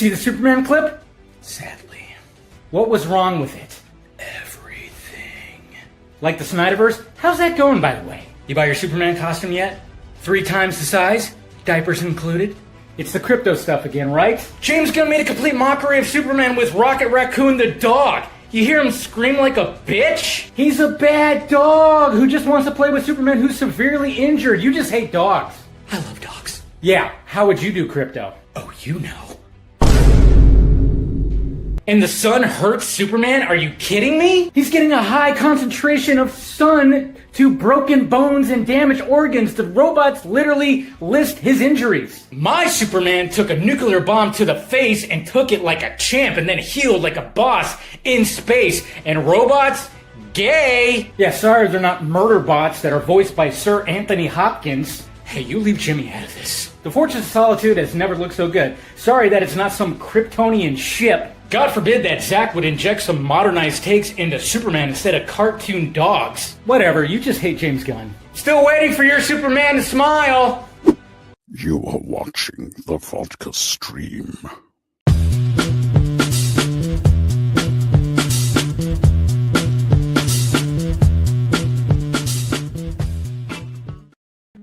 see the Superman clip? Sadly. What was wrong with it? Everything. Like the Snyderverse? How's that going, by the way? You buy your Superman costume yet? 3 times the size? Diapers included? It's the crypto stuff again, right? James Gunn made a complete mockery of Superman with Rocket Raccoon the dog. You hear him scream like a bitch? He's a bad dog who just wants to play with Superman who's severely injured. You just hate dogs. I love dogs. Yeah, how would you do crypto? Oh, you know. And the sun hurts Superman? Are you kidding me? He's getting a high concentration of sun to broken bones and damaged organs. The robots literally list his injuries. My Superman took a nuclear bomb to the face and took it like a champ and then healed like a boss in space. And robots? Gay! Yeah, sorry they're not murder bots that are voiced by Sir Anthony Hopkins. Hey, you leave Jimmy out of this. The Fortress of Solitude has never looked so good. Sorry that it's not some Kryptonian ship. God forbid that Zack would inject some modernized takes into Superman instead of cartoon dogs. Whatever, you just hate James Gunn. Still waiting for your Superman to smile. You are watching the Vodka stream.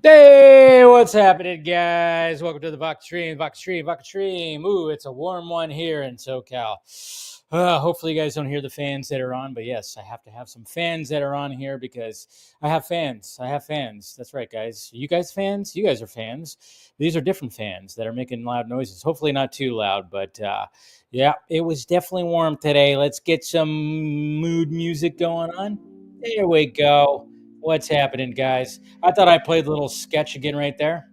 Hey, what's happening, guys? Welcome to the Vodka stream. Ooh, it's a warm one here in SoCal. Hopefully you guys don't hear the fans that are on, but yes, I have to have some fans that are on here because I have fans. That's right, guys. You guys fans? You guys are fans. These are different fans that are making loud noises. Hopefully not too loud, but yeah, it was definitely warm today. Let's get some mood music going on. There we go. What's happening, guys? I thought I played a little sketch again right there.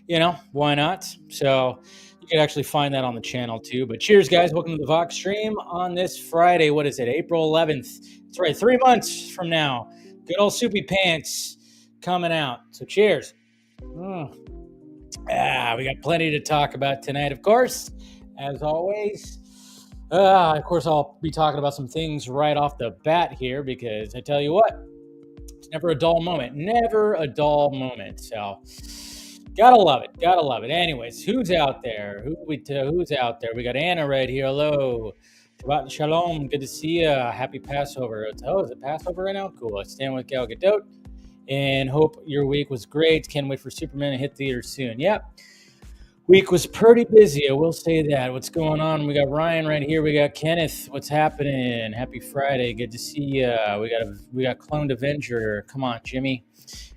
You know, why not? So you can actually find that on the channel too. But cheers, guys. Welcome to the Vox stream on this Friday. What is it? April 11th. That's right, 3 months from now. Good old Soupy Pants coming out. So cheers. We got plenty to talk about tonight, of course, as always. Of course, I'll be talking about some things right off the bat here because I tell you what, never a dull moment. So, gotta love it. Anyways, who's out there? Who's out there? We got Anna right here. Hello. Shabbat Shalom. Good to see you. Happy Passover. Oh, is it Passover right now? Cool. I stand with Gal Gadot. And hope your week was great. Can't wait for Superman to hit theaters soon. Yep. Week was pretty busy, I will say that. What's going on? We got Ryan right here. We got Kenneth. What's happening? Happy Friday. Good to see you. We got Cloned Avenger. Come on, Jimmy.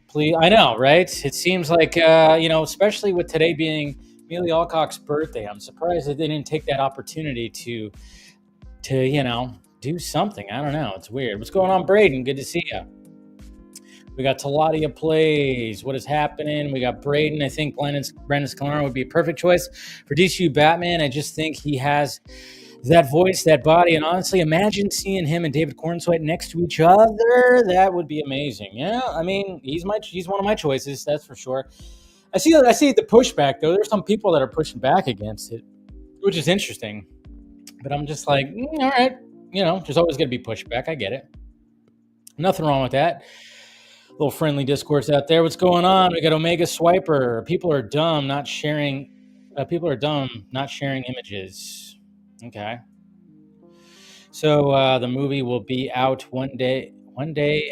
Please. I know, right? It seems like, especially with today being Amelia Alcock's birthday, I'm surprised that they didn't take that opportunity to do something. I don't know. It's weird. What's going on, Braden? Good to see you. We got Taladia Plays. What is happening? We got Braden. I think Brandon Scalera would be a perfect choice for DCU Batman. I just think he has that voice, that body. And honestly, imagine seeing him and David Cornswet next to each other. That would be amazing. Yeah, I mean, he's one of my choices. That's for sure. I see the pushback, though. There's some people that are pushing back against it, which is interesting. But I'm just like, all right. There's always going to be pushback. I get it. Nothing wrong with that. Little friendly discourse out there. What's going on? We got Omega Swiper. People are dumb, not sharing images. Okay. So the movie will be out one day,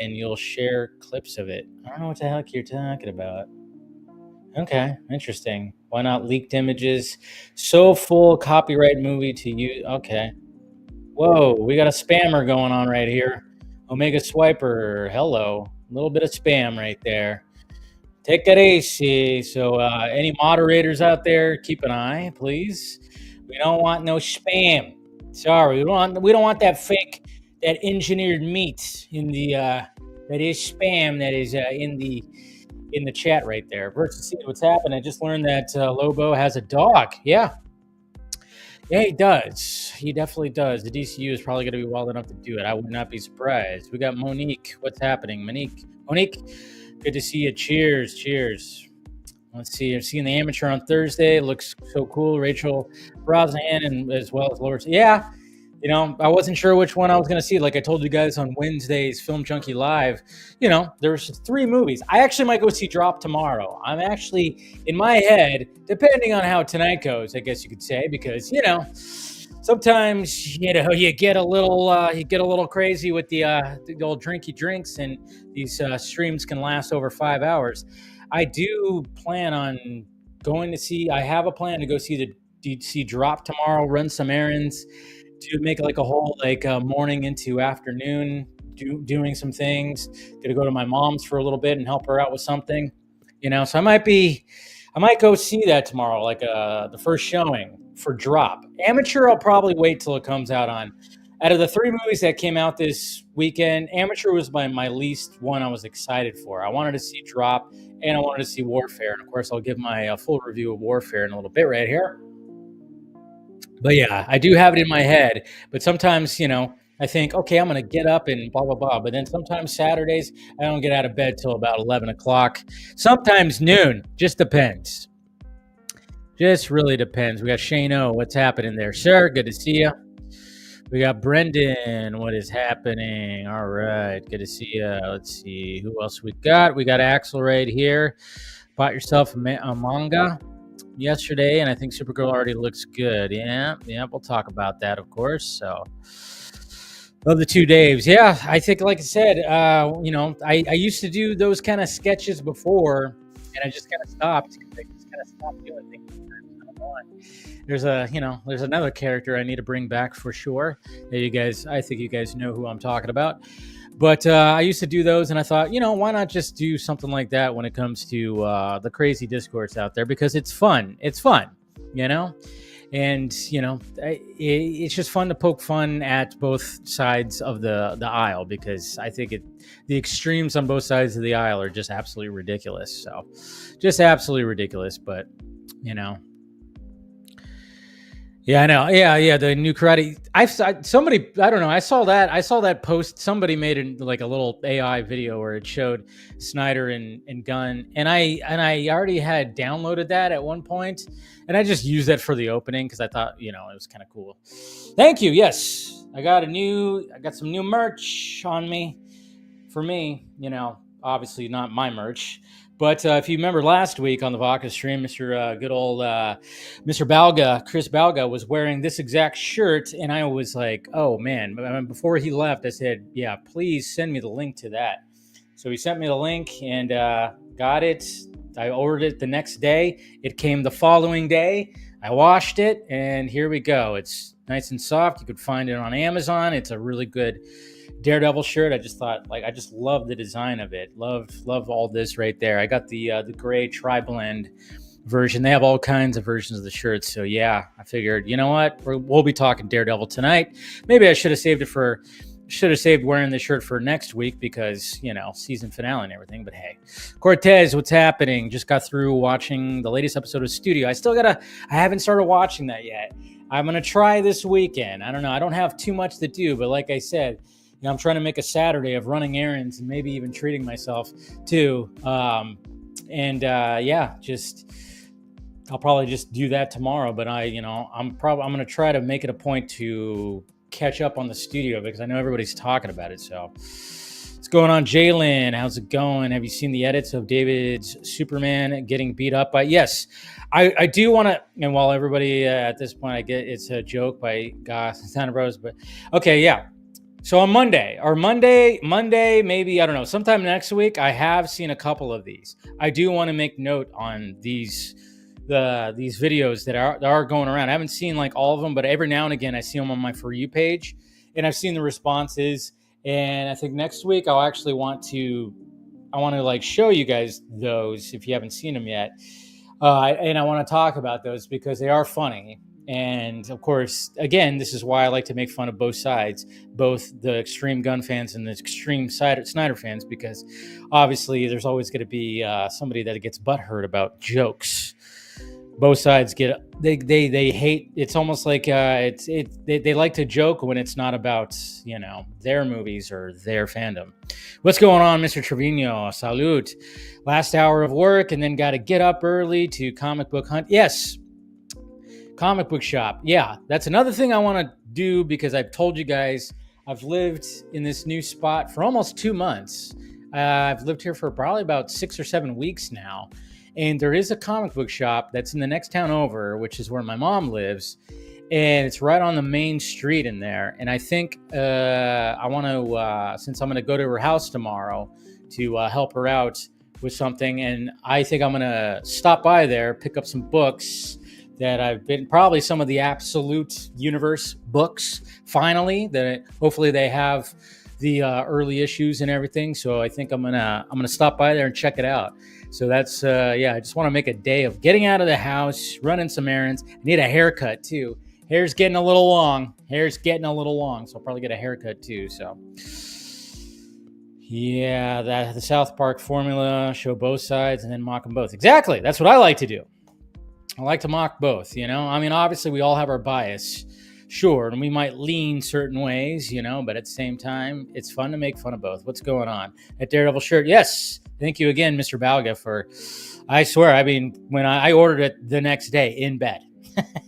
and you'll share clips of it. I don't know what the heck you're talking about. Okay, interesting. Why not leaked images? So full copyright movie to use. Okay. Whoa, we got a spammer going on right here. Omega Swiper. Hello. A little bit of spam right there. Take that easy. So any moderators out there, keep an eye, please. We don't want no spam. Sorry, we don't want that fake, that engineered meat in the that is spam that is in the chat right there. Versus see what's happening. I just learned that Lobo has a dog. Yeah, he does. He definitely does. The DCU is probably going to be wild enough to do it. I would not be surprised. We got Monique. What's happening? Monique, good to see you. Cheers. Let's see. I'm seeing the Amateur on Thursday. It looks so cool. Rachel Brosnahan and as well as Laura. Yeah, I wasn't sure which one I was going to see. Like I told you guys on Wednesday's Film Junkie Live, there's 3 movies. I actually might go see Drop tomorrow. I'm actually, in my head, depending on how tonight goes, I guess you could say, because, sometimes, you get a little crazy with the old drinky drinks, and these streams can last over 5 hours. I do plan on I have a plan to go see the DC Drop tomorrow, run some errands, to make like a whole morning into afternoon, doing some things. Gonna go to my mom's for a little bit and help her out with something, So I might go see that tomorrow, like the first showing for Drop. Amateur, I'll probably wait till it comes out on. Out of the 3 movies that came out this weekend, Amateur was my least one I was excited for. I wanted to see Drop and I wanted to see Warfare. And of course, I'll give my full review of Warfare in a little bit right here. But yeah, I do have it in my head. But sometimes, I think, okay, I'm going to get up and blah, blah, blah. But then sometimes Saturdays, I don't get out of bed till about 11 o'clock. Sometimes noon. Just depends. Just really depends. We got Shane O. What's happening there, sir? Good to see you. We got Brendan. What is happening? All right. Good to see you. Let's see. Who else we got? We got Axel right here. Bought yourself a manga yesterday, and I think Supergirl already looks good. Yeah, we'll talk about that, of course. So, love the 2 Daves. Yeah, I think, like I said, I used to do those kind of sketches before, and I just kind of stopped. I just kind of stopped doing things. There's another character I need to bring back for sure. I think you guys know who I'm talking about. But I used to do those, and I thought, why not just do something like that when it comes to the crazy discourse out there? Because it's fun. It's fun, and it's just fun to poke fun at both sides of the aisle, because I think the extremes on both sides of the aisle are just absolutely ridiculous. So, just absolutely ridiculous. But yeah, I know. Yeah. The new karate. I saw that post. Somebody made a little AI video where it showed Snyder and Gunn, and I already had downloaded that at one point, and I just used that for the opening because I thought it was kind of cool. Thank you. Yes, I got some new merch on me. For me, obviously not my merch. But if you remember last week on the Vodka stream, Mr. Good old Mr. Balga, Chris Balga, was wearing this exact shirt, and I was like, oh, man. Before he left, I said, yeah, please send me the link to that. So he sent me the link and got it. I ordered it the next day. It came the following day. I washed it, and here we go. It's nice and soft. You could find it on Amazon. It's a really good Daredevil shirt. I just thought, I just love the design of it. Love all this right there. I got the gray tri-blend version. They have all kinds of versions of the shirts. So yeah, I figured, you know what? We'll be talking Daredevil tonight. Maybe I should have saved wearing the shirt for next week because, season finale and everything. But hey, Cortez, what's happening? Just got through watching the latest episode of Studio. I haven't started watching that yet. I'm going to try this weekend. I don't know. I don't have too much to do, but like I said, I'm trying to make a Saturday of running errands and maybe even treating myself too. I'll probably just do that tomorrow. But I'm going to try to make it a point to catch up on the Studio because I know everybody's talking about it. So what's going on, Jalen? How's it going? Have you seen the edits of David's Superman getting beat up by? Yes, I do want to. And while everybody at this point, I get it's a joke by Santa Bros. But okay, yeah. So on Monday, maybe, I don't know, sometime next week, I have seen a couple of these. I do want to make note on these videos that are going around. I haven't seen all of them, but every now and again, I see them on my For You page, and I've seen the responses. And I think next week, I want to show you guys those if you haven't seen them yet. And I want to talk about those because they are funny. And of course, again, this is why I like to make fun of both sides, both the extreme gun fans and the extreme Snyder fans, because obviously there's always going to be somebody that gets butthurt about jokes. Both sides they hate. It's almost like they like to joke when it's not about their movies or their fandom. What's going on, Mr. Trevino? Salute. Last hour of work and then got to get up early to comic book hunt. Yes. Comic book shop. Yeah, that's another thing I want to do because I've told you guys I've lived in this new spot for almost 2 months. I've lived here for probably about 6 or 7 weeks now. And there is a comic book shop that's in the next town over, which is where my mom lives. And it's right on the main street in there. And I think I want to, since I'm going to go to her house tomorrow to help her out with something. And I think I'm going to stop by there, pick up some books that I've been, probably some of the Absolute Universe books, finally, that hopefully they have the early issues and everything. So I think I'm gonna stop by there and check it out. So that's I just want to make a day of getting out of the house, running some errands. I need a haircut too. Hair's getting a little long. So I'll probably get a haircut too. So yeah, the South Park formula, show both sides and then mock them both. Exactly. That's what I like to do. I like to mock both, you know? I mean, obviously we all have our bias, sure, and we might lean certain ways, you know, but at the same time, it's fun to make fun of both. What's going on? At Daredevil shirt, yes. Thank you again, Mr. Balga, for, I swear, I mean, when I ordered it the next day in bed,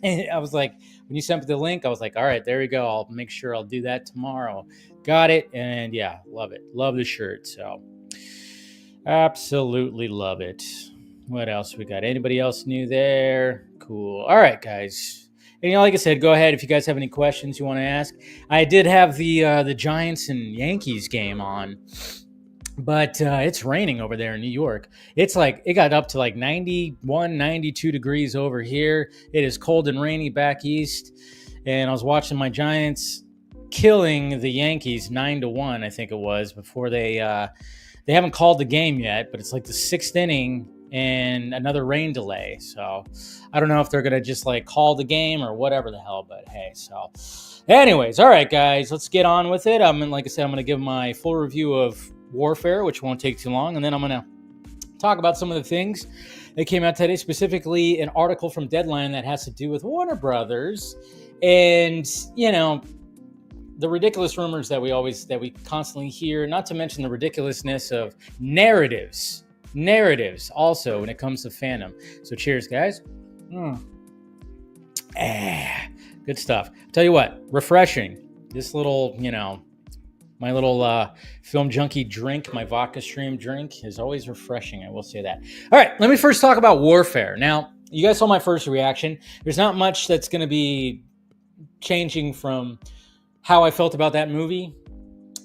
I was like, when you sent me the link, I was like, all right, there we go. I'll make sure I'll do that tomorrow. Got it, and yeah, love it. Love the shirt, so absolutely love it. What else we got? Anybody else new there? Cool. All right, guys. And like I said, go ahead if you guys have any questions you want to ask. I did have the Giants and Yankees game on, but it's raining over there in New York. It's like it got up to like 91, 92 degrees over here. It is cold and rainy back east. And I was watching my Giants killing the Yankees 9-1, I think it was, before they haven't called the game yet, but it's like the 6th inning. And another rain delay. So I don't know if they're going to just like call the game or whatever the hell, but hey, so anyways, all right, guys, let's get on with it. Like I said, I'm going to give my full review of Warfare, which won't take too long. And then I'm going to talk about some of the things that came out today, specifically an article from Deadline that has to do with Warner Brothers and, you know, the ridiculous rumors that we constantly hear, not to mention the ridiculousness of narratives also when it comes to fandom. So cheers, guys. Good stuff. Tell you what, refreshing. This little, you know, my little film junkie drink, my vodka stream drink is always refreshing. I will say that. All right, let me first talk about Warfare. Now, you guys saw my first reaction. There's not much that's going to be changing from how I felt about that movie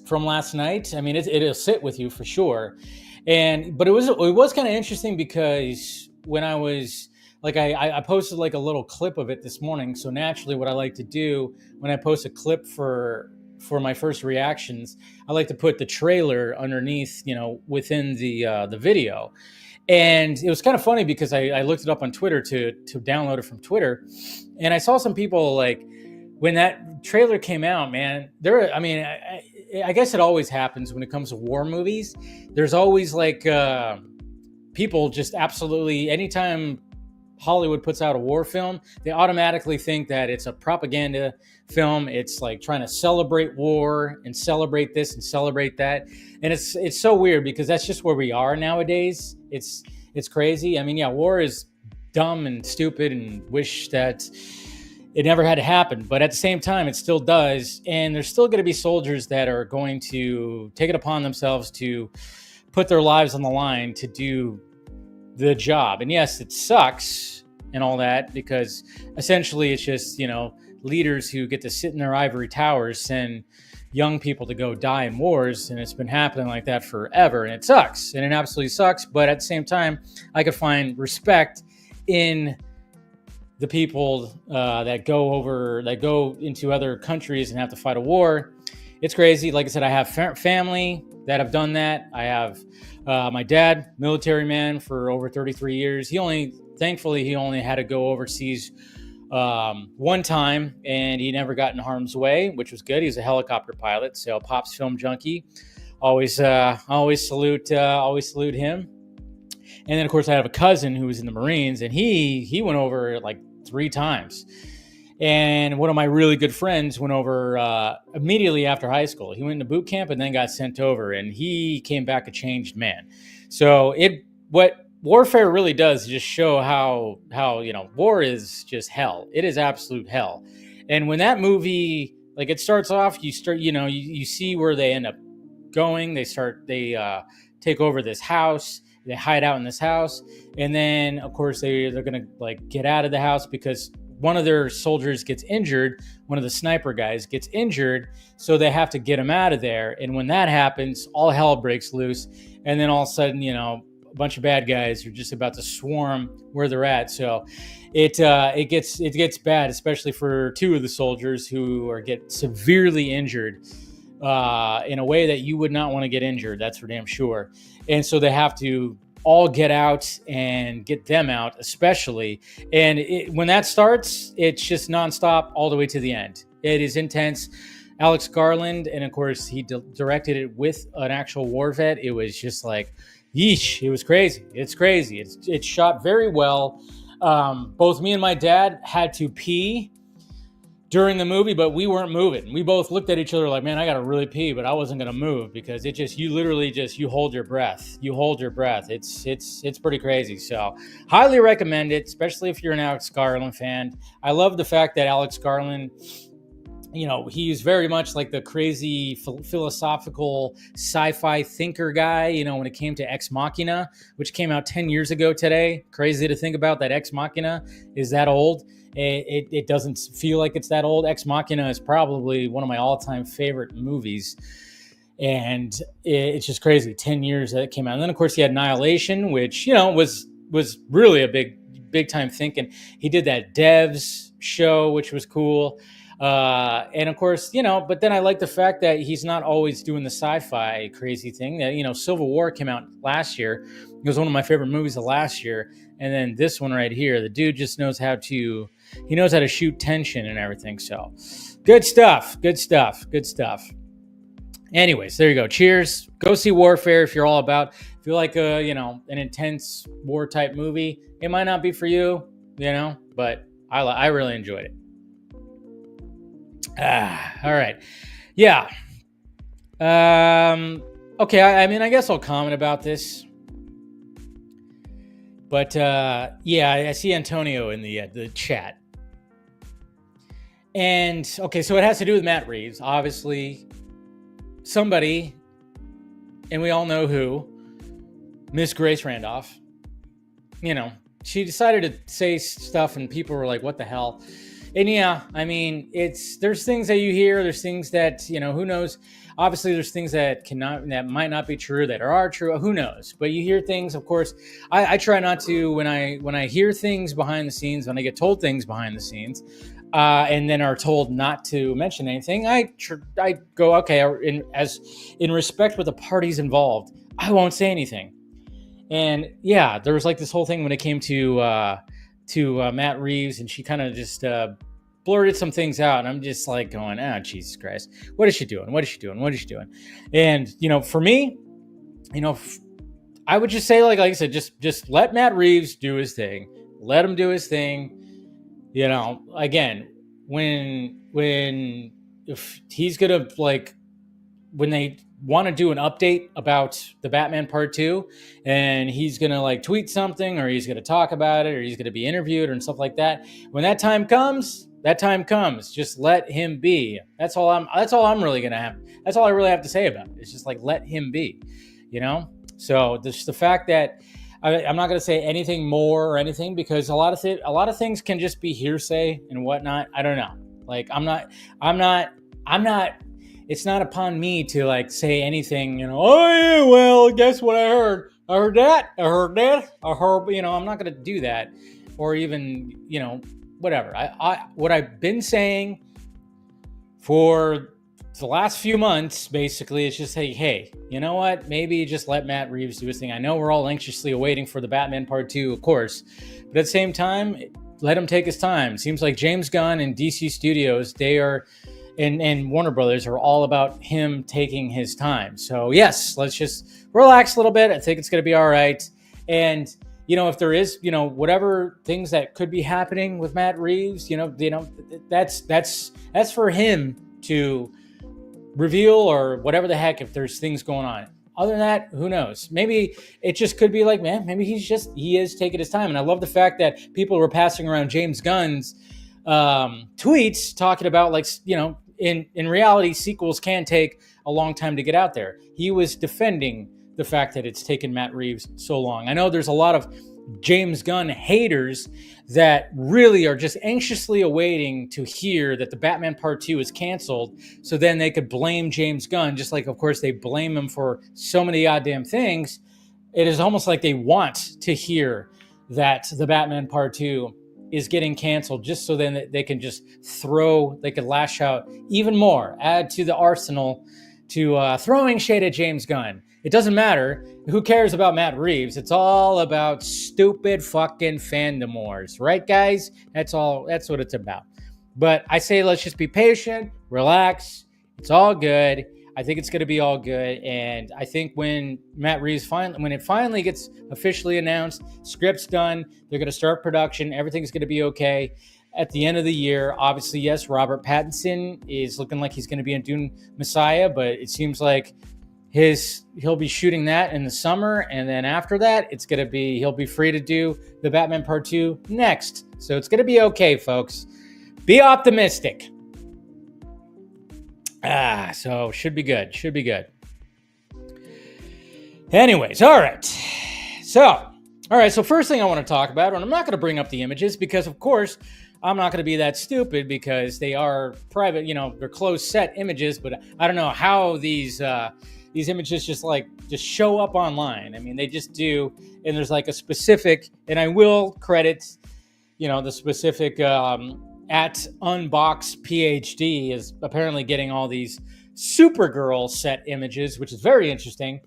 from last night. I mean, it'll sit with you for sure. But it was kind of interesting because when I was like, I posted like a little clip of it this morning. So naturally what I like to do when I post a clip for my first reactions, I like to put the trailer underneath, you know, within the video. And it was kind of funny because I looked it up on Twitter to download it from Twitter. And I saw some people like, when that trailer came out, man, I guess it always happens when it comes to war movies. There's always like people just absolutely, anytime Hollywood puts out a war film, they automatically think that it's a propaganda film. It's like trying to celebrate war and celebrate this and celebrate that. And it's so weird because that's just where we are nowadays. It's crazy. I mean, yeah, war is dumb and stupid and wish that it never had to happen, but at the same time, it still does. And there's still going to be soldiers that are going to take it upon themselves to put their lives on the line to do the job. And yes, it sucks and all that because essentially it's just, you know, leaders who get to sit in their ivory towers send young people to go die in wars. And it's been happening like that forever. And it sucks. And it absolutely sucks. But at the same time, I could find respect in the people that go into other countries and have to fight a war. It's crazy. Like I said, I have family that have done that. I have my dad, military man for over 33 years. Thankfully, he only had to go overseas one time, and he never got in harm's way, which was good. He's a helicopter pilot, so Pop's film junkie. Always salute him. And then, of course, I have a cousin who was in the Marines, and he went over like 3 times. And one of my really good friends went over immediately after high school. He went into boot camp and then got sent over, and he came back a changed man. So what warfare really does just show how war is just hell. It is absolute hell. And when that movie, like, it starts off, you see where they end up going. They take over this house. They hide out in this house, and then of course they're gonna like get out of the house because one of their soldiers gets injured. One of the sniper guys gets injured, so they have to get him out of there. And when that happens, all hell breaks loose, and then all of a sudden, a bunch of bad guys are just about to swarm where they're at. So it gets bad, especially for two of the soldiers who get severely injured in a way that you would not want to get injured. That's for damn sure. And so they have to all get out and get them out, especially. And when that starts, it's just nonstop all the way to the end. It is intense. Alex Garland, and of course, he directed it with an actual war vet. It was just like, yeesh, it was crazy. It's crazy. It's shot very well. Both me and my dad had to pee during the movie, but we weren't moving. We both looked at each other like, man, I gotta really pee, but I wasn't gonna move because you literally hold your breath. You hold your breath. It's pretty crazy. So highly recommend it, especially if you're an Alex Garland fan. I love the fact that Alex Garland, he's very much like the crazy philosophical sci-fi thinker guy, when it came to Ex Machina, which came out 10 years ago today. Crazy to think about that Ex Machina is that old. It doesn't feel like it's that old. Ex Machina is probably one of my all-time favorite movies. And it's just crazy. 10 years that it came out. And then, of course, he had Annihilation, which, was really a big time thinking. He did that Devs show, which was cool. And of course, but then I like the fact that he's not always doing the sci-fi crazy thing. That, Civil War came out last year. It was one of my favorite movies of last year. And then this one right here, the dude just knows how to shoot tension and everything. So good stuff. Anyways, there you go. Cheers. Go see Warfare if you're all about. If you like an intense war type movie, it might not be for you, but I really enjoyed it. All right. Yeah. Okay. I guess I'll comment about this. But I see Antonio in the chat. And okay, so it has to do with Matt Reeves. Obviously, somebody, and we all know who, Miss Grace Randolph. She decided to say stuff, and people were like, "What the hell?" And there's things that you hear, there's things that, who knows? Obviously, there's things that might not be true, that are true, who knows? But you hear things, of course. I try not to, when I hear things behind the scenes, when I get told things behind the scenes, and then are told not to mention anything, I go, okay, in respect with the parties involved, I won't say anything. And yeah, there was like this whole thing when it came to Matt Reeves, and she kind of just blurted some things out, and I'm just like going, oh, Jesus Christ, what is she doing? And for me, I would just say, like I said, just let Matt Reeves do his thing. Let him do his thing. Again, if he's gonna, like, when they want to do an update about the Batman Part 2, and he's going to like tweet something, or he's going to talk about it, or he's going to be interviewed and stuff like that. When that time comes, just let him be. That's all I'm really going to have. That's all I really have to say about it. It's just like, let him be, So just the fact that I'm not going to say anything more or anything, because a lot of things can just be hearsay and whatnot. I don't know. Like, I'm not, it's not upon me to like say anything, oh yeah, well, guess what I heard? I heard that. I'm not going to do that, or even, whatever. What I've been saying for the last few months, basically, is just, hey, you know what? Maybe just let Matt Reeves do his thing. I know we're all anxiously awaiting for the Batman Part 2, of course, but at the same time, let him take his time. Seems like James Gunn and DC Studios, they are, and Warner Brothers are all about him taking his time. So yes, let's just relax a little bit. I think it's going to be all right. And, if there is, whatever things that could be happening with Matt Reeves, that's for him to reveal, or whatever the heck, if there's things going on. Other than that, who knows? Maybe it just could be like, man, maybe he is taking his time. And I love the fact that people were passing around James Gunn's tweets talking about, like, you know, in reality, sequels can take a long time to get out there. He was defending the fact that it's taken Matt Reeves so long. I know there's a lot of James Gunn haters that really are just anxiously awaiting to hear that the Batman Part 2 is canceled, so then they could blame James Gunn, just like, of course, they blame him for so many goddamn things. It is almost like they want to hear that the Batman Part 2 is getting canceled, just so then they can just they could lash out even more, add to the arsenal to throwing shade at James Gunn. It doesn't matter. Who cares about Matt Reeves? It's all about stupid fucking fandom wars, right, guys? That's all. That's what it's about. But I say let's just be patient, relax. It's all good. I think it's going to be all good. And I think when Matt Reeves when it finally gets officially announced, script's done, they're going to start production, everything's going to be okay. At the end of the year, obviously, yes, Robert Pattinson is looking like he's going to be in Dune Messiah, but it seems like he'll be shooting that in the summer, and then after that, he'll be free to do the Batman Part 2 next. So it's going to be okay, folks. Be optimistic. So should be good. Should be good. Anyways, all right. So first thing I want to talk about, and I'm not going to bring up the images because, of course, I'm not going to be that stupid because they are private, you know, they're closed set images, but I don't know how these images just show up online. I mean, they just do, and there's like a specific, and I will credit, you know, the specific at Unbox PhD is apparently getting all these Supergirl set images, which is very interesting.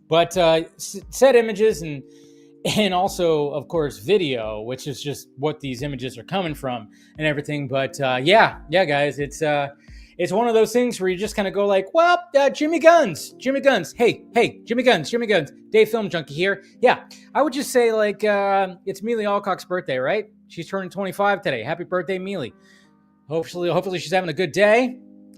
But set images and also, of course, video, which is just what these images are coming from and everything. But yeah, guys, it's one of those things where you just kind of go like, well, Jimmy Guns, hey, Jimmy Guns, Dave Film Junkie here. Yeah, I would just say like it's Mealy Alcock's birthday, right? She's turning 25 today. Happy birthday, Mealy. Hopefully she's having a good day.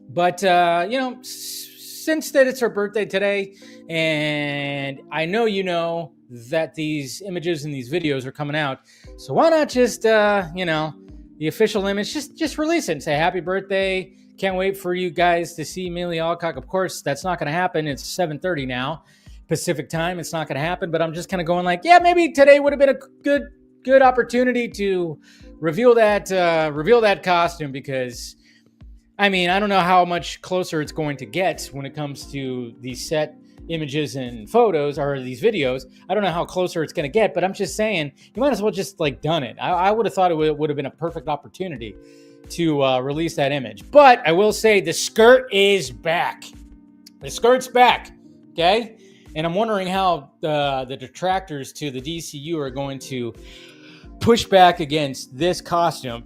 But you know, since that it's her birthday today, and I know you know that these images and these videos are coming out, so why not just you know, the official image, just release it and say happy birthday. Can't wait for you guys to see Mealy Alcock. Of course, that's not going to happen. It's 7:30 now, Pacific time. It's not going to happen. But I'm just kind of going like, yeah, maybe today would have been a good opportunity to reveal that costume, because I mean, I don't know how much closer it's going to get when it comes to these set images and photos or these videos. I don't know how closer it's going to get, but I'm just saying you might as well just like done it. I would have thought it would have been a perfect opportunity to release that image. But I will say the skirt is back. The skirt's back, okay? And I'm wondering how the detractors to the DCU are going to push back against this costume,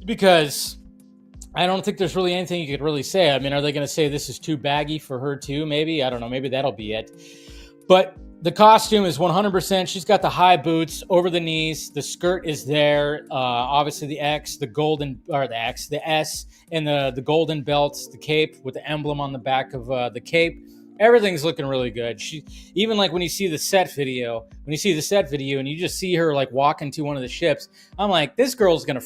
because I don't think there's really anything you could really say. I mean, are they going to say this is too baggy for her too? Maybe. I don't know. Maybe that'll be it. But the costume is 100%. She's got the high boots over the knees. The skirt is there. Obviously, the S, and the golden belts, the cape with the emblem on the back of the cape. Everything's looking really good. She even like when you see the set video and you just see her like walking to one of the ships, I'm like, this girl's gonna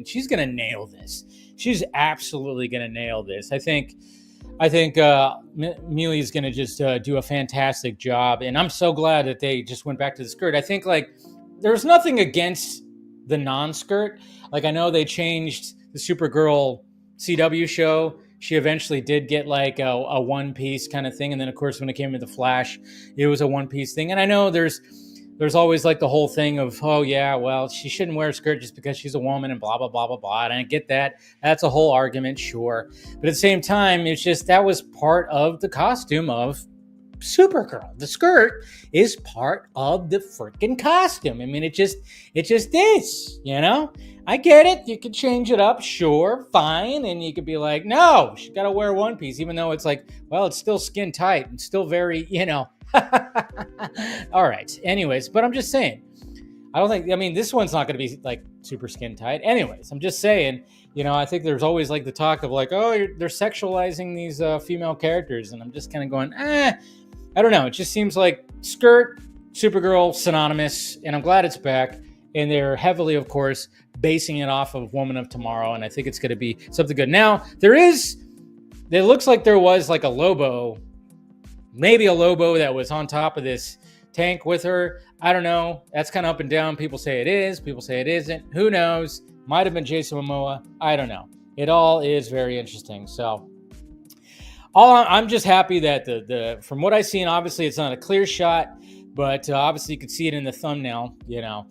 she's gonna nail this. She's absolutely gonna nail this. I think Mealy's gonna just do a fantastic job, and I'm so glad that they just went back to the skirt. I think like there's nothing against the non-skirt. Like I know they changed the Supergirl CW show. She eventually did get like a one-piece kind of thing. And then, of course, when it came to The Flash, it was a one-piece thing. And I know there's always like the whole thing of, oh, yeah, well, she shouldn't wear a skirt just because she's a woman and blah, blah, blah, blah, blah. And I get that. That's a whole argument, sure. But at the same time, it's just that was part of the costume of Supergirl. The skirt is part of the freaking costume. I mean, it just is, you know? I get it. You could change it up, sure, fine. And you could be like, no, she got to wear one piece, even though it's like, well, it's still skin tight and still very, you know. All right. Anyways, but I'm just saying, this one's not going to be like super skin tight. Anyways, I'm just saying, you know, I think there's always like the talk of like, oh, they're sexualizing these female characters. And I'm just kind of going, I I don't know. It just seems like Skirt, Supergirl, synonymous, and I'm glad it's back. And they're heavily, of course, basing it off of Woman of Tomorrow, and I think it's going to be something good. Now, it looks like there was like a Lobo, maybe a Lobo that was on top of this tank with her. I don't know. That's kind of up and down. People say it is. People say it isn't. Who knows? Might have been Jason Momoa. I don't know. It all is very interesting. So I'm just happy that the from what I've seen, obviously it's not a clear shot, but obviously you could see it in the thumbnail. You know,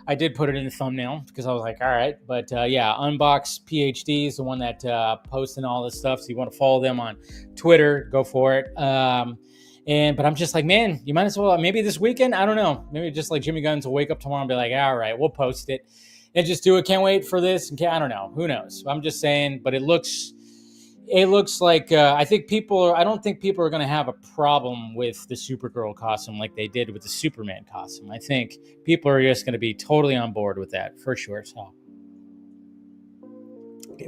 I did put it in the thumbnail because I was like, all right. But yeah, Unbox PhD is the one that posting all this stuff. So you want to follow them on Twitter, go for it. But I'm just like, man, you might as well, maybe this weekend, I don't know. Maybe just like Jimmy Guns will wake up tomorrow and be like, all right, we'll post it and just do it. Can't wait for this. And I don't know. Who knows? I'm just saying, but it looks like, I don't think people are going to have a problem with the Supergirl costume like they did with the Superman costume. I think people are just going to be totally on board with that for sure. So,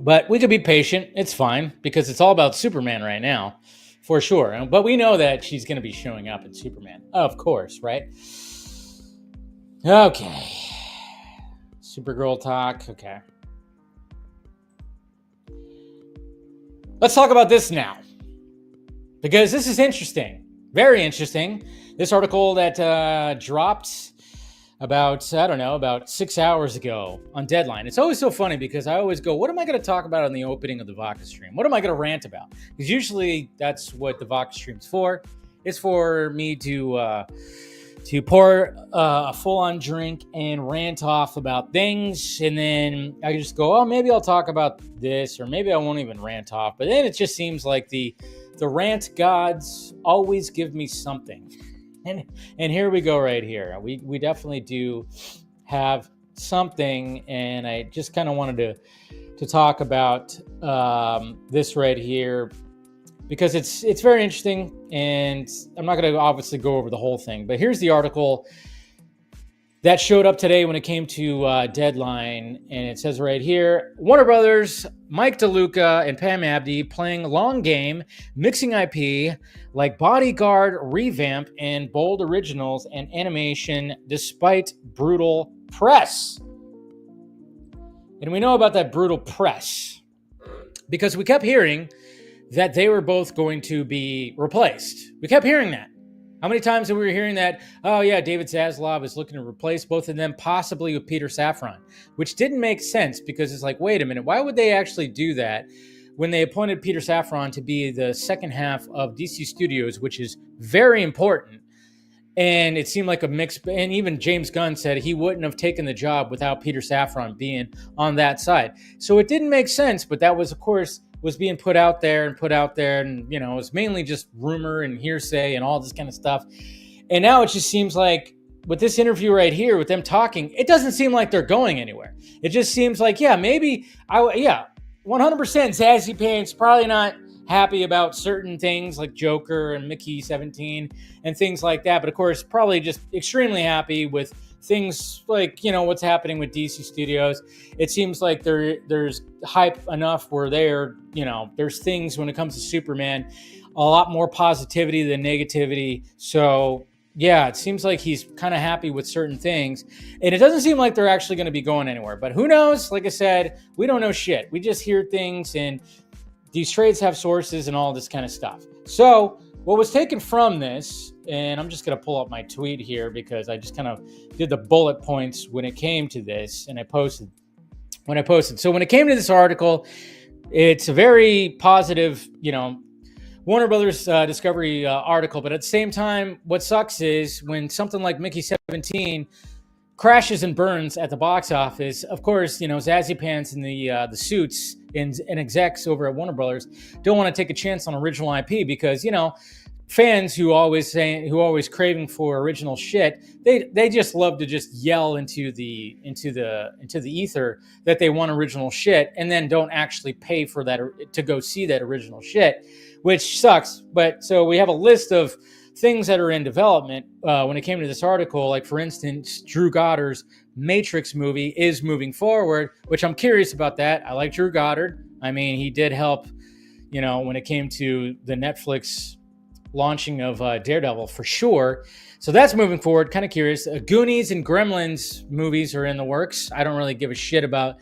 but we could be patient. It's fine because it's all about Superman right now. For sure. But we know that she's going to be showing up in Superman. Of course, right? Okay. Supergirl talk. Okay. Let's talk about this now. Because this is interesting. Very interesting. This article that dropped about 6 hours ago on Deadline. It's always so funny because I always go, what am I going to talk about on the opening of the Vodka stream? What am I going to rant about? Because usually that's what the Vodka stream's for. It's for me to pour a full-on drink and rant off about things. And then I just go, oh, maybe I'll talk about this, or maybe I won't even rant off. But then it just seems like the rant gods always give me something. And here we go right here. We definitely do have something, and I just kind of wanted to talk about this right here because it's very interesting, and I'm not going to obviously go over the whole thing, but here's the article that showed up today when it came to Deadline, and it says right here, Warner Brothers, Mike DeLuca and Pam Abdi playing long game, mixing IP like Bodyguard revamp and bold originals and animation despite brutal press. And we know about that brutal press because we kept hearing that they were both going to be replaced. We kept hearing that. How many times have we were hearing that, oh yeah, David Zaslav is looking to replace both of them, possibly with Peter Safran, which didn't make sense because it's like, wait a minute, why would they actually do that when they appointed Peter Safran to be the second half of DC Studios, which is very important? And it seemed like a mix, and even James Gunn said he wouldn't have taken the job without Peter Safran being on that side. So it didn't make sense, but that was, of course, was being put out there, and it was mainly just rumor and hearsay and all this kind of stuff. And now it just seems like with this interview right here, with them talking, it doesn't seem like they're going anywhere. It just seems like, 100% Zazzy Pants probably not happy about certain things like Joker and Mickey 17 and things like that. But of course, probably just extremely happy with things like, what's happening with DC Studios. It seems like there's hype enough where there's things when it comes to Superman, a lot more positivity than negativity. So yeah, it seems like he's kind of happy with certain things, and it doesn't seem like they're actually going to be going anywhere. But who knows? Like I said, we don't know shit. We just hear things, and these trades have sources and all this kind of stuff. So what was taken from this, and I'm just going to pull up my tweet here because I just kind of did the bullet points when it came to this, and I posted. So when it came to this article, it's a very positive, Warner Brothers Discovery article. But at the same time, what sucks is when something like Mickey 17 crashes and burns at the box office, of course, Zazzy Pants and the suits and execs over at Warner Brothers don't want to take a chance on original IP because, fans who always craving for original shit, they just love to just yell into the ether that they want original shit and then don't actually pay for that to go see that original shit, which sucks. But so we have a list of things that are in development when it came to this article. Like, for instance, Drew Goddard's Matrix movie is moving forward, which I'm curious about that. I like Drew Goddard. I mean, he did help, when it came to the Netflix launching of Daredevil for sure. So that's moving forward. Kind of curious. Goonies and Gremlins movies are in the works. I don't really give a shit about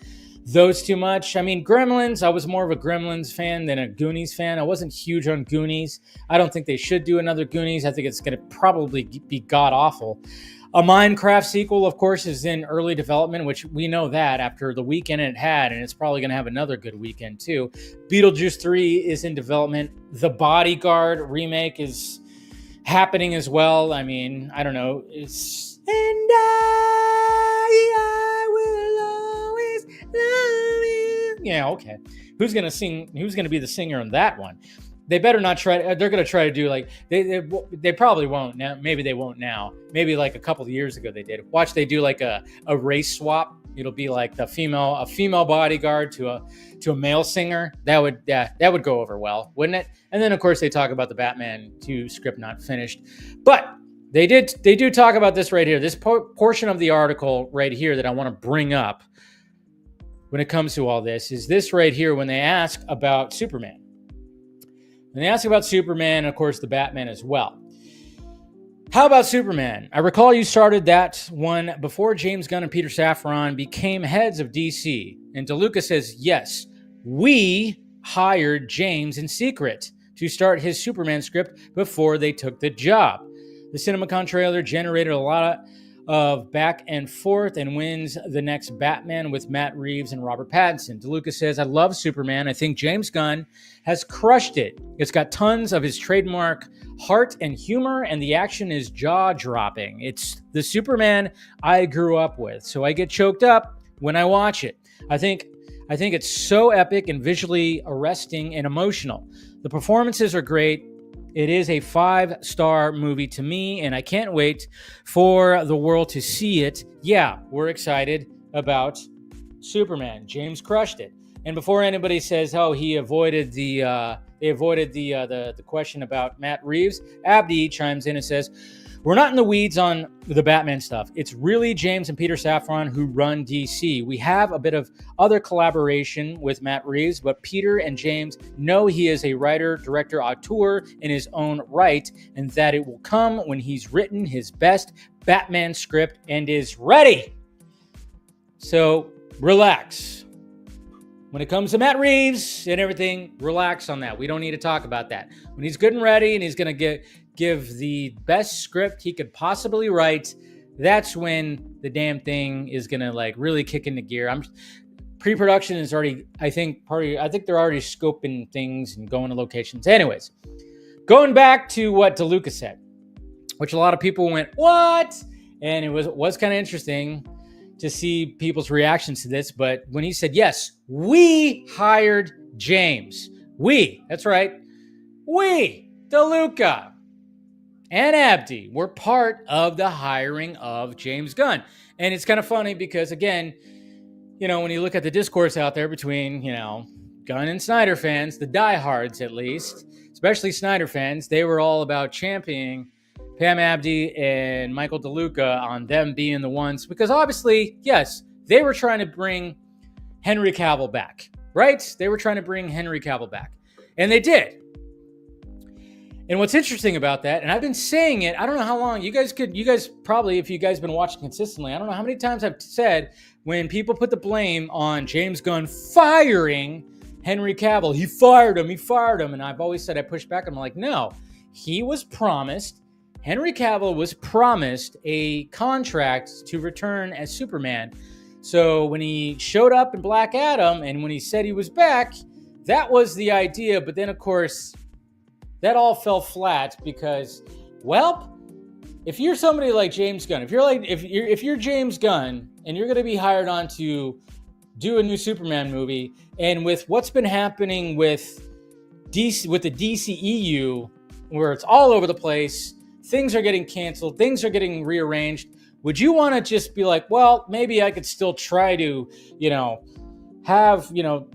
those too much. I mean, Gremlins, I was more of a Gremlins fan than a Goonies fan. I wasn't huge on Goonies. I don't think they should do another Goonies. I think it's going to probably be god-awful. A Minecraft sequel, of course, is in early development, which we know that after the weekend it had, and it's probably going to have another good weekend too. Beetlejuice 3 is in development. The Bodyguard remake is happening as well. I mean, I don't know. It's... And I will always love you. Yeah, okay. Who's going to sing? Who's going to be the singer on that one? They better not try. They're going to try to do like they probably won't now. Maybe they won't now. Maybe like a couple of years ago they did. Watch, they do like a race swap. It'll be like a female bodyguard to a male singer. That would go over well, wouldn't it? And then of course they talk about the Batman 2 script not finished, but they do talk about this right here. This portion of the article right here that I want to bring up when it comes to all this is this right here when they ask about Superman. And they ask about Superman, and of course, the Batman as well. How about Superman? I recall you started that one before James Gunn and Peter Safran became heads of DC. And DeLuca says, yes, we hired James in secret to start his Superman script before they took the job. The CinemaCon trailer generated a lot of back and forth and wins the next Batman with Matt Reeves and Robert Pattinson. DeLuca says, I love Superman. I think James Gunn has crushed it. It's got tons of his trademark heart and humor, and the action is jaw-dropping. It's the Superman I grew up with, so I get choked up when I watch it. I think it's so epic and visually arresting and emotional. The performances are great. It is a 5-star movie to me, and I can't wait for the world to see it. Yeah, we're excited about Superman. James crushed it. And before anybody says, "Oh, he avoided the question about Matt Reeves," Abdi chimes in and says, "We're not in the weeds on the Batman stuff. It's really James and Peter Safran who run DC. We have a bit of other collaboration with Matt Reeves, but Peter and James know he is a writer, director, auteur in his own right, and that it will come when he's written his best Batman script and is ready." So relax. When it comes to Matt Reeves and everything, relax on that. We don't need to talk about that. When he's good and ready and he's going to give the best script he could possibly write, that's when the damn thing is going to like really kick into gear. Pre-production is already, I think they're already scoping things and going to locations. Anyways, going back to what DeLuca said, which a lot of people went, what? And it was kind of interesting to see people's reactions to this. But when he said, yes, we hired James. That's right. We, DeLuca and Abdi, were part of the hiring of James Gunn. And it's kind of funny because, again, when you look at the discourse out there between, Gunn and Snyder fans, the diehards at least, especially Snyder fans, they were all about championing Pam Abdi and Michael DeLuca on them being the ones, because obviously, yes, they were trying to bring Henry Cavill back, right? They were trying to bring Henry Cavill back, and they did. And what's interesting about that, and I've been saying it, I don't know how long, you guys probably, if you guys have been watching consistently, I don't know how many times I've said when people put the blame on James Gunn firing Henry Cavill, he fired him, and I've always said, I pushed back, I'm like, no, Henry Cavill was promised a contract to return as Superman. So when he showed up in Black Adam and when he said he was back, that was the idea. But then, of course, that all fell flat because, well, if you're somebody like James Gunn, if you're James Gunn and you're going to be hired on to do a new Superman movie, and with what's been happening with the DCEU, where it's all over the place, things are getting canceled, things are getting rearranged, would you want to just be like, well, maybe I could still try to, have,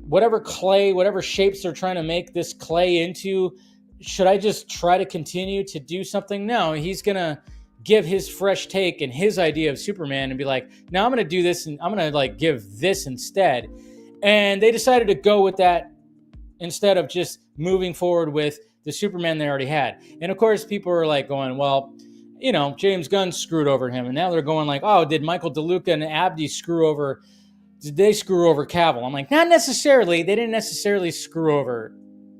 whatever shapes they're trying to make this clay into, should I just try to continue to do something? No, he's going to give his fresh take and his idea of Superman and be like, no, I'm going to do this and I'm going to like give this instead. And they decided to go with that instead of just moving forward with the Superman they already had. And of course, people are like going, well, you know, James Gunn screwed over him. And now they're going like, oh, did Michael DeLuca and Abdi did they screw over Cavill? I'm like, not necessarily. They didn't necessarily screw over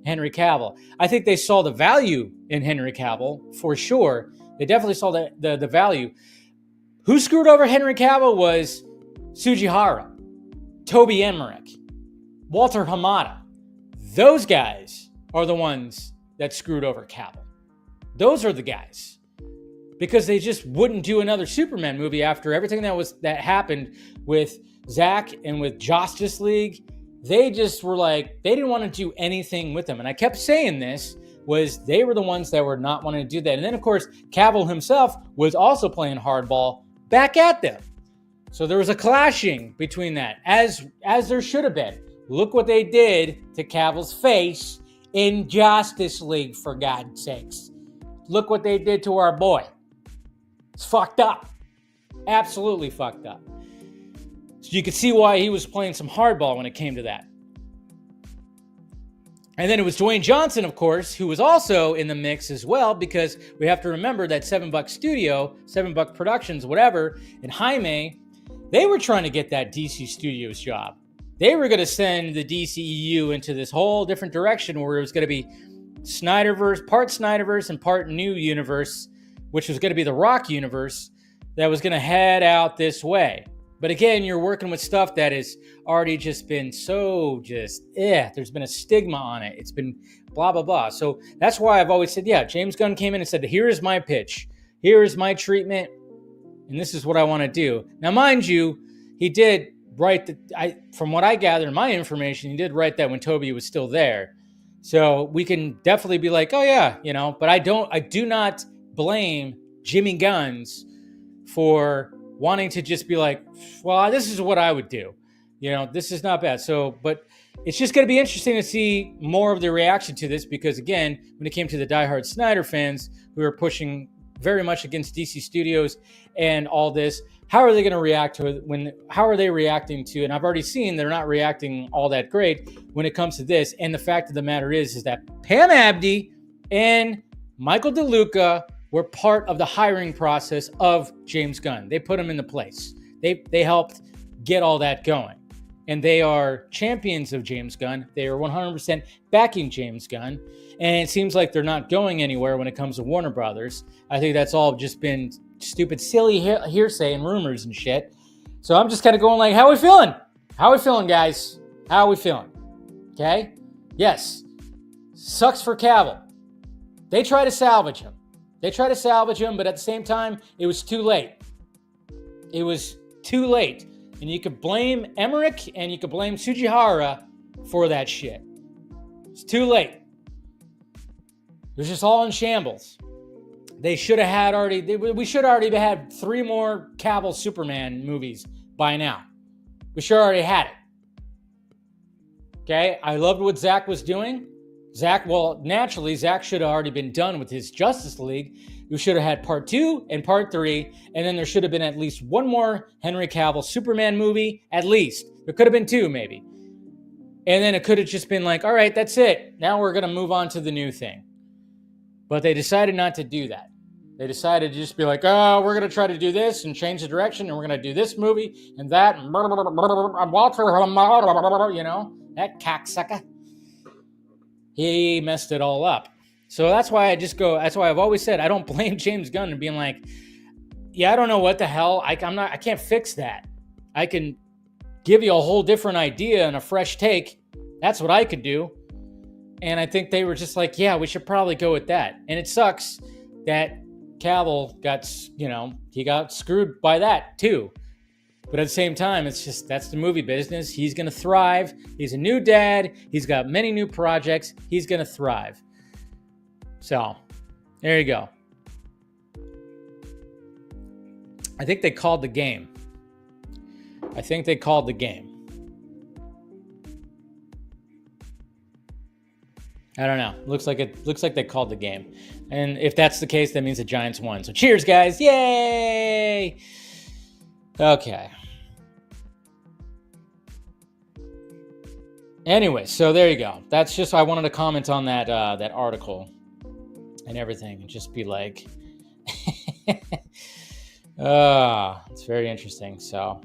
Henry Cavill. I think they saw the value in Henry Cavill, for sure. They definitely saw the value. Who screwed over Henry Cavill was Sujihara, Toby Emmerich, Walter Hamada. Those guys are the ones that screwed over Cavill. Those are the guys. Because they just wouldn't do another Superman movie after everything that happened with Zack and with Justice League. They just were like, they didn't want to do anything with them. And I kept saying this, was they were the ones that were not wanting to do that. And then, of course, Cavill himself was also playing hardball back at them. So there was a clashing between that, as there should have been. Look what they did to Cavill's face in Justice League, for God's sakes. Look what they did to our boy. It's fucked up. Absolutely fucked up. So you could see why he was playing some hardball when it came to that. And then it was Dwayne Johnson, of course, who was also in the mix as well, because we have to remember that $7 Studio, $7 Productions, whatever, and Jaime, they were trying to get that DC Studios job. They were going to send the DCEU into this whole different direction where it was going to be Snyderverse and part new universe, which was going to be the Rock universe that was going to head out this way. But again, you're working with stuff that has already just been there's been a stigma on it. It's been blah, blah, blah. So that's why I've always said, yeah, James Gunn came in and said, here is my pitch. Here is my treatment. And this is what I want to do. Now, mind you, he did write from what I gather in my information, he did write that when Toby was still there. So we can definitely be like, oh yeah, you know, but I do not blame Jimmy Guns for wanting to just be like, well, this is what I would do. You know, this is not bad. So, but it's just going to be interesting to see more of the reaction to this because, again, when it came to the diehard Snyder fans who are pushing very much against DC Studios and all this, how are they going to react to it? How are they reacting to it? And I've already seen they're not reacting all that great when it comes to this. And the fact of the matter is that Pam Abdi and Michael DeLuca were part of the hiring process of James Gunn. They put him into place. They helped get all that going. And they are champions of James Gunn. They are 100% backing James Gunn. And it seems like they're not going anywhere when it comes to Warner Brothers. I think that's all just been stupid, silly hearsay and rumors and shit. So I'm just kind of going like, how are we feeling? How are we feeling, guys? How are we feeling? Okay? Yes. Sucks for Cavill. They try to salvage him. But at the same time, it was too late. It was too late. And you could blame Emmerich and you could blame Sujihara for that shit. It's too late. It was just all in shambles. We should have already had 3 more Cavill Superman movies by now. We should have already had it. Okay? I loved what Zack was doing. Naturally, Zack should have already been done with his Justice League. We should have had part 2 and part 3, and then there should have been at least 1 more Henry Cavill Superman movie, at least. There could have been 2, maybe. And then it could have just been like, all right, that's it. Now we're going to move on to the new thing. But they decided not to do that. They decided to just be like, oh, we're going to try to do this and change the direction, and we're going to do this movie and that. And Walter, you know, that cocksucker. He messed it all up. So that's why I've always said I don't blame James Gunn and being like, yeah, I don't know what the hell. I can't fix that. I can give you a whole different idea and a fresh take. That's what I could do. And I think they were just like, yeah, we should probably go with that. And it sucks that Cavill got screwed by that too. But at the same time, it's just, that's the movie business. He's going to thrive. He's a new dad. He's got many new projects. He's going to thrive. So, there you go. I think they called the game. I don't know. Looks like they called the game. And if that's the case, that means the Giants won. So cheers, guys. Yay! Okay. Anyway, so there you go. That's just, I wanted to comment on that that article and everything and just be like, it's very interesting. So,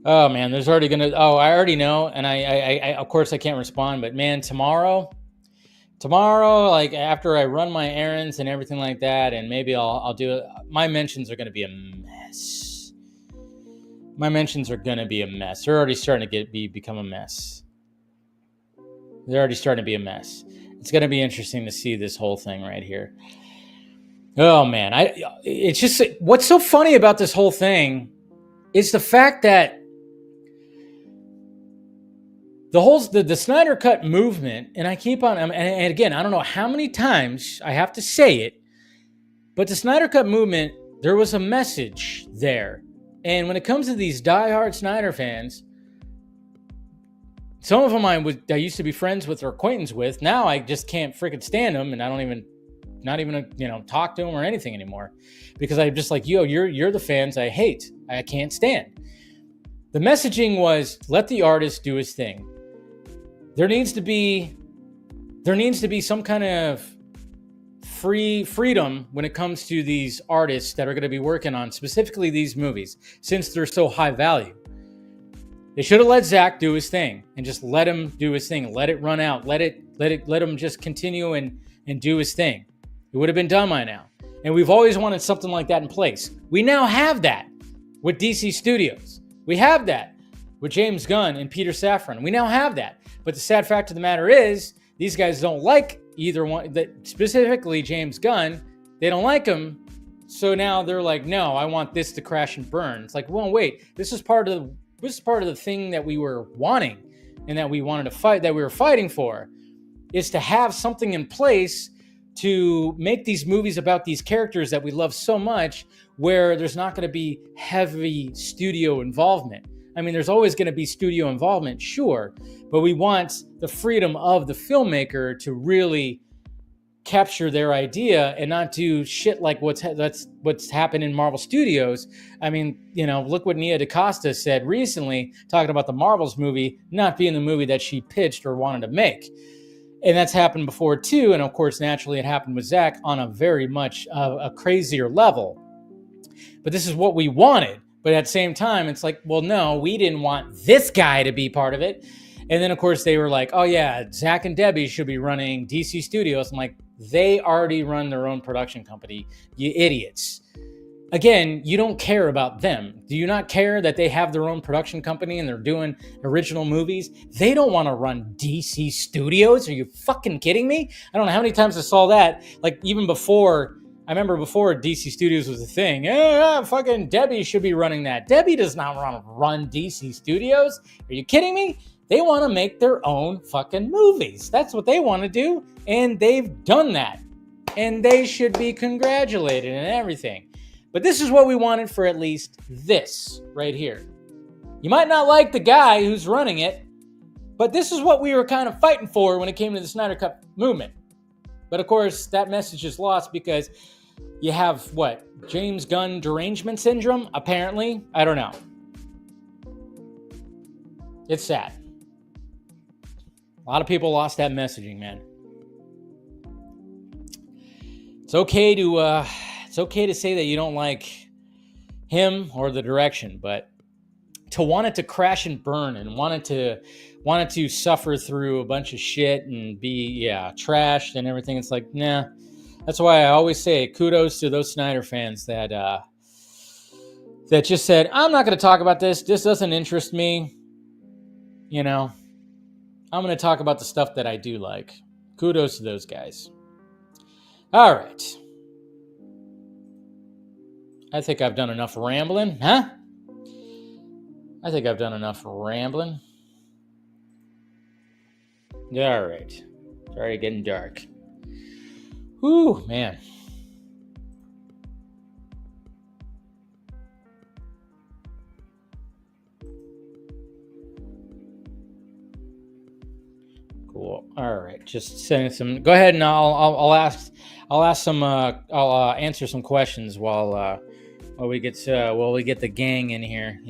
oh man, there's already gonna, I already know. And I of course I can't respond, but man, tomorrow, like after I run my errands and everything like that, and maybe I'll do it. My mentions are going to be a mess. My mentions are going to be a mess. They're already starting to become a mess. They're already starting to be a mess. It's going to be interesting to see this whole thing right here. Oh man, it's just, what's so funny about this whole thing is the fact that the Snyder Cut movement, and I keep on, and again, I don't know how many times I have to say it, but the Snyder Cut movement, there was a message there. And when it comes to these diehard Snyder fans, some of them I used to be friends with or acquaintance with. Now I just can't freaking stand them, and I don't not even talk to them or anything anymore, because I'm just like, you're the fans I hate. I can't stand. The messaging was, let the artist do his thing. There needs to be some kind of freedom when it comes to these artists that are going to be working on specifically these movies, since they're so high value. They should have let Zack do his thing and just let him do his thing. Let it run out. Let him just continue and do his thing. It would have been done by now. And we've always wanted something like that in place. We now have that with DC Studios. We have that with James Gunn and Peter Safran. We now have that. But the sad fact of the matter is, these guys don't like either one, that specifically James Gunn. They don't like him. So now they're like, no, I want this to crash and burn. It's like, well, wait, this is part of the thing that we were wanting and that we wanted to fight, that we were fighting for, is to have something in place to make these movies about these characters that we love so much, where there's not going to be heavy studio involvement. I mean, there's always going to be studio involvement, sure, but we want the freedom of the filmmaker to really capture their idea and not do shit like what's happened in Marvel Studios. I mean, look what Nia DaCosta said recently, talking about the Marvels movie not being the movie that she pitched or wanted to make. And that's happened before too. And of course, naturally, it happened with Zack on a very much a crazier level. But this is what we wanted. But at the same time, it's like, well, no, we didn't want this guy to be part of it. And then, of course, they were like, oh, yeah, Zack and Debbie should be running DC Studios. I'm like, they already run their own production company, you idiots. Again, you don't care about them. Do you not care that they have their own production company and they're doing original movies? They don't want to run DC Studios. Are you fucking kidding me? I don't know how many times I saw that. Like, even before, I remember before DC Studios was a thing. Fucking Debbie should be running that. Debbie does not want to run DC Studios. Are you kidding me? They want to make their own fucking movies. That's what they want to do. And they've done that. And they should be congratulated and everything. But this is what we wanted for at least this right here. You might not like the guy who's running it, but this is what we were kind of fighting for when it came to the Snyder Cut movement. But of course, that message is lost because you have, James Gunn derangement syndrome, apparently? I don't know. It's sad. A lot of people lost that messaging, man. It's okay to say that you don't like him or the direction, but to want it to crash and burn and want it to suffer through a bunch of shit and be trashed and everything, it's like, nah. That's why I always say kudos to those Snyder fans that just said, I'm not going to talk about this. This doesn't interest me. I'm going to talk about the stuff that I do like. Kudos to those guys. All right. I think I've done enough rambling, huh? I think I've done enough rambling. All right. It's already getting dark. Whew, man. Cool. All right. Just sending some. Go ahead and I'll answer some questions while we get the gang in here.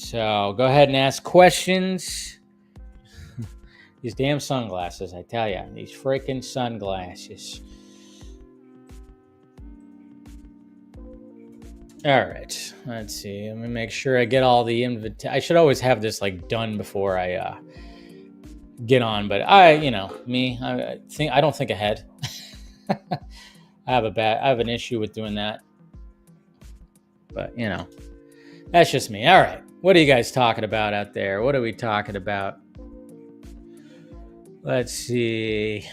So go ahead and ask questions. These damn sunglasses, I tell you. These freaking sunglasses. All right. Let's see. Let me make sure I get all the I should always have this like done before I get on, but I don't think ahead. I have an issue with doing that. But, that's just me. All right. What are you guys talking about out there? What are we talking about? Let's see.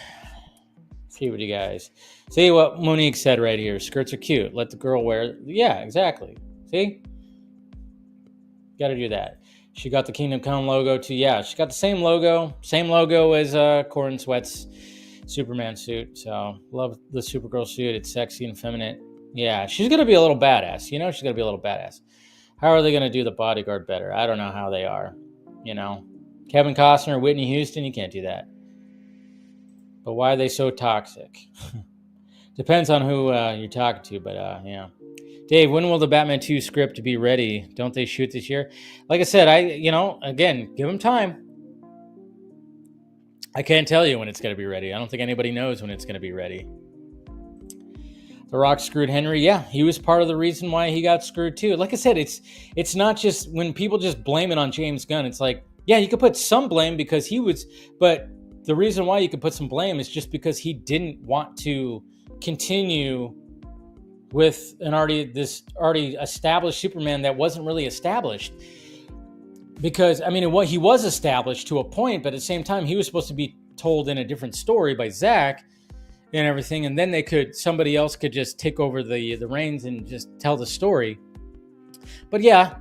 See what you guys. See what Monique said right here. Skirts are cute. Let the girl wear. Yeah, exactly. See? Got to do that. She got the Kingdom Come logo too. Yeah, she got the same logo. Same logo as Corin Sweat's Superman suit. So, love the Supergirl suit. It's sexy and feminine. Yeah, she's going to be a little badass. She's going to be a little badass. How are they going to do the bodyguard better? I don't know how they are. Kevin Costner, Whitney Houston, you can't do that. But why are they so toxic? Depends on who you're talking to, but yeah. Dave, when will the Batman 2 script be ready? Don't they shoot this year? Like I said, again, give them time. I can't tell you when it's going to be ready. I don't think anybody knows when it's going to be ready. The Rock screwed Henry. Yeah, he was part of the reason why he got screwed too. Like I said, it's not just when people just blame it on James Gunn. It's like, yeah, you could put some blame because he was, but the reason why you could put some blame is just because he didn't want to continue with an already established Superman that wasn't really established. Because, he was established to a point, but at the same time, he was supposed to be told in a different story by Zack and everything, and then somebody else could just take over the reins and just tell the story. But yeah,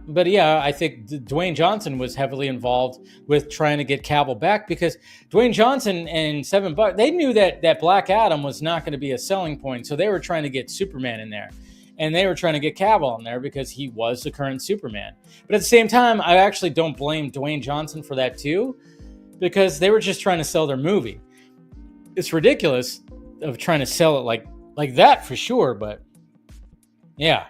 I think Dwayne Johnson was heavily involved with trying to get Cavill back because Dwayne Johnson and Seven Buck, they knew that Black Adam was not going to be a selling point, so they were trying to get Superman in there. And they were trying to get Cavill in there because he was the current Superman. But at the same time, I actually don't blame Dwayne Johnson for that too, because they were just trying to sell their movie. It's ridiculous of trying to sell it like that for sure, but yeah.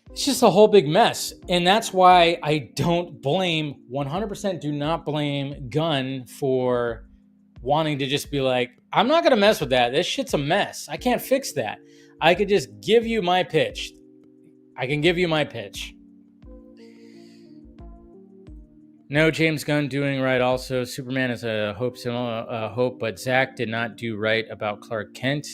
It's just a whole big mess. And that's why I don't blame, 100% do not blame Gunn for wanting to just be like, I'm not going to mess with that. This shit's a mess. I can't fix that. I could just give you my pitch. I can give you my pitch. No, James Gunn doing right also. Superman is a hope, but Zack did not do right about Clark Kent.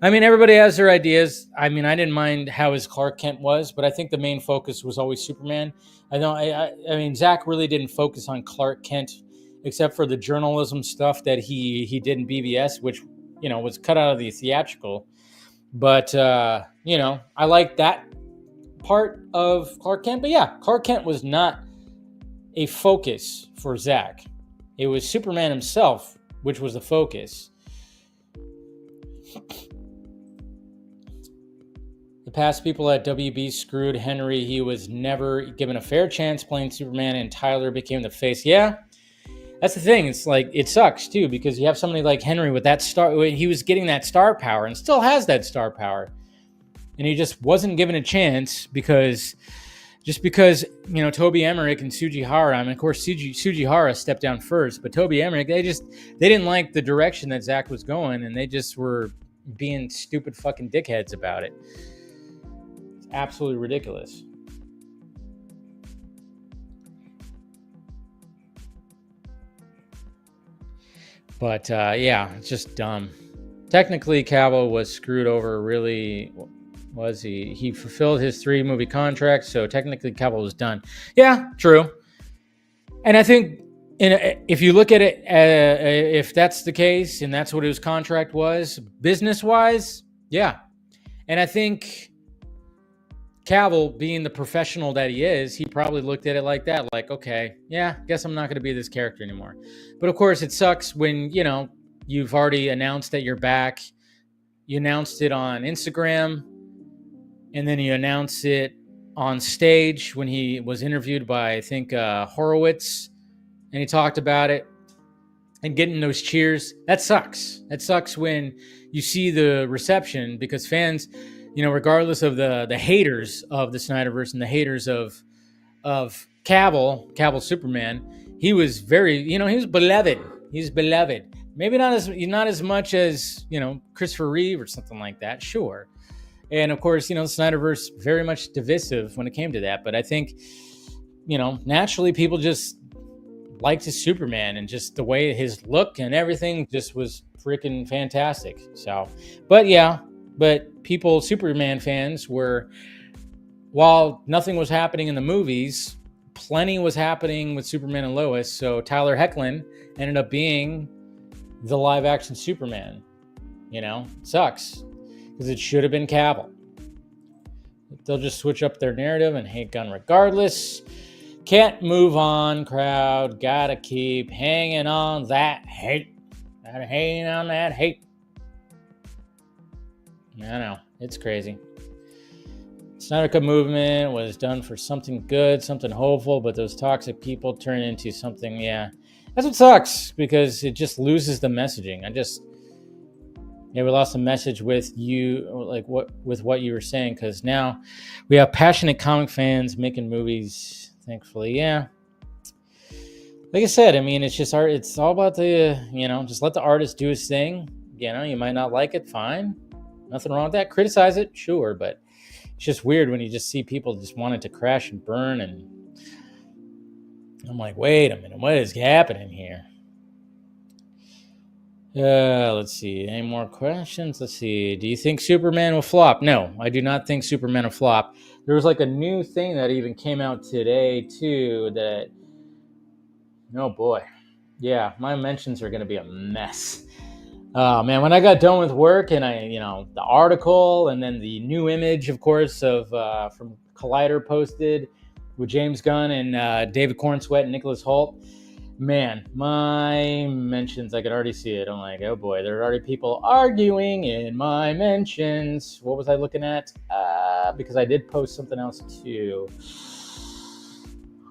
Everybody has their ideas. I didn't mind how his Clark Kent was, but I think the main focus was always Superman. Zack really didn't focus on Clark Kent, except for the journalism stuff that he did in BVS, which, was cut out of the theatrical. But, I like that part of Clark Kent. But yeah, Clark Kent was not a focus for Zack. It was Superman himself, which was the focus. The past people at WB screwed Henry. He was never given a fair chance playing Superman, and Tyler became the face. Yeah, that's the thing. It's like, it sucks too, because you have somebody like Henry with that star. He was getting that star power and still has that star power. And he just wasn't given a chance because Toby Emmerich and Sujihara, of course, Sujihara stepped down first, but Toby Emmerich, they didn't like the direction that Zack was going, and they just were being stupid fucking dickheads about it. Absolutely ridiculous. But yeah, it's just dumb. Technically, Cavill was screwed over. Really, was he? He fulfilled his 3-movie contract, so technically Cavill was done. Yeah, true. And I think if you look at it, if that's the case and that's what his contract was, business-wise, yeah. And I think Cavill, being the professional that he is, he probably looked at it like that, like, okay, yeah, guess I'm not going to be this character anymore. But of course, it sucks when, you've already announced that you're back. You announced it on Instagram, and then you announce it on stage when he was interviewed by, I think, Horowitz, and he talked about it, and getting those cheers. That sucks. That sucks when you see the reception, because fans, regardless of the haters of the Snyderverse and the haters of of Cavill Superman, he was very, he was beloved. He's beloved. Maybe not as much as, Christopher Reeve or something like that. Sure. And of course, the Snyderverse very much divisive when it came to that. But I think, naturally people just liked his Superman, and just the way his look and everything just was freaking fantastic. So, but people, Superman fans were, while nothing was happening in the movies, plenty was happening with Superman and Lois. So Tyler Hoechlin ended up being the live action Superman. Sucks, because it should have been Cavill. They'll just switch up their narrative and hate gun regardless. Can't move on, crowd. Gotta keep hanging on that hate. Gotta hang on that hate. I know, it's crazy. Snyder Cut movement was done for something good, something hopeful, but those toxic people turn into something, That's what sucks, because it just loses the messaging. We lost the message with you, like with what you were saying, because now we have passionate comic fans making movies, thankfully. Yeah. Like I said, it's just art. It's all about just let the artist do his thing. You might not like it, fine. Nothing wrong with that. Criticize it, sure, but it's just weird when you just see people just wanting to crash and burn, and I'm like, wait a minute, what is happening here? Let's see. Any more questions? Let's see. Do you think Superman will flop? No, I do not think Superman will flop. There was like a new thing that even came out today too that, oh boy. Yeah, my mentions are going to be a mess. Oh man, when I got done with work and the article and then the new image, of course, of from Collider posted with James Gunn and David Cornsweet and Nicholas Hoult. Man, my mentions, I could already see it. I'm like, oh boy, there are already people arguing in my mentions. What was I looking at? Because I did post something else too.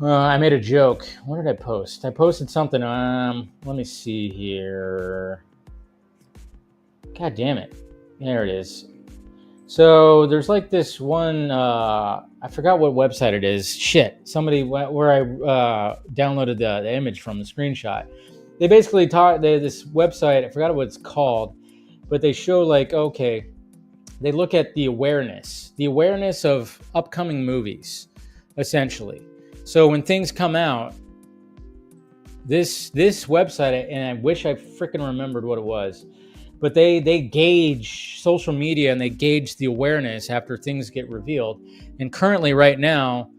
I made a joke. What did I post? I posted something. Let me see here. God damn it. There it is. So there's like this one, I forgot what website it is. Shit. Somebody, where I downloaded the image from, the screenshot. They basically this website, I forgot what it's called, but they show like, okay, they look at the awareness of upcoming movies, essentially. So when things come out, this website, and I wish I freaking remembered what it was, but they gauge social media and they gauge the awareness after things get revealed. And currently, right now,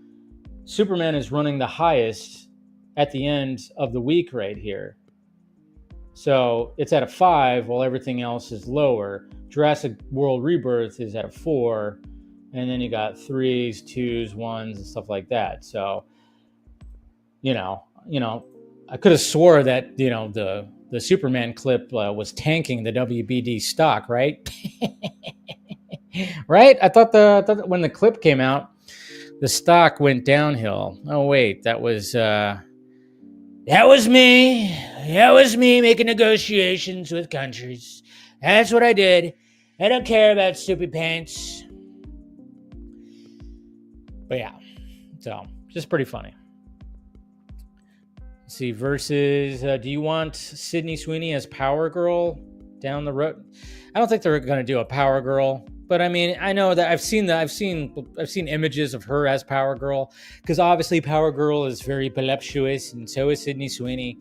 Superman is running the highest at the end of the week right here. So it's at a 5 while everything else is lower. Jurassic World Rebirth is at a 4. And then you got 3s, 2s, 1s, and stuff like that. So, I could have swore that, the Superman clip was tanking the WBD stock, right? Right? I thought when the clip came out, the stock went downhill. Oh wait, that was me. That was me making negotiations with countries. That's what I did. I don't care about stupid pants. But yeah, so just pretty funny. See, versus, do you want Sydney Sweeney as Power Girl down the road? I don't think they're going to do a Power Girl, but I know that I've seen images of her as Power Girl, because obviously Power Girl is very voluptuous, and so is Sydney Sweeney.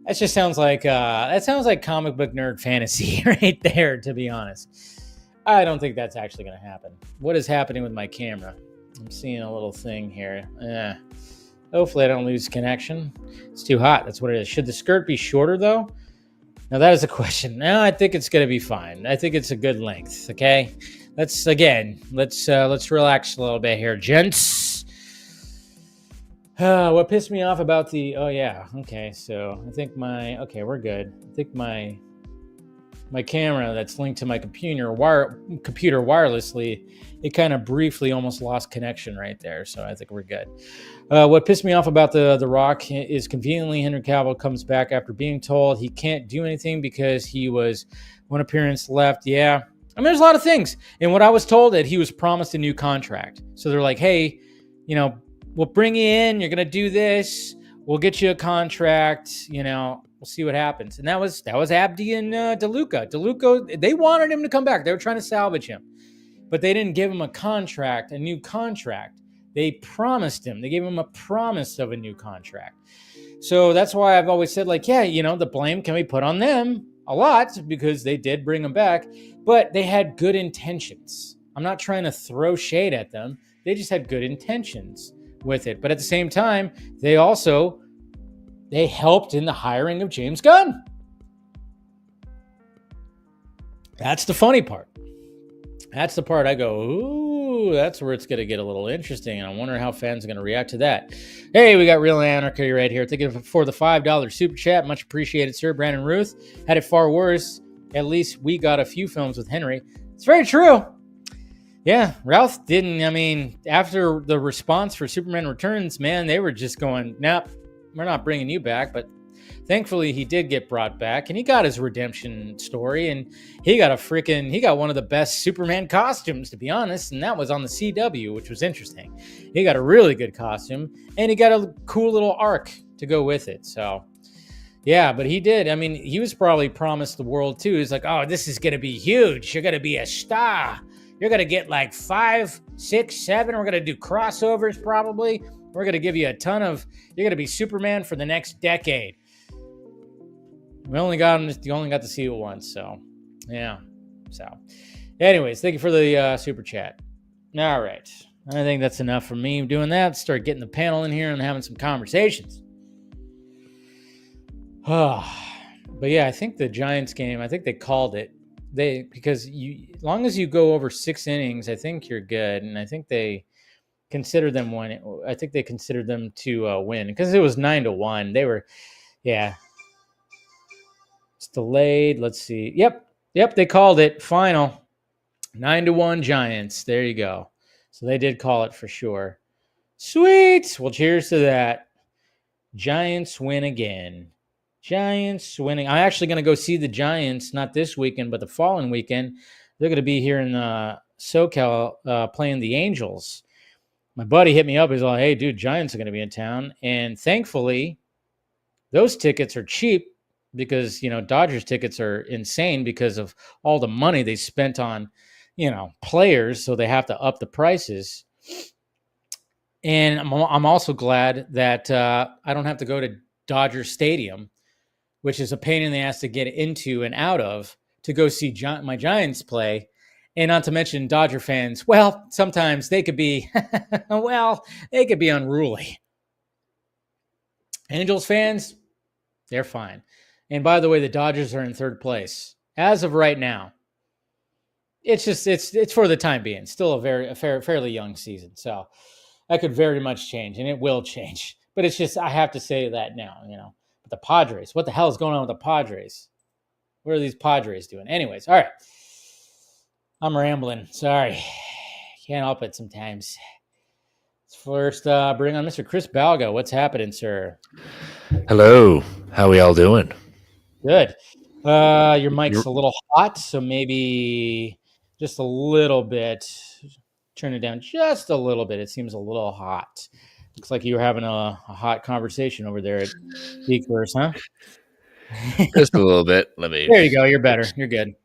That just sounds like comic book nerd fantasy right there, to be honest. I don't think that's actually going to happen. What is happening with my camera? I'm seeing a little thing here. Hopefully I don't lose connection. It's too hot. That's what it is. Should the skirt be shorter, though? Now, that is a question. No, I think it's going to be fine. I think it's a good length, okay? Let's relax a little bit here, gents. What pissed me off about the... Oh, yeah. Okay, so I think we're good. I think my camera that's linked to my computer wirelessly, it kind of briefly almost lost connection right there. So I think we're good. What pissed me off about the Rock is conveniently Henry Cavill comes back after being told he can't do anything because he was one appearance left. Yeah. There's a lot of things. And what I was told that he was promised a new contract. So they're like, hey, we'll bring you in. You're going to do this. We'll get you a contract. We'll see what happens. And that was Abdi and DeLuca. DeLuca, they wanted him to come back. They were trying to salvage him, but they didn't give him a new contract. They promised him. They gave him a promise of a new contract. So that's why I've always said, the blame can be put on them a lot because they did bring him back, but they had good intentions. I'm not trying to throw shade at them. They just had good intentions with it. But at the same time, they helped in the hiring of James Gunn. That's the funny part. That's the part I go, ooh, that's where it's going to get a little interesting. And I wonder how fans are going to react to that. Hey, we got Real Anarchy right here. Thank you for the $5 super chat. Much appreciated, sir. Brandon Ruth had it far worse. At least we got a few films with Henry. It's very true. Yeah, Ralph didn't. I mean, after the response for Superman Returns, man, they were just going, nope, we're not bringing you back. But thankfully, he did get brought back, and he got his redemption story, and he got one of the best Superman costumes, to be honest, and that was on the CW, which was interesting. He got a really good costume, and he got a cool little arc to go with it. So, yeah, but he did. I mean, he was probably promised the world, too. He's like, oh, this is going to be huge. You're going to be a star. You're going to get like 5, 6, 7. We're going to do crossovers, probably. We're going to give you you're going to be Superman for the next decade. You only got to see it once, so yeah. So, anyways, thank you for the super chat. All right, I think that's enough for me doing that. Start getting the panel in here and having some conversations. But yeah, I think the Giants game. I think they called it. Because as long as you go over 6 innings, I think you're good, and I think they considered them win. I think they considered them to win because it was 9-1. They were, yeah. It's delayed. Let's see. Yep. They called it final. 9-1 Giants. There you go. So they did call it for sure. Sweet. Well, cheers to that. Giants win again. Giants winning. I'm actually going to go see the Giants, not this weekend, but the following weekend. They're going to be here in SoCal playing the Angels. My buddy hit me up. He's like, hey, dude, Giants are going to be in town. And thankfully, those tickets are cheap because, Dodgers tickets are insane because of all the money they spent on, players. So they have to up the prices. And I'm also glad that I don't have to go to Dodger Stadium, which is a pain in the ass to get into and out of to go see my Giants play. And not to mention Dodger fans, well, sometimes they could be, unruly. Angels fans, they're fine. And by the way, the Dodgers are in third place as of right now. It's just, it's for the time being. Still a fairly young season. So that could very much change, and it will change. But it's just, I have to say that now, But the Padres, what the hell is going on with the Padres? What are these Padres doing? Anyways, all right. I'm rambling. Sorry. Can't help it sometimes. First, bring on Mr. Chris Balgo. What's happening, sir? Hello. How we all doing? Good. Your mic's a little hot, so maybe just a little bit. Turn it down just a little bit. It seems a little hot. Looks like you were having a hot conversation over there at Geekverse, huh? Just a little bit. There you go. You're better. You're good.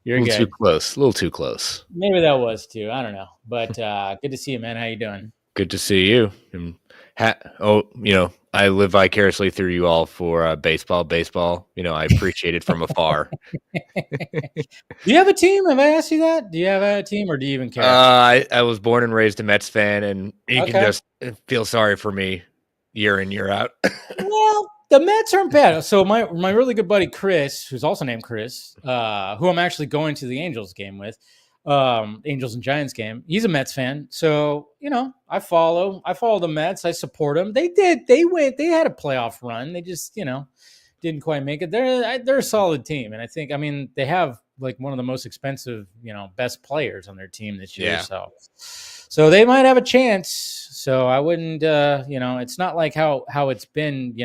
You're good. Too close. A little too close. Maybe that was too. I don't know. But good to see you, man. How you doing? Good to see you. I live vicariously through you all for baseball. I appreciate it from afar. Do you have a team? Have I asked you that? Do you have a team, or do you even care? I was born and raised a Mets fan, and you can just feel sorry for me year in, year out. Well, the Mets aren't bad. So my really good buddy Chris, who's also named Chris, who I'm actually going to the Angels game with, Angels and Giants game. He's a Mets fan. So, I follow the Mets. I support them. They had a playoff run. They just, didn't quite make it. They're a solid team. And I think, they have like one of the most expensive, best players on their team this year. Yeah. So they might have a chance. So I wouldn't, it's not like how it's been,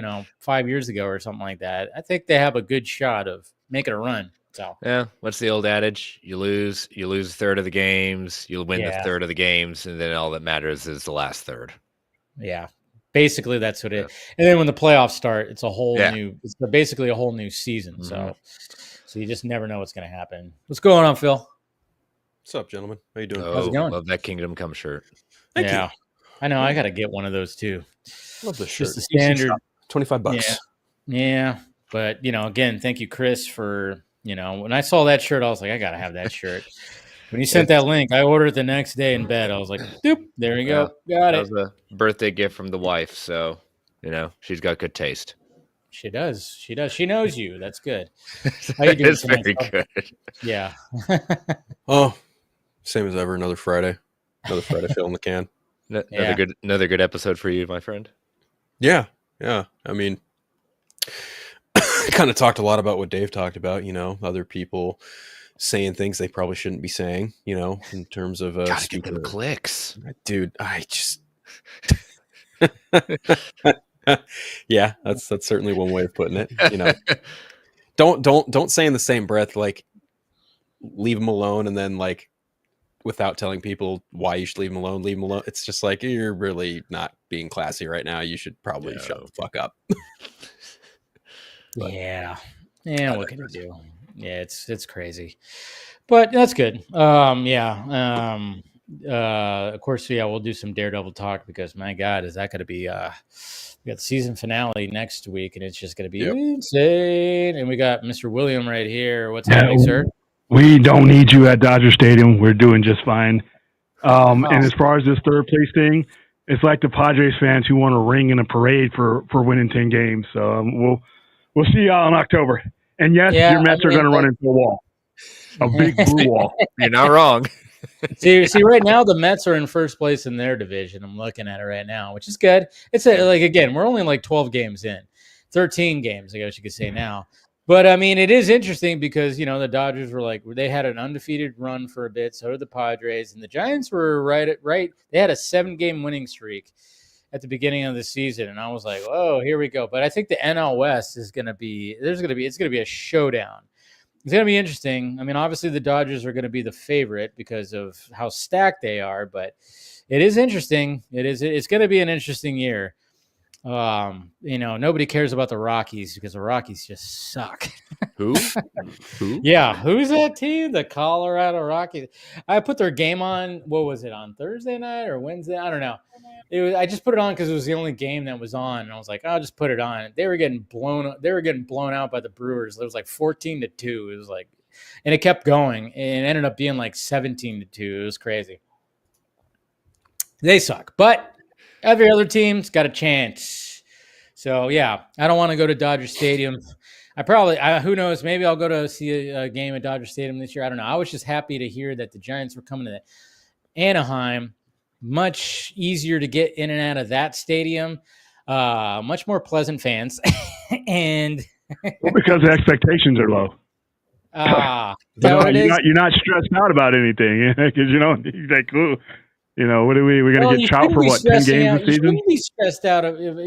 5 years ago or something like that. I think they have a good shot of making a run. So yeah, what's the old adage? You lose a third of the games, you'll win the third of the games, and then all that matters is the last third. Yeah. Basically, that's what it. And then when the playoffs start, it's a whole new. It's basically a whole new season. Mm-hmm. So you just never know what's going to happen. What's going on, Phil? What's up, gentlemen? How you doing? How's it going? Love that Kingdom Come shirt. Thank you. I know. I got to get one of those too. Love this shirt. Just the standard, $25. Yeah, but again, thank you, Chris, for when I saw that shirt, I was like, I got to have that shirt. When you sent that link, I ordered it the next day in bed. I was like, doop, there you go. Got it. That was a birthday gift from the wife, so she's got good taste. She does. She knows you. That's good. How you doing? It's very good. Yeah. Oh, same as ever. Another Friday filling the can. Another good episode for you, my friend. Yeah. I mean, I kind of talked a lot about what Dave talked about. Other people saying things they probably shouldn't be saying. In terms of gotta get them clicks, dude. I just yeah, that's certainly one way of putting it. Don't say in the same breath like leave them alone and then like without telling people why you should leave them alone. It's just like you're really not being classy right now. You should probably shut the fuck up. Yeah. What can you do? Yeah, it's crazy, but that's good. Of course, we'll do some Daredevil talk because my God, is that going to be? We got the season finale next week, and it's just going to be insane. And we got Mr. William right here. What's happening, sir? We don't need you at Dodger Stadium. We're doing just fine. And as far as this third place thing, it's like the Padres fans who want a ring in a parade for winning 10 games. So we'll see y'all in October. And yes, your Mets are going to run into a wall, a big blue wall. You're not wrong. see, right now the Mets are in first place in their division. I'm looking at it right now, which is good. It's again, we're only like 12 games in, 13 games, I guess you could say now. But I mean, it is interesting because the Dodgers were they had an undefeated run for a bit. So did the Padres, and the Giants were right. They had a 7-game winning streak at the beginning of the season, and I was like, "Oh, here we go." But I think the NL West is going to be it's going to be a showdown. It's going to be interesting. I mean, obviously the Dodgers are going to be the favorite because of how stacked they are, but it is interesting. It's going to be an interesting year. Nobody cares about the Rockies because the Rockies just suck. Who? Yeah, who's that team? The Colorado Rockies. I put their game on. What was it, on Thursday night or Wednesday? I don't know. I just put it on because it was the only game that was on, and I was like, I'll just put it on. They were getting blown out by the Brewers. It was like 14-2. It was like, and it kept going, and it ended up being like 17-2. It was crazy. They suck, but every other team's got a chance. So yeah, I don't want to go to Dodger Stadium. Who knows? Maybe I'll go to see a game at Dodger Stadium this year. I don't know. I was just happy to hear that the Giants were coming to Anaheim. Much easier to get in and out of that stadium. Much more pleasant fans, and because the expectations are low. You're not stressed out about anything because you're like, ooh. What are we're going to get trout for what, 10 games this season?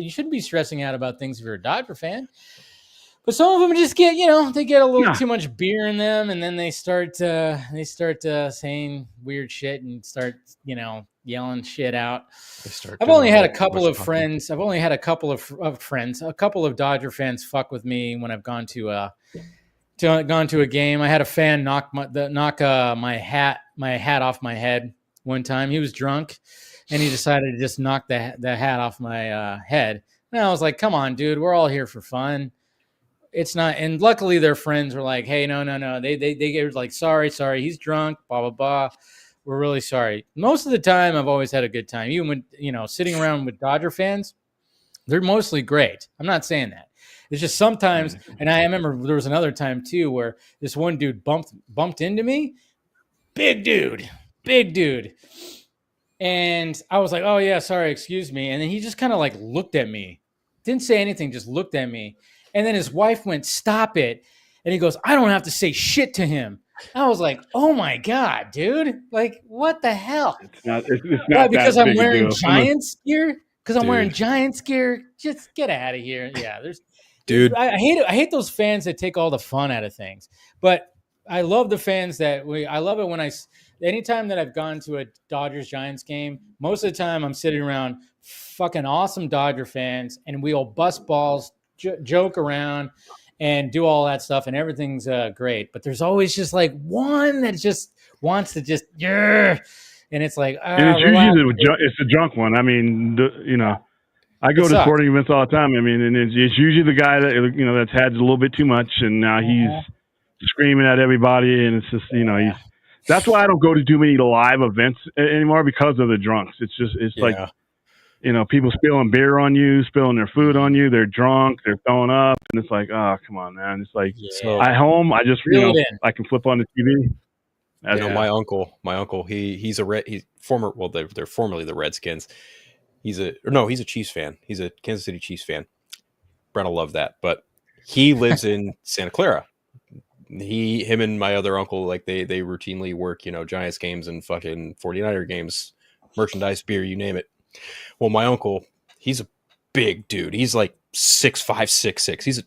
You shouldn't be stressing out about things if you're a Dodger fan. But some of them just get, they get a little too much beer in them, and then they start saying weird shit and start, yelling shit out. I've only had a couple of friends. I've only had a couple of friends, a couple of Dodger fans fuck with me when I've gone to a game. I had a fan knock my hat off my head one time. He was drunk, and he decided to just knock the hat off my head. And I was like, "Come on, dude, we're all here for fun. It's not." And luckily, their friends were like, "Hey, no." They were like, "Sorry, he's drunk. Blah blah blah. We're really sorry." Most of the time, I've always had a good time. Even when sitting around with Dodger fans, they're mostly great. I'm not saying that. It's just sometimes, and I remember there was another time too where this one dude bumped into me. Big dude. And I was like, "Oh yeah, sorry, excuse me." And then he just kind of like looked at me, didn't say anything, just looked at me. And then his wife went, "Stop it." And he goes, "I don't have to say shit to him." I was like, "Oh my God, dude. Like, what the hell?" It's not because that I'm big a wearing deal. Giants gear? Because I'm wearing Giants gear? Just get out of here. Yeah, dude. I hate those fans that take all the fun out of things. But I love the fans I love it when anytime that I've gone to a Dodgers Giants game, most of the time I'm sitting around fucking awesome Dodger fans, and we'll bust balls, joke around, and do all that stuff, and everything's great. But there's always just like one that just wants to just and it's like and it's usually it's the drunk one. I mean, I go to sporting events all the time. I mean, and it's usually the guy that that's had a little bit too much, and now he's screaming at everybody, and it's just he's. That's why I don't go to too many live events anymore, because of the drunks. It's like people spilling beer on you, spilling their food on you. They're drunk, they're throwing up, and it's like, oh, come on, man. It's like at home, I just I can flip on the TV. My uncle, he's former. Well, they're formerly the Redskins. He's a Chiefs fan. He's a Kansas City Chiefs fan. Brent will love that, but he lives in Santa Clara. Him and my other uncle, like they routinely work, Giants games and fucking 49er games, merchandise, beer, you name it. Well, my uncle, he's a big dude. He's like 6'5", 6'6".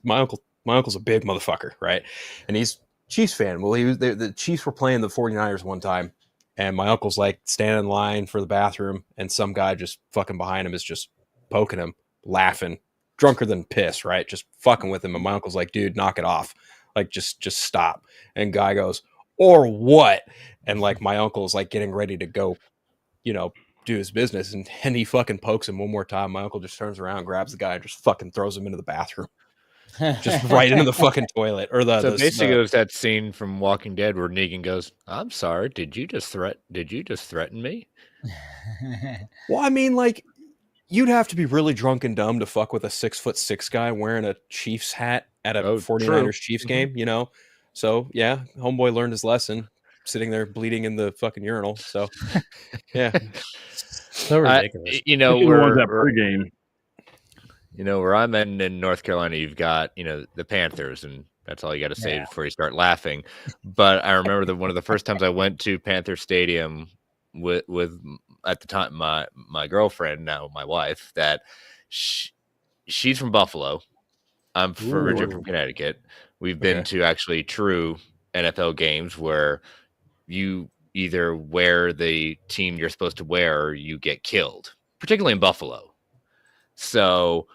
My uncle's a big motherfucker, right? And he's Chiefs fan. Well, the Chiefs were playing the 49ers one time, and my uncle's like standing in line for the bathroom, and some guy just fucking behind him is just poking him, laughing, drunker than piss, right? Just fucking with him. And my uncle's like, dude, knock it off. Like, just stop. And guy goes, or what? And like my uncle's like getting ready to go, do his business. And he fucking pokes him one more time. My uncle just turns around, grabs the guy, and just fucking throws him into the bathroom. Just right into the fucking toilet. Or basically it was that scene from Walking Dead where Negan goes, I'm sorry, did you just threaten me? Well, I mean, like, you'd have to be really drunk and dumb to fuck with a 6'6" guy wearing a Chiefs hat at a 49ers Chiefs game, So yeah, homeboy learned his lesson, sitting there bleeding in the fucking urinal. So yeah, so ridiculous. Where I'm in North Carolina, you've got the Panthers, and that's all you got to say before you start laughing. But I remember that one of the first times I went to Panther Stadium with at the time my girlfriend, now my wife, that she's from Buffalo. I'm originally from Connecticut. We've been to actually true NFL games where you either wear the team you're supposed to wear or you get killed, particularly in Buffalo. So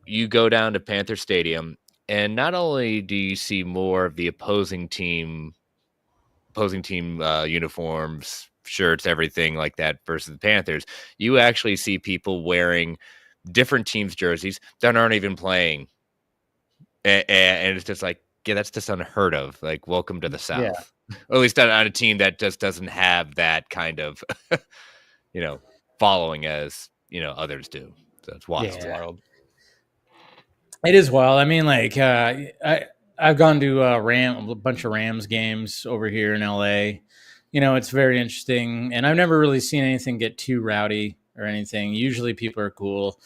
you go down to Panther Stadium, and not only do you see more of the opposing team uniforms, shirts, everything like that versus the Panthers, you actually see people wearing different teams' jerseys that aren't even playing. And it's just like, that's just unheard of. Like, welcome to the South. Or at least on a team that just doesn't have that kind of, following as, others do. So it's wild. Yeah. It's wild. It is wild. I mean, like, I've gone to a bunch of Rams games over here in LA. It's very interesting. And I've never really seen anything get too rowdy or anything. Usually people are cool.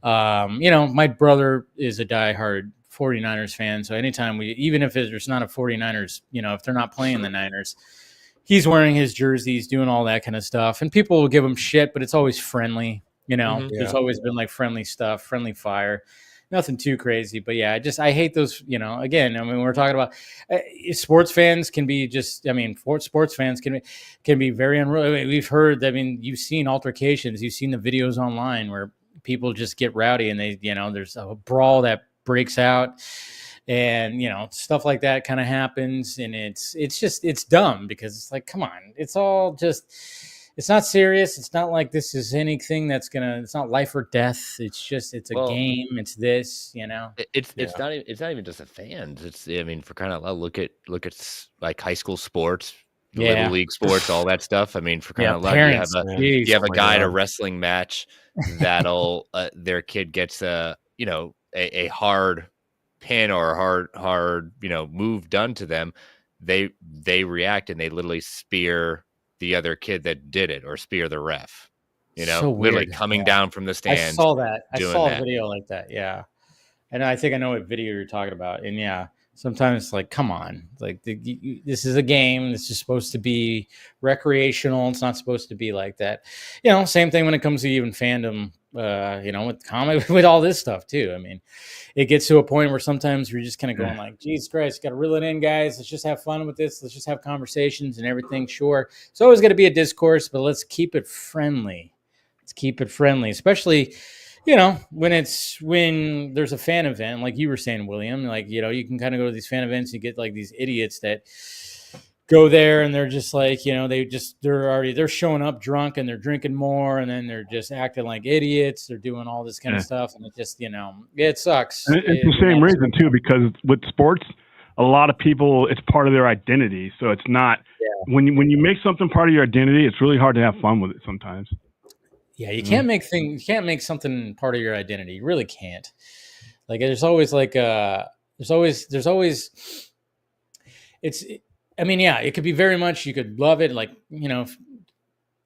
My brother is a diehard 49ers fan. So anytime even if there's not a 49ers, if they're not playing the Niners, he's wearing his jerseys, doing all that kind of stuff. And people will give him shit, but it's always friendly. There's always been like friendly stuff, friendly fire. Nothing too crazy, but yeah, I hate those, again, I mean, we're talking about sports fans can be sports fans can be very unruly. We've heard, you've seen altercations, you've seen the videos online where people just get rowdy and they, there's a brawl that breaks out and, stuff like that kind of happens. And it's dumb because it's like, come on, it's all just, it's not serious. It's not like this is anything it's not life or death. It's just, it's a game. It's this, It's not even just the fans. It's, for kind of look at like high school sports, little league sports, all that stuff. For kind of luck, you have a guy at a wrestling match that'll, their kid gets a hard pin or a hard, move done to them. They react and they literally spear the other kid that did it or spear the ref, so literally coming down from the stands. I saw that. I saw a video like that. Yeah. And I think I know what video you're talking about. And yeah, sometimes it's like, come on, like this is a game. This is supposed to be recreational. It's not supposed to be like that. Same thing when it comes to even fandom with comic, with all this stuff too. I mean, it gets to a point where sometimes you're just kind of going like, Jesus Christ, got to reel it in, guys. Let's just have fun with this. Let's just have conversations and everything. Sure. It's always going to be a discourse, but let's keep it friendly. Let's keep it friendly, especially, when there's a fan event, like you were saying, William, like, you can kind of go to these fan events, you get like these idiots that go there and they're just like, they're showing up drunk and they're drinking more and then they're just acting like idiots. They're doing all this kind of stuff. And it just, it sucks. And it's the same reason too, because with sports, a lot of people, it's part of their identity. So it's not, when you make something part of your identity, it's really hard to have fun with it sometimes. Yeah, you can't make something part of your identity. You really can't. Like there's always it could be very much, you could love it. Like, now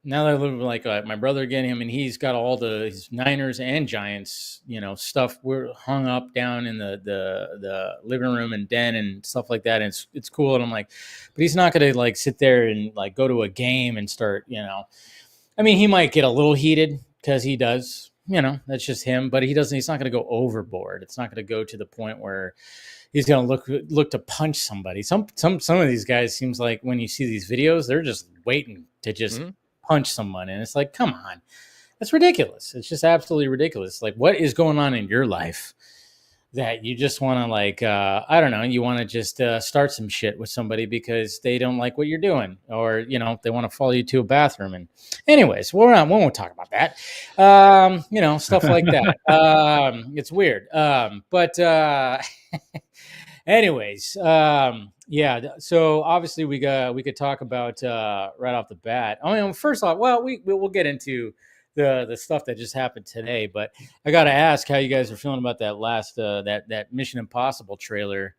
that I live with like my brother again, I mean, he's got all his Niners and Giants, stuff we're hung up down in the living room and den and stuff like that. And it's cool. And I'm like, but he's not going to like sit there and like go to a game and start, I mean, he might get a little heated because he does, that's just him, but he's not going to go overboard. It's not going to go to the point where he's going to look to punch somebody. Some of these guys seems like when you see these videos, they're just waiting to just punch someone. And it's like, come on, that's ridiculous. It's just absolutely ridiculous. Like, what is going on in your life that you just want to like, I don't know, you want to just start some shit with somebody because they don't like what you're doing, or, they want to follow you to a bathroom. And anyways, we won't talk about that. Stuff like that. It's weird. But anyways, so obviously we could talk about right off the bat. I mean, first off, well, we'll get into the stuff that just happened today, but I got to ask how you guys are feeling about that last that Mission Impossible trailer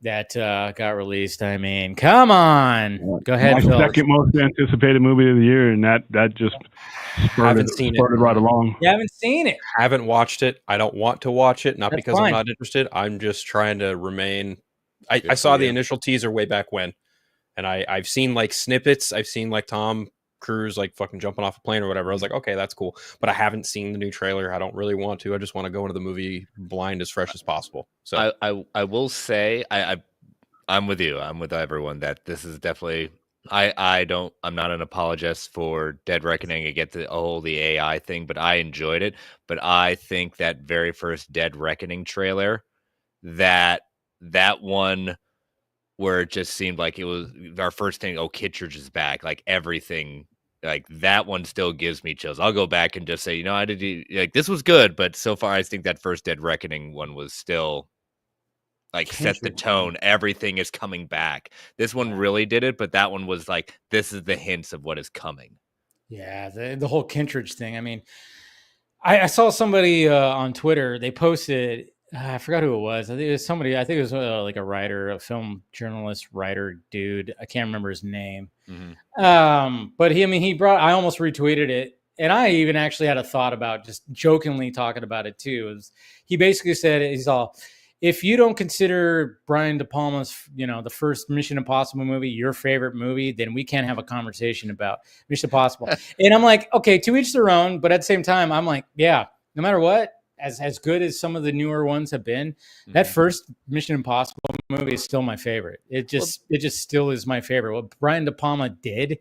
that got released. I mean, come on, go ahead. My second most anticipated movie of the year, and that just started right along. You haven't seen it? Haven't watched it. I don't want to watch it, not That's because fine. I'm not interested. I'm just trying to remain. I saw the initial teaser way back when, and I've seen like snippets. I've seen like Tom Cruise like fucking jumping off a plane or whatever. I was like, okay, that's cool, but I haven't seen the new trailer. I don't really want to. I just want to go into the movie blind, as fresh as possible. So I will say I'm with you. I'm with everyone that this is definitely. I'm not an apologist for Dead Reckoning. I get the AI thing, but I enjoyed it. But I think that very first Dead Reckoning trailer, that one where it just seemed like it was our first thing. Oh, Kittredge is back. Like everything, like that one still gives me chills. I'll go back and just say, I did like this was good, but so far I think that first Dead Reckoning one was still like set the tone. Everything is coming back. This one really did it, but that one was like, this is the hints of what is coming. Yeah, the whole Kittredge thing. I mean, I saw somebody on Twitter. They posted. I forgot who it was. I think it was somebody. I think it was like a writer, a film journalist, writer dude. I can't remember his name. Mm-hmm. But he brought. I almost retweeted it, and I even actually had a thought about just jokingly talking about it too. He basically said, he's all, if you don't consider Brian De Palma's, the first Mission Impossible movie your favorite movie, then we can't have a conversation about Mission Impossible. And I'm like, okay, to each their own. But at the same time, I'm like, yeah, no matter what, as good as some of the newer ones have been, that first Mission Impossible movie is still my favorite. It just still is my favorite. What Brian De Palma did,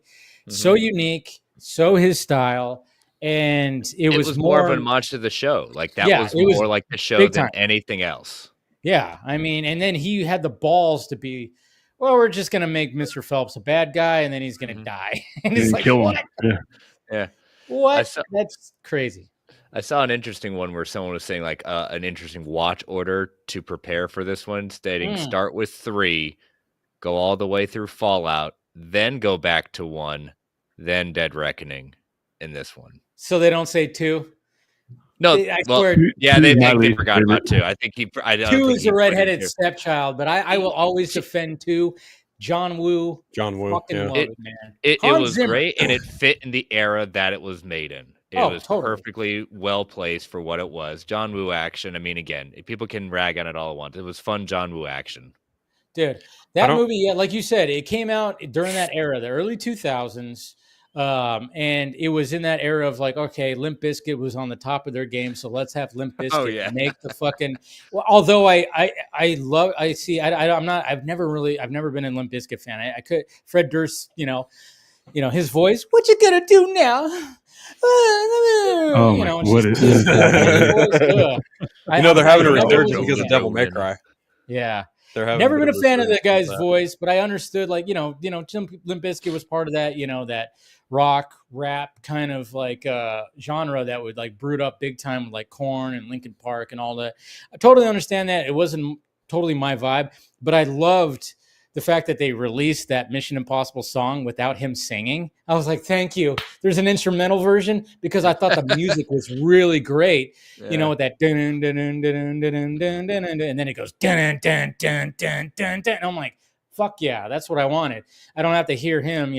so unique, so his style. And it was more of an homage to the show. Like that was more like the show than anything else. Yeah, I mean, and then he had the balls to be, well, we're just going to make Mr. Phelps a bad guy, and then he's going to die. And it's like, kill him. Yeah. What? That's crazy. I saw an interesting one where someone was saying like an interesting watch order to prepare for this one, stating start with 3, go all the way through Fallout, then go back to 1, then Dead Reckoning in this one. So they don't say 2? No, I swear. Yeah, they forgot about 2. I think 2 is a redheaded stepchild, but I will always defend 2. John Woo. Fucking love it, man. It was great, and it fit in the era that it was made in. It was perfectly well placed for what it was. John Woo action. I mean, again, people can rag on it all at once. It was fun John Woo action. Dude, that movie, like you said, it came out during that era, the early 2000s. And it was in that era of like, okay, Limp Bizkit was on the top of their game, so let's have Limp Bizkit make the fucking. Well, although I'm not. I've never been a Limp Bizkit fan. I could Fred Durst, his voice. What you gonna do now? Oh, what is they're having a resurgence because of Devil May Cry. Yeah. Never been a fan of the guy's voice, but I understood, like, Limp Bizkit was part of that, that rock rap kind of like genre that would like brood up big time with like Korn and Linkin Park and all that. I totally understand that. It wasn't totally my vibe, but I loved the fact that they released that Mission Impossible song without him singing. I was like, thank you. There's an instrumental version because I thought the music was really great. Yeah. With that dun dun dun dun dun dun dun dun, and then it goes dun dun dun dun dun dun. And I'm like, fuck yeah, that's what I wanted. I don't have to hear him,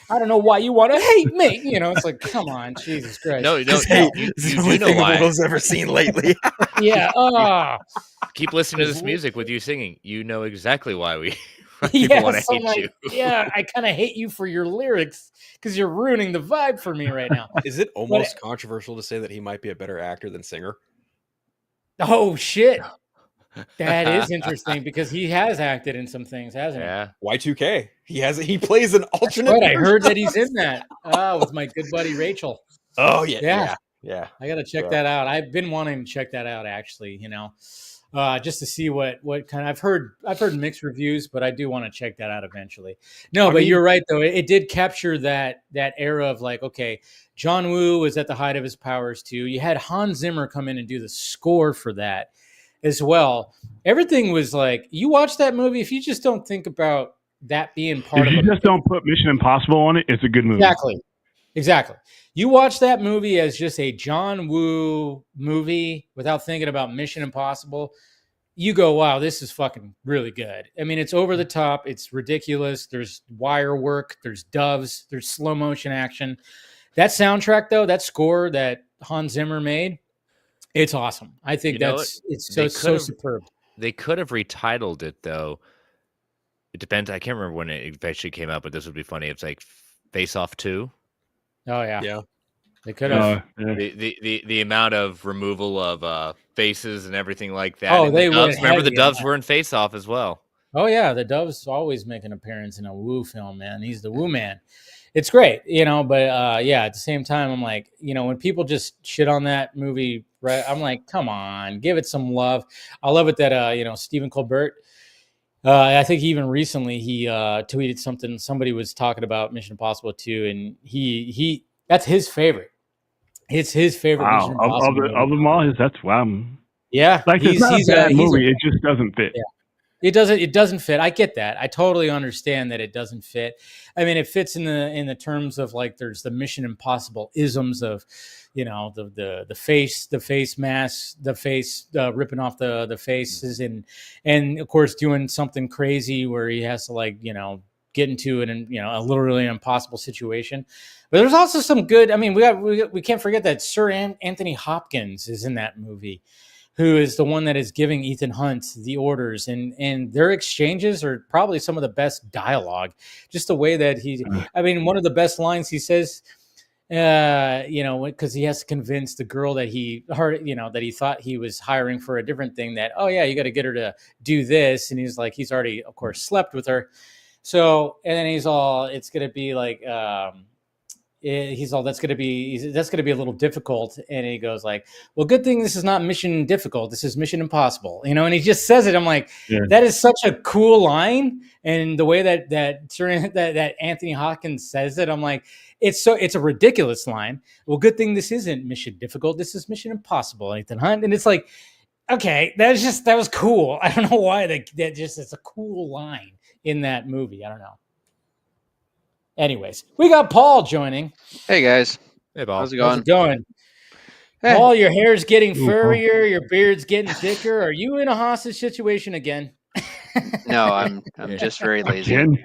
I don't know why you want to hate me. It's like, come on, Jesus Christ. No, you do know why. I've ever seen lately. Yeah. Keep listening to this music with you singing. You know exactly why we Yes, want to hate you. Yeah, I kind of hate you for your lyrics because you're ruining the vibe for me right now. Is it almost controversial to say that he might be a better actor than singer? Oh, shit. That is interesting because he has acted in some things, hasn't he? Yeah. Y2K. He plays an alternate. Right, I heard that he's in that. With my good buddy Rachel. Oh yeah. I got to check that out. I've been wanting to check that out actually, just to see what kind of, I've heard mixed reviews, but I do want to check that out eventually. You're right though. It did capture that era of like, okay, John Woo was at the height of his powers too. You had Hans Zimmer come in and do the score for that as well. Everything was like, you watch that movie, if you just don't think about that being part of it. If you just don't put Mission Impossible on it, it's a good movie. Exactly. You watch that movie as just a John Woo movie without thinking about Mission Impossible, you go, wow, this is fucking really good. I mean, it's over the top. It's ridiculous. There's wire work. There's doves. There's slow motion action. That soundtrack, though, that score that Hans Zimmer made, it's awesome. I think it's so superb. They could have retitled it, though. It depends. I can't remember when it actually came out, but this would be funny. It's like Face Off 2. Oh, yeah. Yeah. They could have. The amount of removal of faces and everything like that. Oh, they would. Remember the doves were in Face Off as well. Oh, yeah. The doves always make an appearance in a Woo film, man. He's the Woo man. It's great, but at the same time, I'm like, when people just shit on that movie, right? I'm like, come on, give it some love. I love it that, Stephen Colbert, I think even recently he tweeted something. Somebody was talking about Mission Impossible 2, and he that's his favorite. It's his favorite. Wow, of them all, that's wow. Yeah, like it's not a bad movie. It just doesn't fit. Yeah. It doesn't fit. I get that. I totally understand that it doesn't fit. I mean, it fits in the terms of like there's the Mission Impossible isms of, the face mask, the face ripping off the faces, and of course doing something crazy where he has to like get into a literally impossible situation. But there's also some good. I mean, we can't forget that Sir Anthony Hopkins is in that movie, who is the one that is giving Ethan Hunt the orders, and their exchanges are probably some of the best dialogue. Just the way that one of the best lines he says, because he has to convince the girl that he thought he was hiring for a different thing that, oh yeah, you got to get her to do this. And he's like, he's already, of course, slept with her. So, and then he's all, it's going to be like, that's going to be a little difficult. And he goes like, well, good thing this is not mission difficult. This is Mission Impossible, and he just says it. I'm like, that is such a cool line. And the way that Anthony Hopkins says it, I'm like, it's a ridiculous line. Well, good thing this isn't mission difficult. This is Mission Impossible, Ethan Hunt. And it's like, okay, that was cool. I don't know why it's a cool line in that movie. I don't know. Anyways, we got Paul joining. Hey guys. Hey Paul. How's it going? How's it going? Hey. Paul, your hair's getting furrier, your beard's getting thicker. Are you in a hostage situation again? No, I'm just very lazy. I'm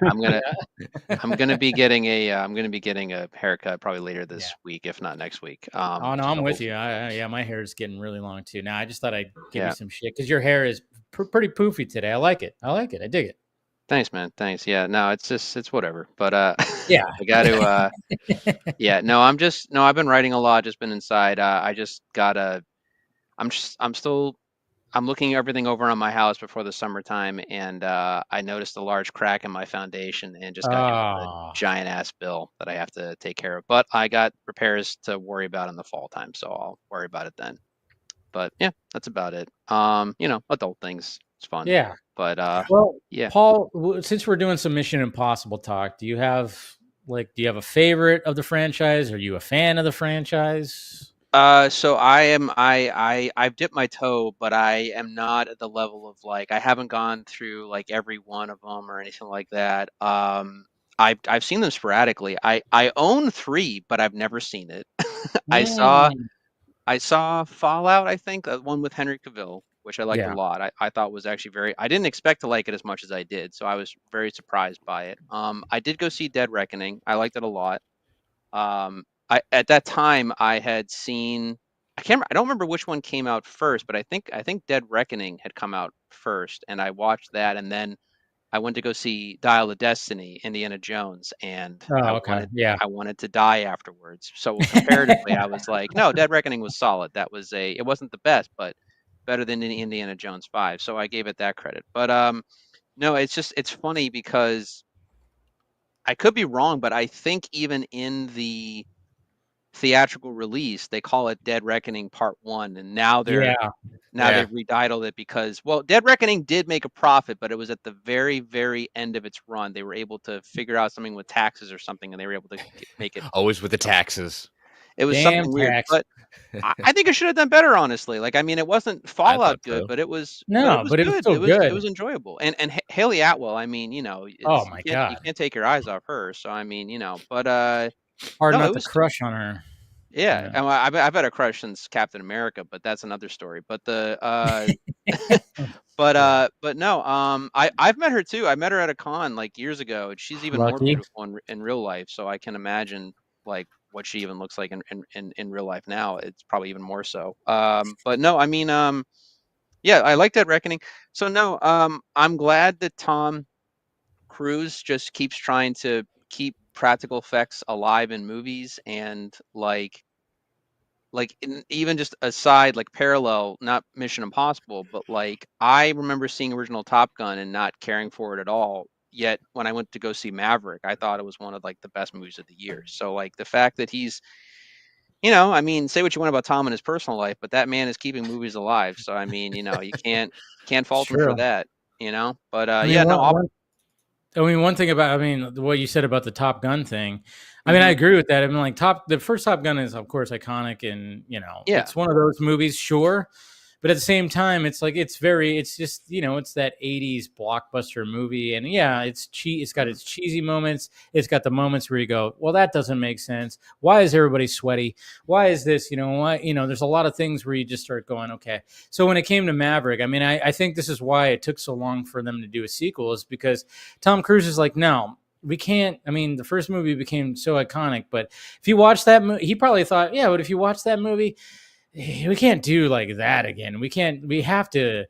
gonna be getting a haircut probably later this week, if not next week. I'm with you. My hair is getting really long too. Now I just thought I'd give you some shit because your hair is pretty poofy today. I like it. I dig it. Thanks, man. Thanks. Yeah, no, it's whatever. But Yeah. I got to yeah, no, I've been writing a lot, just been inside. I just gotta I'm looking everything over on my house before the summertime, and I noticed a large crack in my foundation and just got hit with a Oh, giant ass bill that I have to take care of. But I got repairs to worry about in the fall time, so I'll worry about it then. But yeah, that's about it. Adult things. It's fun. yeah. But Well, yeah. Paul, since we're doing some Mission Impossible talk, do you have a favorite of the franchise? Are you a fan of the franchise? So I've dipped my toe, but I am not at the level of I haven't gone through every one of them or anything like that. I've seen them sporadically. I own 3, but I've never seen it. I saw Mm, I saw Fallout, I think, one with Henry Cavill, which I liked a yeah. lot. I thought was actually I didn't expect to like it as much as I did, so I was very surprised by it. I did go see Dead Reckoning. I liked it a lot. At that time I had seen I don't remember which one came out first, but I think Dead Reckoning had come out first, and I watched that, and then I went to go see Dial of Destiny, Indiana Jones, and Oh, okay. Yeah. I wanted to die afterwards. So comparatively, I was like, no, Dead Reckoning was solid. It wasn't the best, but better than Indiana Jones 5. So I gave it that credit. But no, it's funny because I could be wrong, but I think even in the theatrical release, they call it Dead Reckoning Part 1, and now Yeah. they've retitled it because, well, Dead Reckoning did make a profit, but it was at the very, very end of its run. They were able to figure out something with taxes or something, and they were able to make it. Always with the taxes. It was Damn something weird, tax. but I think it should have done better, honestly. It wasn't Fallout good, so. but it was No, but it was good. still good. It was enjoyable. And Haley Atwell, Oh my you God. can't take your eyes off her. So but Hard no, not it to was crush on her. yeah. Yeah. I've had a crush since Captain America, but that's another story. But but no, I've met her too. I met her at a con years ago, and she's even more Lucky. beautiful in real life. So I can imagine what she even looks like in real life now. It's probably even more so. But no, yeah, I like that Reckoning. So no, I'm glad that Tom Cruise just keeps trying to keep practical effects alive in movies, and even just aside, parallel, not Mission Impossible, but I remember seeing original Top Gun and not caring for it at all. Yet when I went to go see Maverick, I thought it was one of the best movies of the year. So the fact that he's, say what you want about Tom in his personal life, but that man is keeping movies alive. So you can't fault him for True. that. But I mean, yeah, no, one thing about, what you said about the Top Gun thing, I agree with that. The first Top Gun is, of course, iconic, and Yeah. it's one of those movies, sure, but at the same time, it's it's just it's that '80s blockbuster movie, and yeah, it's got its cheesy moments. It's got the moments where you go, well, that doesn't make sense. Why is everybody sweaty? Why is this? Why? There's a lot of things where you just start going, okay. So when it came to Maverick, I think this is why it took so long for them to do a sequel, is because Tom Cruise is like, no, we can't. The first movie became so iconic, but if you watch that movie, he probably thought, yeah, but if you watch that movie, we can't do like that again. We have to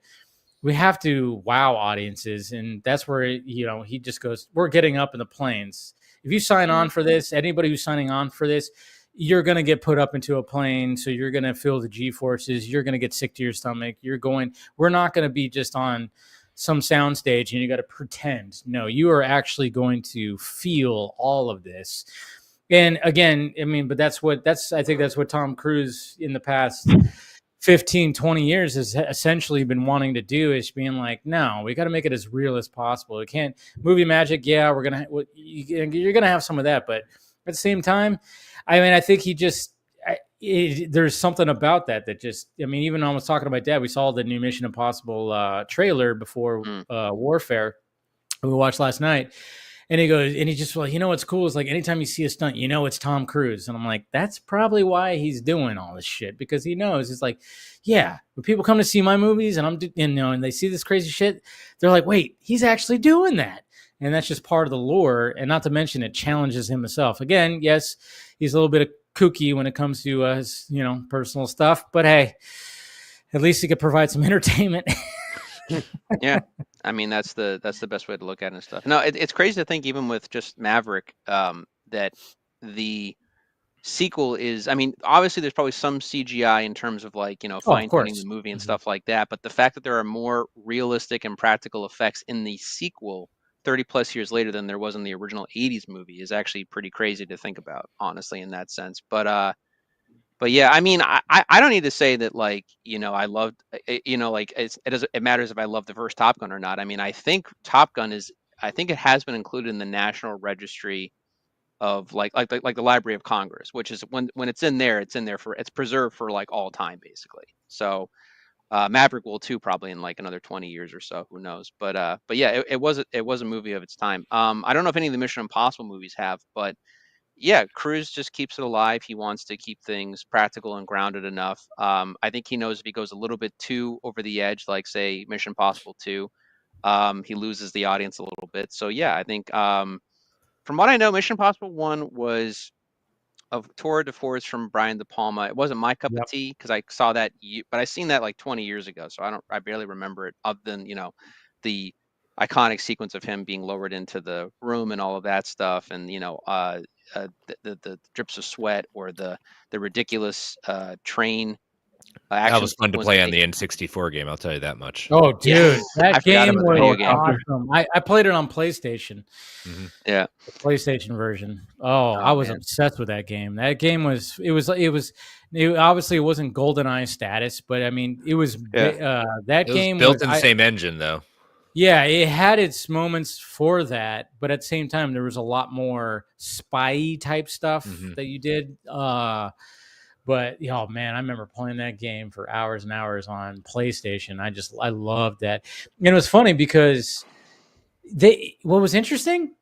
wow audiences. And that's where, he just goes, we're getting up in the planes. If you sign on for this, anybody who's signing on for this, you're going to get put up into a plane. So you're going to feel the G-forces. You're going to get sick to your stomach. We're not going to be just on some soundstage and you got to pretend. No, you are actually going to feel all of this. And again, but I think that's what Tom Cruise in the past 15, 20 years has essentially been wanting to do, is being like, no, we got to make it as real as possible. We can't movie magic. Yeah, you're going to have some of that. But at the same time, I think there's something about that just, even I was talking to my dad, we saw the new Mission Impossible trailer before Warfare we watched last night. And he goes, and he just like, what's cool is anytime you see a stunt, it's Tom Cruise. And I'm like, that's probably why he's doing all this shit, because he knows it's like, yeah, when people come to see my movies and and they see this crazy shit, they're like, wait, he's actually doing that. And that's just part of the lore. And not to mention it challenges him himself. Again, yes, he's a little bit kooky when it comes to his, personal stuff, but hey, at least he could provide some entertainment. Yeah. I mean, that's the best way to look at it and stuff. No, it's crazy to think even with just Maverick, that the sequel is. I mean, obviously there's probably some CGI in terms of like of fine tuning course. the movie and stuff like that. But the fact that there are more realistic and practical effects in the sequel 30 plus years later than there was in the original 80s movie is actually pretty crazy to think about, honestly, in that sense. But yeah, I mean, I don't need to say that like I loved like it matters if I love the first Top Gun or not. I mean, I think Top Gun is I think it has been included in the National Registry of like the Library of Congress, which is when it's in there for it's preserved for like all time basically. So Maverick will too probably in like another 20 years or so, who knows. But yeah, it was a movie of its time. I don't know if any of the Mission Impossible movies have, but yeah, Cruise just keeps it alive. He wants to keep things practical and grounded enough. I think he knows if he goes a little bit too over the edge, like say Mission Impossible 2, he loses the audience a little bit. So yeah, I think from what I know, Mission Impossible 1 was a tour de force from Brian De Palma. It wasn't my cup of tea because I saw that, but I seen that like 20 years ago, so I barely remember it other than the iconic sequence of him being lowered into the room and all of that stuff, and the drips of sweat or the ridiculous train action. That was fun to play on the N64 game. I'll tell you that much. Oh, dude, I that forgot game about the was video game. awesome. I played it on PlayStation. Mm-hmm. Yeah, the PlayStation version. I was obsessed with that game. That game was obviously it wasn't GoldenEye status, but I mean it was that game built was, in the same engine though. Yeah, it had its moments for that, but at the same time there was a lot more spy type stuff that you did. But oh man, I remember playing that game for hours and hours on PlayStation. I loved that. And it was funny because what was interesting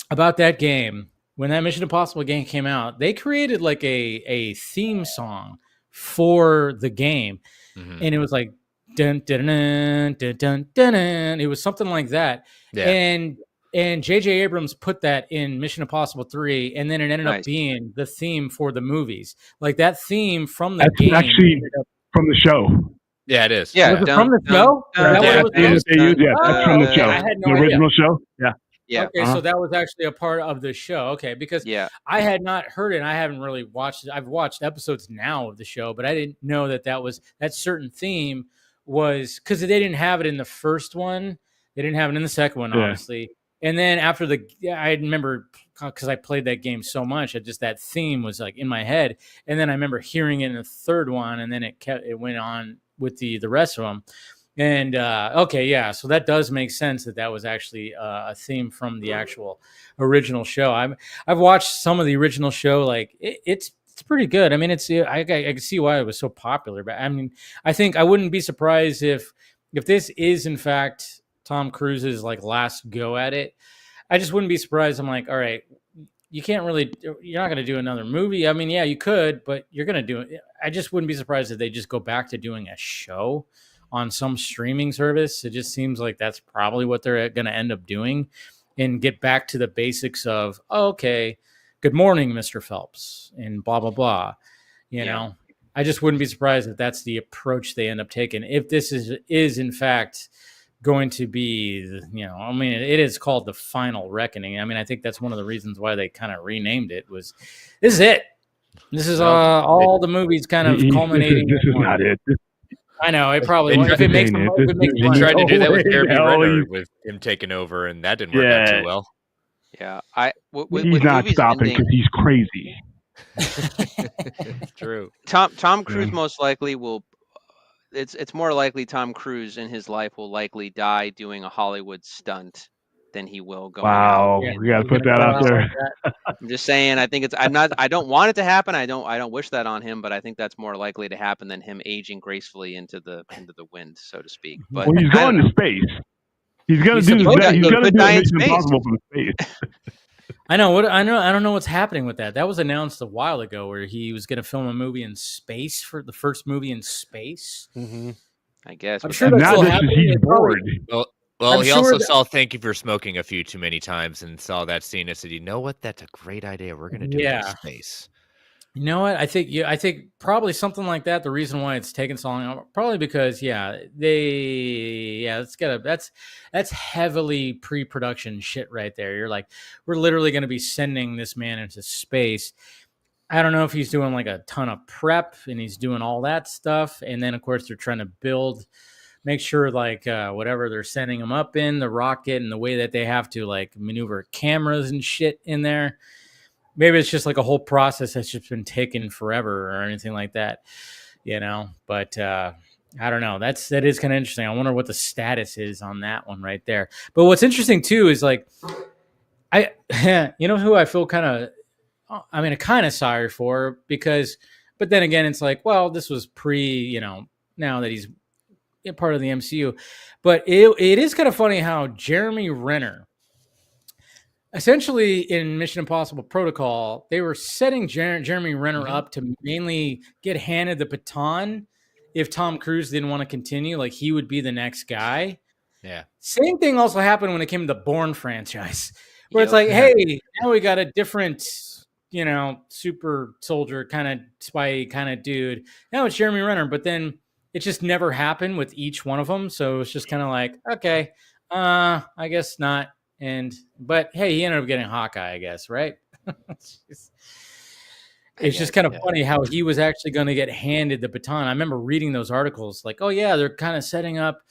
about that game, when that Mission Impossible game came out, they created like a theme song for the game. And it was like dun dun dun dun dun dun dun. It was something like that. Yeah. And J.J. Abrams put that in Mission Impossible 3, and then it ended up being the theme for the movies. Like that theme from the game. That's actually from the show. Yeah, it is. Yeah, was it from the show? That's from the show. I had no the original show. Yeah. Yeah. Okay, so that was actually a part of the show. Okay, because I had not heard it. And I haven't really watched it. I've watched episodes now of the show, but I didn't know that certain theme was because they didn't have it in the first one. They didn't have it in the second one, obviously. And then after I remember because I played that game so much, that theme was like in my head. And then I remember hearing it in the third one, and then it went on with the rest of them. And so that does make sense that was actually a theme from the actual original show. I've watched some of the original show, like it's pretty good. I mean, I can see why it was so popular, but I mean, I think I wouldn't be surprised if this is in fact Tom Cruise's like last go at it. I just wouldn't be surprised. I'm like, all right, you're not going to do another movie. I mean, yeah, you could, but you're going to do it. I just wouldn't be surprised if they just go back to doing a show on some streaming service. It just seems like that's probably what they're going to end up doing and get back to the basics of, good morning, Mr. Phelps, and blah, blah, blah. You know, I just wouldn't be surprised if that's the approach they end up taking. If this is in fact going to be, I mean, it is called The Final Reckoning. I mean, I think that's one of the reasons why they kind of renamed it was, this is it. This is all the movies kind of culminating. This is not it. I know it probably. If it makes money, they tried to do that with Jeremy Renner with him taking over, and that didn't work out too well. Yeah, he's not stopping because he's crazy. It's true. Tom Cruise most likely will. It's more likely Tom Cruise in his life will likely die doing a Hollywood stunt than he will go. Wow, we got to put that out there. I'm just saying. I think I don't want it to happen. I don't wish that on him, but I think that's more likely to happen than him aging gracefully into the wind, so to speak. But he's going to space. He's going to do Mission Impossible from space. I don't know what's happening with that. That was announced a while ago, where he was going to film a movie in space for the first movie in space. Mm-hmm. I guess. I'm sure that's still happening. He's bored. Well, he also saw "Thank You for Smoking" a few too many times and saw that scene and said, "You know what? That's a great idea. We're going to do it in space." You know what? I think probably something like that. The reason why it's taken so long, probably because that's heavily pre-production shit right there. You're like, we're literally going to be sending this man into space. I don't know if he's doing like a ton of prep and he's doing all that stuff, and then of course they're trying to make sure like whatever they're sending him up in the rocket and the way that they have to like maneuver cameras and shit in there. Maybe it's just like a whole process that's just been taking forever or anything like that, but I don't know. That is kind of interesting. I wonder what the status is on that one right there. But what's interesting too is like who I feel kind of sorry for, but then again it's like, well, this was now that he's part of the MCU. But it is kind of funny how Jeremy Renner, essentially in Mission Impossible Protocol, they were setting Jeremy Renner up to mainly get handed the baton if Tom Cruise didn't want to continue, like he would be the next guy. Yeah. Same thing also happened when it came to the Bourne franchise, where it's like, hey, now we got a different, super soldier kind of spy kind of dude. Now it's Jeremy Renner, but then it just never happened with each one of them. So it's just kind of like, okay, I guess not. But hey, he ended up getting Hawkeye, I guess, right? It's just kind of funny how he was actually going to get handed the baton. I remember reading those articles like, oh yeah, they're kind of setting up,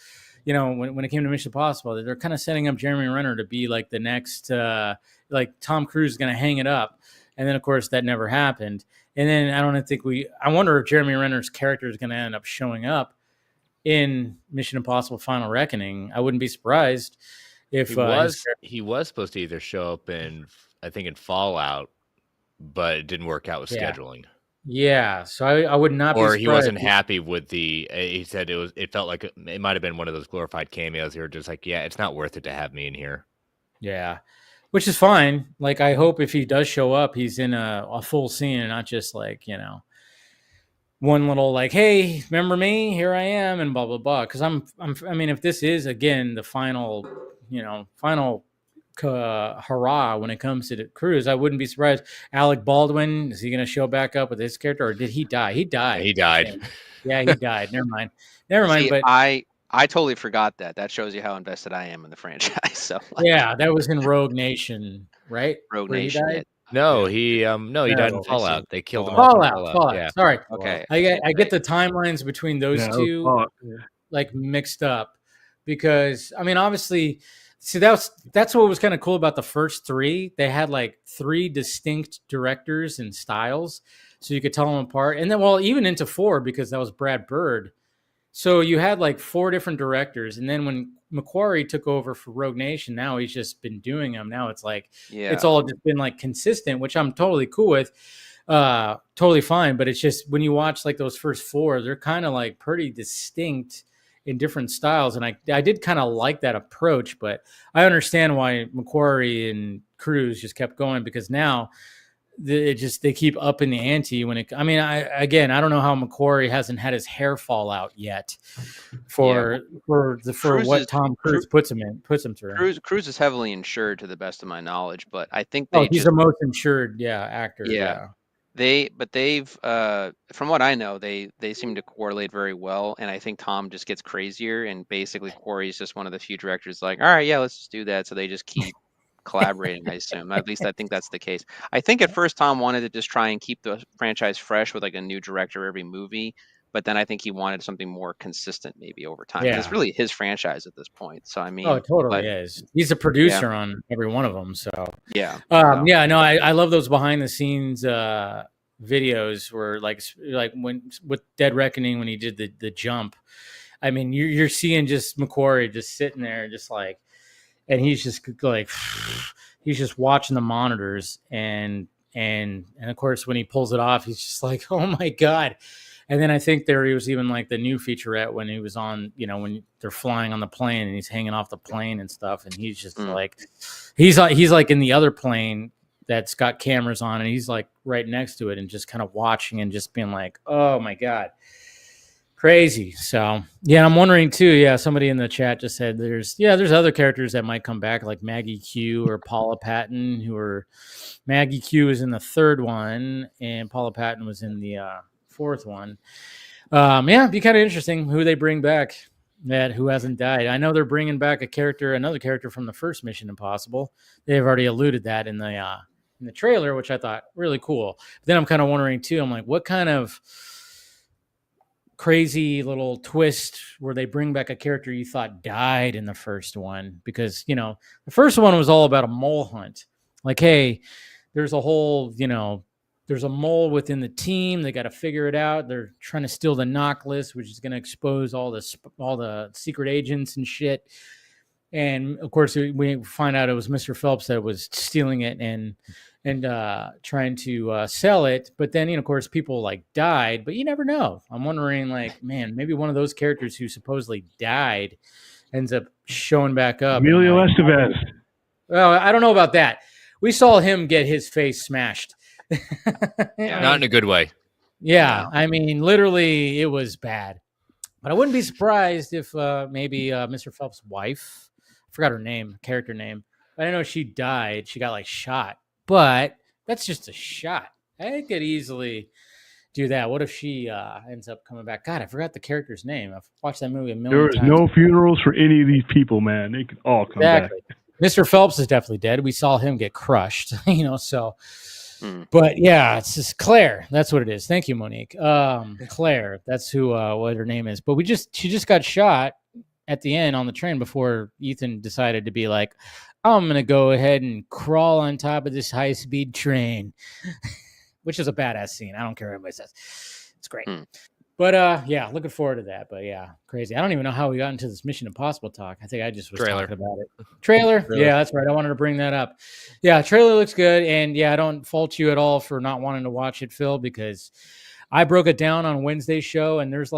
when it came to Mission Impossible, they're kind of setting up Jeremy Renner to be like the next, like Tom Cruise is going to hang it up. And then of course that never happened. And then I wonder if Jeremy Renner's character is going to end up showing up in Mission Impossible Final Reckoning. I wouldn't be surprised if he was supposed to either show up in Fallout, but it didn't work out with scheduling. Yeah, so I would not be surprised. Or he wasn't happy with he said it felt like it might have been one of those glorified cameos. They were just like, yeah, it's not worth it to have me in here. Yeah, which is fine. Like, I hope if he does show up, he's in a full scene and not just like, one little like, hey, remember me? Here I am, and blah blah blah. Because if this is again the final hurrah when it comes to the Cruise, I wouldn't be surprised. Alec Baldwin, is he going to show back up with his character, or did he die? He died. He died. Yeah, he died. Never mind. See, but I totally forgot that. That shows you how invested I am in the franchise. So yeah, that was in Rogue Nation, right? Rogue Nation. No, he died in Fallout. They killed him. Fallout. Yeah. Sorry. Okay. I get the timelines between those two like mixed up, because obviously, see, that's what was kind of cool about the first three. They had like three distinct directors and styles, so you could tell them apart. And then, well, even into 4, because that was Brad Bird. So you had like 4 different directors. And then when Macquarie took over for Rogue Nation, now he's just been doing them. Now it's like, it's all just been like consistent, which I'm totally cool with. Totally fine. But it's just when you watch like those first 4, they're kind of like pretty distinct in different styles. And I did kind of like that approach, but I understand why Macquarie and Cruise just kept going, because now they keep upping the ante when it, I don't know how Macquarie hasn't had his hair fall out yet for what Tom Cruise puts him through. Cruise is heavily insured to the best of my knowledge, but I think he's the most insured actor. Yeah. They've from what I know, they seem to correlate very well, and I think Tom just gets crazier, and basically Corey's just one of the few directors like, all right, yeah, let's just do that. So they just keep collaborating, I assume. At least I think that's the case. I think at first Tom wanted to just try and keep the franchise fresh with like a new director every movie, but then I think he wanted something more consistent maybe over time. Yeah. It's really his franchise at this point. So it totally is. He's a producer on every one of them. So I love those behind the scenes videos where like when with Dead Reckoning, when he did the jump. You're seeing just Macquarie just sitting there, just like, and he's just like, he's just watching the monitors, and of course when he pulls it off, he's just like, oh my god. And then I think he was even like the new featurette when he was on, when they're flying on the plane and he's hanging off the plane and stuff, and he's just like, he's like in the other plane that's got cameras on, and he's like right next to it and just kind of watching and just being like, oh my god. Crazy. So yeah, I'm wondering too. Yeah, somebody in the chat just said there's other characters that might come back, like Maggie Q or Paula Patton, who are Maggie Q is in the third one, and Paula Patton was in the fourth one. Yeah, it'd be kind of interesting who they bring back who hasn't died. I know they're bringing back another character from the first Mission Impossible. They've already alluded that in the trailer, which I thought really cool. But then I'm kind of wondering too. I'm like, what kind of crazy little twist where they bring back a character you thought died in the first one? Because the first one was all about a mole hunt. Like, hey, there's a whole there's a mole within the team. They got to figure it out. They're trying to steal the knock list, which is going to expose all the secret agents and shit. And of course, we find out it was Mr. Phelps that was stealing it and trying to sell it. But then, of course, people died, but you never know. I'm wondering, man, maybe one of those characters who supposedly died ends up showing back up. Emilio Estevez. Well, I don't know about that. We saw him get his face smashed. Not in a good way. Yeah, I mean, literally, it was bad. But I wouldn't be surprised if maybe Mr. Phelps' wife, I forgot her name, character name, but I know she died. She got shot. But that's just a shot. I could easily do that. What if she ends up coming back? God, I forgot the character's name. I've watched that movie a million times. There was no funerals for any of these people, man. They could all come back. Mr. Phelps is definitely dead. We saw him get crushed, so. But yeah, it's just Claire. That's what it is. Thank you, Monique. Claire. That's who. What her name is. But she just got shot at the end on the train before Ethan decided to be like, I'm gonna go ahead and crawl on top of this high-speed train, which is a badass scene. I don't care what anybody says. It's great. But yeah, looking forward to that. But yeah, crazy. I don't even know how we got into this Mission Impossible talk. I think I just was talking about it. Trailer. Yeah, that's right. I wanted to bring that up. Yeah, trailer looks good. And yeah, I don't fault you at all for not wanting to watch it, Phil, because I broke it down on Wednesday's show, and there's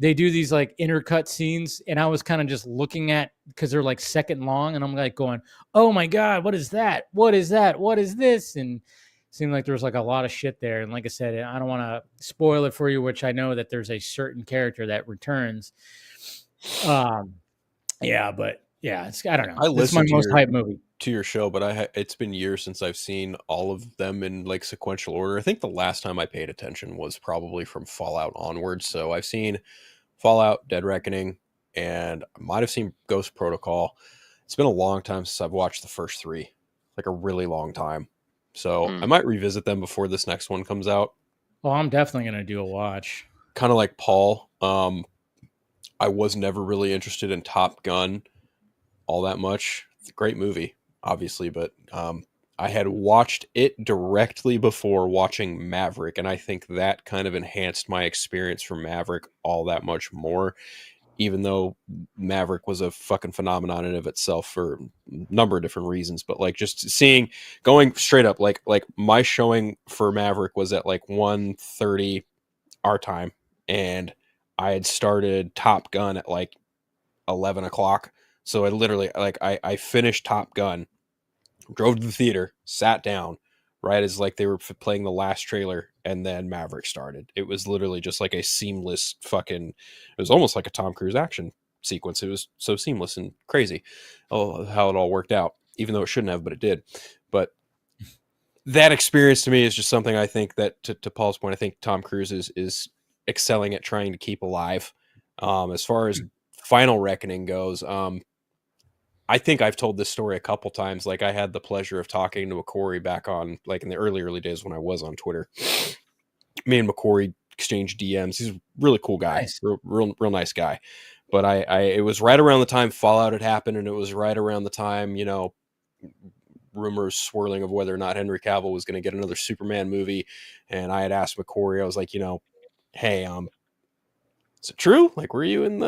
they do these intercut scenes, and I was kind of just looking at, because they're second long, and I'm going, oh my God, what is that? What is that? What is this? And seemed like there was a lot of shit there. And like I said, I don't want to spoil it for you, which I know that there's a certain character that returns. Yeah, but yeah, I don't know. I listened it's my most hype movie to your show, but it's been years since I've seen all of them in sequential order. I think the last time I paid attention was probably from Fallout onwards. So I've seen Fallout, Dead Reckoning, and I might have seen Ghost Protocol. It's been a long time since I've watched the first three, a really long time. So I might revisit them before this next one comes out. Well, I'm definitely going to do a watch. Kind of like Paul. I was never really interested in Top Gun all that much. It's a great movie, obviously, but I had watched it directly before watching Maverick, and I think that kind of enhanced my experience for Maverick all that much more, even though Maverick was a fucking phenomenon in of itself for a number of different reasons. But just going straight up, my showing for Maverick was at 1:30 our time, and I had started Top Gun at 11 o'clock. So I literally I finished Top Gun, drove to the theater, sat down right as they were playing the last trailer, and then Maverick started. It was literally just a seamless it was almost like a Tom Cruise action sequence. It was so seamless and crazy how it all worked out, even though it shouldn't have, but it did. But that experience to me is just something I think that, to Paul's point, I think Tom Cruise is excelling at trying to keep alive. As far as Final Reckoning goes, I think I've told this story a couple times. I had the pleasure of talking to McCory back on, in the early days when I was on Twitter. Me and McCory exchanged DMs. He's a really cool guy, nice. real nice guy. But it was right around the time Fallout had happened, and it was right around the time, rumors swirling of whether or not Henry Cavill was going to get another Superman movie. And I had asked McCory, I was like, hey, is it true? Were you in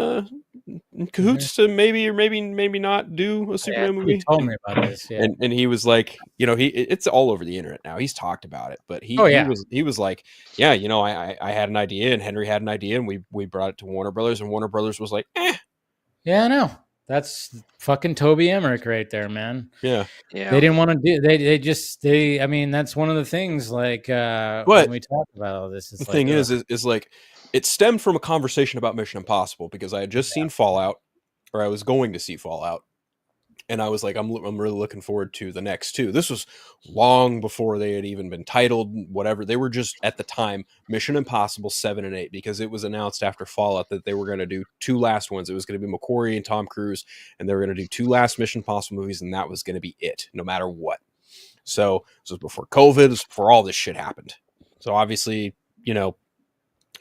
cahoots to maybe or maybe not do a Superman movie? He told me about this, yeah. And he was like, it's all over the internet now. He's talked about it, but he was like, yeah, I had an idea, and Henry had an idea, and we brought it to Warner Brothers, and Warner Brothers was like, eh. Yeah, I know. That's fucking Toby Emmerich right there, man. Yeah. Yeah. They didn't want to do. They. I mean, that's one of the things. Like But when we talk about all this, it's the like, thing is like it stemmed from a conversation about Mission Impossible because I had just seen Fallout, or I was going to see Fallout, and I was like, I'm really looking forward to the next two. This was long before they had even been titled, whatever. They were just at the time Mission Impossible 7 and 8 because it was announced after Fallout that they were going to do two last ones. It was going to be McQuarrie and Tom Cruise, and they were going to do two last Mission Impossible movies, and that was going to be it, no matter what. So this was before COVID, it was before all this shit happened. So obviously, you know,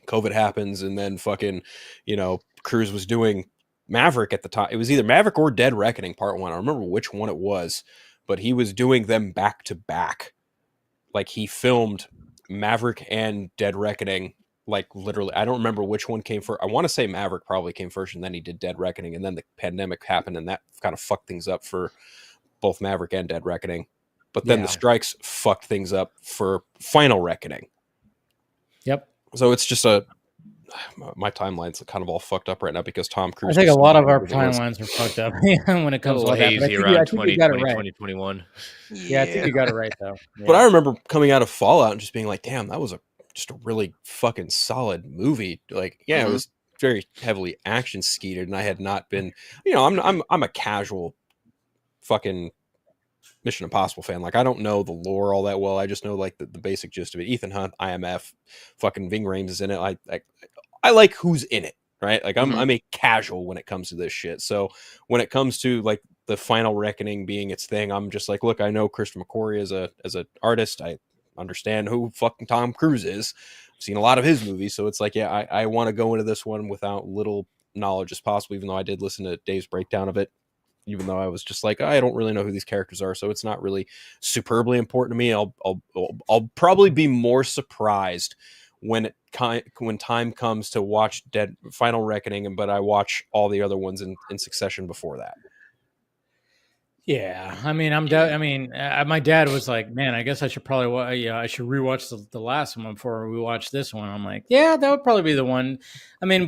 COVID happens, and then fucking, you know, Cruise was doing Maverick at the time. It was either Maverick or Dead Reckoning Part 1. I don't remember which one it was, but he was doing them back to back. Like he filmed Maverick and Dead Reckoning, like literally. I don't remember which one came first. I want to say Maverick probably came first, and then he did Dead Reckoning, and then the pandemic happened, and that kind of fucked things up for both Maverick and Dead Reckoning. But then the strikes fucked things up for Final Reckoning. Yep. So it's just my timeline's kind of all fucked up right now because Tom Cruise. I think a lot of our timelines are fucked up when it comes to that. Hazy around 2021. Yeah, I think you got it right though. Yeah. But I remember coming out of Fallout and just being like, "Damn, that was just a really fucking solid movie." Like, yeah, it was very heavily action skeeted, and I had not been, you know, I'm a casual fucking Mission Impossible fan. Like, I don't know the lore all that well. I just know like the basic gist of it. Ethan Hunt, IMF, fucking Ving Rhames is in it. I like who's in it, right? Like I'm a casual when it comes to this shit. So when it comes to like the Final Reckoning being its thing, I'm just like, look, I know Christopher McQuarrie as an artist. I understand who fucking Tom Cruise is. I've seen a lot of his movies, so it's like, yeah, I want to go into this one without little knowledge as possible. Even though I did listen to Dave's breakdown of it. Even though I was just like, I don't really know who these characters are, so it's not really superbly important to me. I'll probably be more surprised when time comes to watch Final Reckoning, but I watch all the other ones in succession before that. Yeah, I mean, my dad was like, "Man, I guess I should probably, I should rewatch the last one before we watch this one." I'm like, "Yeah, that would probably be the one." I mean,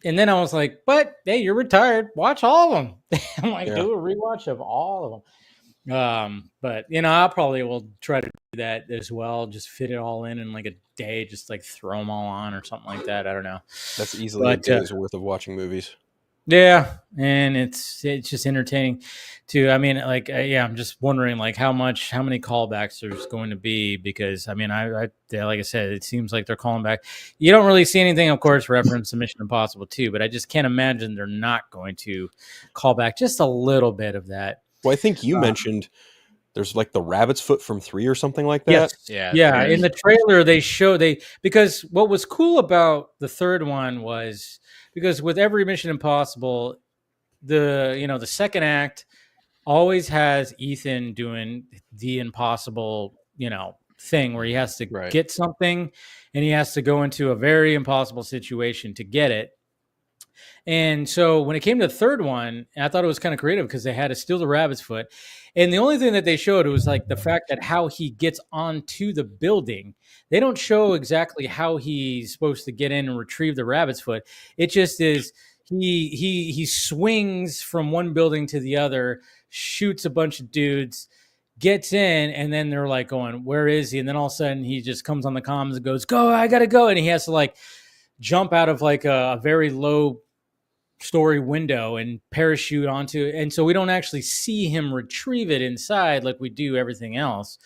and then I was like, "But hey, you're retired. Watch all of them." I'm like, "Do a rewatch of all of them." But you know, I probably will try to do that as well. Just fit it all in like a day. Just like throw them all on or something like that. I don't know. That's easily a day's worth of watching movies. Yeah, and it's just entertaining too. I mean, like, I'm just wondering, like, how many callbacks there's going to be, because I mean, I like I said, it seems like they're calling back. You don't really see anything, of course, reference to Mission Impossible 2, but I just can't imagine they're not going to call back just a little bit of that. Well, I think you mentioned there's like the rabbit's foot from 3 or something like that. Yes. Yeah. In the trailer, because what was cool about the third one was, because with every Mission Impossible, the second act always has Ethan doing the impossible, thing where he has to get something, and he has to go into a very impossible situation to get it. And so when it came to the third one, I thought it was kind of creative because they had to steal the rabbit's foot. And the only thing that they showed was like the fact that how he gets onto the building. They don't show exactly how he's supposed to get in and retrieve the rabbit's foot. It just is he swings from one building to the other, shoots a bunch of dudes, gets in, and then they're like going, "Where is he?" And then all of a sudden he just comes on the comms and goes, "Go, I gotta go." And he has to like jump out of like a very low story window and parachute onto it. And so we don't actually see him retrieve it inside like we do everything else.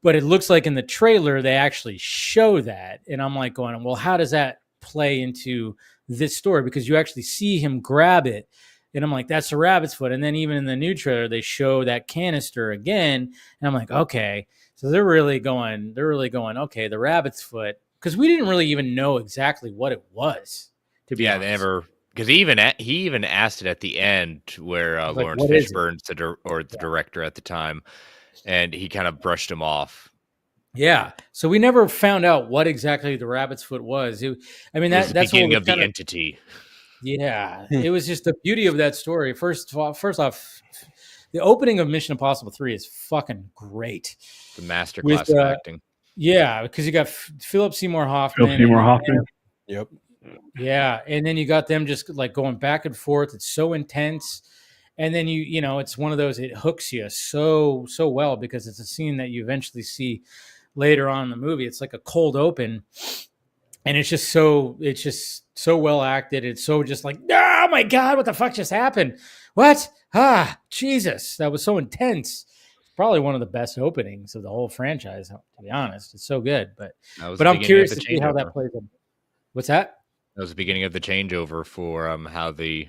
But it looks like in the trailer, they actually show that. And I'm like going, well, how does that play into this story? Because you actually see him grab it. And I'm like, that's a rabbit's foot. And then even in the new trailer, they show that canister again. And I'm like, okay. So they're really going, okay, the rabbit's foot. Because we didn't really even know exactly what it was, to be honest. They never... Because he even asked it at the end where Lawrence Fishburne's the director at the time, and he kind of brushed him off. Yeah, so we never found out what exactly the rabbit's foot was. That's the beginning of the entity. Yeah, it was just the beauty of that story. First off, the opening of Mission Impossible 3 is fucking great. The masterclass of acting. Yeah, because you got Philip Seymour Hoffman. Yep. Yeah, and then you got them just like going back and forth. It's so intense, and then you know it's one of those, it hooks you so well because it's a scene that you eventually see later on in the movie. It's like a cold open, and it's just so well acted. It's so just like, oh my god, what the fuck just happened? What? Jesus, that was so intense. It's probably one of the best openings of the whole franchise, to be honest. It's so good, That was but the I'm beginning of curious the to see how that changeover. plays out. What's that? That was the beginning of the changeover for how the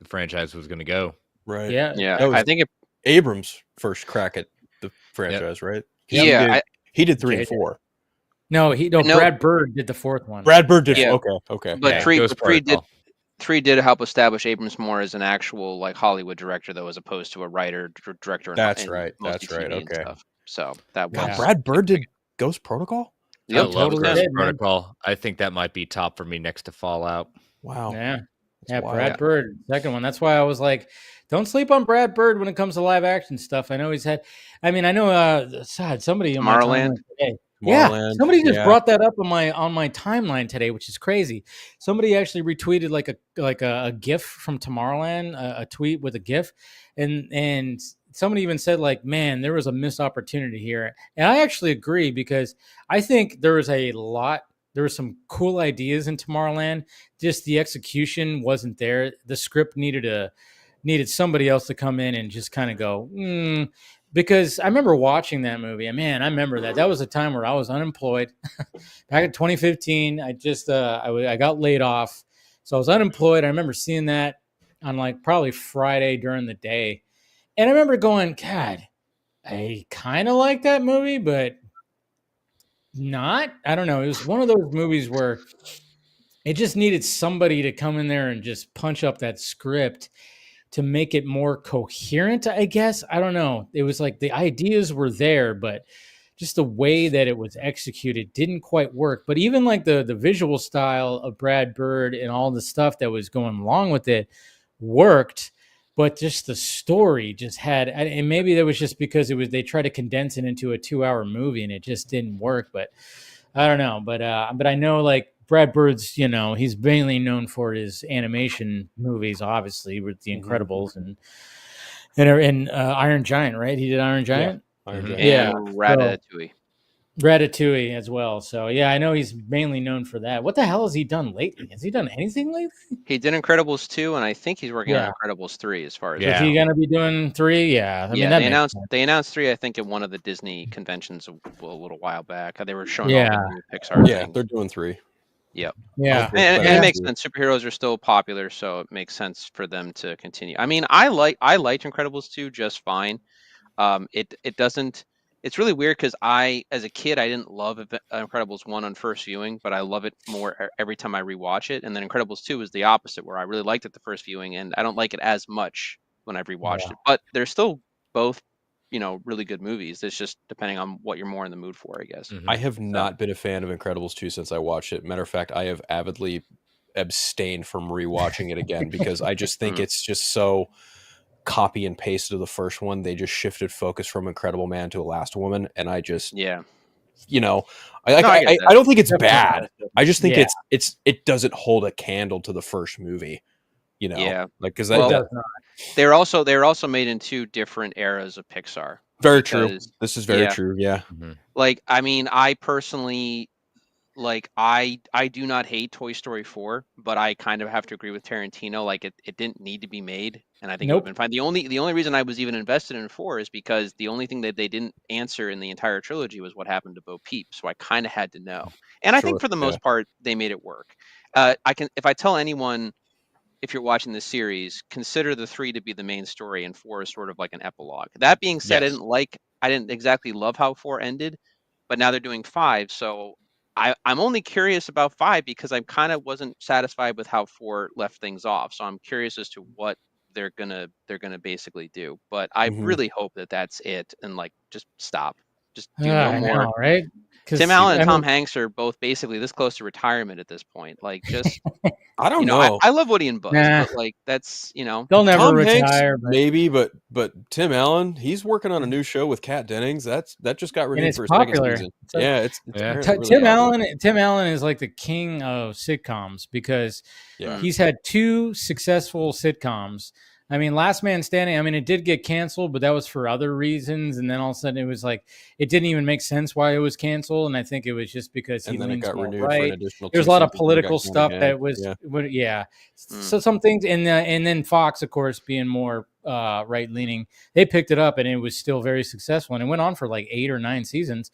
franchise was going to go. Right. Yeah, Yeah, That was I think it. Abrams' first crack at the franchise, right? 'Cause Yeah, he did 3 and JJ. 4. No, No. Brad Bird did the fourth one. Brad Bird did. Yeah. Okay. But Yeah, three, Ghost but three did Protocol. 3 did help establish Abrams more as an actual like Hollywood director, though, as opposed to a writer director. That's in right. mostly That's right. TV and Okay. stuff. So that God, was Brad Bird did Ghost Protocol. I Yep, love totally Ghost did, man. Protocol. I think that might be top for me next to Fallout. Wow. Yeah. That's Yeah, wild. Brad Bird, second one. That's why I was like, don't sleep on Brad Bird when it comes to live action stuff. I know he's had, I mean, I know somebody on my Tomorrowland? timeline today. Yeah, Tomorrowland, somebody just yeah. brought that up on my timeline today, which is crazy. Somebody actually retweeted like a GIF from Tomorrowland, a tweet with a GIF, and somebody even said like, man, there was a missed opportunity here, and I actually agree because I think there were some cool ideas in Tomorrowland. Just the execution wasn't there. The script needed somebody else to come in and just kind of go, because I remember watching that movie, and man, I remember that was a time where I was unemployed back in 2015. I just I got laid off, so I was unemployed. I remember seeing that on like probably Friday during the day, and I remember going, God, I kind of like that movie, but not. I don't know. It was one of those movies where it just needed somebody to come in there and just punch up that script to make it more coherent, I guess. I don't know. It was like the ideas were there, but just the way that it was executed didn't quite work. But even like the visual style of Brad Bird and all the stuff that was going along with it worked, but just the story just had, and maybe that was just because they tried to condense it into a 2-hour movie and it just didn't work. But I don't know. But I know like Brad Bird's, he's mainly known for his animation movies, obviously with The Incredibles and Iron Giant, right? He did Iron Giant. Iron Mhm. Giant. Yeah. and Ratatouille. Ratatouille as well. So yeah, I know he's mainly known for that. What the hell has he done lately? Has he done anything lately? He did Incredibles 2, and I think he's working Yeah. on Incredibles 3 as far as Yeah. Is he gonna be doing 3? Yeah. I mean, yeah, that they makes announced sense. they announced 3, I think, at one of the Disney conventions a little while back. They were showing all Yeah. the new Pixar Yeah, things. they're doing 3. Yeah. Hopefully And it's it better makes than sense. Superheroes are still popular, so it makes sense for them to continue. I mean, I liked Incredibles 2 just fine. It doesn't. It's really weird because as a kid, I didn't love Incredibles 1 on first viewing, but I love it more every time I rewatch it. And then Incredibles 2 is the opposite, where I really liked it the first viewing, and I don't like it as much when I've rewatched it. But they're still both, really good movies. It's just depending on what you're more in the mood for, I guess. Mhm. I have not been a fan of Incredibles 2 since I watched it. Matter of fact, I have avidly abstained from rewatching it again because I just think it's just so copy and pasted of the first one. They just shifted focus from Incredible Man to Last Woman, and I just, Yeah. I No, I get that. don't think it's Definitely. bad. I just think Yeah. it doesn't hold a candle to the first movie. Yeah. Like because Well, It does not. they're also made in 2 different eras of Pixar. very true. because- This is very yeah. true. Yeah. Mhm. Like, I mean, I personally I do not hate Toy Story 4, but I kind of have to agree with Tarantino. Like it didn't need to be made, and I think it would Nope. have been fine. The only reason I was even invested in 4 is because the only thing that they didn't answer in the entire trilogy was what happened to Bo Peep. So I kind of had to know. And I think Sure, for the yeah. most part they made it work. If I tell anyone, if you're watching this series, consider the 3 to be the main story and 4 is sort of like an epilogue. That being said, Yes. I didn't exactly love how 4 ended, but now they're doing 5, so I'm only curious about 5 because I kind of wasn't satisfied with how 4 left things off. So I'm curious as to what they're gonna basically do. But I Mhm. really hope that that's it, and like just stop Just do no I more. know, right? Tim Allen and Tom Hanks are both basically this close to retirement at this point. Like, just I don't you know. I love Woody and Buzz, Nah. but like that's they'll never Tom retire. Hanks, maybe, but Tim Allen, he's working on a new show with Kat Dennings. That just got renewed it's for a popular. second season. It's apparently really Tim popular. Allen is like the king of sitcoms because Yeah. he's had 2 successful sitcoms. I mean, Last Man Standing, I mean, it did get canceled, but that was for other reasons. And then all of a sudden it was like, it didn't even make sense why it was canceled. And I think it was just because he leans more right. There's a lot of political stuff that was, So some things, and then Fox, of course, being more right-leaning, they picked it up and it was still very successful. And it went on for like 8 or 9 seasons.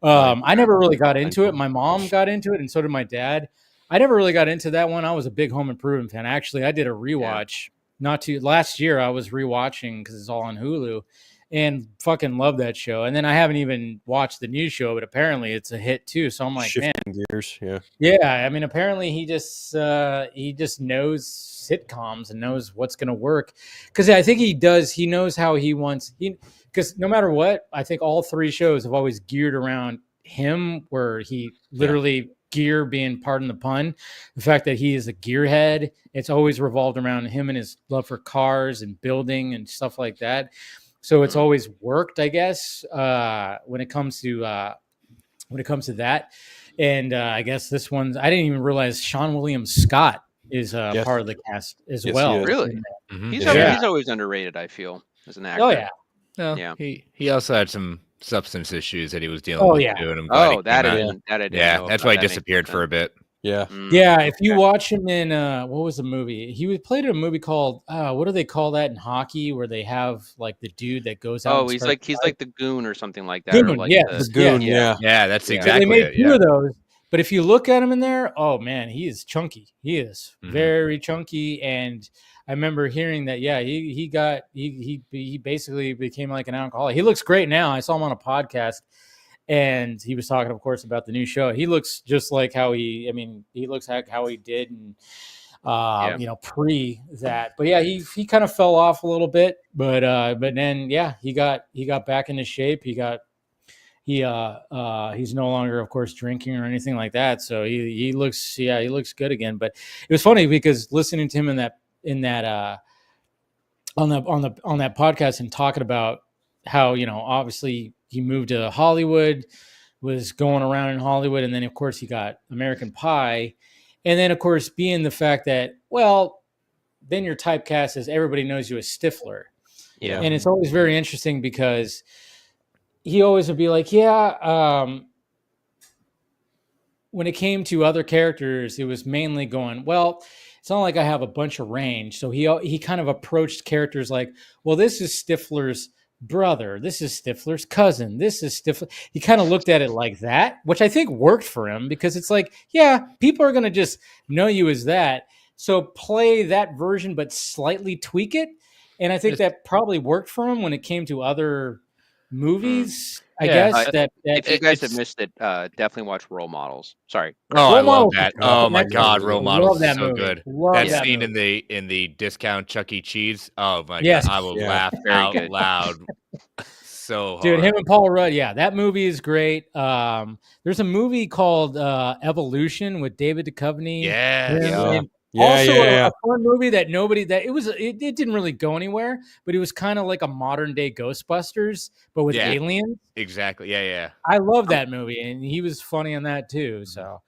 I never really got into it. My mom got into it and so did my dad. I never really got into that one. I was a big Home Improvement fan. Actually, I did a rewatch. Last year I was rewatching because it's all on Hulu and fucking love that show. And then I haven't even watched the new show, but apparently it's a hit too. So I'm like, shifting gears. Yeah. I mean, apparently he just knows sitcoms and knows what's going to work. Cause I think he knows how he wants, because no matter what, I think all 3 shows have always geared around him, where he literally gear being, pardon the pun, the fact that he is a gearhead. It's always revolved around him and his love for cars and building and stuff like that. So it's always worked, I guess, when it comes to that. And I guess this one's, I didn't even realize Sean William Scott is part of the cast as well. Really? Mm-hmm. He's always underrated, I feel, as an actor. Oh yeah. No, he also had some substance issues that he was dealing with too. And that's why he disappeared for a bit. Yeah. If you watch him in what was the movie? He played in a movie called what do they call that in hockey, where they have like the dude that goes out. Oh, he's like the goon or something like that. Goon, or like the goon. Yeah, that's exactly. They made 2 of those. But if you look at him in there, oh man, he is chunky. He is very chunky. And I remember hearing that, he basically became like an alcoholic. He looks great now. I saw him on a podcast and he was talking, of course, about the new show. He looks just like he looks like how he did and pre that. But yeah, he kind of fell off a little bit, but then he got back into shape. He's no longer, of course, drinking or anything like that. So he looks good again. But it was funny because listening to him on that podcast and talking about how, obviously he moved to Hollywood, was going around in Hollywood. And then of course he got American Pie. And then of course, being the fact that, well, then you're typecast as everybody knows you as Stifler. Yeah. And it's always very interesting because he always would be like, when it came to other characters, it was mainly going, well, it's not like I have a bunch of range. So he kind of approached characters like, well, this is Stifler's brother. This is Stifler's cousin. This is Stifler. He kind of looked at it like that, which I think worked for him because it's like, people are going to just know you as that. So play that version, but slightly tweak it. And I think that probably worked for him when it came to other movies. I guess if you guys have missed it, definitely watch Role Models. Sorry. Oh, I love that. Oh my God, Role Models is so good. That scene in the discount Chuck E. Cheese. Oh my God, I will laugh out loud. So hard. Dude, him and Paul Rudd. Yeah, that movie is great. There's a movie called Evolution with David Duchovny. A fun movie that it didn't really go anywhere, but it was kind of like a modern day Ghostbusters, but with aliens. Exactly. Yeah. I love that movie, and he was funny on that too. So,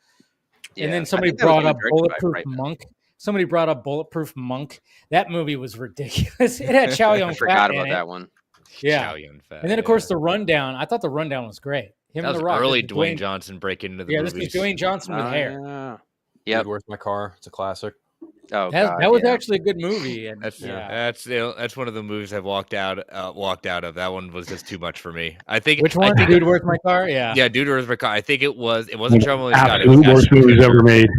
and then somebody brought up Bulletproof Monk. Somebody brought up Bulletproof Monk. That movie was ridiculous. It had Chow Yun-fat. I forgot about that one. Yeah. Chow Yun-fat, and then of course The Rundown. I thought The Rundown was great. That was early Dwayne Johnson breaking into the movies. This was Dwayne Johnson with hair. Yeah, Where's My Car? It's a classic. Oh, that was actually a good movie. And that's one of the movies I've walked out of. That one was just too much for me. I think which one? Dude, Where's My Car? Yeah, Dude, Where's My Car? I think it wasn't Sean William Scott. Absolute worst movies ever made.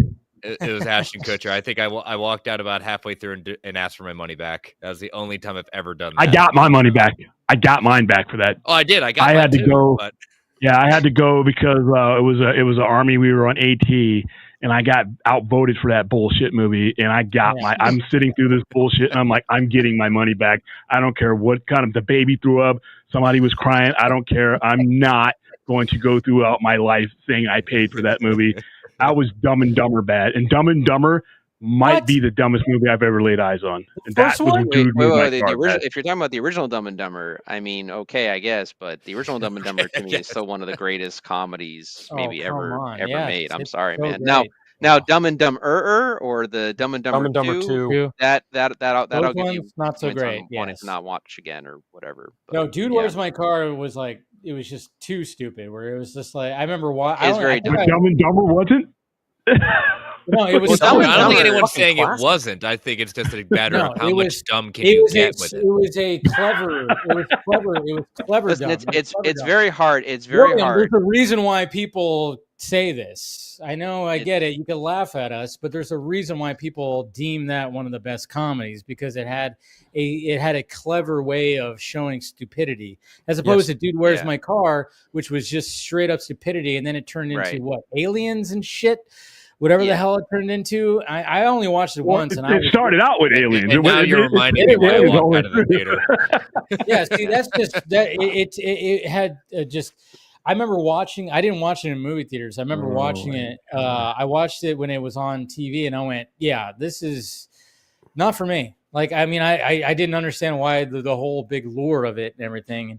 It was Ashton Kutcher. I think I walked out about halfway through and asked for my money back. That was the only time I've ever done that. I got my money back. I got mine back for that. Oh, I did. I had to go. But... Yeah, I had to go because it was an Army. We were on AT, and I got outvoted for that bullshit movie. And I got I'm sitting through this bullshit, and I'm like, I'm getting my money back. I don't care what kind of the baby threw up. Somebody was crying. I don't care. I'm not going to go throughout my life saying I paid for that movie. I was Dumb and Dumber bad, and Dumb and Dumber might be the dumbest movie I've ever laid eyes on. And that was what Wait, dude me my car bad. if you're talking about the original Dumb and Dumber, I mean, okay, I guess, but the original Dumb and Dumber to me is still one of the greatest comedies maybe ever Yeah, made. I'm it's sorry, so man. great. Now, Dumb and Dumber or the Dumb and Dumber, Dumb and Dumber 2. that Those I'll give you ones, not so points on great. wanting Yes. to not watch again or whatever. But, No, Dude, yeah. Where's My Car was like, it was just too stupid. Where it was just like, I remember It's very But Dumb and Dumber wasn't? No, it was. Dumb and I don't think Dumber anyone's fucking saying classic. it wasn't. I think it's just a matter No, of how it much was- dumb can It you was get with it. It was a clever. It was clever. It was clever. Listen, dumb. It was clever it's dumb. very hard. It's very William, hard. There's a reason why people say this. I know, I get it. You can laugh at us, but there's a reason why people deem that one of the best comedies because it had a clever way of showing stupidity, as opposed to Dude, Where's Yeah. My Car, which was just straight up stupidity, and then it turned into Right. what, aliens and shit. Whatever the Yeah. hell it turned into, I only watched it once, and It started out with aliens. And now you're reminding me why I walked out of the theater. yeah, see, that's just that it had just. I remember watching. I didn't watch it in movie theaters. I remember watching it. I watched it when it was on TV, and I went, "Yeah, this is not for me." Like, I mean, I didn't understand why the whole big lure of it and everything.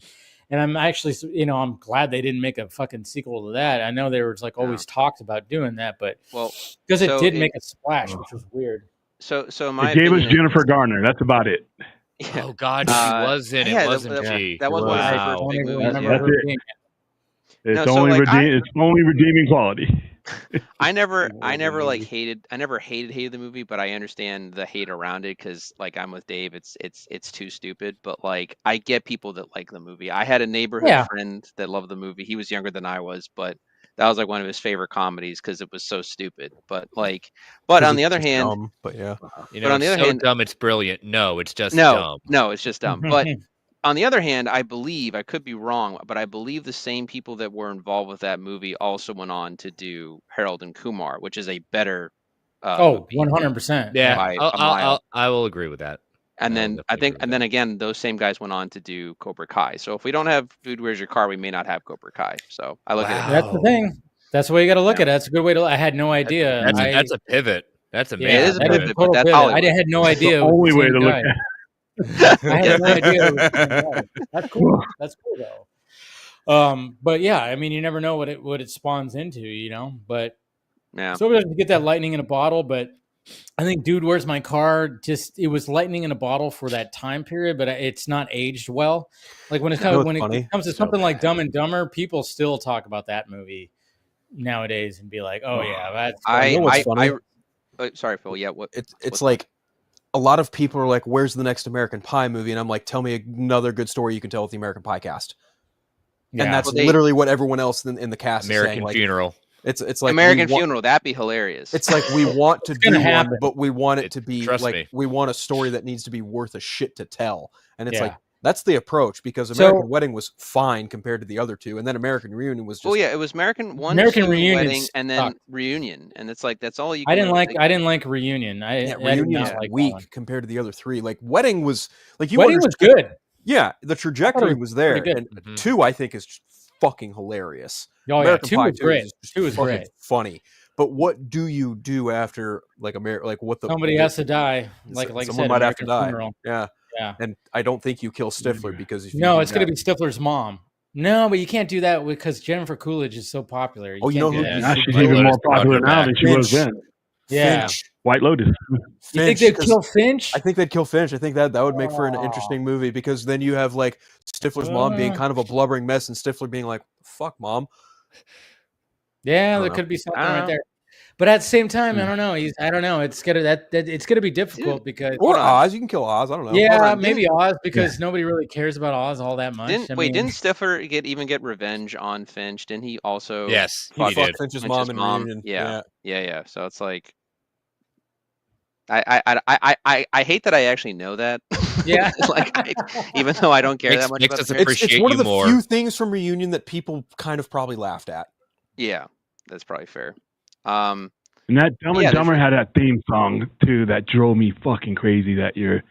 And I'm actually, I'm glad they didn't make a fucking sequel to that. I know there was like always talks about doing that, but because it did make a splash, which was weird. So in my It gave us opinion, Jennifer Garner. That's about it. Yeah. Oh God, she was in it, yeah, wasn't she? That was one of her first big movies. Remember Yeah. her it. being- It's No, so, only like, it's only redeeming quality. I never hated the movie, but I understand the hate around it because, like, I'm with Dave. It's too stupid, but like, I get people that like the movie. I had a neighborhood friend that loved the movie. He was younger than I was, but that was like one of his favorite comedies because it was so stupid. But on the other hand, Dumb, but yeah. but on the other hand, dumb it's brilliant. No, it's just dumb. no, it's just dumb. But on the other hand, I believe, I could be wrong, but I believe the same people that were involved with that movie also went on to do Harold and Kumar, which is a better. movie 100%. Yeah, by a mile. I will agree with that. And then definitely I think, agree with and then again, those same guys went on to do Cobra Kai. So if we don't have Dude, Where's Your Car, we may not have Cobra Kai. So I look at it. That's the thing. That's the way you got to look at it. That's a good way to. I had no idea. That's a pivot. That's amazing. it is a that pivot, a but total that's pivot. Hollywood. I had no idea. The it was only the way same to look guy. at it. I had no idea. It was the same guy. That's cool. That's cool though. But yeah, I mean, you never know what it spawns into, But Yeah. so we have to get that lightning in a bottle. But I think, Dude, Where's My Car? It was lightning in a bottle for that time period, but it's not aged well. Like when it comes to something like Dumb and Dumber, people still talk about that movie nowadays and be like, "Oh yeah, that's." You know what's funny? Sorry, Phil. Yeah. It's like a lot of people are like, "Where's the next American Pie movie?" And I'm like, "Tell me another good story you can tell with the American Pie cast." Yeah. And that's literally what everyone else in the cast is saying. American Like, Funeral. It's like American Funeral. That'd be hilarious. It's like we want to do gonna one, happen. but we want it to be Trust like me. we want a story that needs to be worth a shit to tell. And it's Yeah. like that's the approach because American Wedding was fine compared to the other two, and then American Reunion was just well, yeah, it was American Reunion Wedding, and then sucked. Reunion, and it's like that's all you. I Can didn't really like. I didn't like Reunion. Reunion's like weak that one. compared to the other three. Like Wedding was like you Wedding was understood- good. Yeah, the trajectory was there, pretty good. and two I think is fucking hilarious. Oh yeah, American 2 Pie was 2 great. is just 2 was fucking great. funny. But what do you do after like what the Somebody has to die. Like I someone said, might have to American die. Funeral. Yeah. Yeah. And I don't think you kill Stifler because if you No, do it's going to that- be Stifler's mom. No, but you can't do that because Jennifer Coolidge is so popular. Oh, you know can't do who- that. Now she's even more popular now than she was Finch. then. Yeah. Finch. White Lotus. You think Finch, they'd 'cause kill Finch? I think they'd kill Finch. I think that would make for an interesting movie because then you have like Stifler's mom being kind of a blubbering mess and Stifler being like, "Fuck, mom." Yeah, don't there know. could be something I don't right know. there. But at the same time, I don't know. I don't know. It's gonna it's gonna be difficult because Or Oz. You can kill Oz. I don't know. yeah, Hold on, maybe Oz because nobody really cares about Oz all that much. Didn't I mean, didn't Stifler get revenge on Finch? Didn't he also? Yes, He he fucked did. Finch's Finch's mom in mom? Reunion. Yeah. So it's like, I hate that I actually know that. Yeah. Even though I don't care that much Makes about us the It's appreciate one of you the more. few things from Reunion that people kind of probably laughed at. Yeah, that's probably fair. And that Dumb Yeah, and Dumber had that theme song too that drove me fucking crazy that year.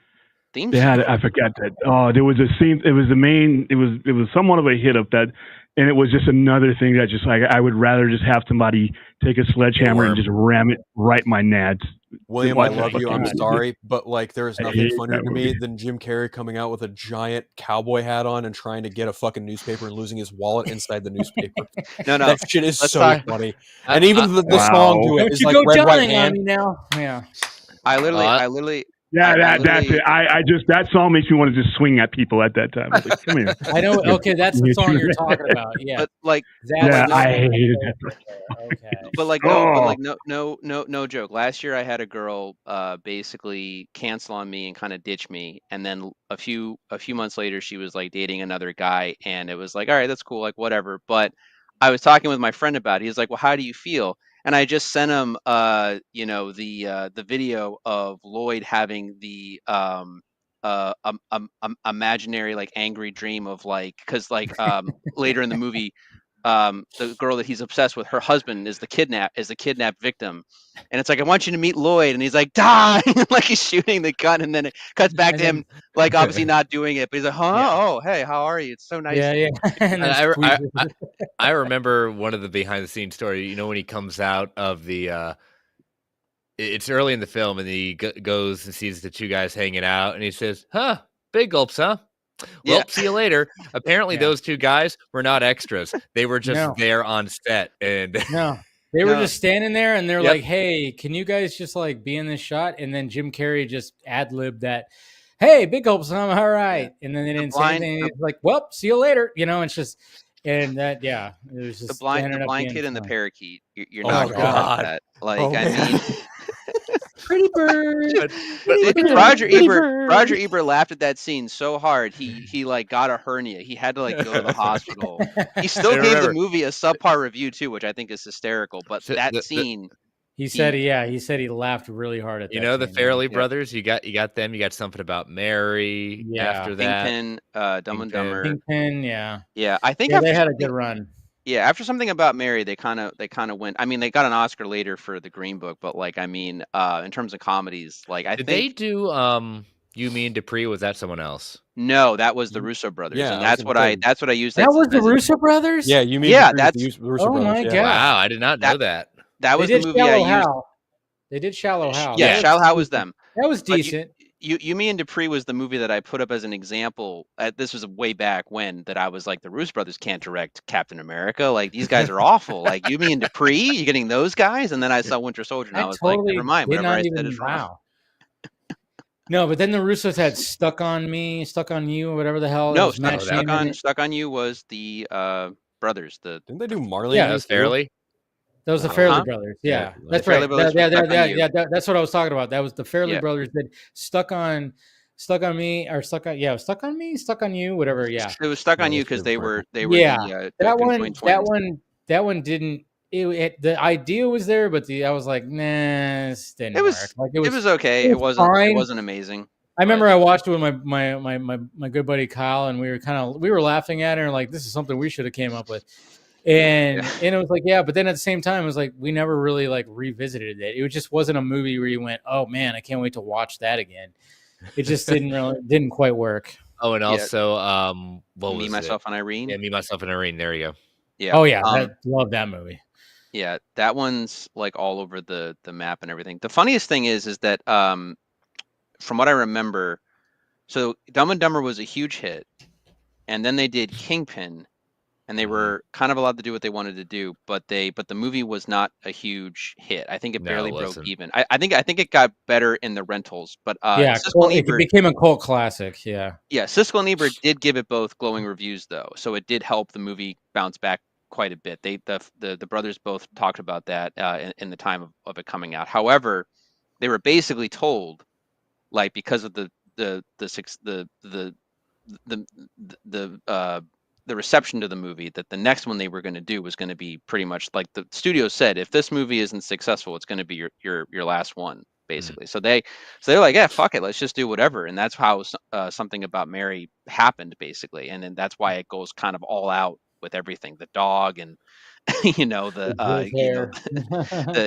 Theme They had I forgot that. Oh, there was a scene. It was the main. It was somewhat of a hit up that And it was just another thing that just like I would rather just have somebody take a sledgehammer and just ram it right in my nads. William, I Watch love that you. I'm fucking- sorry, but like, there is I nothing hate funnier that to me movie. than Jim Carrey coming out with a giant cowboy hat on and trying to get a fucking newspaper and losing his wallet inside the newspaper. No, That shit is Let's so talk- funny. And even the song to it Don't is you like go Red Right dying on Hand. me now? Yeah. I literally. Yeah, I that's literally- it. I just that song makes me want to just swing at people at that time. It's like, come here. I know. Okay, that's the song you're talking about. Yeah. But like, Yeah, no- I hated that. Okay. but like Oh. no joke. Last year I had a girl basically cancel on me and kind of ditch me, and then a few months later she was like dating another guy, and it was like, all right, that's cool, like whatever. But I was talking with my friend about it. He was like, well, how do you feel? And I just sent him the video of Lloyd having the imaginary like angry dream of like, because like later in the movie, the girl that he's obsessed with, her husband is the kidnapped victim, and it's like, I want you to meet Lloyd, and he's like, die, like he's shooting the gun, and then it cuts back to him like obviously not doing it, but he's like, oh hey, how are you? It's so nice. Yeah. And then squeeze it. I remember one of the behind the scenes story. You know, when he comes out of the, it's early in the film, and he goes and sees the two guys hanging out, and he says, "Huh, big gulps, huh? Well, Yeah. see you later." Apparently, those two guys were not extras; they were just there on set, and No. They were No. just standing there, and they're Yep. like, "Hey, can you guys just like be in this shot?" And then Jim Carrey just ad-libbed that, "Hey, big gulps, I'm all right." And then they didn't say anything. It's like, "Well, see you later." You know, it's just, and that, it was just The blind ended up kid being and the funny. parakeet. You're Oh not my gonna like God. that. Like, Oh, I man. mean, Pretty bird. Roger Ebert laughed at that scene so hard he like got a hernia. He had to like go to the hospital. He still I gave the remember. movie a subpar review too, which I think is hysterical. But So that the- scene, He said, he said he laughed really hard at that. you know the scene. Farrelly Brothers. You got them. You got something about Mary. Yeah. After that, Kingpin, Dumb and Kingpin. Dumber. Kingpin, yeah. Yeah, I think Yeah, after they had a something- good run. Yeah, after something about Mary, they kind of went. I mean, they got an Oscar later for The Green Book, but like, I mean, in terms of comedies, like I did think they do You Mean Dupree? Was that someone else? no, that was the Russo brothers, Yeah, and I was that's gonna what say. that's what I used. That was the as a- Russo brothers? Yeah, you mean Yeah, the Russo Oh brothers, my yeah. God. Wow, I did not know that. That was They the did movie I Shallow used. Hal. They did Shallow Hal. Yeah, Yeah. Shallow Hal was them. That was But decent. You Me and Dupree was the movie that I put up as an example. This was way back when that I was like, the Russo brothers can't direct Captain America. Like, these guys are awful. Like, You Me and Dupree, you getting those guys? And then I saw Winter Soldier, and I was like, never mind. did Whatever not I even, said is wrong. wow. No, but then the Russos had Stuck on Me, Stuck on You, or whatever the hell. No, was Matt Stuck Damon in it. on You was the brothers. The Didn't they do Marley? Yeah, and That was Me too? Farrelly. That was the Uh-huh. Farrelly brothers. Yeah, Yeah, that's Farrelly right. brothers Yeah, was Stuck on You. that's what I was talking about. That was the Farrelly Yeah. brothers did Stuck on Me, or Stuck on Me, Stuck on You, whatever. Yeah, It was Stuck on Yeah, You that's because really they were Yeah, the that conjoined one, twins. that one didn't. The idea was there, but I was like, nah, this didn't It was- work. Like It was okay. it It was wasn't. It fine. wasn't amazing. I remember I watched it with my good buddy Kyle, and we were laughing at it, and like, this is something we should have came up with. And it was like, yeah, but then at the same time, it was like we never really like revisited it. It just wasn't a movie where you went, oh man, I can't wait to watch that again. It just didn't quite work. Oh, and Yeah. also, what was Me, Myself, and Irene. it? Yeah, Me, Myself, and Irene. There you go. Yeah. Oh yeah, I love that movie. Yeah, that one's like all over the map and everything. The funniest thing is that from what I remember, so Dumb and Dumber was a huge hit, and then they did Kingpin, and they were kind of allowed to do what they wanted to do, but the movie was not a huge hit. I think it No, barely it broke wasn't. even. I think it got better in the rentals, but Yeah, Siskel and it Ebert, became a cult classic. Yeah, Siskel and Ebert did give it both glowing reviews though, so it did help the movie bounce back quite a bit. The brothers both talked about that in the time of it coming out. However, they were basically told, like, because of the reception to the movie, that the next one they were going to do was going to be pretty much like the studio said, if this movie isn't successful, it's going to be your last one, basically. So they're like, yeah, fuck it, let's just do whatever. And that's how Something About Mary happened, basically. And then that's why it goes kind of all out with everything, the dog and the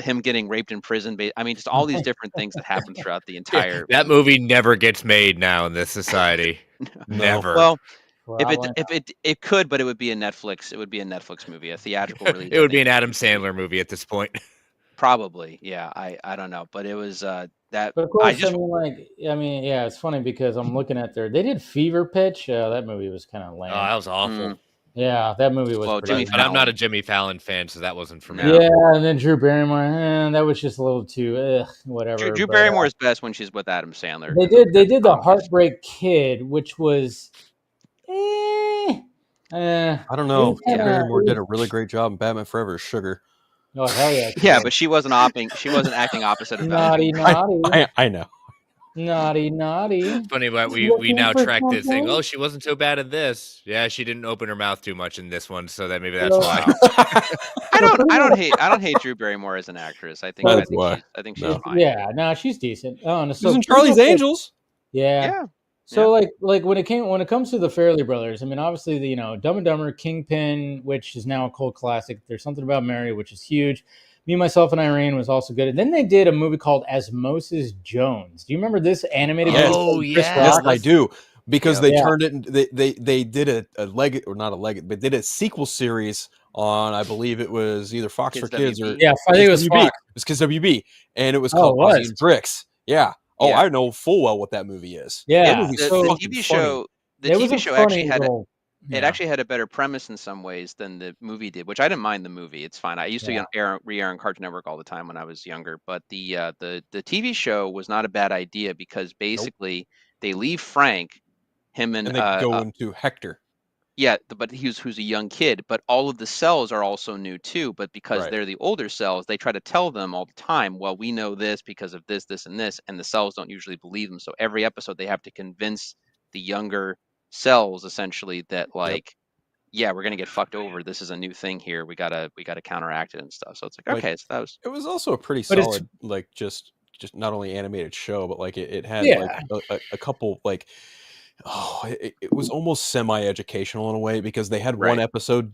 him getting raped in prison. I mean, just all these different things that happen throughout the entire. That movie never gets made now in this society. Never. Well, If it could, but it would be a Netflix. It would be a Netflix movie, a theatrical release. It would be an Adam Sandler movie at this point. Probably, yeah. I don't know, but it was that. But of course, yeah, it's funny because I'm looking at they did Fever Pitch. That movie was kind of lame. Oh, that was awful. Yeah, that movie was. Well, pretty Jimmy But I'm not a Jimmy Fallon fan, so that wasn't for me. Yeah, and then Drew Barrymore, that was just a little too whatever. Drew Barrymore is best when she's with Adam Sandler. They did the Heartbreak Kid, which was. I don't know. Drew Barrymore did a really great job in Batman Forever. Sugar. Oh hell yeah! Yeah, but she wasn't acting opposite of naughty. I know. Naughty. Funny, but we now track this thing. Oh, she wasn't so bad at this. Yeah, she didn't open her mouth too much in this one, so that maybe that's why. I don't hate Drew Barrymore as an actress. I think she's fine. Yeah, no, she's decent. Oh, and she's in Charlie's Angels. Yeah. So like when it comes to the Farrelly Brothers, I mean, obviously the Dumb and Dumber, Kingpin, which is now a cult classic. There's Something About Mary, which is huge. Me, Myself, and Irene was also good. And then they did a movie called Osmosis Jones. Do you remember this animated movie? Oh yeah, yes, I do. Because they turned it. They did they did a sequel series on, I believe it was either Fox for Kids or I think it was Fox. It was Kids WB, and it was called Ozzy and Bricks. Yeah. Oh, I know full well what that movie is. Yeah, the TV show. The TV show actually had it actually had a better premise in some ways than the movie did, which I didn't mind the movie. It's fine. I used to re-air on Cartoon Network all the time when I was younger. But the TV show was not a bad idea because basically they leave Frank, him and they go into Hector. Yeah, but who's a young kid, but all of the cells are also new too. But because they're the older cells, they try to tell them all the time, well, we know this because of this, this, and this, and the cells don't usually believe them. So every episode they have to convince the younger cells essentially that we're gonna get fucked over. This is a new thing here. We gotta counteract it and stuff. So it's like okay, so that was. It was also a pretty solid just not only animated show, but like it had a couple like. Oh, it was almost semi-educational in a way because they had one episode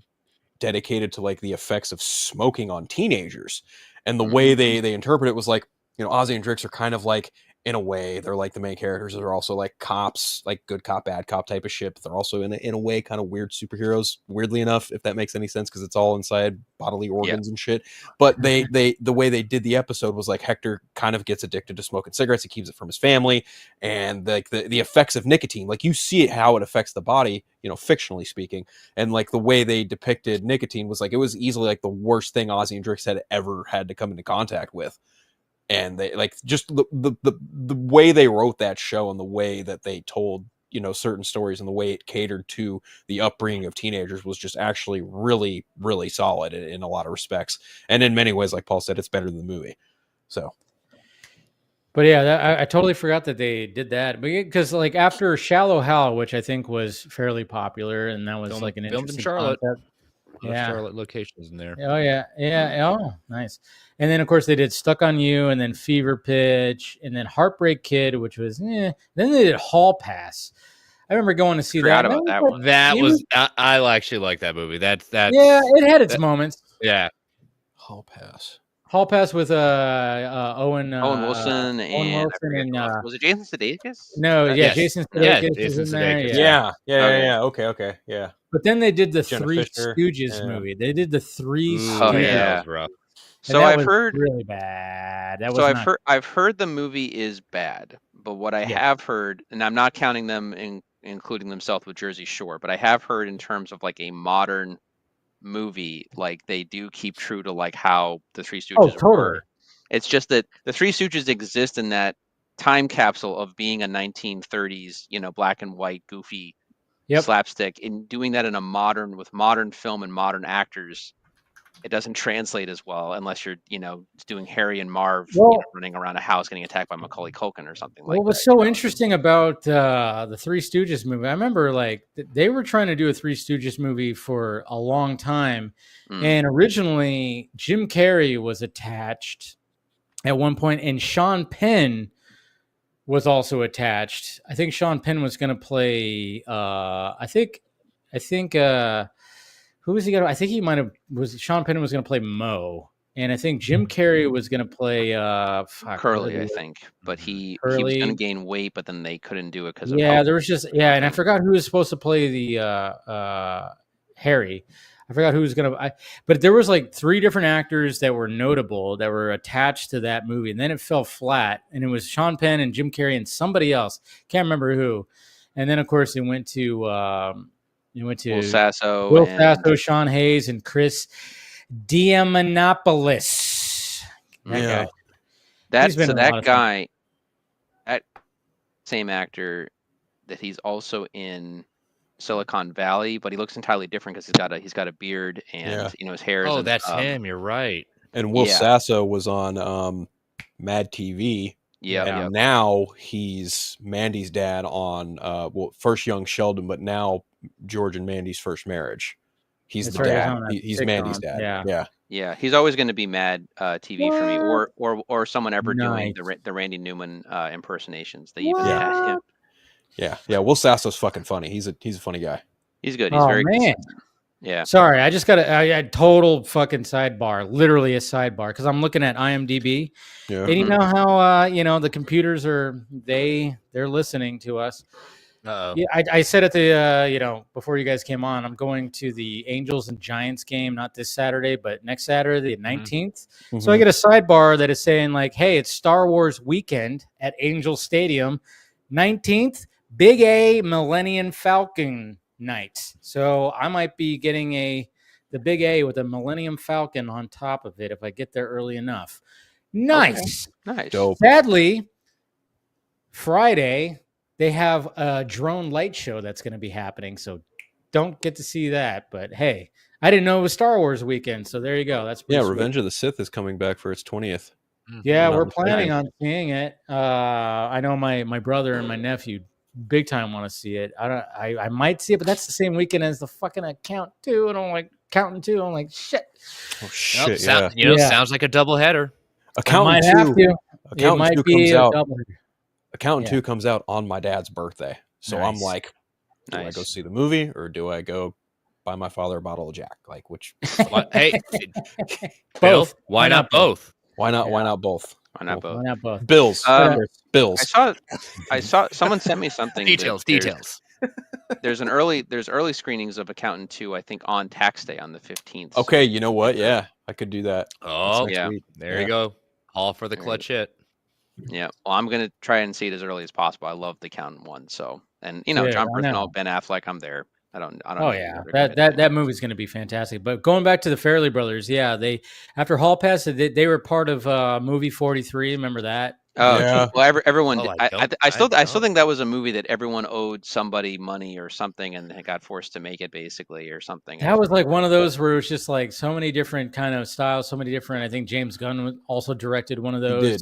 dedicated to like the effects of smoking on teenagers, and the way they interpret it was like, Ozzy and Drix are kind of like, in a way, they're like the main characters. They're also like cops, like good cop, bad cop type of shit. But they're also in a way kind of weird superheroes. Weirdly enough, if that makes any sense, because it's all inside bodily organs and shit. But the way they did the episode was like Hector kind of gets addicted to smoking cigarettes. He keeps it from his family, and like the effects of nicotine, like you see it how it affects the body, fictionally speaking. And like the way they depicted nicotine was like it was easily like the worst thing Ozzy and Drix had ever had to come into contact with. And they like just the way they wrote that show and the way that they told, certain stories and the way it catered to the upbringing of teenagers was just actually really, really solid in a lot of respects. And in many ways, like Paul said, it's better than the movie. So. But yeah, I totally forgot that they did that. Because like after Shallow Hal, which I think was fairly popular, and that was like an interesting in Charlotte. concept. Charlotte locations in there. Oh yeah. Oh, nice. And then of course they did Stuck on You, and then Fever Pitch, and then Heartbreak Kid, which was. Then they did Hall Pass. I remember going to see that. About that one. That was I actually like that movie. That yeah, it had its moments. Yeah. Hall Pass with Owen Wilson and was it Jason Sudeikis? No, Jason Sudeikis is in there. Yeah. Okay, yeah. But then they did the Jenna Three Fisher, Stooges movie. They did the Three Stooges. Oh yeah, that was rough. So I've heard really bad. I've heard the movie is bad, but what I have heard, and I'm not counting them including themselves with Jersey Shore, but I have heard in terms of like a modern movie, like they do keep true to like how the Three Stooges were. It's just that the Three Stooges exist in that time capsule of being a 1930s, black and white, goofy slapstick, and doing that in with modern film and modern actors. It doesn't translate as well unless you're, doing Harry and Marv running around a house getting attacked by Macaulay Culkin or something like that. What was so interesting about the Three Stooges movie, I remember like they were trying to do a Three Stooges movie for a long time. And originally Jim Carrey was attached at one point, and Sean Penn was also attached. I think Sean Penn was going to play, I think who was he going to? I think he might have Sean Penn was going to play Mo, and I think Jim Carrey was going to play Curly, I think, but he was going to Curly. gain weight, but then they couldn't do it because Yeah, there was just and I forgot who was supposed to play the Harry. I forgot who was gonna. But there was like 3 different actors that were notable that were attached to that movie, and then it fell flat. And it was Sean Penn and Jim Carrey and somebody else. Can't remember who. And then of course it went to Will Sasso, Will Sasso, Sean Hayes, and Chris Diamantopoulos. That guy. That guy, that same actor, that he's also in Silicon Valley, but he looks entirely different because he's got a beard and his hair. Oh, that's him. You're right. And Will Sasso was on Mad TV. Yeah. And now he's Mandy's dad on first Young Sheldon, but now George and Mandy's First Marriage. He's the dad. He's Mandy's dad. Yeah. He's always going to be Mad TV for me, or someone ever doing the Randy Newman impersonations. They even had him. Yeah. Will Sasso's fucking funny. He's a funny guy. He's good. He's very man. consistent. Yeah. Sorry, I just got a total fucking sidebar, literally a sidebar, because I'm looking at IMDb, and you know how the computers they're listening to us. Yeah, I said at the before you guys came on, I'm going to the Angels and Giants game, not this Saturday, but next Saturday, the 19th. So I get a sidebar that is saying like, hey, it's Star Wars weekend at Angel Stadium, 19th, Big A Millennium Falcon night. So I might be getting the Big A with a Millennium Falcon on top of it if I get there early enough. Nice. Okay. Nice. Dope. Sadly, Friday they have a drone light show that's going to be happening, so don't get to see that. But hey, I didn't know it was Star Wars weekend, so there you go. That's sweet. Revenge of the Sith is coming back for its 20th. Yeah, we're planning on seeing it. I know my brother and my nephew big time want to see it. I might see it, but that's the same weekend as the fucking Account 2, and I'm like counting 2. I'm like shit. Oh shit! Sounds like a double header. Accountant 2. Accountant 2 comes out. Accountant 2 comes out on my dad's birthday, so I'm like, do I go see the movie or do I go buy my father a bottle of Jack? Like which? Hey, Bill, why not both? Why not both? Why not both? Why not both? Bills. Bills. I saw someone sent me something. Details. There's early screenings of Accountant 2, I think, on tax day on the 15th. Okay, you know what? Yeah, I could do that. Oh, yeah. There you go. All for the clutch hit. Yeah. Well, I'm gonna try and see it as early as possible. I love the Accountant 1. So, and John Bernthal, Ben Affleck, I'm there. I don't. Oh yeah, that movie's going to be fantastic. But going back to the Farrelly Brothers, they after Hall passed, they were part of movie 43. Remember that? Oh yeah. Well, everyone. I still think that was a movie that everyone owed somebody money or something, and they got forced to make it basically or something. That was like one of those where it was just like so many different kind of styles, so many different. I think James Gunn also directed one of those. He did.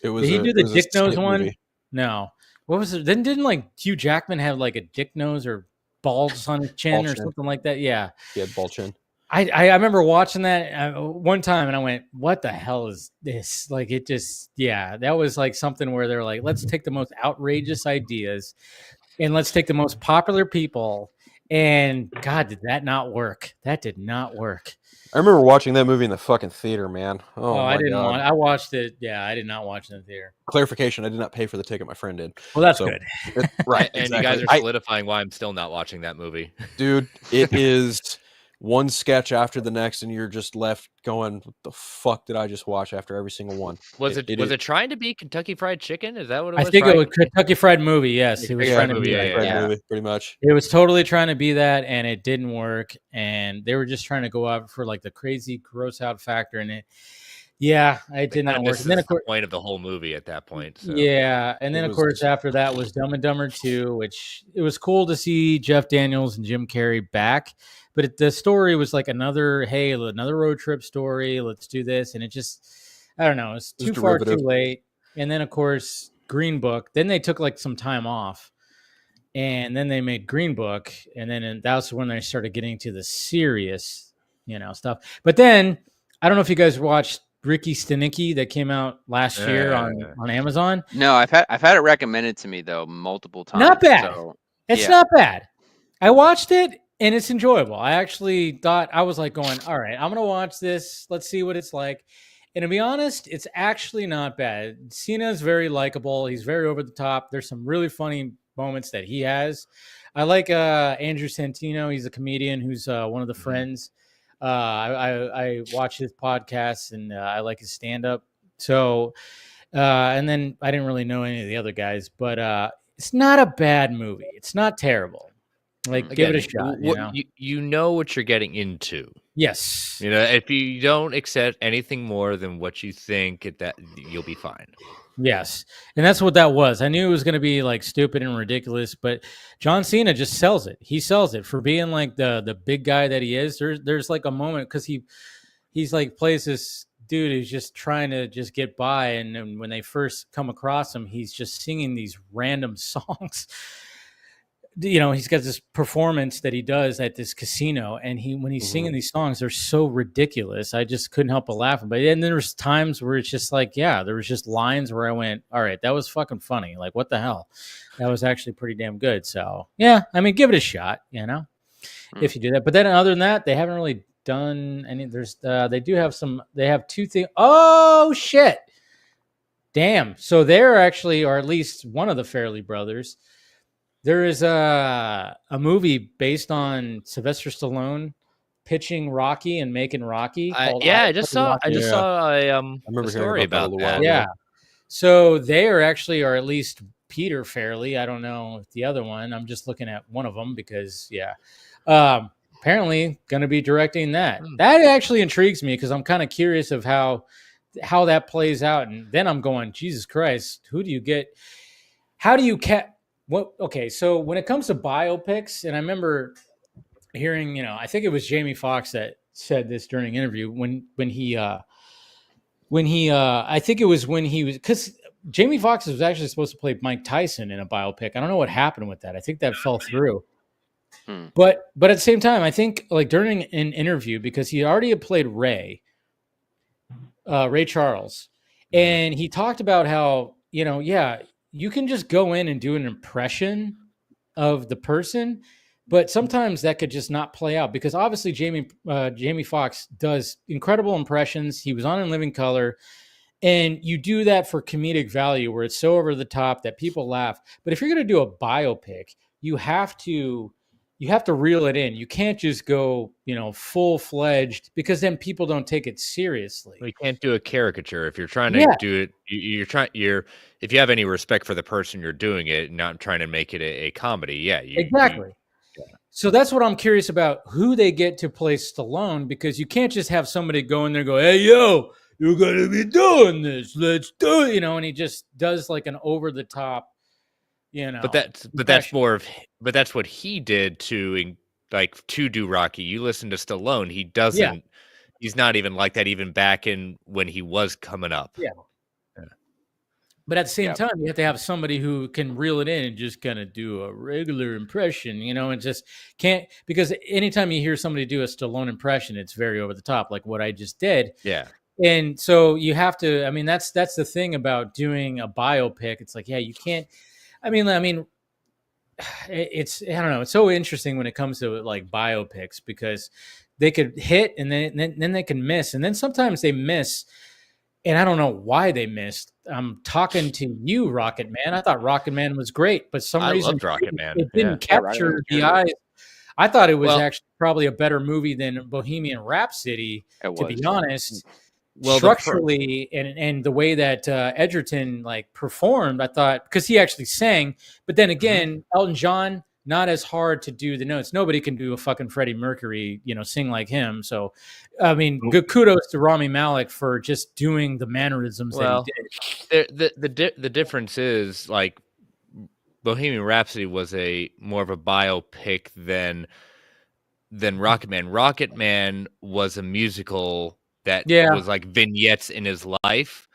Did he do the dick nose one? Movie. No. What was it? Didn't like Hugh Jackman have like a dick nose or balls on his chin or something like that? Yeah. He had ball chin. I remember watching that one time and I went, what the hell is this? Like it just, that was like something where they're like, let's take the most outrageous ideas and let's take the most popular people. And God, did that not work? That did not work. I remember watching that movie in the fucking theater, man. Oh I didn't want. I watched it. Yeah, I did not watch it in the theater. Clarification: I did not pay for the ticket. My friend did. Well, that's good. Right, and exactly. You guys are solidifying why I'm still not watching that movie, dude. It is one sketch after the next, and you're just left going, "What the fuck did I just watch?" After every single one. Was it trying to be Kentucky Fried Chicken? Is that what it was? I think it was Kentucky Fried Movie. Yes, it was trying to be movie, pretty much. It was totally trying to be that, and it didn't work. And they were just trying to go out for like the crazy gross out factor, and it. Yeah, it did not work. And then, of course, the point of the whole movie at that point. So. Yeah, and then of course after that was Dumb and Dumber 2, which it was cool to see Jeff Daniels and Jim Carrey back. But the story was like another road trip story. Let's do this. And it just, I don't know. It's too far, too late. And then, of course, Green Book. Then they took like some time off. And then they made Green Book. And then that's when they started getting to the serious, stuff. But then, I don't know if you guys watched Ricky Stenicki that came out last year on Amazon. No, I've had it recommended to me, though, multiple times. Not bad. So, it's not bad. I watched it. and it's enjoyable. I actually thought I was like going, all right, I'm gonna watch this. Let's see what it's like. And to be honest, it's actually not bad. Cena is very likable. He's very over the top. There's some really funny moments that he has. I like Andrew Santino. He's a comedian who's one of the friends. I watch his podcasts and I like his stand up. So, and then I didn't really know any of the other guys, but it's not a bad movie. It's not terrible. Like, give it a shot. You know what you're getting into. Yes. You know, if you don't accept anything more than what you think, that you'll be fine. Yes. And that's what that was. I knew it was going to be like stupid and ridiculous, but John Cena just sells it. He sells it for being like the big guy that he is. There's like a moment because he's like plays this dude who's just trying to just get by, and when they first come across him, he's just singing these random songs. You know, he's got this performance that he does at this casino, and when he's singing these songs, they're so ridiculous. I just couldn't help but laughing. But then there's times where it's just like, yeah, there was just lines where I went, all right, that was fucking funny. Like, what the hell? That was actually pretty damn good. So yeah, I mean, give it a shot, you know, if you do that. But then other than that, they haven't really done any. They have two things. Oh shit. Damn. So they're actually, or at least one of the Farrelly brothers. There is a movie based on Sylvester Stallone pitching Rocky and making Rocky. I just saw a story about that. Yeah. So they are actually, or at least Peter Farrelly. I don't know if the other one. I'm just looking at one of them because, apparently going to be directing that. That actually intrigues me because I'm kind of curious of how that plays out. And then I'm going, Jesus Christ, who do you get? How do you okay, so when it comes to biopics, and I remember hearing, I think it was Jamie Foxx that said this during an interview when he I think it was when he was, because Jamie Foxx was actually supposed to play Mike Tyson in a biopic. I don't know what happened with that. I think that fell through. But at the same time, I think like during an interview, because he already had played Ray Charles, and he talked about how, you can just go in and do an impression of the person, but sometimes that could just not play out because obviously Jamie Foxx does incredible impressions. He was on In Living Color, and you do that for comedic value where it's so over the top that people laugh. But if you're going to do a biopic, you have to reel it in. You can't just go, full-fledged because then people don't take it seriously. You can't do a caricature. If you're trying to do it, if you have any respect for the person you're doing it, not trying to make it a comedy. Yeah. Exactly. So that's what I'm curious about, who they get to play Stallone, because you can't just have somebody go in there and go, hey, yo, you're going to be doing this. Let's do it. And he just does like an over-the-top, But that's what he did to do Rocky. You listen to Stallone, he doesn't. He's not even like that. Even back in when he was coming up. Yeah. But at the same time, you have to have somebody who can reel it in and just kind of do a regular impression, and just can't, because anytime you hear somebody do a Stallone impression, it's very over the top, like what I just did. Yeah. And so you have to. I mean, that's the thing about doing a biopic. It's like, you can't. I mean, it's, I don't know. It's so interesting when it comes to like biopics because they could hit and then they can miss. And then sometimes they miss. And I don't know why they missed. I'm talking to you, Rocket Man. I thought Rocket Man was great, but some reason loved Rocket Man. It didn't capture the eyes. I thought it was actually probably a better movie than Bohemian Rhapsody, to be honest. Structurally and the way that Edgerton performed, I thought, because he actually sang, but then again, Elton John, not as hard to do the notes. Nobody can do a fucking Freddie Mercury, sing like him. So, I mean, good kudos to Rami Malek for just doing the mannerisms that he did. The difference is like Bohemian Rhapsody was more of a biopic than Rocket Man. Rocket Man was a musical that was like vignettes in his life,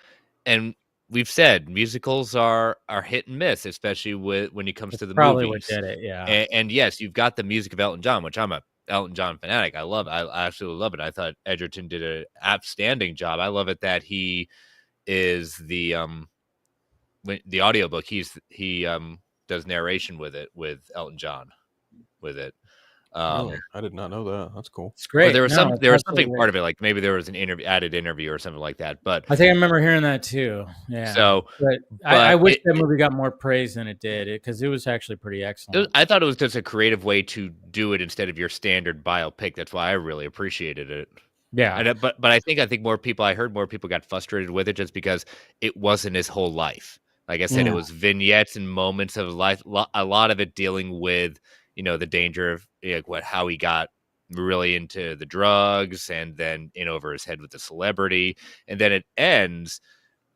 and we've said musicals are hit and miss, especially when it comes to the probably movies. What did it, and yes, you've got the music of Elton John, which I'm a Elton John fanatic. I absolutely love it. I thought Edgerton did an outstanding job. I love it that he is the audiobook. He does narration with Elton John with it. Really? I did not know that. That's cool. It's great. There was No, there was it's something absolutely part of it, like maybe there was an added interview or something like that. But I think I remember hearing that too. Yeah. so, but I wish that movie got more praise than it did, because it was actually pretty excellent. I thought it was just a creative way to do it instead of your standard biopic. That's why I really appreciated it. Yeah. And, but I think I heard more people got frustrated with it just because it wasn't his whole life. Like I said, it was vignettes and moments of life. A lot of it dealing with, the danger of how he got really into the drugs and then in over his head with the celebrity. And then it ends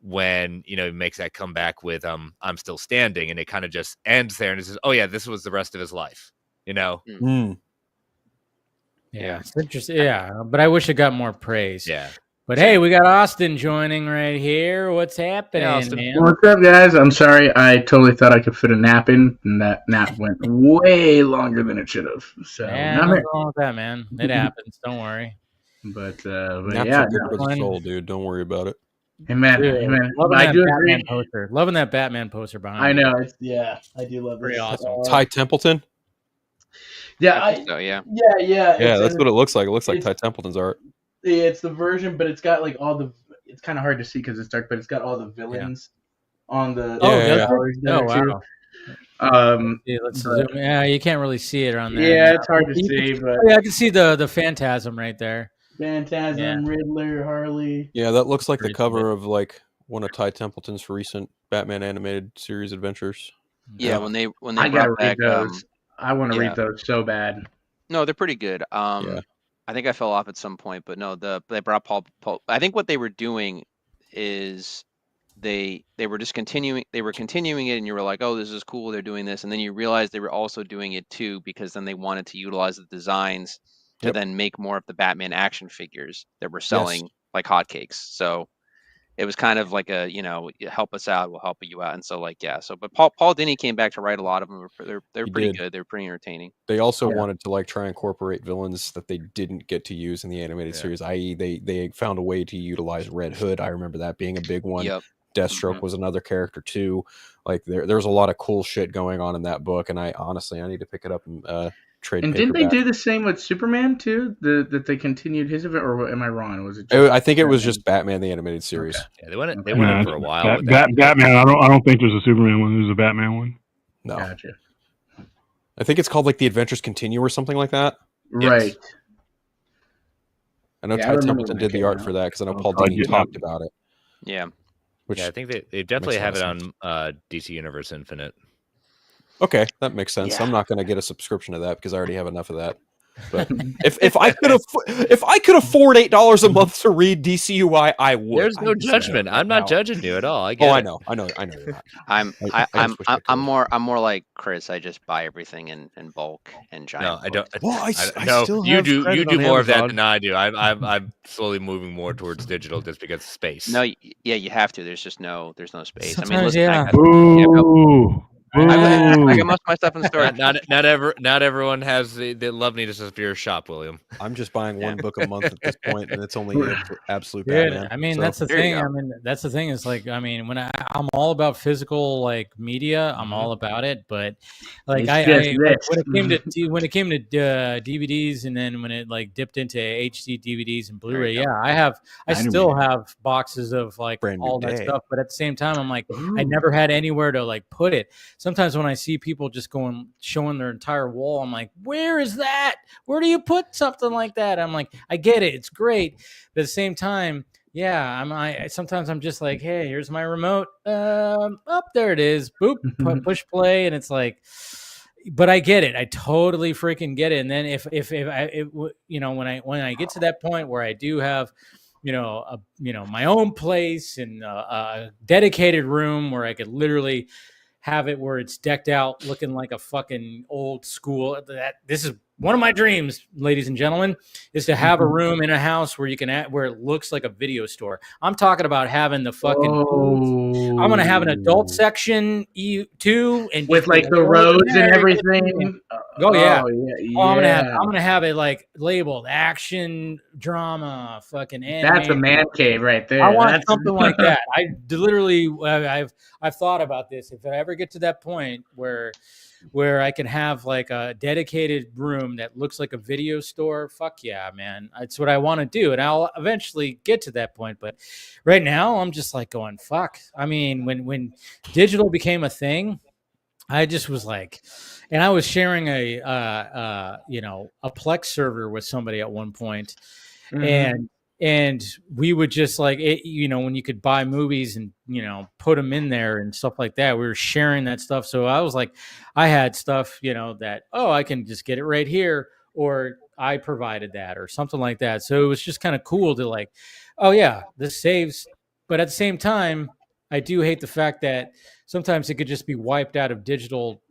when, he makes that comeback with I'm Still Standing, and it kind of just ends there and it says, oh yeah, this was the rest of his life, Yeah, it's interesting. Yeah, but I wish it got more praise. Yeah. But hey, we got Austin joining right here. What's happening, man? What's up, guys? I'm sorry. I totally thought I could fit a nap in, and that nap went way longer than it should have. So, nothing wrong with that, man. It happens. Don't worry. But Naps yeah, are good for the soul, dude. Don't worry about it. Amen. Loving that Batman poster. Loving that Batman poster behind. I know. I do love it. Pretty awesome. Ty Templeton. Yeah, I think so, yeah. Yeah, that's what it looks like. It looks like Ty Templeton's art. Yeah, it's the version, but it's got like all the. It's kind of hard to see because it's dark, but it's got all the villains on the. Wow. Let's zoom. Yeah, you can't really see it on there. Yeah, it's hard to see, but I can see the Phantasm right there. Phantasm, Riddler, Harley. Yeah, that looks like the cover of like one of Ty Templeton's recent Batman animated series adventures. Yeah, when they I gotta brought back, read those. I want to read those so bad. No, they're pretty good. I think I fell off at some point, but no, they brought Paul. I think what they were doing is they were just continuing. They were continuing it, and you were like, "Oh, this is cool. They're doing this," and then you realized they were also doing it too because then they wanted to utilize the designs to then make more of the Batman action figures that were selling like hotcakes. So it was kind of like a, help us out, we'll help you out. And so but Paul Dini came back to write a lot of them. They're pretty good. They're pretty entertaining. They also wanted to like try and incorporate villains that they didn't get to use in the animated series, i.e. they found a way to utilize Red Hood. I remember that being a big one. Deathstroke was another character too. Like there's a lot of cool shit going on in that book, and I need to pick it up and trade. And didn't they do the same with Superman too? That they continued his event, or am I wrong? Was it? I think it was just Batman the animated series. Okay. Yeah, they went in for a while. Batman. I don't think there's a Superman one. There's a Batman one. No. Gotcha. I think it's called like The Adventures Continue or something like that. Right. I know Ty Templeton did the art for that because I know Paul Dini talked about it. Yeah. I think they definitely have it on DC Universe Infinite. Okay, that makes sense. I'm not going to get a subscription to that because I already have enough of that. But if I could afford $8 a month to read DCUI, I would. There's no judgment. I'm not judging you at all. I know you're not. I'm more like Chris. I just buy everything in bulk and giant. No, I don't. Well, no, you do more of that than I do. I'm slowly moving more towards digital just because of space. No, yeah, you have to. There's no space. Sometimes, I got most of my stuff in the store. Not everyone has the loveliness of your shop, William. I'm just buying one book a month at this point, and it's only absolute Batman. I mean, that's the thing. That's the thing is like, when I'm all about physical like media, I'm all about it. But like when it came to DVDs, and then when it like dipped into HD DVDs and Blu-ray, I still have boxes of like all that stuff. But at the same time, I'm like, I never had anywhere to like put it. Sometimes when I see people just showing their entire wall, I'm like, where is that? Where do you put something like that? I'm like, I get it. It's great. But at the same time, sometimes I'm just like, hey, here's my remote. There it is. Boop, push play. And it's like, but I get it. I totally freaking get it. And then when I get to that point where I do have, my own place and a dedicated room where I could literally have it where it's decked out looking like a fucking old school. This is one of my dreams, ladies and gentlemen, is to have a room in a house where you can where it looks like a video store. I'm talking about having the fucking I'm going to have an adult section too, and with like the roads and everything. Oh yeah. Oh yeah, Oh, I'm yeah. gonna have it like labeled action, drama, fucking That's a animated. man cave right there. I want That's something like that. I've thought about this. If I ever get to that point where I can have like a dedicated room that looks like a video store, fuck yeah, man. That's what I want to do. And I'll eventually get to that point. But right now I'm just like going, fuck. I mean, when digital became a thing, I just was like, and I was sharing a Plex server with somebody at one point, and we would just like it, when you could buy movies and put them in there and stuff like that, we were sharing that stuff. So I was like, I had stuff that I can just get it right here, or I provided that or something like that. So it was just kind of cool to like, oh yeah, this saves. But at the same time, I do hate the fact that sometimes it could just be wiped out of digital,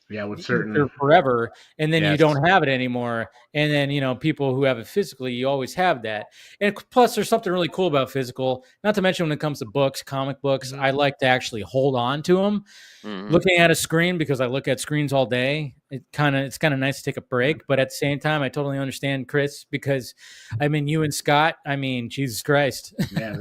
yeah, with certain forever, and then you Yes. don't have it anymore. And then people who have it physically, you always have that. And plus, there's something really cool about physical. Not to mention when it comes to books, comic books, I like to actually hold on to them. Looking at a screen, because I look at screens all day, it's kind of nice to take a break. But at the same time, I totally understand Chris, because I mean, you and Scott, I mean, Jesus Christ. Yeah,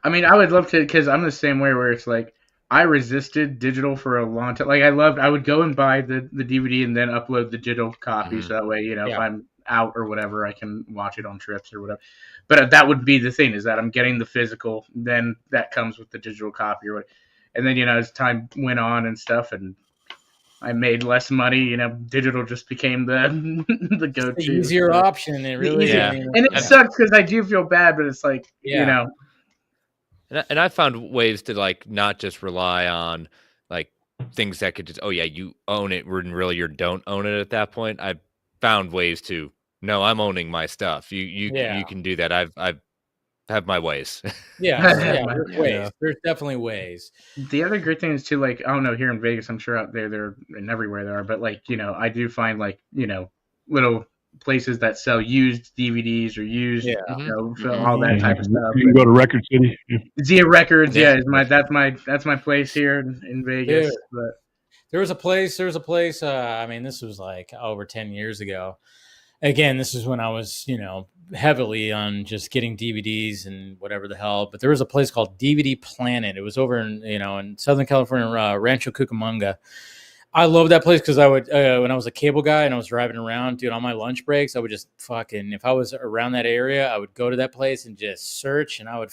I mean, I would love to, because I'm the same way, where it's like I resisted digital for a long time. Like I would go and buy the DVD and then upload the digital copy, so that way if I'm out or whatever, I can watch it on trips or whatever. But that would be the thing, is that I'm getting the physical, then that comes with the digital copy or what. And then as time went on and stuff, and I made less money, digital just became the the go-to, the easier option. It really is. And it sucks, because I do feel bad, but it's like And I found ways to like not just rely on like things that could just you own it when really you don't own it at that point. I found ways to I'm owning my stuff. You can do that. I've have my ways. There's ways. There's definitely ways. The other great thing is too, like, I don't know, here in Vegas, I'm sure out there and everywhere there are, but like I do find like little places that sell used DVDs or used all that type of stuff. You can go to Record City. Zia Records, is that's my place here in Vegas. Dude, but there was a place. I mean, this was like over 10 years ago. Again, this is when I was, heavily on just getting DVDs and whatever the hell. But there was a place called DVD Planet. It was over in, in Southern California, Rancho Cucamonga. I love that place because I would, when I was a cable guy and I was driving around, dude, on my lunch breaks, I would just if I was around that area, I would go to that place and just search, and I would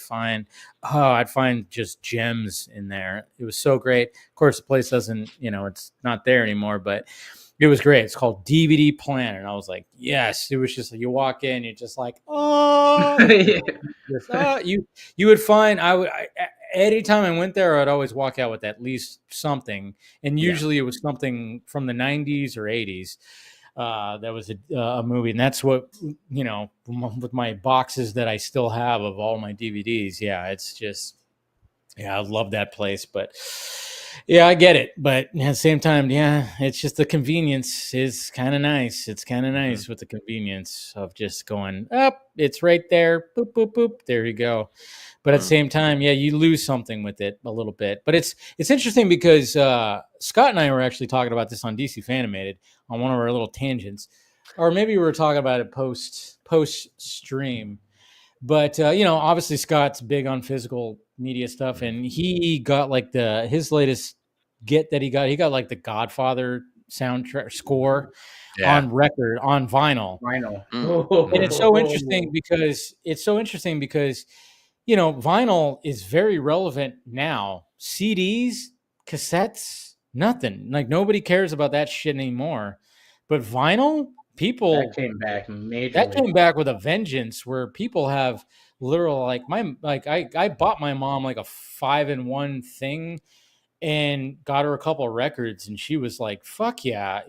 I'd find just gems in there. It was so great. Of course, the place doesn't, it's not there anymore, but it was great. It's called DVD Planet. And I was like, yes. It was just like, you walk in, you're just like, you would find, anytime I went there, I'd always walk out with at least something. And usually it was something from the 90s or 80s. That was a movie. And that's what, with my boxes that I still have of all my DVDs. Yeah, it's just, I love that place. But yeah, I get it. But at the same time, it's just the convenience is kind of nice. It's kind of nice with the convenience of just going up. It's right there. Boop, boop, boop. There you go. But at the same time, you lose something with it a little bit. But it's interesting because Scott and I were actually talking about this on DC Fanimated on one of our little tangents. Or maybe we were talking about it post stream. But, obviously Scott's big on physical media stuff. And he got like his latest get that he got like the Godfather soundtrack score on record, on vinyl. And it's so interesting because vinyl is very relevant now. CDs, cassettes, nothing. Like nobody cares about that shit anymore. But vinyl, that came back with a vengeance, where people have literal I bought my mom like a 5-in-1 thing and got her a couple of records, and she was like, fuck yeah,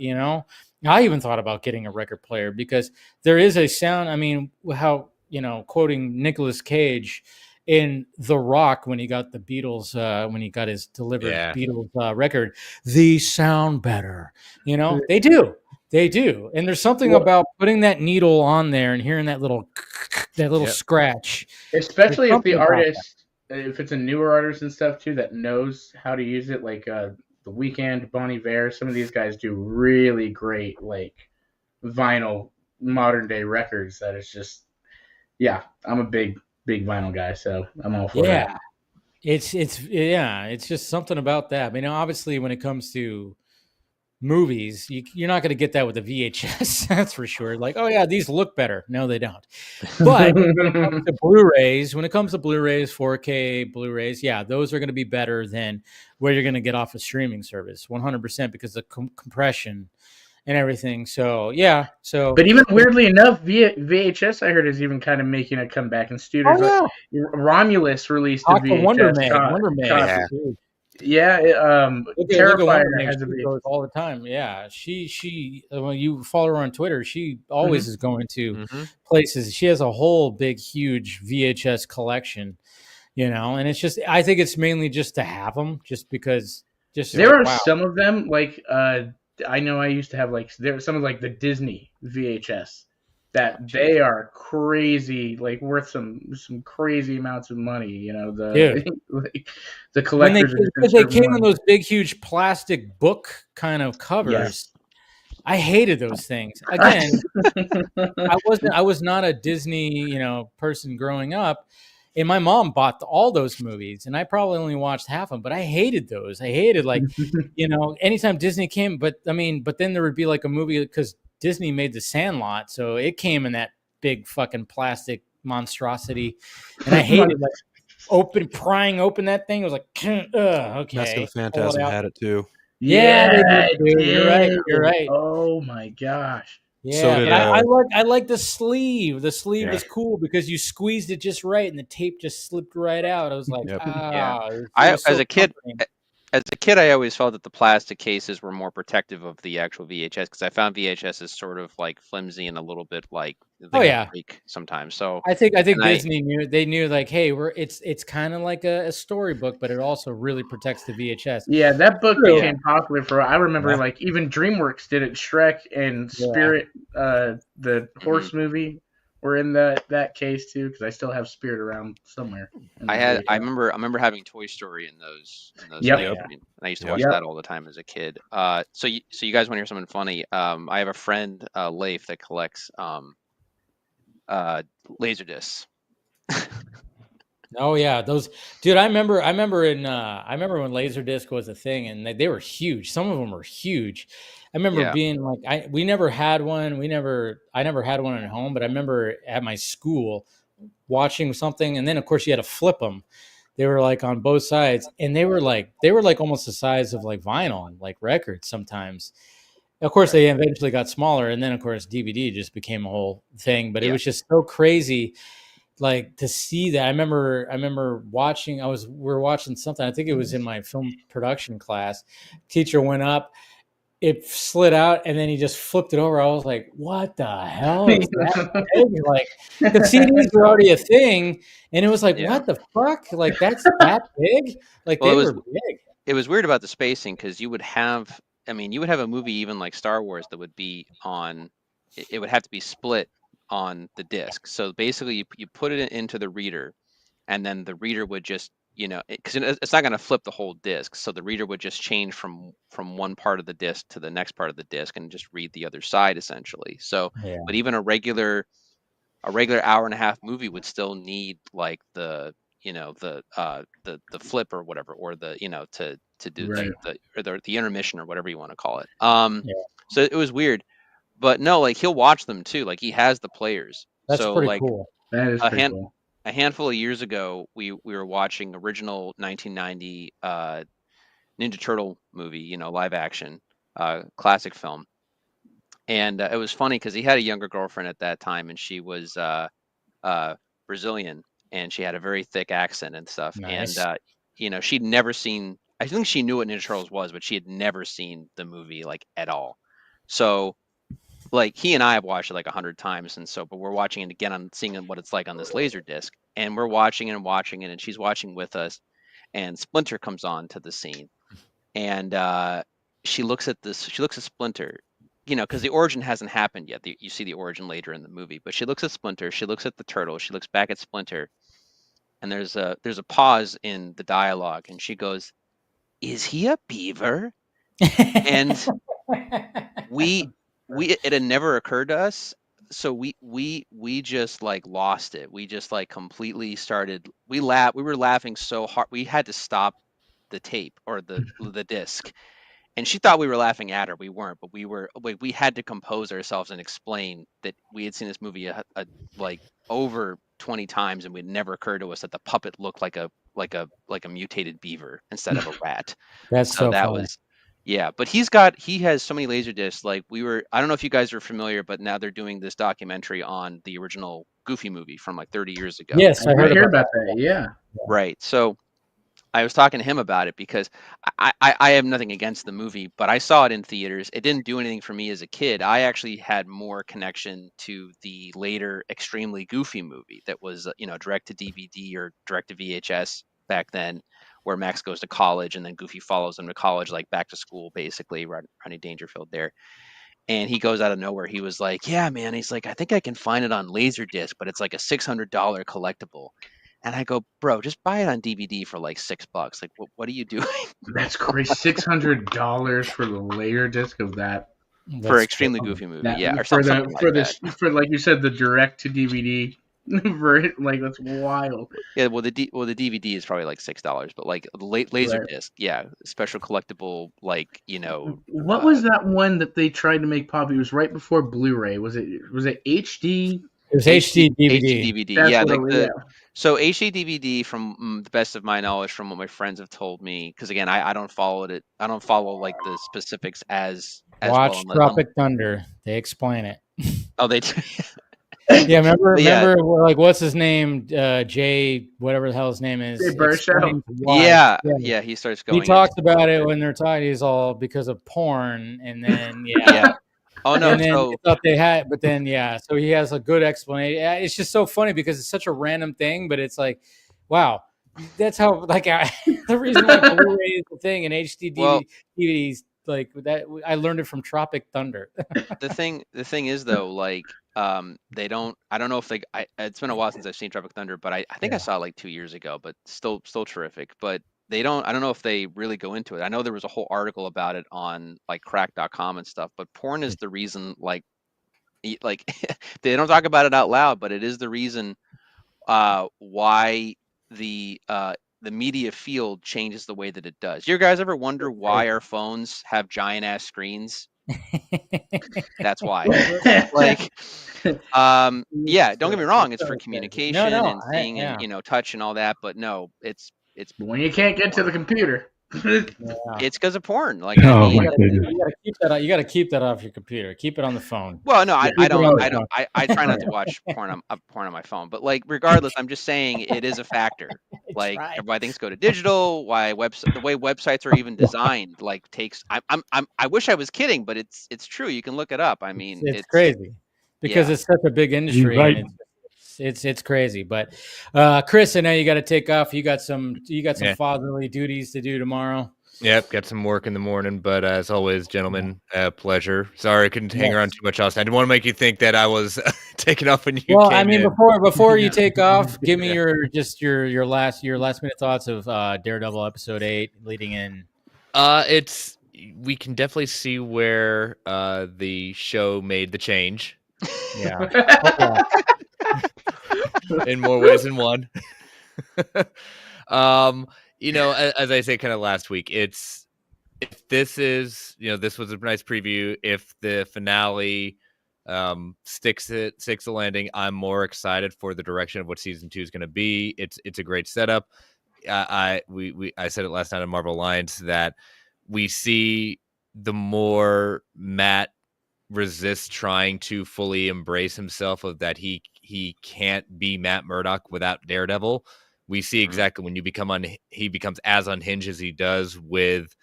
I even thought about getting a record player because there is a sound. I mean, how, quoting Nicolas Cage in The Rock when he got the Beatles, when he got his delivered Beatles record, these sound better. They do. And there's something about putting that needle on there and hearing that little scratch. Especially if the artist, if it's a newer artist and stuff too, that knows how to use it. Like The Weeknd, Bon Iver, some of these guys do really great like vinyl modern day records. That is just yeah. I'm a big vinyl guy, so I'm all for that. Yeah, it's just something about that. I mean, obviously, when it comes to movies, you're not going to get that with a VHS. That's for sure. Like, oh yeah, these look better. No, they don't. But when it comes to Blu-rays, 4K Blu-rays, yeah, those are going to be better than what you're going to get off a streaming service, 100%, because of compression and everything. So yeah. So, but even weirdly enough, VHS I heard is even kind of making a comeback in studios. Oh, yeah. Romulus released a VHS Wonder Maid. copy. Yeah, Terrifier has a VHS all the time. Yeah, she when you follow her on Twitter, she always is going to places. She has a whole big, huge VHS collection, and it's just, I think it's mainly just to have them, just because. There are some of them like I know I used to have like there's some of like the Disney VHS that they are crazy, like worth some crazy amounts of money. Like, the collectors. When they came in those big, huge plastic book kind of covers. Yes. I hated those things. Again, I was not a Disney, person growing up. And my mom bought all those movies, and I probably only watched half of them, but I hated those. I hated, like, anytime Disney came, but then there would be like a movie, because Disney made The Sandlot, so it came in that big fucking plastic monstrosity, and I hated prying open that thing. It was like, okay. Mask of the Phantasm had it too. Yeah, You're right. Oh my gosh. Yeah, so I like the sleeve. The sleeve was cool because you squeezed it just right, and the tape just slipped right out. I was like, As a kid, I always felt that the plastic cases were more protective of the actual VHS, because I found VHS is sort of like flimsy and a little bit like break sometimes. So I think Disney knew like, hey, it's kind of like a storybook, but it also really protects the VHS. Yeah, that book became popular for. I remember like even DreamWorks did it. Shrek and Spirit, the horse movie, were in that case too, because I still have Spirit around somewhere. I remember having Toy Story in those. Yep. And I used to watch that all the time as a kid. So you guys want to hear something funny? I have a friend, Leif, that collects Laserdiscs. Oh yeah, those, dude. I remember when Laserdisc was a thing, and they were huge. Some of them were huge. I remember being like, we never had one. I never had one at home, but I remember at my school watching something, and then of course you had to flip them. They were like on both sides, and they were like almost the size of like vinyl, like records sometimes. Of course, they eventually got smaller, and then of course DVD just became a whole thing. But it was just so crazy, like, to see that. I remember watching. We were watching something. I think it was in my film production class. Teacher went up, it slid out, and then he just flipped it over. I was like, "What the hell is that?" Like, the CDs were already a thing, and it was like, "What the fuck? Like, that's that big?" Like, they were big. It was weird about the spacing, because you would have a movie even like Star Wars that would be on. It would have to be split on the disc. So basically, you put it into the reader, and then the reader would just, because it's not going to flip the whole disc. So the reader would just change from one part of the disc to the next part of the disc and just read the other side, essentially. So, but even a regular hour and a half movie would still need like the flip or whatever, or the to do the intermission or whatever you want to call it. So it was weird. But no, like, he'll watch them too. Like, he has the players. That's pretty cool. That is pretty cool. A handful of years ago, we were watching original 1990 Ninja Turtle movie, live action, classic film. And it was funny because he had a younger girlfriend at that time, and she was Brazilian, and she had a very thick accent and stuff. Nice. And she'd never seen. I think she knew what Ninja Turtles was, but she had never seen the movie like at all. So, like, he and I have watched it like 100 times, but we're watching it again, on seeing what it's like on this laser disc, and we're watching it, and she's watching with us, and Splinter comes on to the scene, and she looks at Splinter, because the origin hasn't happened yet. You see the origin later in the movie, but she looks at Splinter, she looks at the turtle, she looks back at Splinter, and there's a pause in the dialogue, and she goes, is he a beaver? And it had never occurred to us. So we just like lost it. We just like completely started. We were laughing so hard. We had to stop the tape or the disc. And she thought we were laughing at her. We weren't, but we had to compose ourselves and explain that we had seen this movie like over 20 times, and it never occurred to us that the puppet looked like a mutated beaver instead of a rat. That's so that funny. was, yeah. But he has so many laser discs. Like I don't know if you guys are familiar, but now they're doing this documentary on the original Goofy movie from like 30 years ago. Yes, I heard about that. Yeah. Right. So I was talking to him about it because I have nothing against the movie, but I saw it in theaters. It didn't do anything for me as a kid. I actually had more connection to the later Extremely Goofy movie that was, direct to DVD or direct to VHS back then, where Max goes to college and then Goofy follows him to college, like back to school, basically, Rodney Dangerfield there. And he goes out of nowhere. He was like, yeah, man. He's like, I think I can find it on Laserdisc, but it's like a $600 collectible. And I go, bro, just buy it on DVD for like $6. Like, what are you doing? That's crazy. $600 for the layer disc of that. For Extremely Goofy movie, yeah, or for something like that. For like you said, the direct to DVD version, like that's wild. Yeah, well, the DVD is probably like $6, but like the laser disc, yeah, special collectible, like What was that one that they tried to make pop? It was right before Blu-ray. Was it HD? It was HD DVD. HD DVD, yeah, so HD DVD, from the best of my knowledge, from what my friends have told me, because again, I don't follow it. I don't follow like the specifics as Watch well. Tropic Thunder. They explain it. Oh, they do. Yeah, remember, like, what's his name? Jay, whatever the hell his name is. Jay Baruchel. Yeah, he starts going. He talks about it when they're talking. He's all because of porn, and then yeah. Oh no! And then they thought they had, but then so he has a good explanation. It's just so funny because it's such a random thing, but it's like, wow, that's how like the reason why Blu-ray is the thing and HD DVDs like that. I learned it from Tropic Thunder. The thing is though, like they don't. I don't know if they. It's been a while since I've seen Tropic Thunder, but I think I saw it like 2 years ago. But still terrific. But they don't. I don't know if they really go into it. I know there was a whole article about it on like crack.com and stuff. But porn is the reason. Like they don't talk about it out loud, but it is the reason why the media field changes the way that it does. You guys ever wonder why our phones have giant ass screens? That's why. Like, yeah, don't get me wrong, it's for communication and seeing and touch and all that, but no, it's when you can't get to the computer. It's because of porn. Like, you gotta keep that. You gotta keep that off your computer. Keep it on the phone. Well, no, I don't. I try not to watch porn on my phone. But like, regardless, I'm just saying it is a factor. Like, why things go to digital, the way websites are even designed. Like, takes. I wish I was kidding, but it's true. You can look it up. I mean, it's crazy because it's such a big industry. Right. And it's crazy. But Chris, I know you got to take off. You got some fatherly duties to do tomorrow. Yep, got some work in the morning, but as always, gentlemen, pleasure. Sorry I couldn't hang around too much, Austin. I didn't want to make you think that I was taking off when you Well, came I mean, in. before you take off, give me your last minute thoughts of Daredevil episode 8 leading in. We can definitely see where the show made the change. Yeah. In more ways than one. As I say kind of last week, if this is, this was a nice preview. If the finale sticks the landing, I'm more excited for the direction of what season 2 is going to be. It's a great setup. I said it last night on Marvel Alliance that we see the more Matt resists trying to fully embrace himself of that he can't be Matt Murdock without Daredevil. We see exactly when he becomes as unhinged as he does with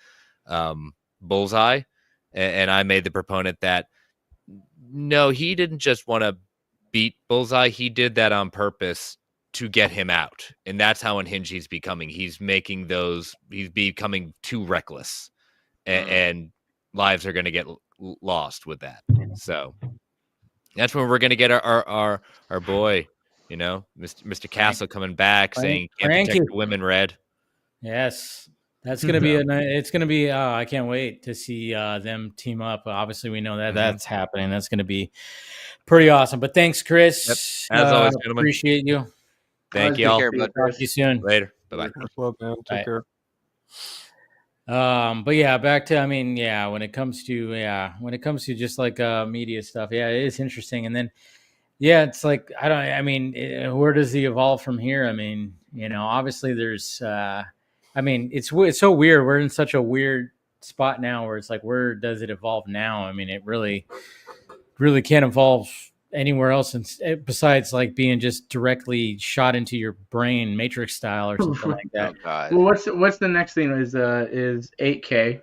Bullseye. And I made the proponent that no, he didn't just want to beat Bullseye. He did that on purpose to get him out. And that's how unhinged he's becoming. He's becoming too reckless and lives are going to get lost with that. So that's when we're going to get our boy, Mr. Castle coming back saying can't protect the women, Red. Yes, That's gonna be it's gonna be. I can't wait to see them team up. Obviously, we know that that's happening. That's gonna be pretty awesome. But thanks, Chris. Yep. As always, gentlemen. Appreciate you. Thank you all. Care, bud. Talk to you soon. Later. Bye-bye. Well, man, take care. But yeah, back to when it comes to just like media stuff, it is interesting. And then it's like where does he evolve from here? I mean, obviously there's it's so weird. We're in such a weird spot now where it's like, where does it evolve now? I mean, it really can't evolve anywhere else besides like being just directly shot into your brain, Matrix style or something like that. Well, what's the next thing is 8K.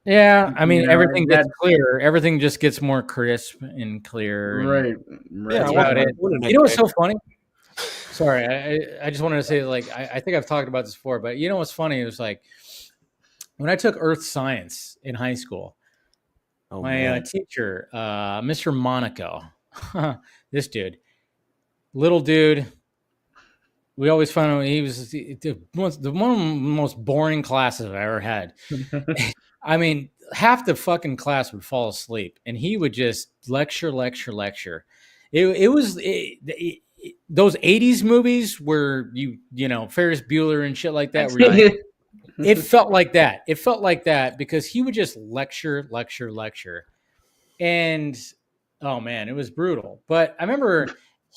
Yeah, I mean, everything gets clearer. Everything just gets more crisp and clear. Right. That's about it. You know what's so funny? Sorry, I just wanted to say, like, I think I've talked about this before, but you know what's funny? It was like when I took Earth Science in high school, my teacher, Mr. Monaco, this dude, little dude. We always found out he was one of the most boring classes I've ever had. I mean, half the fucking class would fall asleep, and he would just lecture. It was those 80s movies where Ferris Bueller and shit like that. It felt like that. It felt like that because he would just lecture. And, oh, man, it was brutal. But I remember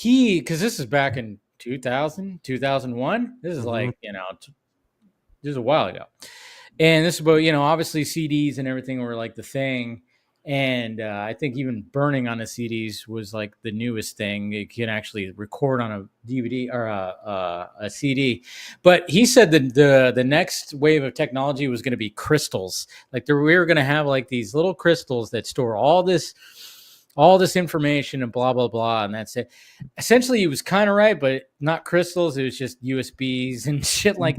because this is back in 2000, 2001. This is like, this is a while ago. And this is about, obviously CDs and everything were like the thing. And I think even burning on the CDs was like the newest thing. You can actually record on a DVD or a CD. But he said that the next wave of technology was going to be crystals. Like we were going to have like these little crystals that store all this information and blah, blah, blah. And that's it. Essentially, he was kind of right, but not crystals. It was just USBs and shit like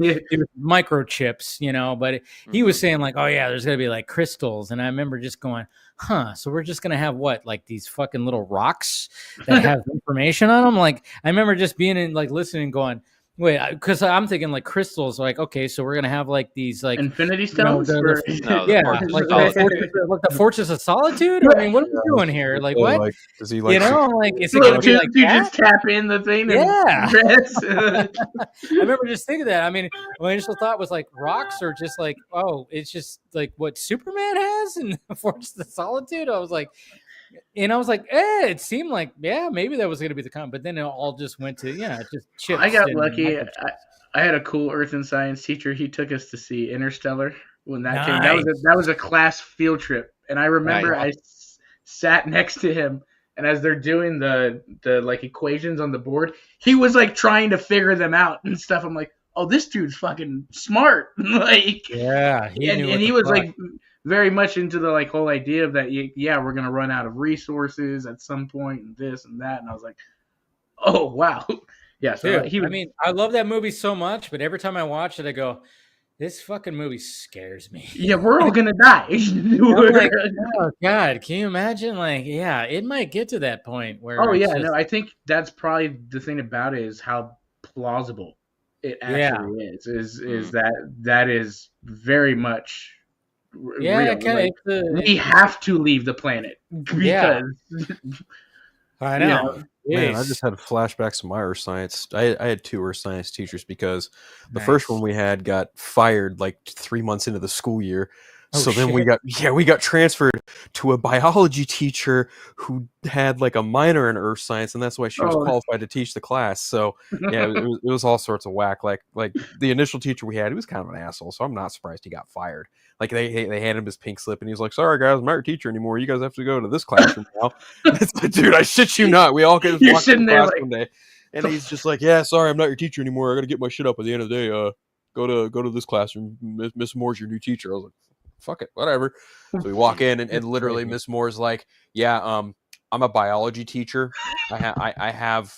microchips, but he was saying like, oh yeah, there's going to be like crystals. And I remember just going, so we're just going to have what? Like these fucking little rocks that have information on them. Like I remember just being in like listening and going, wait, because I'm thinking like crystals, like, okay, so we're gonna have like these like infinity stones, like the Fortress of Solitude. I mean, what are we doing here? Like, what? Like, is he like, is it gonna be like you that? just tap in the thing? Yeah. I remember just thinking that. I mean, my initial thought was like rocks, or just like, oh, it's just like what Superman has in Fortress of Solitude. I was like, it seemed like, maybe that was going to be the comment, but then it all just went to, just chips. I got lucky. I had a cool Earth and Science teacher. He took us to see Interstellar when that came. That was a class field trip, and I remember I sat next to him, and as they're doing the like equations on the board, he was like trying to figure them out and stuff. I'm like, oh, this dude's fucking smart. Like, yeah, he was like very much into the like whole idea of that. We're gonna run out of resources at some point, and this and that. And I was like, oh wow, yeah. So dude, I love that movie so much, but every time I watch it, I go, this fucking movie scares me. Yeah, we're all gonna die. I'm like, oh God, can you imagine? Like, it might get to that point where. Oh yeah, no, I think that's probably the thing about it is how plausible it actually is. Is that is very much. Yeah, we have to leave the planet because I know. Man, I just had flashbacks to my Earth Science. I had 2 Earth Science teachers because the first one we had got fired like 3 months into the school year. Then we got transferred to a biology teacher who had like a minor in Earth Science, and that's why she was qualified to teach the class. So it was all sorts of whack. Like the initial teacher we had, he was kind of an asshole, so I'm not surprised he got fired. Like they handed him his pink slip, and he was like, "Sorry guys, I'm not your teacher anymore. You guys have to go to this classroom now." It's like, dude, I shit you not. We all get walked in the class one day, and he's just like, "Yeah, sorry, I'm not your teacher anymore. I got to get my shit up at the end of the day. Go to this classroom. Miss Moore's your new teacher." I was like, fuck it, whatever. So we walk in, and literally Miss Moore's like, I'm a biology teacher. I have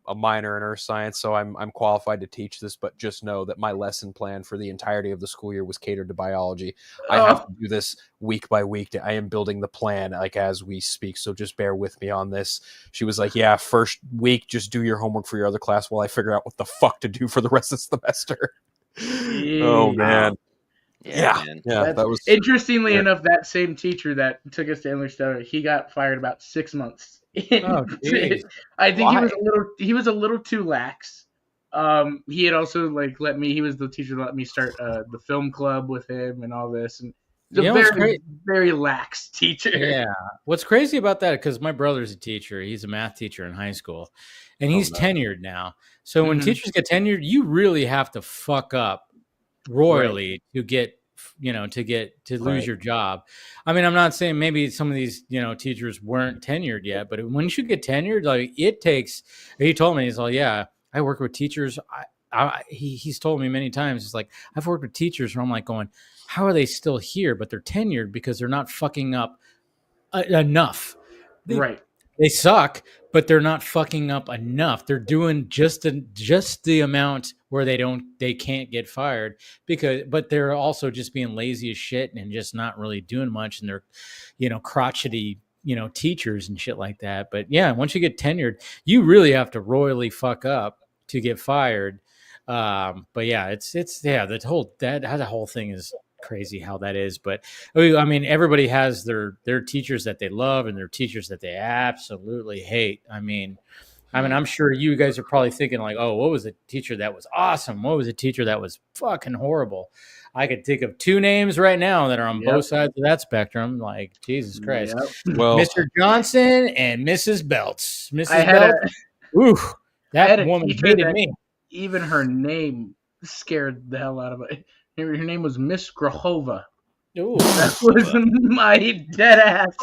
a minor in Earth Science, so I'm qualified to teach this. But just know that my lesson plan for the entirety of the school year was catered to biology. I have to do this week by week. I am building the plan like as we speak. So just bear with me on this. She was like, "Yeah, first week, just do your homework for your other class while I figure out what the fuck to do for the rest of the semester." Oh man. man. That was interestingly enough, that same teacher that took us to Interstellar, he got fired about 6 months. Oh, geez. I think Why? he was a little too lax. He had also he was the teacher that let me start the film club with him and all this, and he's a very, very lax teacher. Yeah. What's crazy about that, because my brother's a teacher. He's a math teacher in high school, and he's tenured now. So when teachers get tenured, you really have to fuck up royally to get to lose your job. I mean, I'm not saying maybe some of these teachers weren't tenured yet, but once you get tenured, like it takes. He told me, he's like, yeah, I work with teachers. He's told me many times, it's like, I've worked with teachers where I'm like going, how are they still here? But they're tenured because they're not fucking up enough. They suck, but they're not fucking up enough. They're doing just the amount where they can't get fired, but they're also just being lazy as shit and just not really doing much, and they're crotchety teachers and shit like that. But yeah, once you get tenured, you really have to royally fuck up to get fired. But yeah, it's that whole thing is crazy how that is. But I mean, everybody has their teachers that they love and their teachers that they absolutely hate. I mean, I'm sure you guys are probably thinking like, oh, what was a teacher that was awesome? What was a teacher that was fucking horrible? I could think of 2 names right now that are on both sides of that spectrum. Like, Jesus Christ. Well, Mr. Johnson and Mrs. Belts. That woman hated me. Even her name scared the hell out of me. Her name was Miss Grahova. Ooh. That was my dead ass.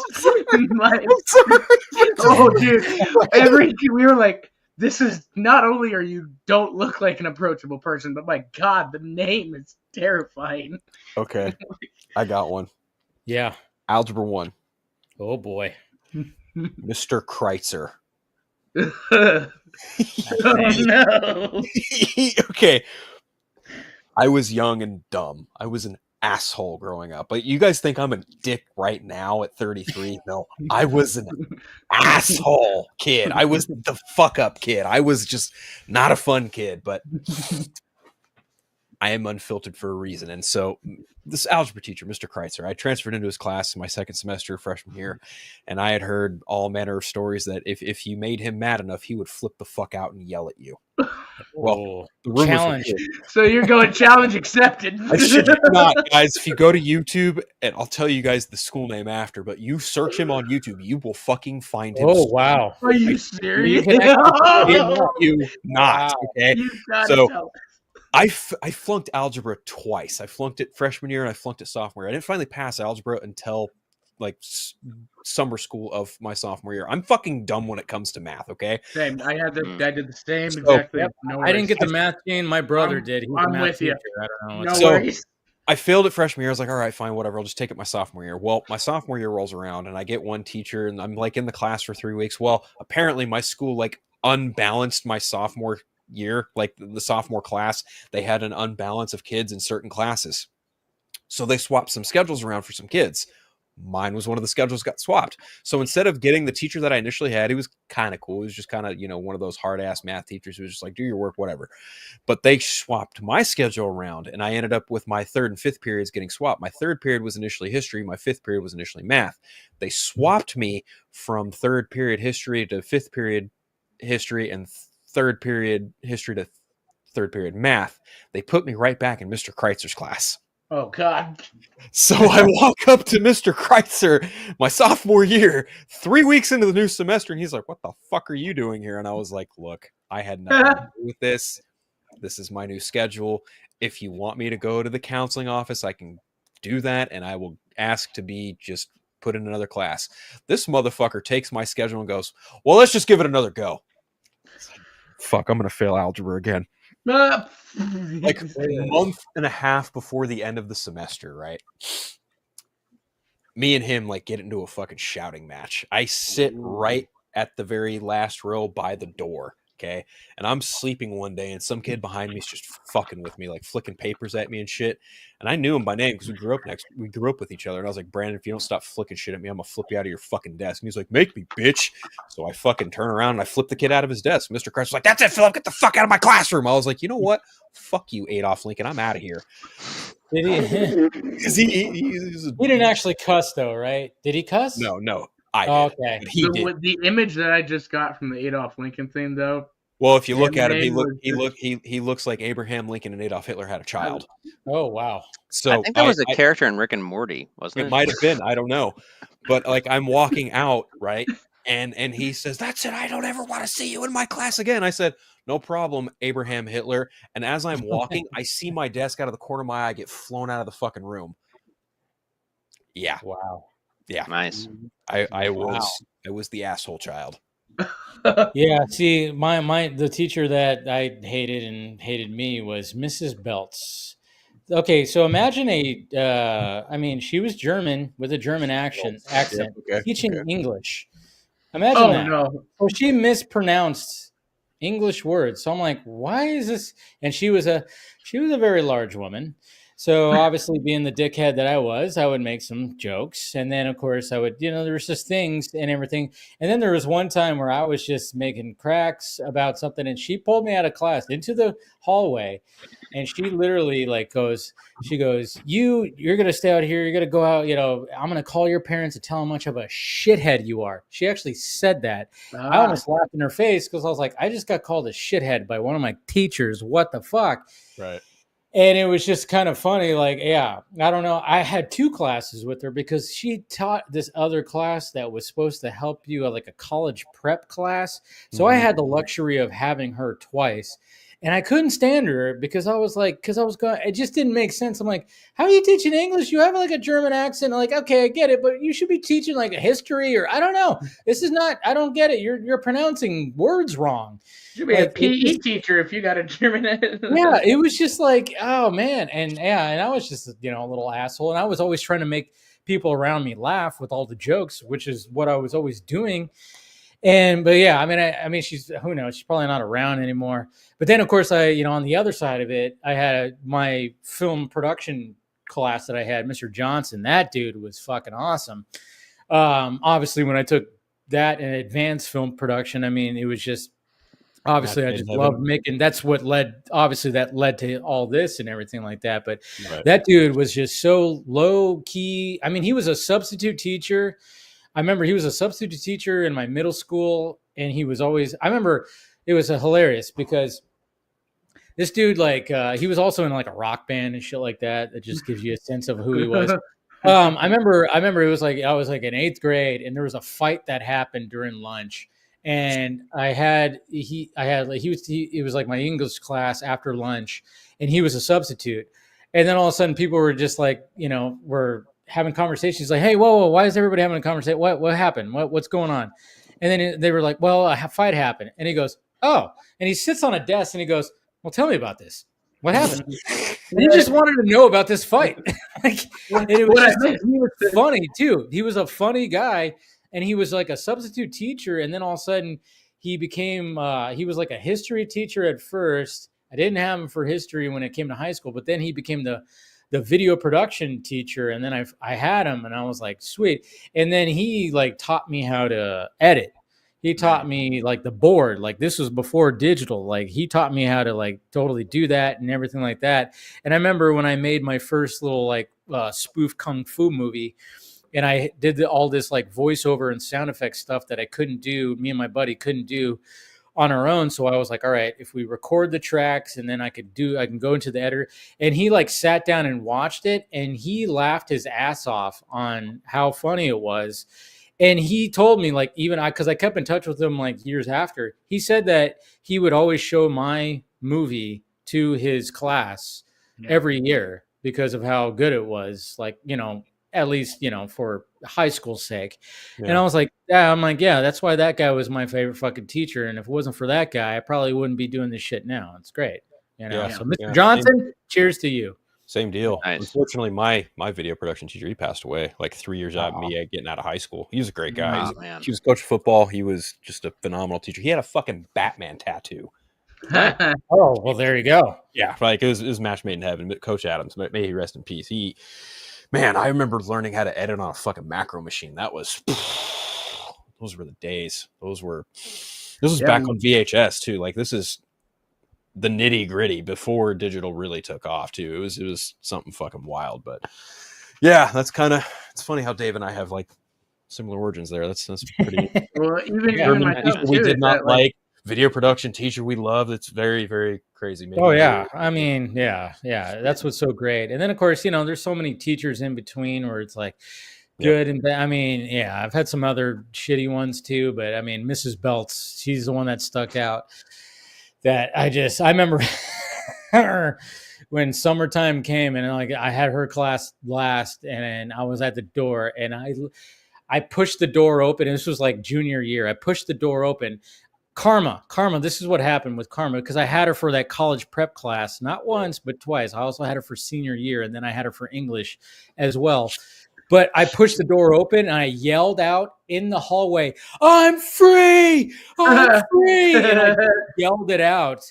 Oh, dude. We were like, this is not only are you don't look like an approachable person, but my God, the name is terrifying. Okay. I got one. Yeah. Algebra 1. Oh, boy. Mr. Kreitzer. Oh, no. Okay. I was young and dumb. I was an asshole growing up. But you guys think I'm a dick right now at 33? No, I was an asshole kid. I was the fuck up kid. I was just not a fun kid, but I am unfiltered for a reason. And so this algebra teacher, Mr. Kreitzer, I transferred into his class in my second semester freshman year, and I had heard all manner of stories that if you made him mad enough, he would flip the fuck out and yell at you. Well, the rumors challenge. So you're going challenge accepted. I shit you not, guys. If you go to YouTube, and I'll tell you guys the school name after, but you search him on YouTube, you will fucking find him. Oh, wow. Are you serious? You not, okay? So I flunked algebra twice. I flunked it freshman year and I flunked it sophomore year. I didn't finally pass algebra until like summer school of my sophomore year. I'm fucking dumb when it comes to math, okay? Same. I did the same exactly. Yep. No I didn't get the math gene. My brother did. He's I'm with you. I don't know. No So, worries. I failed it freshman year. I was like, all right, fine, whatever. I'll just take it my sophomore year. Well, my sophomore year rolls around and I get one teacher and I'm like in the class for 3 weeks. Well, apparently my school like unbalanced my sophomore year, like the sophomore class, they had an unbalance of kids in certain classes. So they swapped some schedules around for some kids. Mine was one of the schedules got swapped. So instead of getting the teacher that I initially had, he was kind of cool. He was just kind of, one of those hard ass math teachers who was just like, do your work, whatever. But they swapped my schedule around and I ended up with my 3rd and 5th periods getting swapped. My 3rd period was initially history. My 5th period was initially math. They swapped me from 3rd period history to 5th period history and 3rd period history to 3rd period math. They put me right back in Mr. Kreitzer's class. Oh, God. So I walk up to Mr. Kreitzer my sophomore year, 3 weeks into the new semester, and he's like, what the fuck are you doing here? And I was like, look, I had nothing to do with this. This is my new schedule. If you want me to go to the counseling office, I can do that, and I will ask to be just put in another class. This motherfucker takes my schedule and goes, well, let's just give it another go. Fuck, I'm going to fail algebra again. Like a month and a half before the end of the semester, right? Me and him like get into a fucking shouting match. I sit right at the very last row by the door. Okay. And I'm sleeping one day and some kid behind me is just fucking with me, like flicking papers at me and shit. And I knew him by name because we grew up with each other. And I was like, Brandon, if you don't stop flicking shit at me, I'm gonna flip you out of your fucking desk. And he's like, make me, bitch. So I fucking turn around and I flip the kid out of his desk. Mr. Christ was like, that's it, Philip, get the fuck out of my classroom. I was like, you know what? Fuck you, Adolf Lincoln. I'm out of here. Did he? Because He didn't actually cuss though, right? Did he cuss? No. I did. Okay. But he did. The image that I just got from the Adolf Lincoln thing, though. Well, if you look at him, he looks like Abraham Lincoln and Adolf Hitler had a child. Oh wow! So I think that was a character in Rick and Morty, wasn't it? It might have been. I don't know, but like I'm walking out, right, and he says, "That's it. I don't ever want to see you in my class again." I said, "No problem, Abraham Hitler." And as I'm walking, I see my desk out of the corner of my eye get flown out of the fucking room. Yeah. Wow. Yeah. Nice. I was the asshole child. Yeah, see, the teacher that I hated me was Mrs. Belts. Okay, so imagine I mean, she was German with a German accent, teaching English. Imagine that. No. So she mispronounced English words. So I'm like, why is this? And she was a very large woman. So obviously, being the dickhead that I was, I would make some jokes. And then, of course, I would, there was just things and everything. And then there was one time where I was just making cracks about something. And she pulled me out of class into the hallway. And she literally she goes, you're going to stay out here. You're going to go out. I'm going to call your parents and tell them how much of a shithead you are. She actually said that. I almost laughed in her face because I was like, I just got called a shithead by one of my teachers. What the fuck? Right. And it was just kind of funny. Like, yeah, I don't know. I had 2 classes with her because she taught this other class that was supposed to help you, like a college prep class. So I had the luxury of having her twice. And I couldn't stand her because I was like, it just didn't make sense. I'm like, how are you teaching English? You have like a German accent. I'm like, okay, I get it, but you should be teaching like a history or I don't know. This is not, I don't get it. You're pronouncing words wrong. You should be a PE teacher if you got a German accent. Yeah, it was just like, oh man. And I was just, a little asshole. And I was always trying to make people around me laugh with all the jokes, which is what I was always doing. But yeah, I mean, who knows? She's probably not around anymore. But then, of course, on the other side of it, I had my film production class that I had, Mr. Johnson. That dude was fucking awesome. Obviously, when I took that in advanced film production, I mean, it was just obviously I just loved making. That's what led to all this and everything like that. But that dude was just so low key. I mean, he was a substitute teacher. I remember he was a substitute teacher in my middle school, and he was always. I remember it was hilarious because this dude, he was also in like a rock band and shit like that. That just gives you a sense of who he was. I remember it was like I was like in 8th grade, and there was a fight that happened during lunch, and it was like my English class after lunch, and he was a substitute, and then all of a sudden people were just like, were having conversations like, hey, whoa, why is everybody having a conversation? What happened? What's going on? And then they were like, well, a fight happened. And he goes, oh, and he sits on a desk and he goes, well, tell me about this. What happened? And he just wanted to know about this fight. He was funny too. He was a funny guy, and he was like a substitute teacher. And then all of a sudden he became, he was like a history teacher at first. I didn't have him for history when it came to high school, but then he became the video production teacher. And then I had him, and I was like, sweet. And then he taught me how to edit. He taught me the board, this was before digital. He taught me how to totally do that and everything like that. And I remember when I made my first little spoof kung fu movie, and I did all this voiceover and sound effects stuff that I couldn't do. Me and my buddy couldn't do on our own. So I was like, all right, if we record the tracks and then I can go into the editor. And he sat down and watched it, and he laughed his ass off on how funny it was. And he told me because I kept in touch with him years after, he said that he would always show my movie to his class every year because of how good it was, at least, for high school's sake. Yeah. And I was like, yeah, that's why that guy was my favorite fucking teacher. And if it wasn't for that guy, I probably wouldn't be doing this shit now. It's great. So Mr. Johnson, cheers to you. Same deal. Nice. Unfortunately, my video production teacher, he passed away like 3 years out of me getting out of high school. He was a great guy. Oh, man. He was coach of football. He was just a phenomenal teacher. He had a fucking Batman tattoo. Oh, well, there you go. Yeah, like it was match made in heaven. But Coach Adams, may he rest in peace. Man, I remember learning how to edit on a fucking macro machine. That was, those were the days. This was back on VHS too. Like this is the nitty gritty before digital really took off too. It was something fucking wild. But yeah, that's it's funny how Dave and I have like similar origins there. That's pretty. Well, even myself we too, did not like video production teacher we love. It's very, very crazy. Maybe. Oh yeah. I mean, yeah. That's what's so great. And then of course, there's so many teachers in between where it's like good and bad. I mean, yeah, I've had some other shitty ones too, but I mean, Mrs. Belts, she's the one that stuck out. That I remember her when summertime came and like I had her class last and I was at the door and I pushed the door open. And this was like junior year. I pushed the door open. Karma, this is what happened with Karma because I had her for that college prep class, not once, but twice. I also had her for senior year and then I had her for English as well. But I pushed the door open and I yelled out in the hallway, I'm free! I'm free! And I yelled it out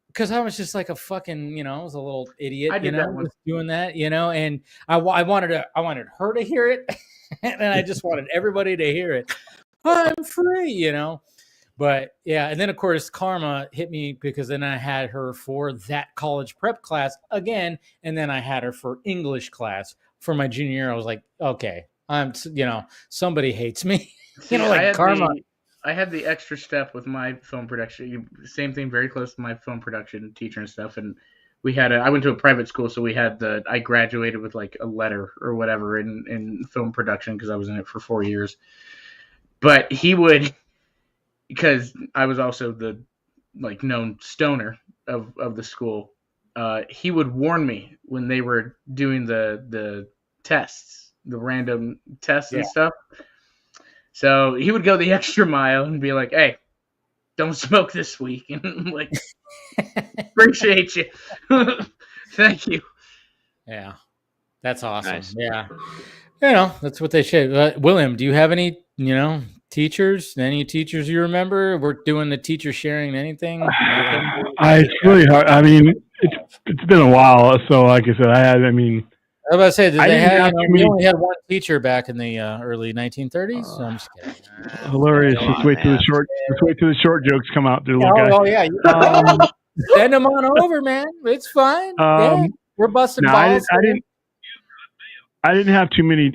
because I was just like a fucking, I was a little idiot, was doing that, and I wanted her to hear it. And I just wanted everybody to hear it. I'm free, But yeah, and then of course Karma hit me because then I had her for that college prep class again, and then I had her for English class for my junior year. I was like, okay, I'm somebody hates me. Like Karma. I had the extra step with my film production. Same thing, very close to my film production teacher and stuff. And we had I went to a private school, so we had I graduated with like a letter or whatever in film production because I was in it for 4 years. But he would. Because I was also the known stoner of the school, he would warn me when they were doing the tests, the random tests and stuff. So he would go the extra mile and be like, "Hey, don't smoke this week," and I'm like, "Appreciate you, thank you." Yeah, that's awesome. Nice. Yeah, that's what they should. William, do you have any teachers? Any teachers you remember? We're doing the teacher sharing anything? It's really hard. I mean, it's been a while. So, like I said, I was about to say, we only had one teacher back in the early 1930s. So I'm just kidding. Hilarious. Let's wait till the short jokes come out. There, yeah. Send them on over, man. It's fine. We're busting balls. I didn't have too many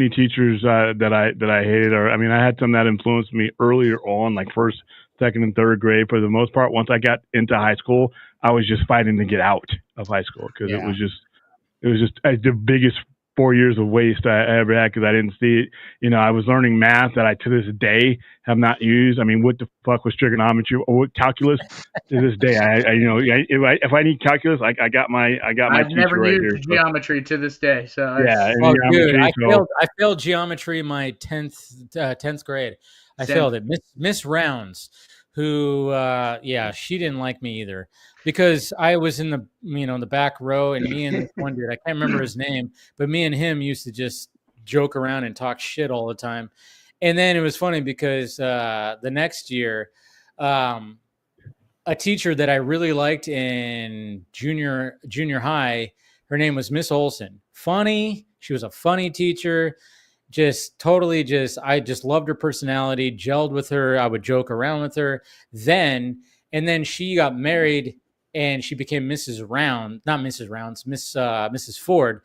teachers that I hated, or I had some that influenced me earlier on, like first, second, and third grade. For the most part, once I got into high school, I was just fighting to get out of high school because it was just the biggest 4 years of waste I ever had because I didn't see it. I was learning math that I to this day have not used. What the fuck was trigonometry or calculus? To this day, if I need calculus, I got my I've never right used here, geometry to this day. So yeah, dude, I failed geometry in my 10th grade. I failed it. Miss Rounds, who she didn't like me either because I was in the the back row and me and this one dude, I can't remember his name, but me and him used to just joke around and talk shit all the time. And then it was funny because the next year, a teacher that I really liked in junior high, her name was Miss Olson. Funny. She was a funny teacher. I just loved her personality, gelled with her. I would joke around with her and then she got married and she became Mrs. Ford.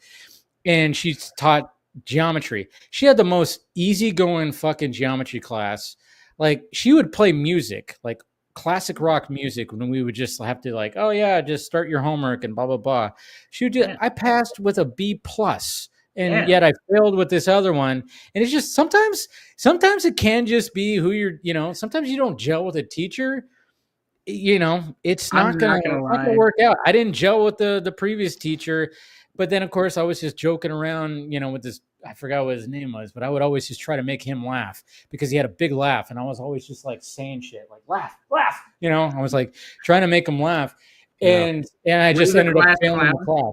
And she taught geometry. She had the most easygoing fucking geometry class. Like she would play music, like classic rock music when we would just have to like, oh yeah, just start your homework and blah, blah, blah. I passed with a B+. And yet I failed with this other one. And it's just sometimes it can just be who you're, sometimes you don't gel with a teacher. It's not going to work out. I didn't gel with the previous teacher. But then, of course, I was just joking around, with this. I forgot what his name was, but I would always just try to make him laugh because he had a big laugh. And I was always just like saying shit like laugh. I was like trying to make him laugh. And I just ended up failing the class.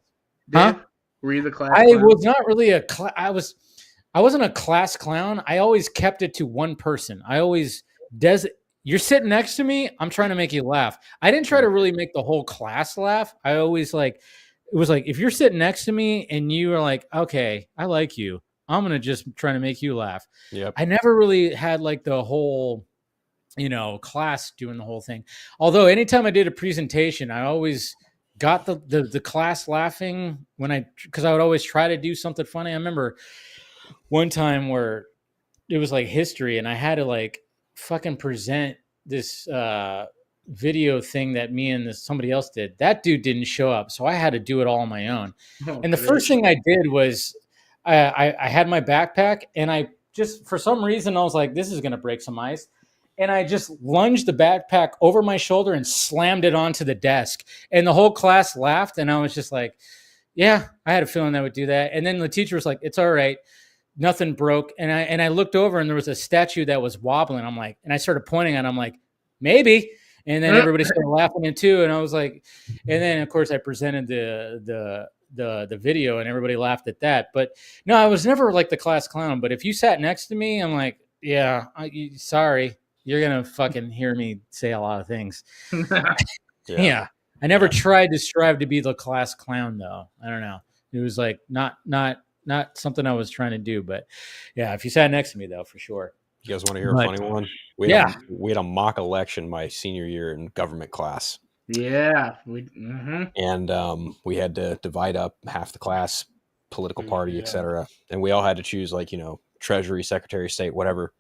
Huh? Were you the class I clown? was not really I wasn't a class clown. I always kept it to one person. I always you're sitting next to me, I'm trying to make you laugh. I didn't try to really make the whole class laugh. I always it was like, if you're sitting next to me and you are like, okay, I like you, I'm going to just try to make you laugh. Yep. I never really had like the whole, class doing the whole thing. Although anytime I did a presentation, I always got the class laughing because I would always try to do something funny. I remember one time where it was like history and I had to like fucking present this video thing that me and somebody else did. That dude didn't show up, so I had to do it all on my own. And the first thing I did was I had my backpack, and I just, for some reason, I was like, this is gonna break some ice, and I just lunged the backpack over my shoulder and slammed it onto the desk, and the whole class laughed, and I was just like, yeah, I had a feeling I would do that. And then the teacher was like, it's all right, nothing broke. And I looked over and there was a statue that was wobbling. I'm like, and I started pointing at it. I'm like, maybe. And then everybody started laughing it too. And I was like, and then of course I presented the video and everybody laughed at that. But no, I was never like the class clown. But if you sat next to me, I'm like, yeah, sorry, you're going to fucking hear me say a lot of things. Yeah. I never tried to strive to be the class clown though. I don't know. It was like not something I was trying to do, but yeah, if you sat next to me though, for sure. You guys want to hear a funny one? We had a mock election my senior year in government class. Yeah. And we had to divide up half the class, political party, etc. And we all had to choose treasury, secretary of state, whatever.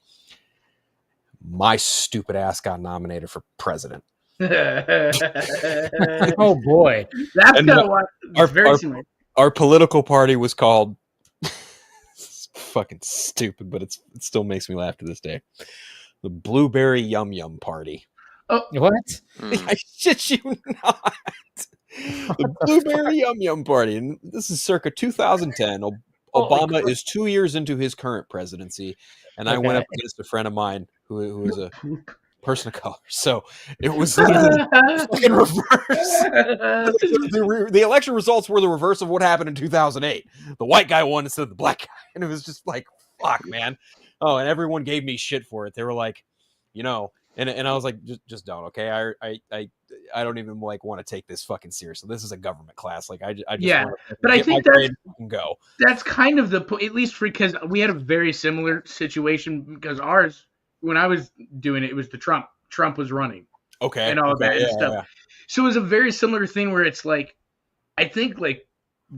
My stupid ass got nominated for president. Oh boy. That's kind of what very similar. Our political party was called fucking stupid, but it still makes me laugh to this day. The Blueberry Yum Yum Party. Oh, what? I shit you not. The Blueberry Yum Yum Party. And this is circa 2010. Obama is 2 years into his current presidency. And I went up against a friend of mine who is a person of color. So it was literally fucking reverse. The election results were the reverse of what happened in 2008. The white guy won instead of the black guy. And it was just like, fuck, man. Oh, and everyone gave me shit for it. They were like, and I was like, just don't, okay? I don't even want to take this fucking seriously. This is a government class. Like I just but I think go. That's kind of the point, at least because we had a very similar situation because ours, when I was doing it, it was the Trump was running. Okay. And all that and stuff. Yeah. So it was a very similar thing where it's like, I think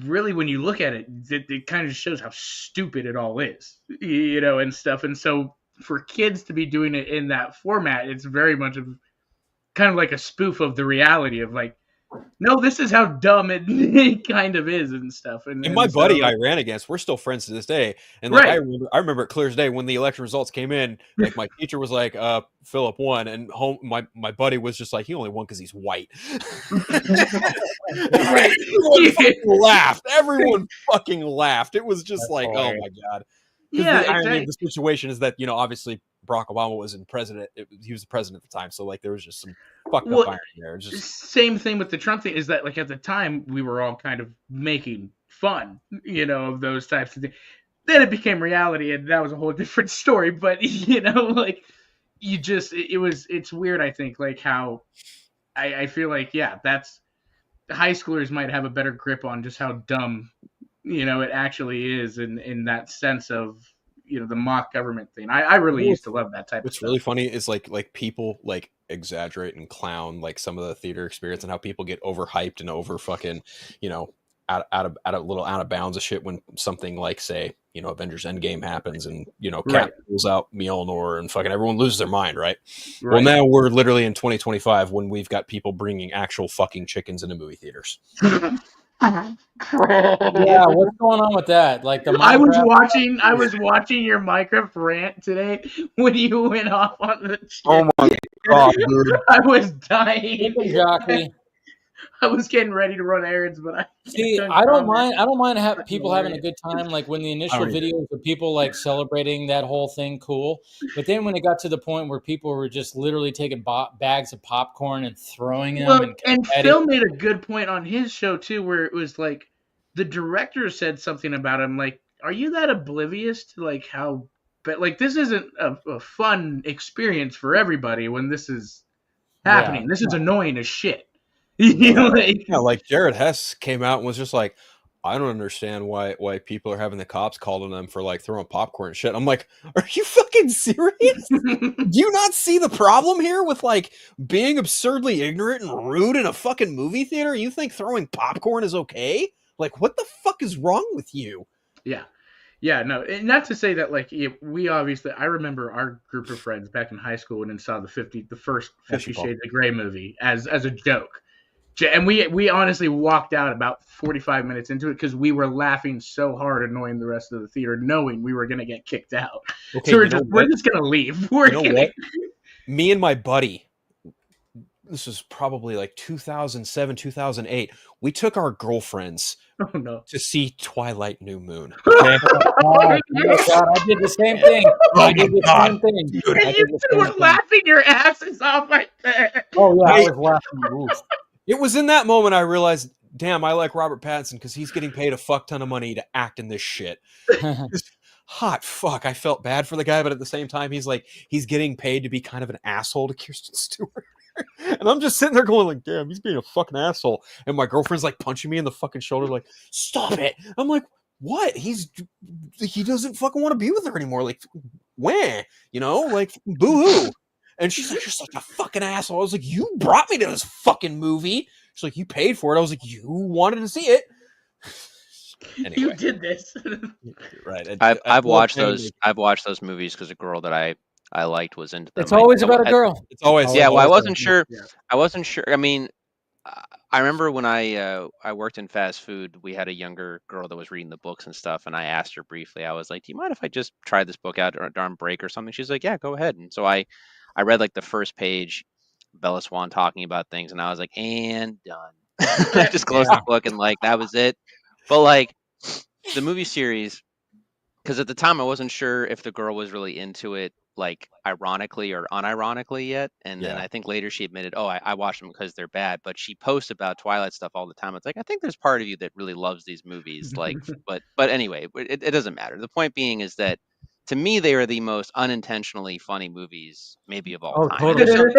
really when you look at it, it kind of shows how stupid it all is, and stuff. And so for kids to be doing it in that format, it's very much of kind of like a spoof of the reality of like, no, this is how dumb it kind of is and stuff. And my buddy I ran against, we're still friends to this day. And I remember it clear as day when the election results came in. Like my teacher was like, Philip won, and my buddy was just like, he only won because he's white. Everyone fucking laughed. Everyone fucking laughed. It was just like, oh my god. Yeah, the irony of the situation is that obviously Barack Obama was president. He was the president at the time, so there was just some fucked up irony there. It's just same thing with the Trump thing is that at the time we were all kind of making fun, of those types of things. Then it became reality, and that was a whole different story. But it's weird. I think how I feel like that's high schoolers might have a better grip on just how dumb it actually is in that sense of the mock government thing. I really used to love that type of stuff. What's really funny is like people exaggerate and clown some of the theater experience and how people get overhyped and over fucking out of bounds of shit when something like say Avengers Endgame happens and Cap pulls out Mjolnir and fucking everyone loses their mind, right? Well, now we're literally in 2025 when we've got people bringing actual fucking chickens into movie theaters. Yeah, what's going on with that? I was watching your Minecraft rant today when you went off on the shit. Oh my god, dude. I was dying. Exactly. I was getting ready to run errands, but I don't mind people having a good time. Like when the initial videos of people celebrating that whole thing, cool. But then when it got to the point where people were just literally taking bags of popcorn and throwing them, and Phil made a good point on his show too, where it was like the director said something about him like, are you that oblivious to like how, but like this isn't a fun experience for everybody when this is happening. Yeah. This is annoying as shit. You know, like, Yeah, like Jared Hess came out and was just like, I don't understand why people are having the cops called on them for like throwing popcorn and shit. I'm like, are you fucking serious? Do you not see the problem here with like being absurdly ignorant and rude in a fucking movie theater? You think throwing popcorn is okay? Like, what the fuck is wrong with you? Yeah, no, and not to say that like we obviously. I remember our group of friends back in high school and saw the first 50 Shades of Grey movie as a joke, and we honestly walked out about 45 minutes into it because we were laughing so hard, annoying the rest of the theater, knowing we were gonna get kicked out. Okay, So we're just gonna leave. What? Me and my buddy, this was probably like 2007, 2008. We took our girlfriends Oh no! to see Twilight New Moon. Okay? Oh my God, I did the same thing. I did the same thing. Dude, I And did you the two same were thing. laughing your asses off right there. Oh yeah, I was laughing. Oof. It was in that moment I realized, damn, I like Robert Pattinson because he's getting paid a fuck ton of money to act in this shit. Hot fuck. I felt bad for the guy, but at the same time, he's getting paid to be kind of an asshole to Kirsten Stewart. And I'm just sitting there going like, damn, he's being a fucking asshole. And my girlfriend's like punching me in the fucking shoulder, like, stop it. I'm like, what? He doesn't fucking want to be with her anymore. Like, when? You know, like, boo-hoo. And she's like, you're such a fucking asshole. I was like, you brought me to this fucking movie. She's like, you paid for it. I was like, you wanted to see it. Anyway. You did this. Right. I've watched those movies because a girl that I liked was into them. It's always about a girl. It's always Yeah, well, I always wasn't sure. I wasn't sure. I mean, I remember when I worked in fast food, we had a younger girl that was reading the books and stuff, and I asked her briefly. I was like, "Do you mind if I just try this book out during break or something?" She's like, "Yeah, go ahead." And so I read like the first page, Bella Swan talking about things, and I was like, "And done." I just closed the book and like that was it. But like the movie series, because at the time I wasn't sure if the girl was really into it, like ironically or unironically yet. And then I think later she admitted, oh, I watched them because they're bad. But she posts about Twilight stuff all the time. It's like, I think there's part of you that really loves these movies. Like, but anyway, it doesn't matter. The point being is that to me, they are the most unintentionally funny movies maybe of all time. Totally.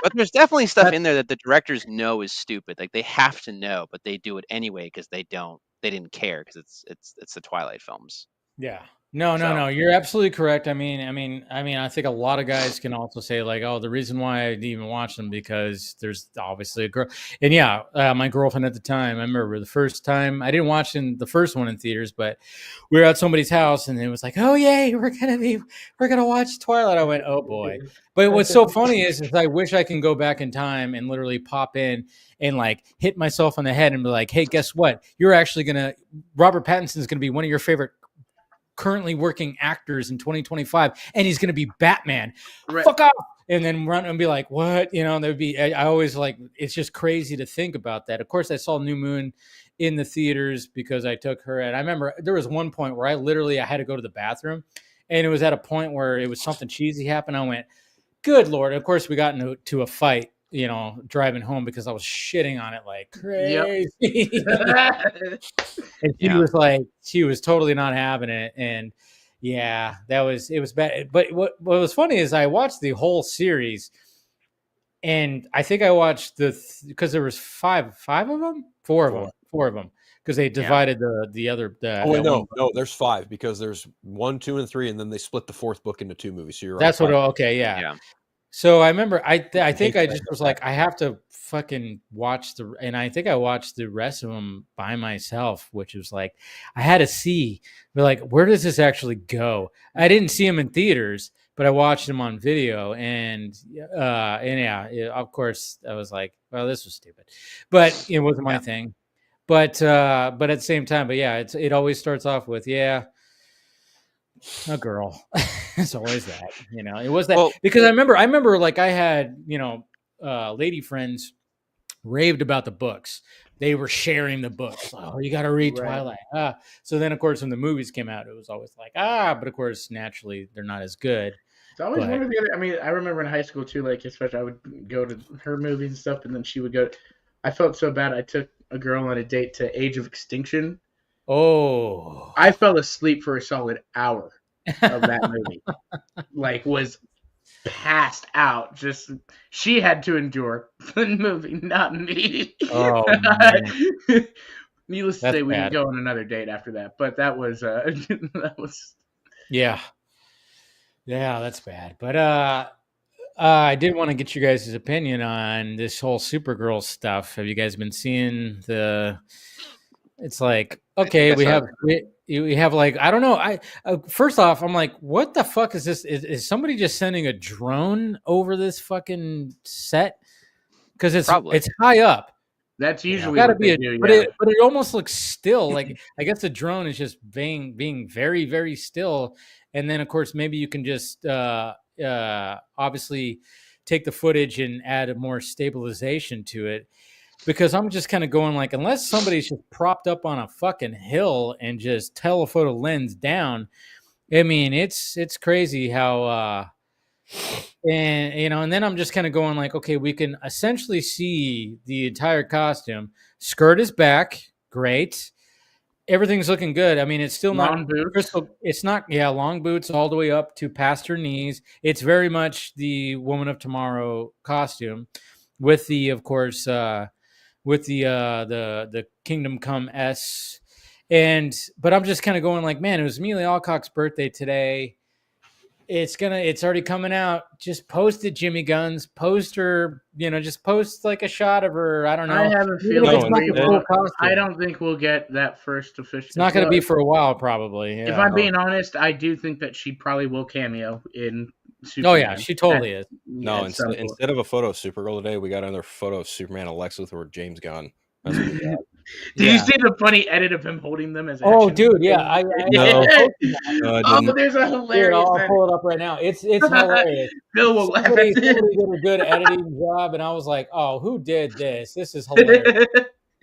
But there's definitely stuff in there that the directors know is stupid. Like they have to know, but they do it anyway because they didn't care because it's the Twilight films. Yeah. No. You're absolutely correct. I mean, I think a lot of guys can also say like, oh, the reason why I didn't even watch them because there's obviously a girl. And yeah, my girlfriend at the time, I remember the first time I didn't watch the first one in theaters, but we were at somebody's house and it was like, oh yay, we're gonna watch Twilight. I went, oh boy. But what's so funny is I wish I can go back in time and literally pop in and like hit myself on the head and be like, hey, guess what? Robert Pattinson's gonna be one of your favorite currently working actors in 2025 and he's going to be Batman. Right. Fuck off. And then run and be like, what? You know, there'd be, I always like, it's just crazy to think about that. Of course I saw New Moon in the theaters because I took her. And I remember there was one point where I had to go to the bathroom and it was at a point where it was something cheesy happened. I went, good Lord. And of course we got into a fight, you know, driving home because I was shitting on it like crazy. Yep. And she was totally not having it. And yeah, it was bad. But what was funny is I watched the whole series and I think I watched because there was four of them. Because they divided the other. No, there's 5 because there's 1, 2, and 3, and then they split the 4th book into 2 movies. So you're that's what. Okay, yeah. So I remember, I think I just was like, I have to fucking watch and I think I watched the rest of them by myself, which was like, I had to see, like, where does this actually go? I didn't see them in theaters, but I watched them on video, and of course, I was like, well, this was stupid, but it wasn't my thing. But at the same time, but yeah, it always starts off with a girl. It's always that, you know. It was that because I remember like I had, you know, lady friends raved about the books. They were sharing the books. Oh, you got to read Twilight. So then of course when the movies came out, it was always like, but of course naturally they're not as good. It's always one or the other. I mean, I remember in high school too, like especially I would go to her movies and stuff, and then she would go. I felt so bad. I took a girl on a date to Age of Extinction. Oh, I fell asleep for a solid hour of that movie. Like, was passed out. Just she had to endure the movie, not me. Oh, man. Needless to That's say, we bad. didn't go on another date after that. But that was that was. Yeah. Yeah, that's bad. But I did want to get you guys' opinion on this whole Supergirl stuff. Have you guys been seeing the? It's like, okay, we have like, I don't know. First off, I'm like, what the fuck is this? Is somebody just sending a drone over this fucking set? Because it's high up. That's usually gotta what be they do, but yeah. it almost looks still. Like I guess the drone is just being very, very still. And then of course maybe you can just obviously take the footage and add a more stabilization to it. Because I'm just kind of going like, unless somebody's just propped up on a fucking hill and just telephoto lens down, I mean, it's crazy how and you know, and then I'm just kind of going like, okay, we can essentially see the entire costume. Skirt is back, great. Everything's looking good. I mean, it's still Long not boots. crystal. It's not, yeah, long boots all the way up to past her knees. It's very much the Woman of Tomorrow costume, with the, of course, with the Kingdom Come S, but I'm just kind of going like, man, it was Amelia Alcock's birthday today. It's already coming out. Just post it, Jimmy Guns. Post her, just post like a shot of her. I don't know. I have a feeling it's not the full costume. I don't think we'll get that first official. It's not going to be for a while, probably. Yeah. If I'm being honest, I do think that she probably will cameo in Superman. Oh yeah, she totally is. No, instead of a photo of Supergirl today, we got another photo of Superman and Lex Luthor, James Gunn. Did you see the funny edit of him holding them as? Oh, dude, yeah. Oh, there's a hilarious. Dude, I'll pull it up right now. It's hilarious. Bill will laugh at Somebody this. did a good editing job, and I was like, "Oh, who did this? This is hilarious."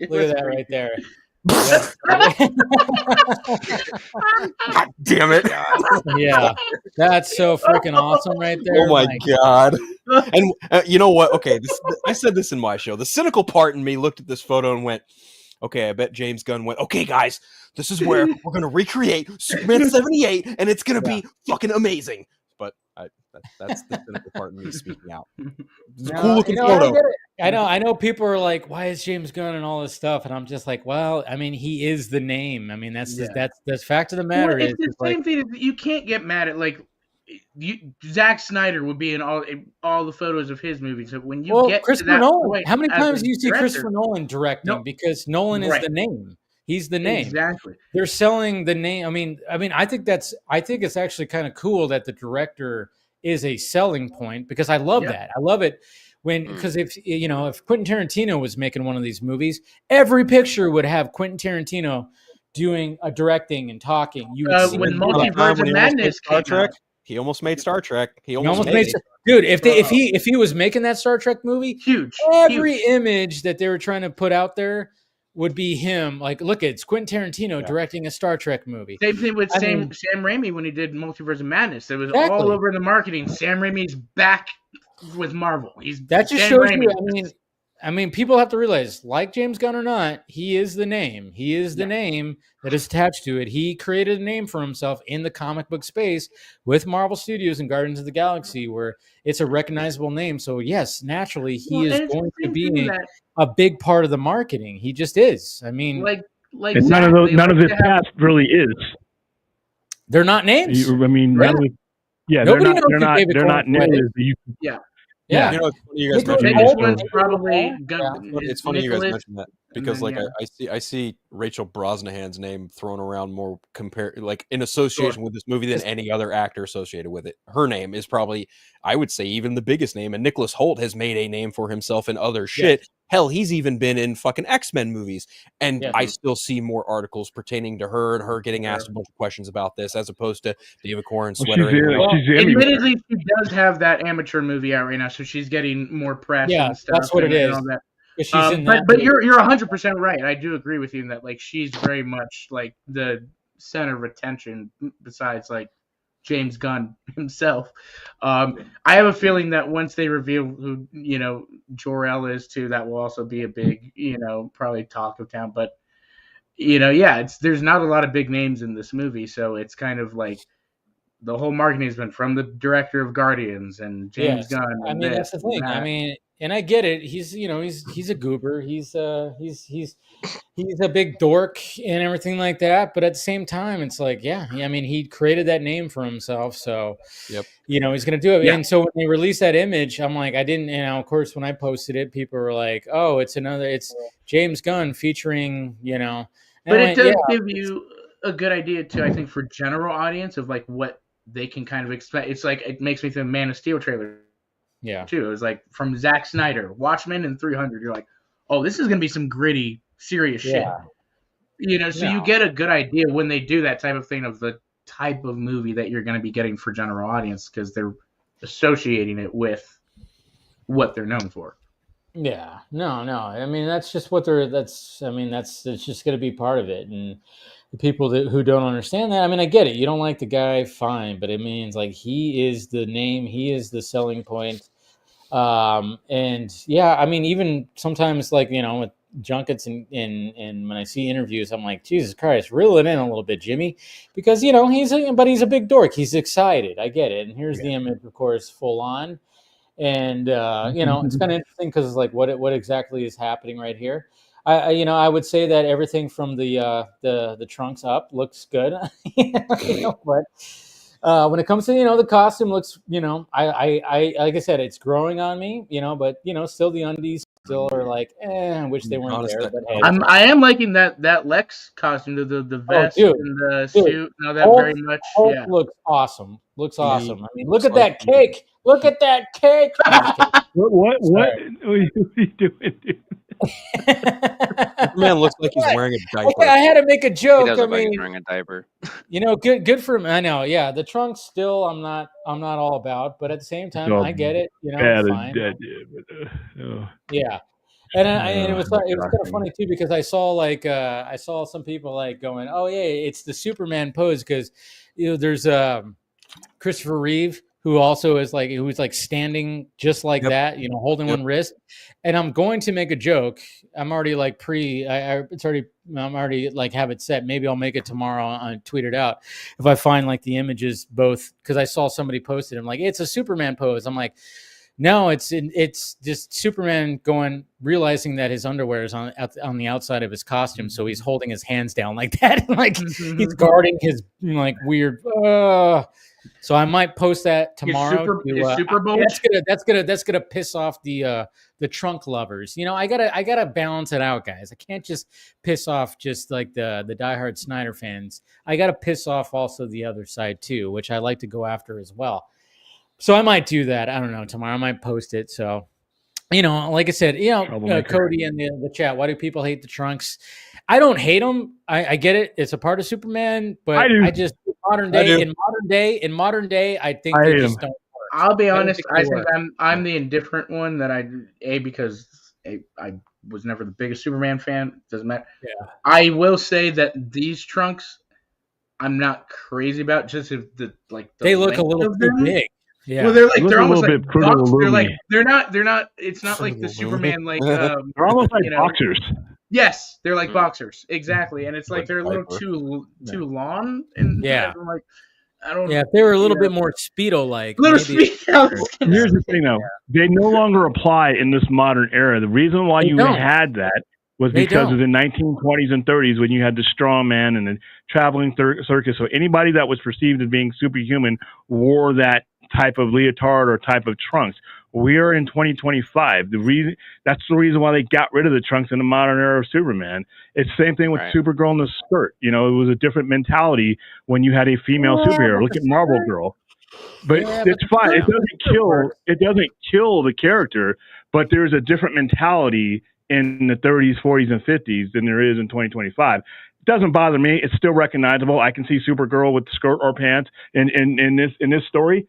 Look at that right there. God damn it! Yeah, that's so freaking awesome right there. Oh my god! And you know what? Okay, I said this in my show. The cynical part in me looked at this photo and went, "Okay, I bet James Gunn went, okay, guys, this is where we're gonna recreate Superman 78, and it's gonna be fucking amazing." But that's the cynical part in me speaking out. It's a cool looking photo. I know people are like, why is James Gunn and all this stuff? And I'm just like, well, I mean, he is the name. I mean, that's the fact of the matter. Well, it's the same thing. You can't get mad at Zack Snyder would be in all the photos of his movies. So when you get Christopher to that Nolan, point, how many times do you see director, Christopher Nolan directing? No, because Nolan is the name. He's the name. Exactly. They're selling the name. I mean, I think it's actually kind of cool that the director is a selling point, because I love that. I love it because if Quentin Tarantino was making one of these movies, every picture would have Quentin Tarantino doing a directing and talking. You would see when Multiverse of Madness came out. He almost made Star Trek. He almost made it. Dude, if he was making that Star Trek movie, every image that they were trying to put out there would be him. Like, look, it's Quentin Tarantino directing a Star Trek movie. Same thing with Sam Raimi when he did Multiverse of Madness. It was all over the marketing. Sam Raimi's back with Marvel. That just shows you. I mean, people have to realize, like James Gunn or not, he is the name. He is the name that is attached to it. He created a name for himself in the comic book space with Marvel Studios and Guardians of the Galaxy, where it's a recognizable name. So, yes, naturally, he is going to be a big part of the marketing. He just is. I mean, and none of his past really is. They're not names. They're not names. Yeah. You know, it's funny you guys mentioned it's funny you guys mentioned that, because I see Rachel Brosnahan's name thrown around more in association with this movie than any other actor associated with it. Her name is probably, I would say, even the biggest name, and Nicholas Hoult has made a name for himself in other shit. Hell, he's even been in fucking X-Men movies, and I still see more articles pertaining to her and her getting asked a bunch of questions about this, as opposed to David Corn sweatering. Admittedly, she does have that amateur movie out right now, so she's getting more press. And stuff. That's what it is. But you're 100% right. I do agree with you in that she's very much the center of attention, besides James Gunn himself. I have a feeling that once they reveal who Jor-El is too, that will also be a big probably talk of town. But there's not a lot of big names in this movie, so it's kind of like the whole marketing has been from the director of Guardians and James Gunn. I And mean, that's the thing. I mean, and I get it. He's he's a goober. He's a big dork and everything like that. But at the same time, it's like, I mean, he created that name for himself, so he's gonna do it. And so when they released that image, I'm like, I didn't. Of course, when I posted it, people were like, "Oh, it's James Gunn featuring," But it does give you a good idea too, I think, for general audience of like what they can kind of expect. It's like it makes me think of Man of Steel trailer. Too. It was like from Zack Snyder, Watchmen and 300. You're like, oh, this is gonna be some gritty, serious shit. So you get a good idea when they do that type of thing of the type of movie that you're going to be getting for general audience because they're associating it with what they're known for. Yeah, no. I mean, that's just what it's just going to be part of it. And the people who don't understand that, I mean, I get it. You don't like the guy, fine, but it means like he is the name, he is the selling point. And I mean, even sometimes like, with junkets and when I see interviews, I'm like, Jesus Christ, reel it in a little bit, Jimmy, because he's a big dork. He's excited. I get it. And here's the image, of course, full on. And it's kind of interesting because it's like what exactly is happening right here. I would say that everything from the trunks up looks good. But when it comes to the costume looks, I like I said, it's growing on me, but still the undies still are like, I wish they weren't there. But hey, I am liking that Lex costume, the vest and the suit. No, that Hulk, very much. Hulk looks awesome. I mean, look at that cake. Look at that cake. What are you doing, dude? Man looks like he's wearing a diaper. Okay, I had to make a joke. He does look like he's wearing a diaper. Good for him. I know. Yeah, the trunks still I'm not all about, but at the same time, I get it. Fine. Yeah. And it was kind of funny too because I saw some people like going, "Oh yeah, it's the Superman pose," because there's Christopher Reeve who also is like who's like standing just like that, holding one wrist. And I'm going to make a joke. I'm already like I'm already like have it set. Maybe I'll make it tomorrow and tweet it out if I find like the images both because I saw somebody posted. I'm like, it's a Superman pose. I'm like, no, it's just Superman realizing that his underwear is on the outside of his costume, so he's holding his hands down like that, like he's guarding his like weird. So I might post that tomorrow. Super Bowl. That's gonna piss off the trunk lovers. I gotta balance it out, guys. I can't just piss off just like the diehard Snyder fans. I gotta piss off also the other side too, which I like to go after as well. So I might do that. I don't know. Tomorrow I might post it. So, like I said, Cody in the chat, why do people hate the trunks? I don't hate them. I get it. It's a part of Superman, but I just in modern day, I think they just don't work. I'll be honest. I think I'm the indifferent one because I was never the biggest Superman fan. Doesn't matter. Yeah. I will say that these trunks, I'm not crazy about just they look a little too big. Yeah. Well, they're almost like boxers. They're not. It's not like the Superman like. They're almost like boxers. Yes, they're like boxers, exactly, and it's like they're a little too long. And I'm like, I don't. Yeah, if they were a little bit more Speedo-like. Here's the thing, though: they no longer apply in this modern era. The reason why you had that was because of the 1920s and 30s when you had the strong man and the traveling circus. So anybody that was perceived as being superhuman wore that type of leotard or type of trunks. We are in 2025. That's the reason why they got rid of the trunks in the modern era of Superman. It's the same thing with Supergirl and the skirt. It was a different mentality when you had a female superhero. Look at Marvel Girl. But it's fine. It doesn't kill the character, but there's a different mentality in the 30s, 40s, and 50s than there is in 2025. It doesn't bother me. It's still recognizable. I can see Supergirl with skirt or pants in this story.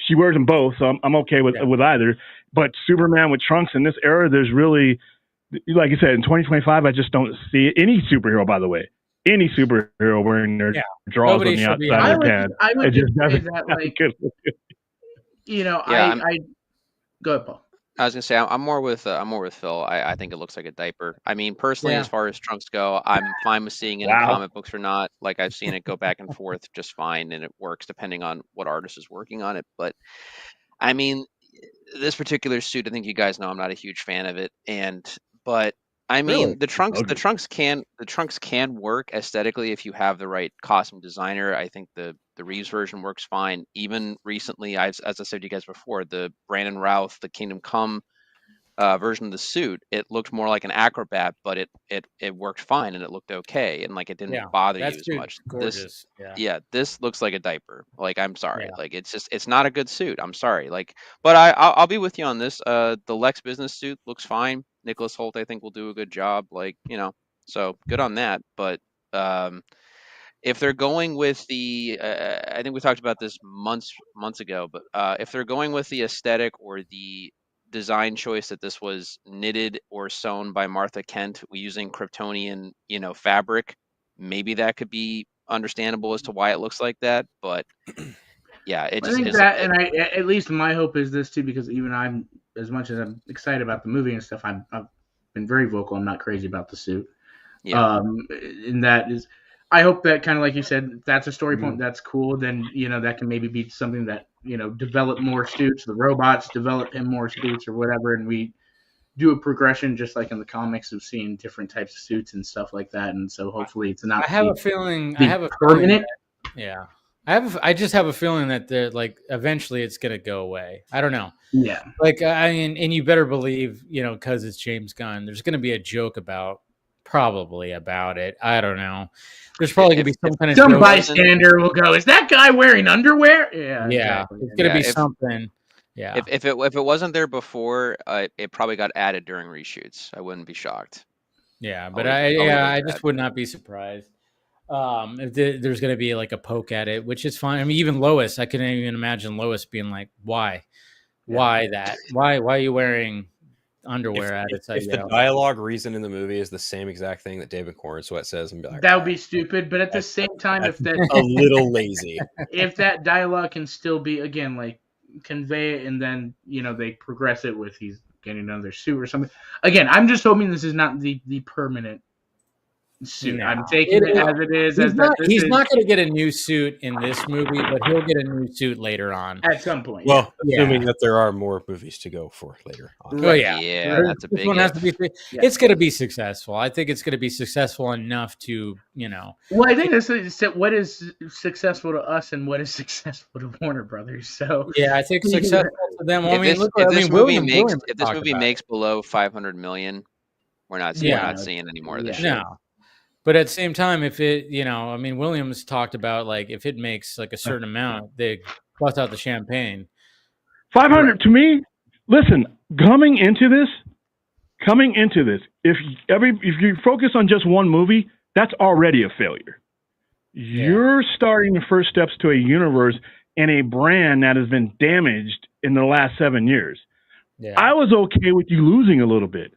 She wears them both, so I'm okay with either. But Superman with trunks in this era, there's really, like you said, in 2025, I just don't see any superhero. By the way, any superhero wearing their drawers on the outside of their pants. I would just say that, like, I go ahead, Paul. I was gonna say I'm more with Phil. I think it looks like a diaper. I mean, personally, Yeah. as far as trunks go, I'm fine with seeing it in comic books or not. Like I've seen it go back and forth just fine, and it works depending on what artist is working on it. But I mean, this particular suit, I think you guys know I'm not a huge fan of it, but I Really? mean the Okay. trunks can work aesthetically if you have the right costume designer. I think the Reeves version works fine. Even recently, as I said to you guys before, the Brandon Routh, the Kingdom Come version of the suit, it looked more like an acrobat, but it worked fine and it looked okay, and like it didn't Yeah, bother you that as suit's much. gorgeous. Yeah. Yeah, this looks like a diaper. Like I'm sorry, Yeah. like it's not a good suit. I'm sorry, like, but I'll be with you on this. The Lex business suit looks fine. Nicholas Holt, I think, will do a good job. Like so good on that. But um, if they're going with the, I think we talked about this months ago, but if they're going with the aesthetic or the design choice that this was knitted or sewn by Martha Kent using Kryptonian, fabric, maybe that could be understandable as to why it looks like that. But yeah, it I just think is. that, and at least my hope is this too, because even I'm, as much as I'm excited about the movie and stuff, I've been very vocal. I'm not crazy about the suit. Yeah. And that is, I hope that kind of like you said, that's a story point. That's cool. Then that can maybe be something that develop more suits. The robots develop him more suits or whatever, and we do a progression just like in the comics of seeing different types of suits and stuff like that. And so hopefully it's not. I have a feeling. Permanent. Yeah. I just have a feeling that they're like eventually it's gonna go away. I don't know. Yeah. Like I mean, and you better believe, because it's James Gunn, there's gonna be a joke probably about it. I don't know. There's probably gonna be some kind of some joke. bystander will go, "Is that guy wearing underwear?" Yeah. Exactly. It's gonna be something. Yeah. If it wasn't there before, it probably got added during reshoots. I wouldn't be shocked. Yeah, but I just would not be surprised. If there's going to be like a poke at it, which is fine. I mean, even Lois, I couldn't even imagine Lois being like, "Why that? Why are you wearing underwear?" If the dialogue reason in the movie is the same exact thing that David Cornsweet says, and be like, that would be stupid. But at the same time, if that a little lazy, if that dialogue can still be again like convey it, and then they progress it with he's getting another suit or something. Again, I'm just hoping this is not the permanent suit. No. I'm taking it as it is. He's not going to get a new suit in this movie, but he'll get a new suit later on at some point. Well, assuming that there are more movies to go for later on. Oh yeah, that's a big. One has to be. It's going to be successful. I think it's going to be successful enough to Well, I think this is what is successful to us and what is successful to Warner Brothers. So yeah, I think successful to them. Well, if this movie makes below 500 million, we're not seeing any more of this shit. No. But at the same time, if it, Williams talked about like if it makes like a certain amount, they bust out the champagne. 500 to me. Listen, coming into this, if you focus on just one movie, that's already a failure. Yeah. You're starting the first steps to a universe and a brand that has been damaged in the last 7 years. Yeah. I was okay with you losing a little bit.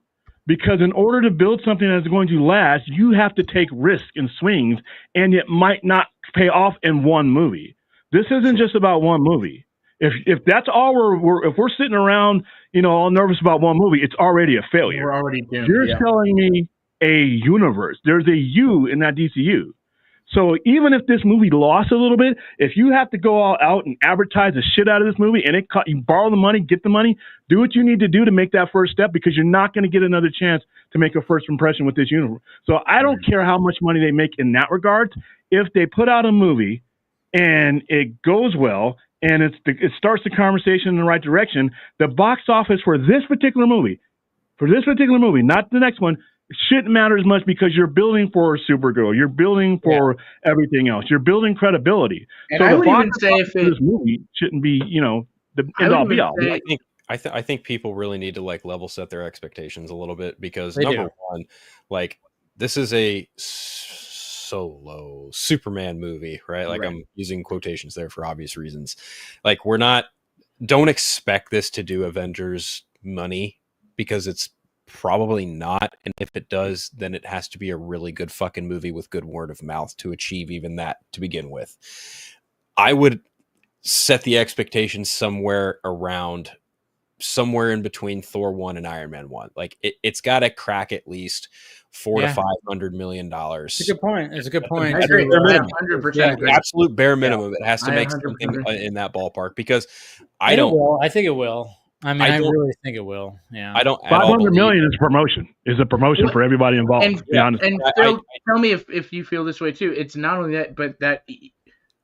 Because in order to build something that's going to last, you have to take risks and swings, and it might not pay off in one movie. This isn't just about one movie. If that's all if we're sitting around, all nervous about one movie, it's already a failure. We're already doomed. You're telling me a universe. There's a you in that DCU. So even if this movie lost a little bit, if you have to go all out and advertise the shit out of this movie and you borrow the money, get the money, do what you need to do to make that first step, because you're not going to get another chance to make a first impression with this universe. So I don't care how much money they make in that regard. If they put out a movie and it goes well and it starts the conversation in the right direction, the box office for this particular movie, not the next one, it shouldn't matter as much, because you're building for Supergirl. You're building for everything else. You're building credibility. And so I would even say if this movie shouldn't be, the end all be all. I think people really need to like level set their expectations a little bit, because number one, like this is a solo Superman movie, right? Like I'm using quotations there for obvious reasons. Like don't expect this to do Avengers money, because it's probably not, and if it does, then it has to be a really good fucking movie with good word of mouth to achieve even that to begin with. I would set the expectations somewhere around somewhere in between Thor 1 and Iron Man 1. Like it's got to crack at least $400 to $500 million. It's a good point. It's a good point. I agree. 100% agree. Absolute bare minimum. It has to make something in that ballpark because I think it will. I mean, I really think it will. Yeah. I don't. 500 million is promotion. Is a promotion for everybody involved. And Phil, tell me if you feel this way too. It's not only that, but that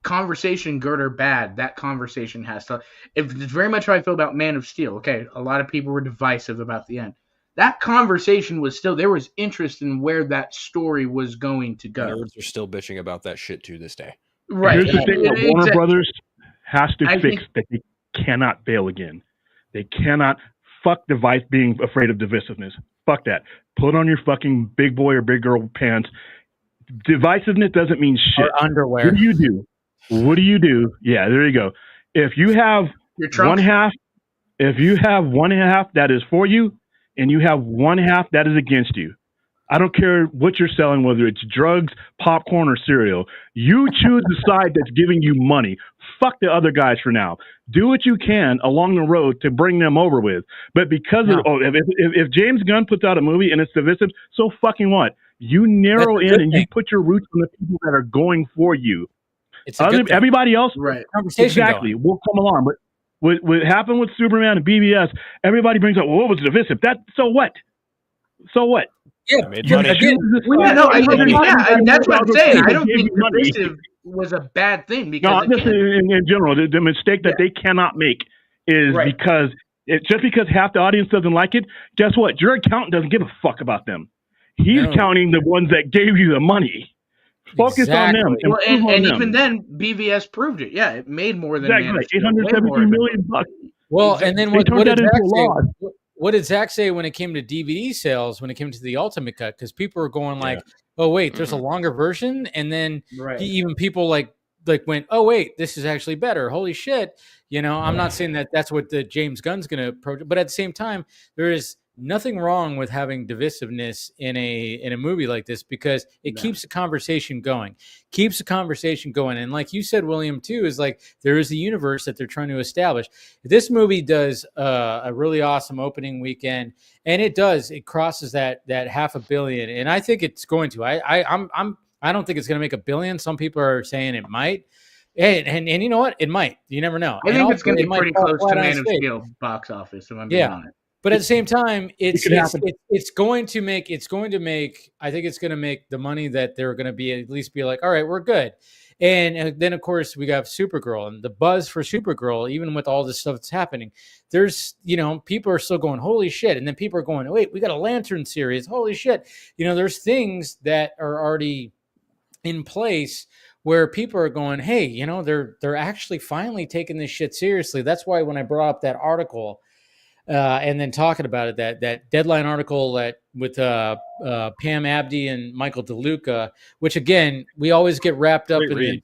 conversation, good or bad, that conversation has to. If it's very much how I feel about Man of Steel. Okay, a lot of people were divisive about the end. That conversation was still there. Was interest in where that story was going to go. Nerds are still bitching about that shit to this day. Right. Here's the thing: Warner Brothers has to fix that they cannot fail again. They cannot fuck being afraid of divisiveness. Fuck that. Put on your fucking big boy or big girl pants. Divisiveness doesn't mean shit. Or underwear. What do you do? Yeah, there you go. If you have one half that is for you, and you have one half that is against you, I don't care what you're selling, whether it's drugs, popcorn, or cereal. You choose the side that's giving you money. Fuck the other guys for now. Do what you can along the road to bring them over with. But because if James Gunn puts out a movie and it's divisive, so fucking what? You narrow in and you put your roots on the people that are going for you. Everybody else, right? Exactly, will come along. But what happened with Superman and BVS? Everybody brings up, well, it was divisive. So what? So what? Yeah, that's what I'm saying. I don't think divisive was a bad thing because just in general, the mistake that they cannot make is because just because half the audience doesn't like it. Guess what? Your accountant doesn't give a fuck about them. He's counting the ones that gave you the money. Focus on them. And even then, BVS proved it. Yeah, it made more than $873 million. Well, and then what did Zach say when it came to DVD sales, when it came to the Ultimate Cut? Because people were going like, oh, wait, there's a longer version. And then even people like went, oh, wait, this is actually better. Holy shit. I'm not saying that that's what the James Gunn's going to approach. But at the same time, there is nothing wrong with having divisiveness in a movie like this because it keeps the conversation going. And like you said, William, too, is like there is a universe that they're trying to establish. This movie does a really awesome opening weekend, and it crosses that $500 million, and I think it's going to. I don't think it's going to make $1 billion. Some people are saying it might. And you know what? It might. You never know. I think it's going to be pretty close to Man of Steel box office, if I'm being honest. But at the same time, it's going to make I think it's going to make the money that they're going to be at least be like, all right, we're good. And then of course we got Supergirl and the buzz for Supergirl, even with all this stuff that's happening. There's, people are still going, holy shit. And then people are going, wait, we got a Lantern series. Holy shit. There's things that are already in place where people are going, hey, they're actually finally taking this shit seriously. That's why when I brought up that article, and then talking about it, that Deadline article with Pam Abdi and Michael DeLuca, which again we always get wrapped up in.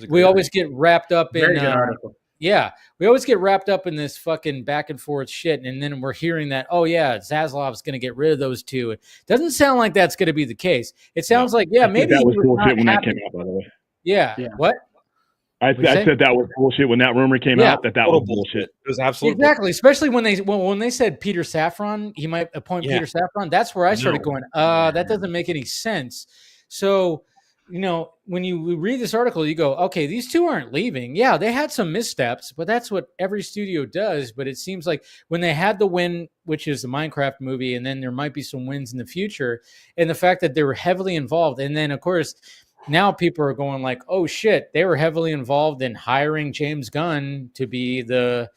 We always get wrapped up in. Very good article. Yeah, we always get wrapped up in this fucking back and forth shit, and then we're hearing that, oh yeah, Zaslav's going to get rid of those two. It doesn't sound like that's going to be the case. It sounds like maybe that was bullshit when that came out, by the way. Yeah. What? I said that was bullshit when that rumor came out. That was bullshit. It was absolutely exactly, especially when they said Peter Safran, he might appoint Peter Safran. That's where I started going. That doesn't make any sense. So, when you read this article, you go, okay, these two aren't leaving. Yeah, they had some missteps, but that's what every studio does. But it seems like when they had the win, which is the Minecraft movie, and then there might be some wins in the future, and the fact that they were heavily involved, and then of course. Now people are going like, oh shit, they were heavily involved in hiring James Gunn to be the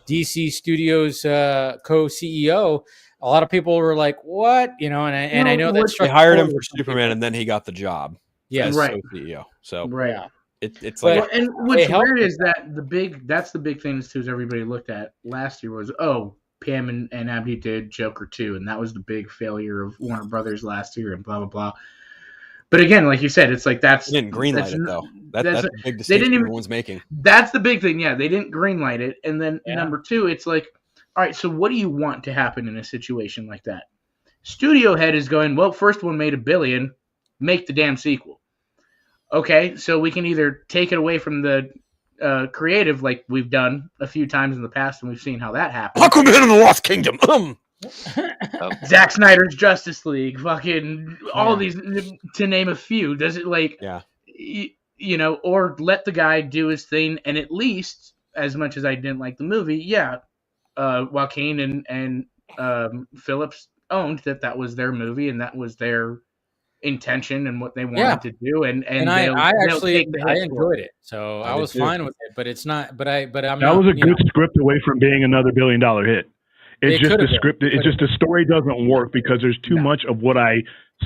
DC Studios co-CEO. A lot of people were like, what? And I know that they hired him for Superman and then he got the job. Yes, right. CEO. So it's like, and what's weird is that that's the big thing too is everybody looked at last year was Pam and Abdi did Joker 2, and that was the big failure of Warner Brothers last year, and blah blah blah. But again, like you said, it's like they didn't greenlight it though. That's a big distinction everyone's making. That's the big thing. Yeah, they didn't greenlight it. And then number two, it's like, all right, so what do you want to happen in a situation like that? Studio head is going, well, first one made $1 billion, make the damn sequel. Okay, so we can either take it away from the creative, like we've done a few times in the past, and we've seen how that happens. Aquaman in the Lost Kingdom. Zack Snyder's Justice League, fucking all these, to name a few. Does it like, you know, or let the guy do his thing, and at least, as much as I didn't like the movie, Joaquin and Phillips owned that was their movie and that was their intention and what they wanted to do, and I actually enjoyed it, so I was fine with it. But it's not. But I'm. That not, was a good script away from being another $1 billion hit. It's just the script. It's just the story doesn't work because there's too much of what I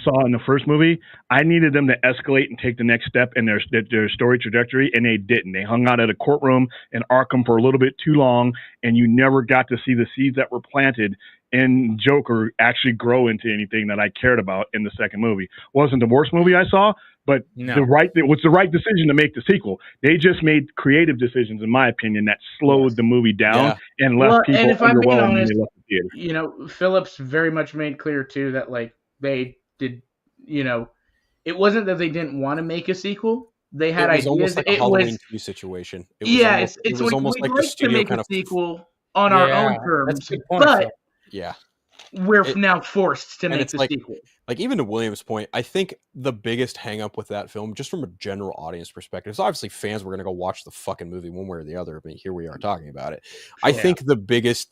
saw in the first movie. I needed them to escalate and take the next step in their story trajectory, and they didn't. They hung out at a courtroom in Arkham for a little bit too long, and you never got to see the seeds that were planted in Joker actually grow into anything that I cared about in the second movie. Wasn't the worst movie I saw, but it was the right decision to make the sequel. They just made creative decisions, in my opinion, that slowed the movie down and left people underwhelmed when they left the theater. You know, Phillips very much made clear too that like they did, you know, it wasn't that they didn't want to make a sequel. They had ideas. Almost like a Halloween 2 situation. It was almost like the studio kind of sequel on our own terms, but we're now forced to make the sequel. Like, even to William's point, I think the biggest hang up with that film, just from a general audience perspective, is obviously fans were going to go watch the fucking movie one way or the other. I mean, here we are talking about it. I think the biggest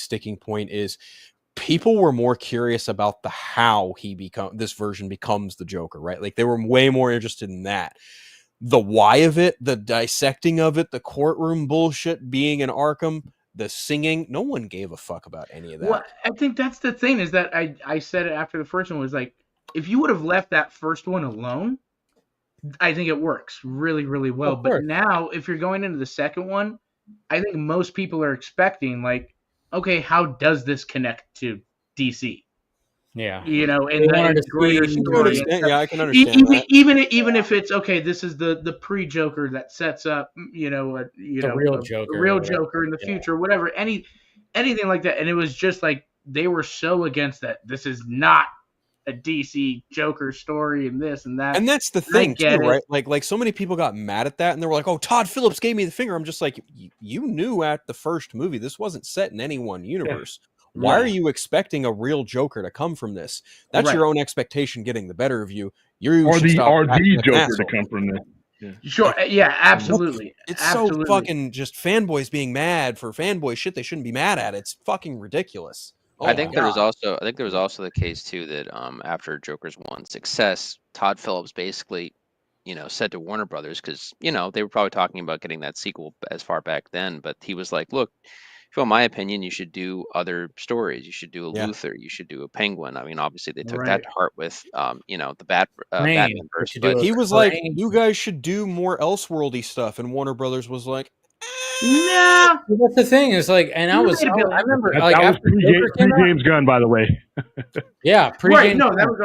sticking point is people were more curious about the how this version becomes the Joker, right? Like, they were way more interested in that. The why of it, the dissecting of it, the courtroom bullshit, being in Arkham, the singing, no one gave a fuck about any of that. Well, I think that's the thing, is that I said it after the first one, was like, if you would have left that first one alone, I think it works really, really well. But now, if you're going into the second one, I think most people are expecting, like, okay, how does this connect to DC? Yeah, you know, and the greater story. I can understand that. Even if it's okay, this is the pre-Joker that sets up, the real Joker in the future, whatever, anything like that. And it was just like they were so against that. This is not a DC Joker story, and this and that. And that's the thing too, right? Like so many people got mad at that, and they were like, "Oh, Todd Phillips gave me the finger." I'm just like, you knew at the first movie this wasn't set in any one universe. Yeah. Why are you expecting a real Joker to come from this? That's your own expectation getting the better of you. Or the Joker to come from this. Yeah. Sure. Yeah, absolutely. It's so fucking just fanboys being mad for fanboy shit they shouldn't be mad at. It's fucking ridiculous. I think there was also the case too that after Joker's one success, Todd Phillips basically, said to Warner Brothers, because they were probably talking about getting that sequel as far back then, but he was like, "Look, in my opinion, you should do other stories. You should do a Luthor. You should do a Penguin." I mean, obviously they took that to heart with, the Batman verse. But he was like, "You guys should do more Elseworldy stuff," and Warner Brothers was like, "No." That's the thing. Is like, and I remember like that was pre-James Gunn, by the way. Yeah, pre-James. No, that was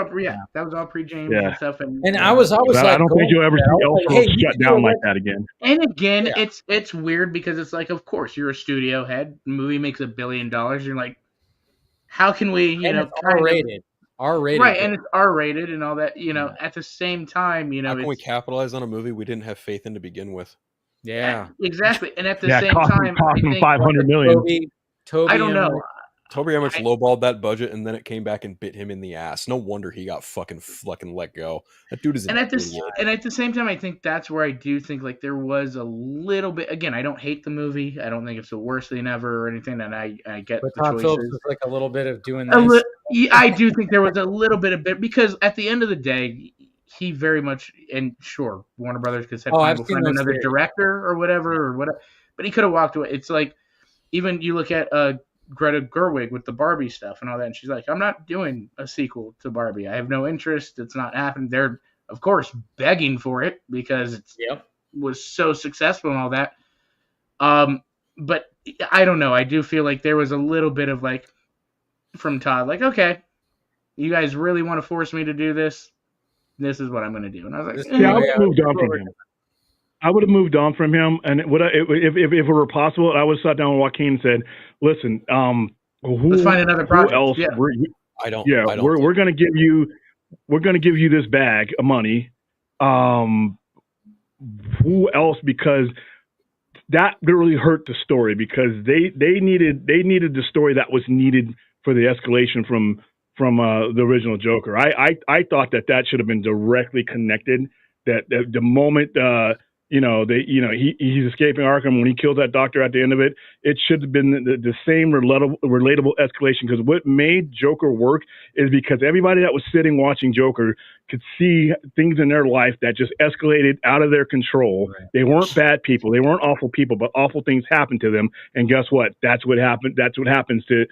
all pre-James and stuff. And I was like, I don't think you'll ever see Elseworlds shut down like that again. And again, it's weird because it's like, of course, you're a studio head. The movie makes $1 billion. You're like, how can we, it's R-rated. R-rated, right? And it's R-rated and all that. At the same time, how can we capitalize on a movie we didn't have faith in to begin with? Yeah, exactly. And at the same time, cost him $500 million. Toby, I don't know. Toby how much lowballed that budget, and then it came back and bit him in the ass. No wonder he got fucking let go. That dude is and at the same time, I think that's where I do think like there was a little bit. Again, I don't hate the movie. I don't think it's the worst thing ever or anything. And I get but the Todd choices. Phillips was like a little bit of doing this. I do think there was a little bit of it because at the end of the day, he very much, and sure, Warner Brothers could have said, "We'll find another director or whatever," but he could have walked away. It's like even you look at Greta Gerwig with the Barbie stuff and all that, and she's like, "I'm not doing a sequel to Barbie. I have no interest. It's not happening." They're of course begging for it because it was so successful and all that. But I don't know. I do feel like there was a little bit of like from Todd, like, "Okay, you guys really want to force me to do this? This is what I'm going to do." And I was like, I would have moved on from him. I would have moved on from him, and if it were possible, I would have sat down with Joaquin and said, "Listen, let's find another project." Who else? Yeah. We're going to give you this bag of money. who else, because that really hurt the story, because they needed the story that was needed for the escalation from the original Joker. I thought that should have been directly connected. That the moment he's escaping Arkham, when he kills that doctor at the end of it, it should have been the same relatable escalation. Because what made Joker work is because everybody that was sitting watching Joker could see things in their life that just escalated out of their control. Right. They weren't bad people, they weren't awful people, but awful things happened to them. And guess what? That's what happened. That's what happens to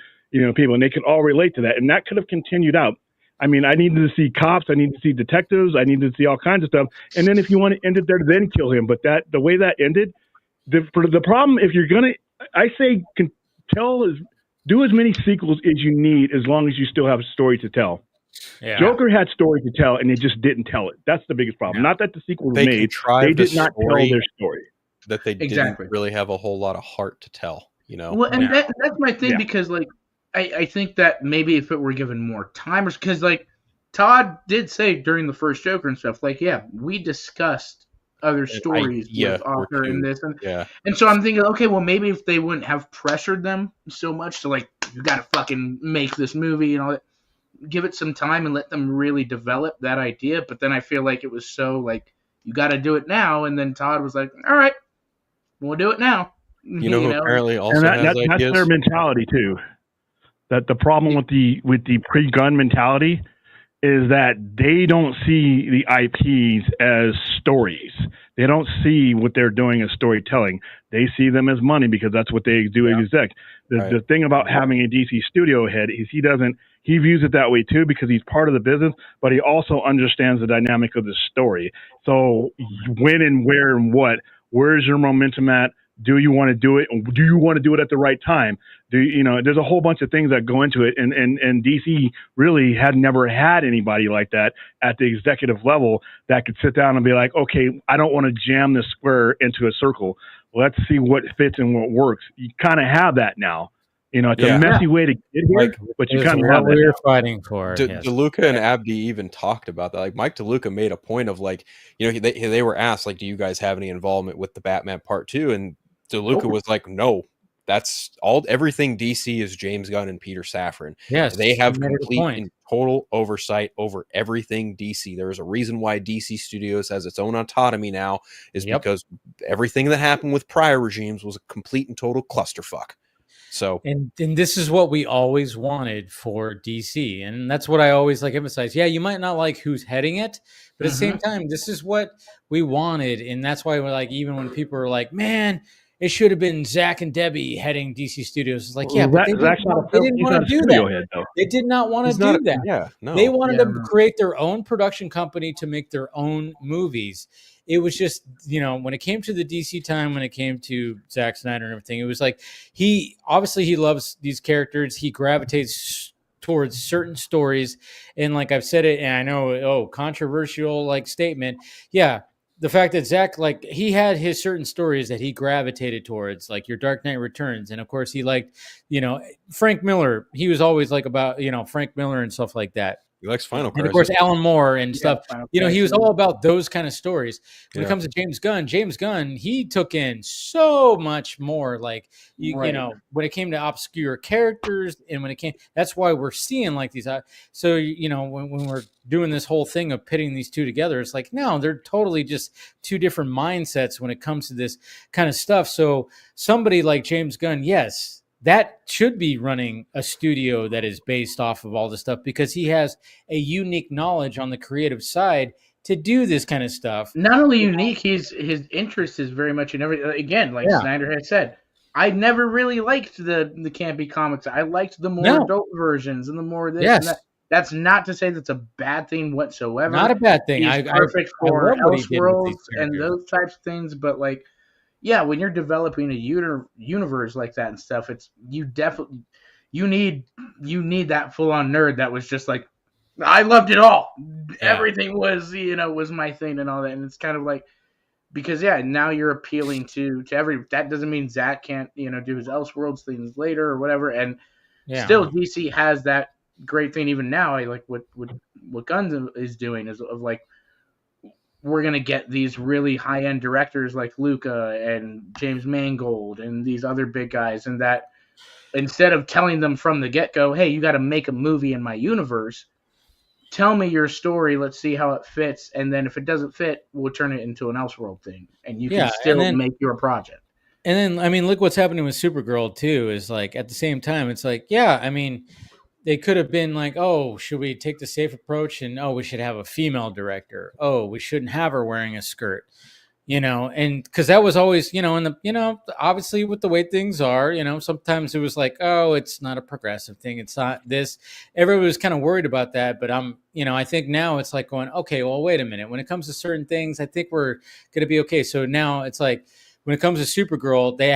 people, and they can all relate to that. And that could have continued out. I mean, I needed to see cops, I needed to see detectives, I needed to see all kinds of stuff. And then if you want to end it there, then kill him. But the way that ended, the problem, if you're gonna, I say, do as many sequels as you need, as long as you still have a story to tell. Yeah. Joker had story to tell, and they just didn't tell it. That's the biggest problem. Yeah. Not that the sequel was made; they did not tell their story. That they didn't really have a whole lot of heart to tell. Well, and that's my thing, because like. I think that maybe if it were given more time, because like Todd did say during the first Joker and stuff, like, yeah, we discussed other stories with Arthur and this, and so I'm thinking, okay, well, maybe if they wouldn't have pressured them so much to like, you got to fucking make this movie and all that, give it some time and let them really develop that idea. But then I feel like it was so like, you got to do it now, and then Todd was like, all right, we'll do it now. Who apparently also has ideas? That's their mentality too. That the problem with the pre-gun mentality is that they don't see the IPs as stories. They don't see what they're doing as storytelling. They see them as money, because that's what they do as exec. The thing about having a DC studio head is he views it that way too, because he's part of the business, but he also understands the dynamic of the story. So when and where and where's your momentum at? Do you want to do it? Do you want to do it at the right time? There's a whole bunch of things that go into it, and DC really had never had anybody like that at the executive level that could sit down and be like, okay, I don't want to jam this square into a circle. Let's see what fits and what works. You kind of have that now. It's a messy way to get here, but you kind of have what we're fighting for. DeLuca and Abdi even talked about that. Like Mike DeLuca made a point of like, they were asked like, do you guys have any involvement with the Batman Part 2? And DeLuca was like, no, that's everything DC is James Gunn and Peter Safran. Yes, they have complete and total oversight over everything DC. There is a reason why DC Studios has its own autonomy now, is because everything that happened with prior regimes was a complete and total clusterfuck. So, and this is what we always wanted for DC, and that's what I always like emphasize. Yeah, you might not like who's heading it, but at the same time, this is what we wanted, and that's why we're like, even when people are like, man, it should have been Zach and Debbie heading DC Studios. It's like, yeah, but they didn't want to do that. They did not want to do that. Yeah, no. They wanted to create their own production company to make their own movies. It was just, when it came to the DC time, when it came to Zack Snyder and everything, it was like, he loves these characters. He gravitates towards certain stories. And like I've said it, and I know, controversial like statement. Yeah. The fact that Zach, like, he had his certain stories that he gravitated towards, like your Dark Knight Returns. And of course he liked, Frank Miller. He was always like about, Frank Miller and stuff like that. He likes Final Crisis. And of course, Alan Moore and stuff. He was all about those kind of stories. When it comes to James Gunn, he took in so much more. Like, when it came to obscure characters, and when it came, that's why we're seeing like these. So, when we're doing this whole thing of pitting these two together, it's like, no, they're totally just two different mindsets when it comes to this kind of stuff. So somebody like James Gunn, yes, that should be running a studio that is based off of all this stuff, because he has a unique knowledge on the creative side to do this kind of stuff. Not only unique, his interest is very much in everything. Again, like Snyder had said, I never really liked the campy comics. I liked the more adult versions and the more this and that. That's not to say that's a bad thing whatsoever. Not a bad thing. He's perfect for Elseworlds and those types of things, but like, yeah, when you're developing a universe like that and stuff, you need that full on nerd that was just like, I loved it all. Yeah. Everything was was my thing and all that, and it's kind of like, because now you're appealing to that doesn't mean Zach can't do his Elseworlds things later or whatever, and still DC has that great thing even now. I like what Guns is doing is of like, we're going to get these really high-end directors like Luca and James Mangold and these other big guys, and that instead of telling them from the get-go, hey, you got to make a movie in my universe, tell me your story, let's see how it fits, and then if it doesn't fit, we'll turn it into an Elseworld thing, and you can still make your project. And then, I mean, look what's happening with Supergirl, too, is like at the same time, it's like, yeah, I mean, they could have been like, oh, should we take the safe approach? And, oh, we should have a female director. Oh, we shouldn't have her wearing a skirt, and because that was always, obviously with the way things are, sometimes it was like, oh, it's not a progressive thing. It's not this. Everybody was kind of worried about that. But I think now it's like going, okay, well, wait a minute. When it comes to certain things, I think we're going to be okay. So now it's like, when it comes to Supergirl, they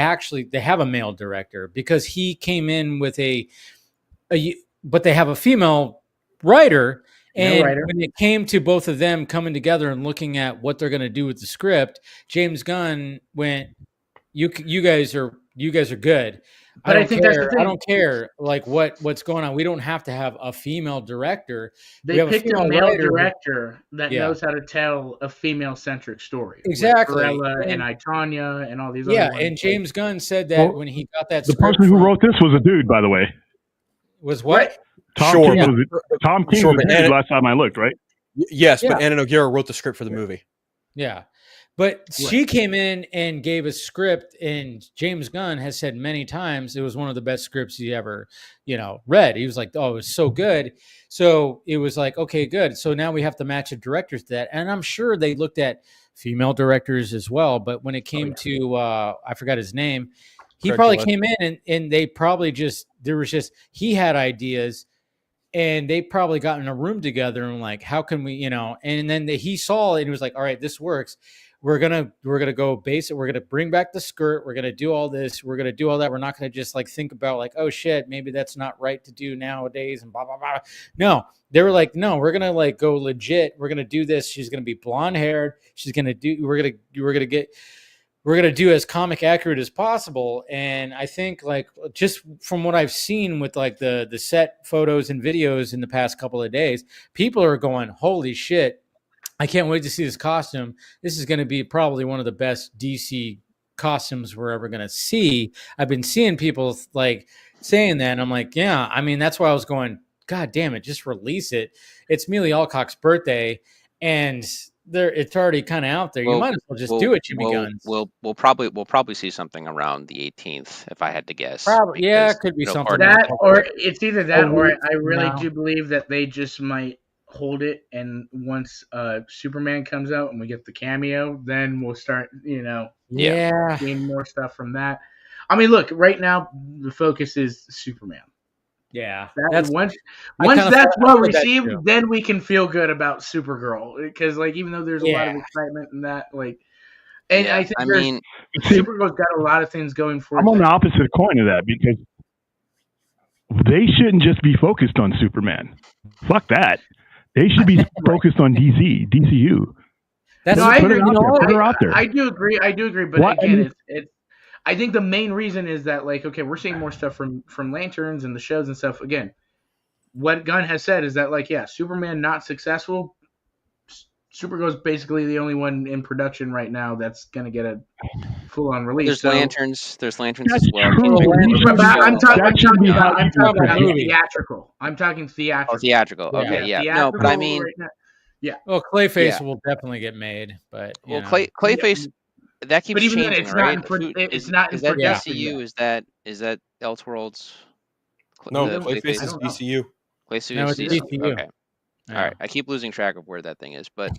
have a male director because he came in with but they have a female writer. And when it came to both of them coming together and looking at what they're going to do with the script, James Gunn went, "You guys are good. But I think that's the thing. I don't care like what's going on. We don't have to have a female director. They picked a male director that knows how to tell a female-centric story. Exactly. Farrelly and I, Tanya, and all these other ones. And James Gunn said that when he got that script. The person who wrote this was a dude, by the way. Was what? Tom King was a dude last time I looked, right? Yes, but Anna Nogueira wrote the script for the movie. Yeah. But she came in and gave a script, and James Gunn has said many times it was one of the best scripts he ever, read. He was like, oh, it was so good. So it was like, okay, good. So now we have to match the directors to that. And I'm sure they looked at female directors as well. But when it came to, I forgot his name, he probably came in and they probably he had ideas. And they probably got in a room together and like, how can we, and then he saw it and he was like, all right, this works. We're going to go base it. We're going to bring back the skirt. We're going to do all this. We're going to do all that. We're not going to just like think about like, oh shit, maybe that's not right to do nowadays and blah, blah, blah. No, they were like, no, we're going to like go legit. We're going to do this. She's going to be blonde haired. We're going to do as comic accurate as possible. And I think like just from what I've seen with like the set photos and videos in the past couple of days, people are going, holy shit, I can't wait to see this costume. This is going to be probably one of the best DC costumes we're ever going to see. I've been seeing people like saying that. And I'm like, yeah, I mean, that's why I was going, God damn it, just release it. It's Mealy Alcock's birthday. And it's already kind of out there. You might as well just do it, Jimmy Guns. We'll probably see something around the 18th, if I had to guess. Probably, yeah, it could be something. That, or it's either that, or I really do believe that they just might hold it, and once Superman comes out and we get the cameo, then we'll start, seeing more stuff from that. I mean, look, right now the focus is Superman. Yeah, once that's well received, then we can feel good about Supergirl, because like even though there's a lot of excitement in that, like, and I think Supergirl's got a lot of things going for it. I'm on the opposite coin of that, because they shouldn't just be focused on Superman. Fuck that. They should be focused on DCU. Put it out there. I do agree, but again, it's. I think the main reason is that, like, okay, we're seeing more stuff from Lanterns and the shows and stuff. Again, what Gunn has said is that, like, yeah, Superman not successful. Supergirl's basically the only one in production right now that's going to get a full-on release. There's Lanterns as well. I'm talking theatrical. I'm talking theatrical. Oh, theatrical. Okay, yeah. No, but I mean, yeah. Well, Clayface will definitely get made, but Clayface. That keeps changing, then it's right? It's not in production. DCU? Is that Elseworlds? No, Clayface is DCU. Clayface is DCU. Okay. All right. I keep losing track of where that thing is, but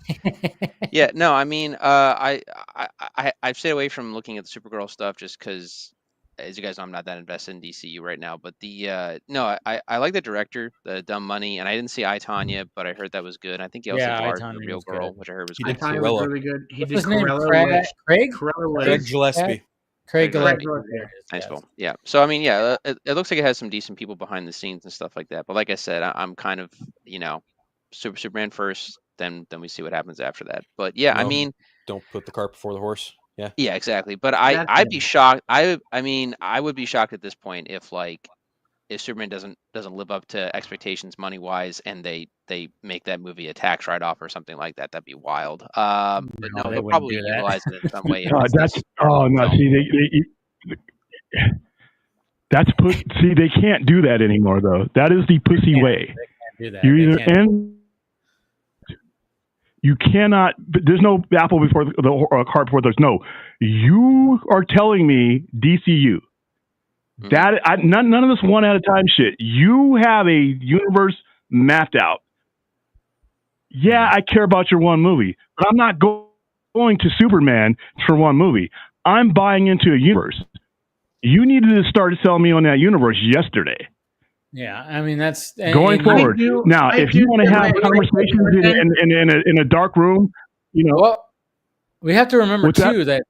yeah. No, I mean, I've stayed away from looking at the Supergirl stuff just because, as you guys know, I'm not that invested in DCU right now. But I like the director, the Dumb Money, and I didn't see I, Tanya, but I heard that was good. I think he also did The Real Girl, which I heard was good. Tanya was really good. He did Craig Gillespie. Craig Gillespie. Nice film. Yeah. So I mean, yeah, it looks like it has some decent people behind the scenes and stuff like that. But like I said, I'm kind of Superman first, then we see what happens after that. But yeah, I mean, don't put the cart before the horse. Yeah, exactly. But I'd be shocked. I mean, I would be shocked at this point if like if Superman doesn't live up to expectations money wise, and they make that movie a tax write off or something like that, that'd be wild. But no, they he'll wouldn't probably do that. utilize it in some way. If it's That's this no. film. See, they can't do that anymore though. That is the pussy way. They can't do that. You They either can't. end. You cannot. There's no apple before the cart before there's no. You are telling me DCU. That none of this one at a time shit. You have a universe mapped out. Yeah, I care about your one movie, but I'm not going to Superman for one movie. I'm buying into a universe. You needed to start selling me on that universe yesterday. Yeah, I mean that's going forward. Now, if you want to have conversations in a dark room, you know. Well, we have to remember too that.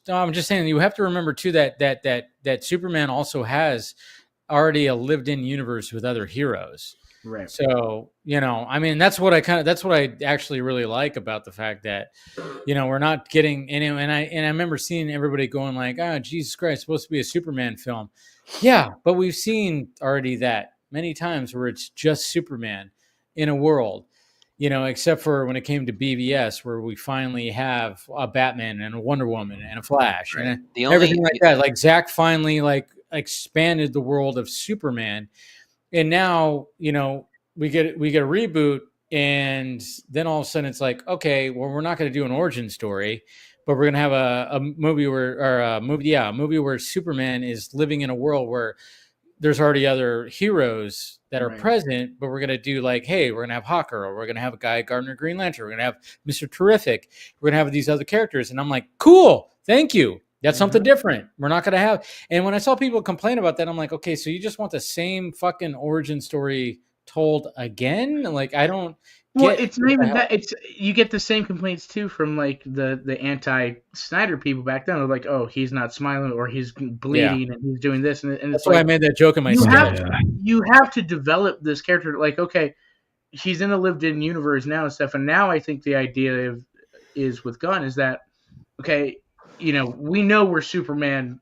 No, I'm just saying you have to remember too that Superman also has already a lived-in universe with other heroes. Right. So, I mean, that's what I actually really like about the fact that, we're not getting, and I remember seeing everybody going like, Jesus Christ, it's supposed to be a Superman film. Yeah, but we've seen already that many times where it's just Superman in a world, except for when it came to BVS, where we finally have a Batman and a Wonder Woman and a Flash and everything like that. Like Zack finally expanded the world of Superman. And now, we get a reboot, and then all of a sudden it's like, okay, well, we're not going to do an origin story, but we're going to have a movie a movie where Superman is living in a world where there's already other heroes that are present, but we're going to do hey, we're going to have Hawker, or we're going to have a guy, Gardner Green Lantern, we're going to have Mr. Terrific, we're going to have these other characters. And I'm like, cool, thank you. That's something different. We're not going to have. And when I saw people complain about that, I'm like, okay, so you just want the same fucking origin story told again? I don't. Well, it's not even that. It's you get the same complaints too from the anti-Snyder people back then. They're like, oh, he's not smiling, or he's bleeding, and he's doing this, and that's why I made that joke in my sketch. You have to develop this character. Okay, he's in a lived-in universe now and stuff. And now I think the idea is with Gunn is that okay. We know where Superman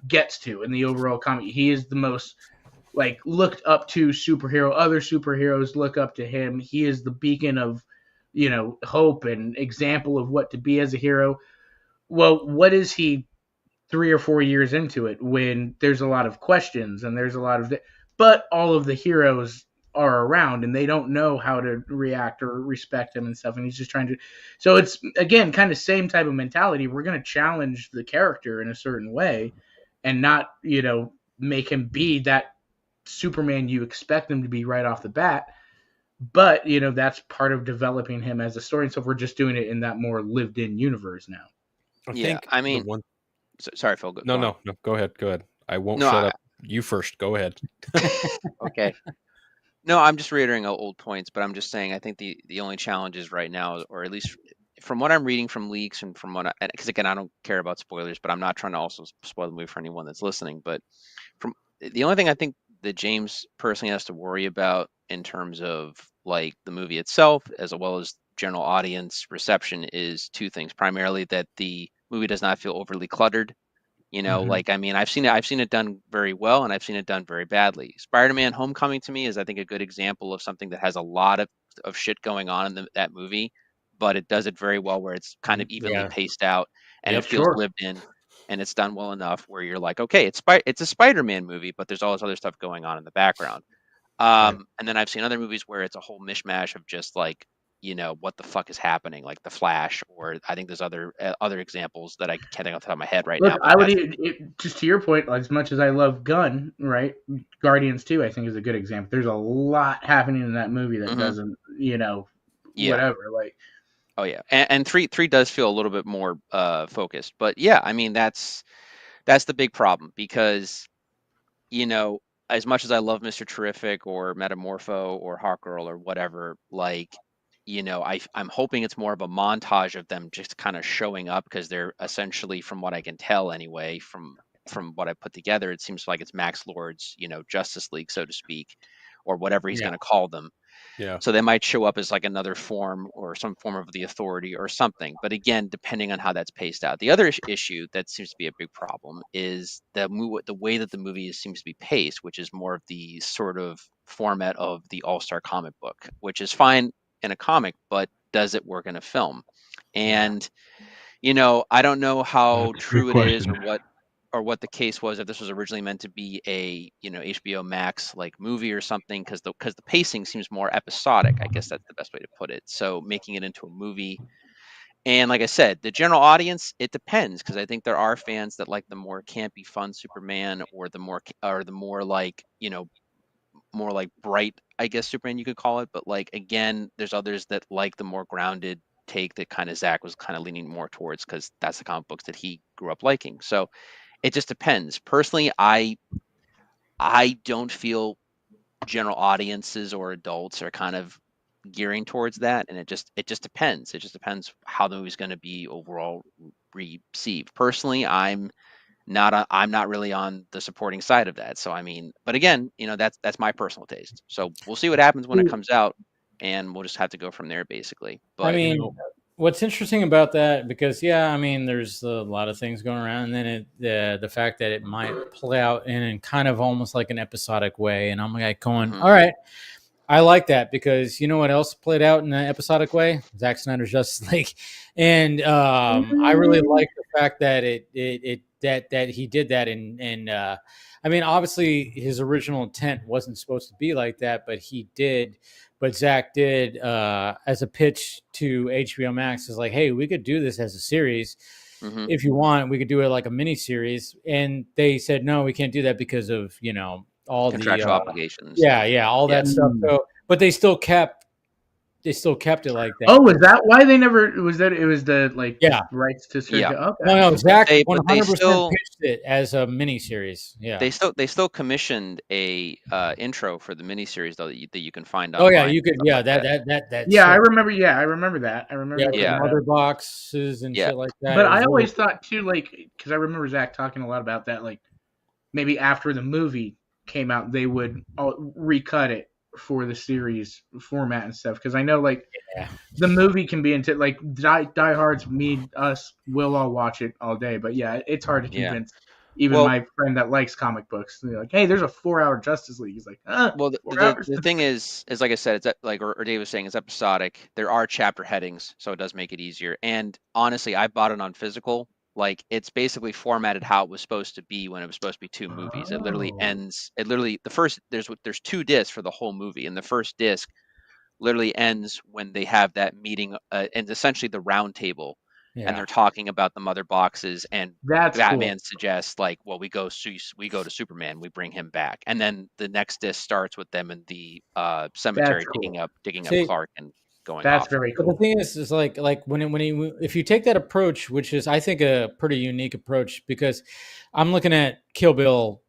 gets to in the overall comic. He is the most looked up to superhero. Other superheroes look up to him. He is the beacon of, hope and example of what to be as a hero. Well, what is he 3 or 4 years into it when there's a lot of questions and there's a lot of but all of the heroes are around and they don't know how to react or respect him and stuff, and he's just trying to. So it's again kind of same type of mentality. We're going to challenge the character in a certain way, and not make him be that Superman you expect him to be right off the bat. But that's part of developing him as a story, and so we're just doing it in that more lived-in universe now. Sorry, Phil. No. Go ahead. I won't shut up. You first. Go ahead. Okay. No, I'm just reiterating old points, but I'm just saying I think the only challenges right now, or at least from what I'm reading from leaks and from what because again, I don't care about spoilers, but I'm not trying to also spoil the movie for anyone that's listening. But from the only thing I think that James personally has to worry about in terms of the movie itself, as well as general audience reception, is two things. Primarily that the movie does not feel overly cluttered. I've seen it done very well, and I've seen it done very badly. Spider-Man: Homecoming to me is, I think, a good example of something that has a lot of shit going on in that movie, but it does it very well, where it's kind of evenly paced out, and it feels lived in, and it's done well enough where you're like, okay, it's a Spider-Man movie, but there's all this other stuff going on in the background. And then I've seen other movies where it's a whole mishmash of just what the fuck is happening, like The Flash, or I think there's other examples that I can't think off the top of my head right now. I would just to your point, as much as I love Gunn, right? Guardians 2, I think, is a good example. There's a lot happening in that movie that doesn't, whatever. Oh yeah, and three does feel a little bit more focused, but yeah, I mean that's the big problem, because as much as I love Mr. Terrific or Metamorpho or Hawkgirl or whatever, I'm hoping it's more of a montage of them just kind of showing up, because they're essentially, from what I can tell anyway, from what I put together, it seems like it's Max Lord's, Justice League, so to speak, or whatever he's going to call them. Yeah. So they might show up as like another form or some form of the authority or something. But again, depending on how that's paced out. The other issue that seems to be a big problem is the way that the movie seems to be paced, which is more of the sort of format of the all-star comic book, which is fine in a comic, but does it work in a film? And I don't know how That's a true good it is question. or what the case was, if this was originally meant to be a HBO Max like movie or something, because the pacing seems more episodic. I guess that's the best way to put it. So making it into a movie, and like I said, the general audience, it depends, because I think there are fans that like the more campy, fun Superman, or the more like more like bright, I guess, Superman you could call it. But like again, there's others that like the more grounded take that kind of Zach was kind of leaning more towards, because that's the comic books that he grew up liking. So it just depends. Personally, I don't feel general audiences or adults are kind of gearing towards that, and it just depends. It just depends how the movie's going to be overall received. Personally, I'm not really on the supporting side of that. So I mean, but again, that's my personal taste. So we'll see what happens when it comes out, and we'll just have to go from there, basically. I But mean, what's interesting about that, because I mean, there's a lot of things going around, and then the fact that it might play out in kind of almost like an episodic way, and I'm like going, all right, I like that, because you know what else played out in an episodic way? Zack Snyder's Justice League, and I really like the fact that that he did that, and I mean, obviously his original intent wasn't supposed to be like that, but he did. But Zach did as a pitch to HBO Max, is like, hey, we could do this as a series. If you want, we could do it like a mini series. And they said, no, we can't do that because of, all contractual the obligations. Yeah, all that stuff. So, but they still kept it like that. Oh, was that why they never? Was that it was the rights to Sergio? Yeah. Okay. No, Zach But they 100% still pitched it as a mini series. Yeah. they still commissioned a intro for the miniseries, though, that you can find Oh online. yeah, you could. Yeah, like that. Yeah, I remember. Yeah, I remember that. I remember. Yeah, Yeah. mother boxes and shit like that. But It was I really- always thought too, like, because I remember Zach talking a lot about that, like, maybe after the movie came out, they would recut it for the series format and stuff. Because I know, like, the movie can be into, like, diehards, us will all watch it all day. But yeah, it's hard to convince even my friend that likes comic books. They're like, hey, there's a 4-hour Justice League. He's like, well, the thing is like I said, it's like, or Dave was saying, it's episodic. There are chapter headings, so it does make it easier. And honestly, I bought it on physical. Like, it's basically formatted how it was supposed to be when it was supposed to be 2 movies. It literally ends. The first there's 2 discs for the whole movie, and the first disc literally ends when they have that meeting, and essentially the round table. And they're talking about the mother boxes, and Batman suggests, like, well, we go to Superman, we bring him back, and then the next disc starts with them in the cemetery digging up Clark and going. That's off. very cool. But the thing is like if you take that approach, which is I think a pretty unique approach, because I'm looking at Kill Bill.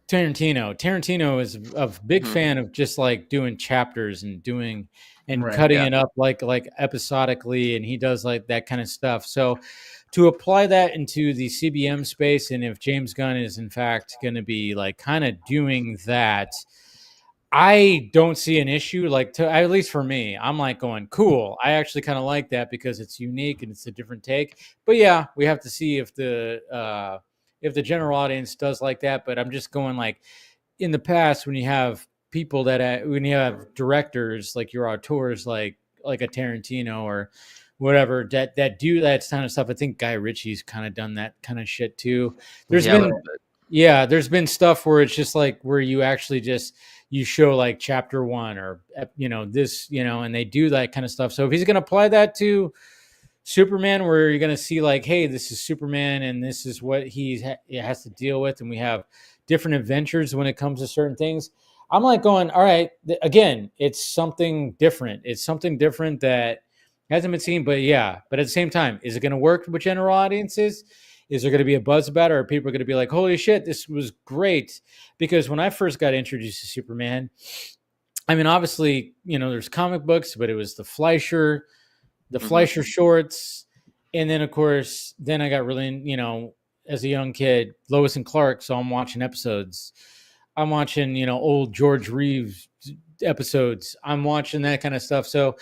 Tarantino is a big fan of just like doing chapters and cutting it up like episodically, and he does like that kind of stuff. So to apply that into the CBM space, and if James Gunn is in fact going to be like kind of doing that, I don't see an issue. Like, at least for me, I'm like going, cool. I actually kind of like that because it's unique and it's a different take. But yeah, we have to see if the general audience does like that. But I'm just going, like, in the past, when you have people when you have directors like your auteurs, like a Tarantino or whatever, that do that kind of stuff. I think Guy Ritchie's kind of done that kind of shit too. There's been stuff where it's just like where you actually just you show like chapter 1 or this, and they do that kind of stuff. So if he's going to apply that to Superman, where you're going to see like, hey, this is Superman and this is what he has to deal with, and we have different adventures when it comes to certain things, I'm like going, all right, again, it's something different. It's something different that hasn't been seen. But at the same time, is it going to work with general audiences? Is there going to be a buzz about it? Or are people going to be like, holy shit, this was great? Because when I first got introduced to Superman, I mean, obviously, there's comic books, but it was the Fleischer shorts. And then, of course, I got really, as a young kid, Lois and Clark. So I'm watching episodes. I'm watching, old George Reeves episodes. I'm watching that kind of stuff. So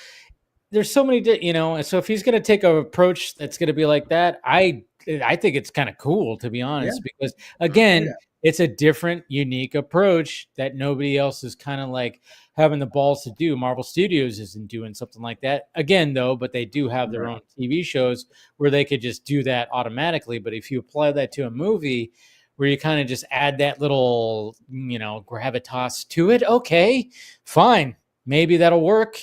there's so many, and so if he's going to take an approach that's going to be like that, I think it's kind of cool, to be honest, because again, it's a different, unique approach that nobody else is kind of like having the balls to do. Marvel Studios isn't doing something like that again, though, but they do have their own TV shows where they could just do that automatically. But if you apply that to a movie where you kind of just add that little, gravitas to it, okay, fine. Maybe that'll work,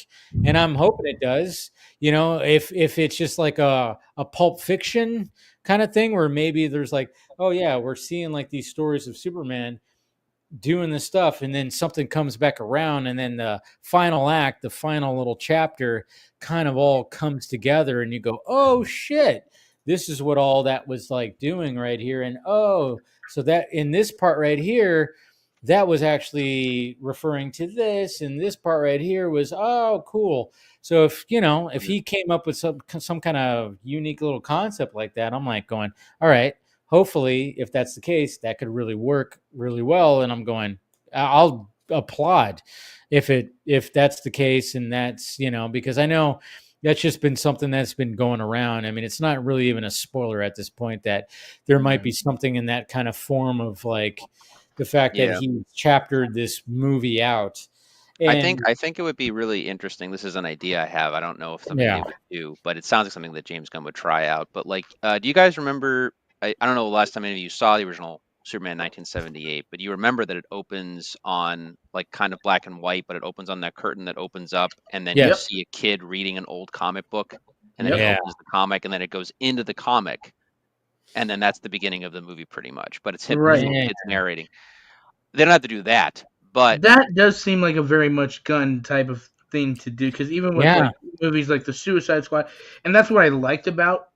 and I'm hoping it does. If it's just like a Pulp Fiction kind of thing where maybe there's like, oh yeah, we're seeing like these stories of Superman doing this stuff, and then something comes back around, and then the final act, the final little chapter kind of all comes together, and you go, oh shit, this is what all that was like doing right here. And oh, so that in this part right here, that was actually referring to this, and this part right here was, oh, cool. So if he came up with some kind of unique little concept like that, I'm like going, all right, hopefully if that's the case, that could really work really well. And I'm going, I'll applaud if that's the case. And that's, because I know that's just been something that's been going around. I mean, it's not really even a spoiler at this point that there might be something in that kind of form of like, the fact that he chaptered this movie out. And I think it would be really interesting. This is an idea I have. I don't know if something they would do, but it sounds like something that James Gunn would try out. But like, do you guys remember? I don't know the last time any of you saw the original Superman 1978, but you remember that it opens on like kind of black and white, but it opens on that curtain that opens up, and then you see a kid reading an old comic book, and then it opens the comic, and then it goes into the comic. And then that's the beginning of the movie pretty much, but it's him kids narrating. They don't have to do that, but that does seem like a very much Gunn type of thing to do. Because even with like, movies like the Suicide Squad, and that's what I liked about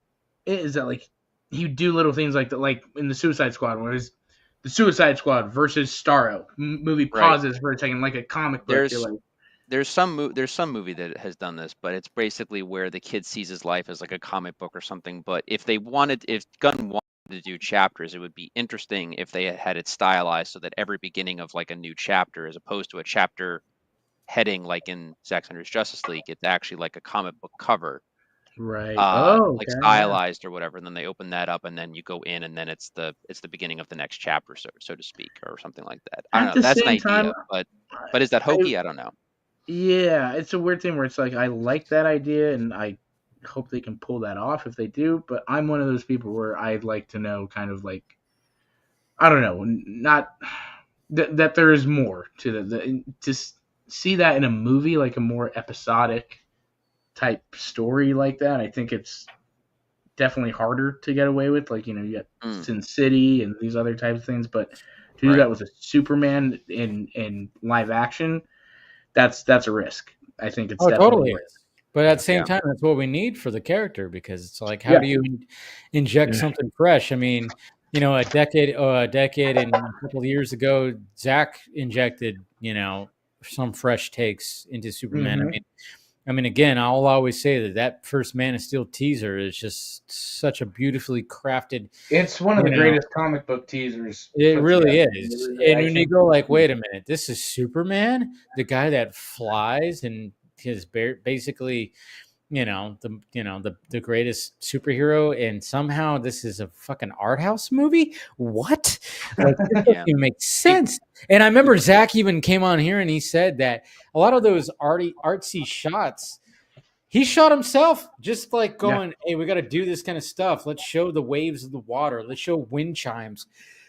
it, is that like you do little things like that, like in the Suicide Squad, where it's the Suicide Squad versus Starro. Movie pauses for a second, like a comic book. There's some movie that has done this, but it's basically where the kid sees his life as like a comic book or something. But if Gunn wanted to do chapters, it would be interesting if they had it stylized so that every beginning of like a new chapter, as opposed to a chapter heading like in Zack Snyder's Justice League, it's actually like a comic book cover, right? Like stylized or whatever. And then they open that up, and then you go in, and then it's the beginning of the next chapter, so to speak, or something like that. I don't know. That's an idea, but is that hokey? I don't know. Yeah, it's a weird thing where it's like I like that idea, and I hope they can pull that off if they do. But I'm one of those people where I'd like to know, kind of like, I don't know, not that there is more to to see that in a movie, like a more episodic type story like that. I think it's definitely harder to get away with. Like, you got Sin City and these other types of things, but to do that with a Superman in live action, that's a risk. I think it's totally is. But at the same time, that's what we need for the character, because it's like, how do you inject something fresh? I mean, a decade and a couple of years ago, Zach injected, some fresh takes into Superman. Mm-hmm. I mean, again, I'll always say that first Man of Steel teaser is just such a beautifully crafted. It's one of the greatest comic book teasers. It really is. And when you go like, wait a minute, this is Superman, the guy that flies and is basically, the greatest superhero, and somehow this is a fucking art house movie. What? Like, it doesn't make sense. And I remember Zach even came on here and he said that a lot of those artsy shots, he shot himself, just like going, hey, we got to do this kind of stuff. Let's show the waves of the water. Let's show wind chimes.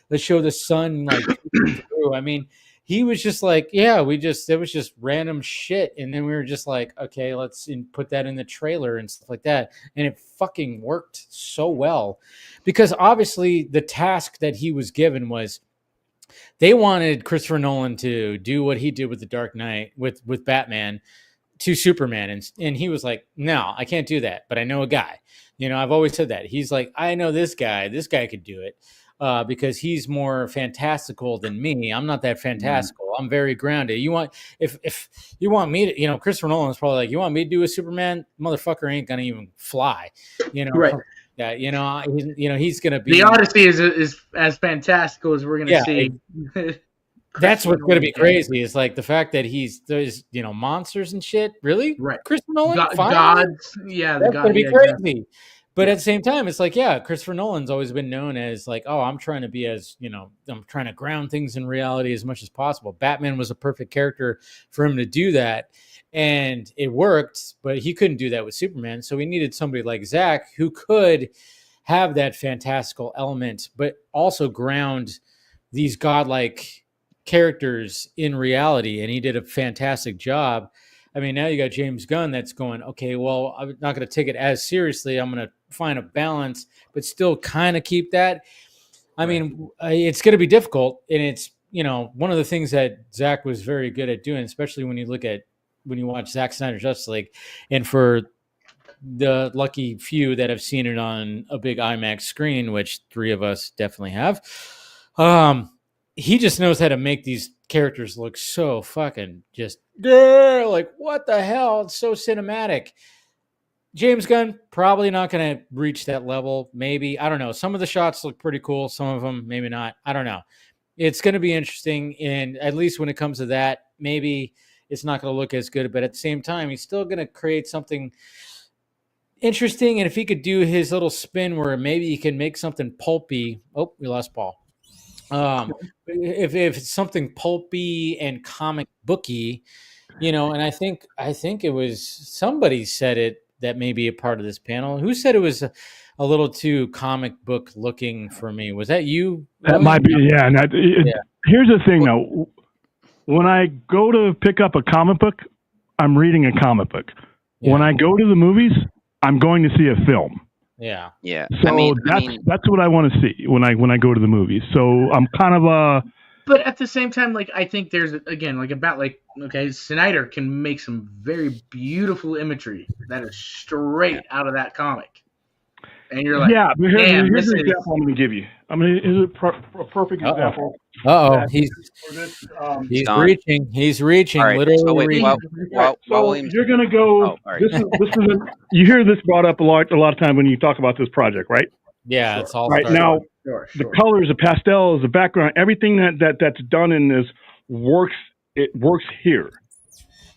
Let's show the sun like through. I mean, he was just like, it was just random shit. And then we were just like, okay, let's put that in the trailer and stuff like that. And it fucking worked so well, because obviously the task that he was given was, they wanted Christopher Nolan to do what he did with The Dark Knight, with Batman, to Superman. And he was like, no, I can't do that. But I know a guy. I've always said that. He's like, I know this guy. This guy could do it. Because he's more fantastical than me. I'm not that fantastical. I'm very grounded. If you want me to, Christopher Nolan's probably like, you want me to do a Superman? Motherfucker ain't gonna even fly. Right. That he's gonna be. The Odyssey is as fantastical as we're gonna see. That's what's going to be Christopher crazy is like the fact that there's monsters and shit. Really? Right. Christopher Nolan? Gods. Yeah, That's going to be crazy. Exactly. But at the same time, it's like, yeah, Christopher Nolan's always been known as like, oh, I'm trying to be I'm trying to ground things in reality as much as possible. Batman was a perfect character for him to do that. And it worked, but he couldn't do that with Superman. So we needed somebody like Zach who could have that fantastical element, but also ground these godlike characters in reality. And he did a fantastic job. I mean, now you got James Gunn that's going, okay, well, I'm not going to take it as seriously. I'm going to find a balance, but still kind of keep that. I mean, it's going to be difficult. And it's, one of the things that Zach was very good at doing, especially when you watch Zack Snyder's Justice League, and for the lucky few that have seen it on a big IMAX screen, which 3 of us definitely have, he just knows how to make these characters look so fucking just like, what the hell? It's so cinematic. James Gunn probably not going to reach that level. Maybe, I don't know. Some of the shots look pretty cool. Some of them maybe not. I don't know. It's going to be interesting, and at least when it comes to that, maybe it's not going to look as good. But at the same time, he's still going to create something interesting. And if he could do his little spin where maybe he can make something pulpy. Oh, we lost Paul. If it's something pulpy and comic booky, and I think it was somebody said it that may be a part of this panel. Who said it was a little too comic book looking for me? Was that you? That might be, yeah. Here's the thing, though. When I go to pick up a comic book, I'm reading a comic book. Yeah. When I go to the movies, I'm going to see a film. Yeah. Yeah. So that's what I want to see when I go to the movies. So I'm kind of But at the same time, like, I think there's again Snyder can make some very beautiful imagery that is straight out of that comic. And you're like, yeah, but here's an example I'm going to give you. Here's a perfect example. He's reaching. He's reaching. Right, literally so reaching. You're going to go. You hear this brought up a lot of time when you talk about this project, right? Yeah, sure. It's all right now. Sure. The colors, the pastels, the background, everything that's done in this works. It works here.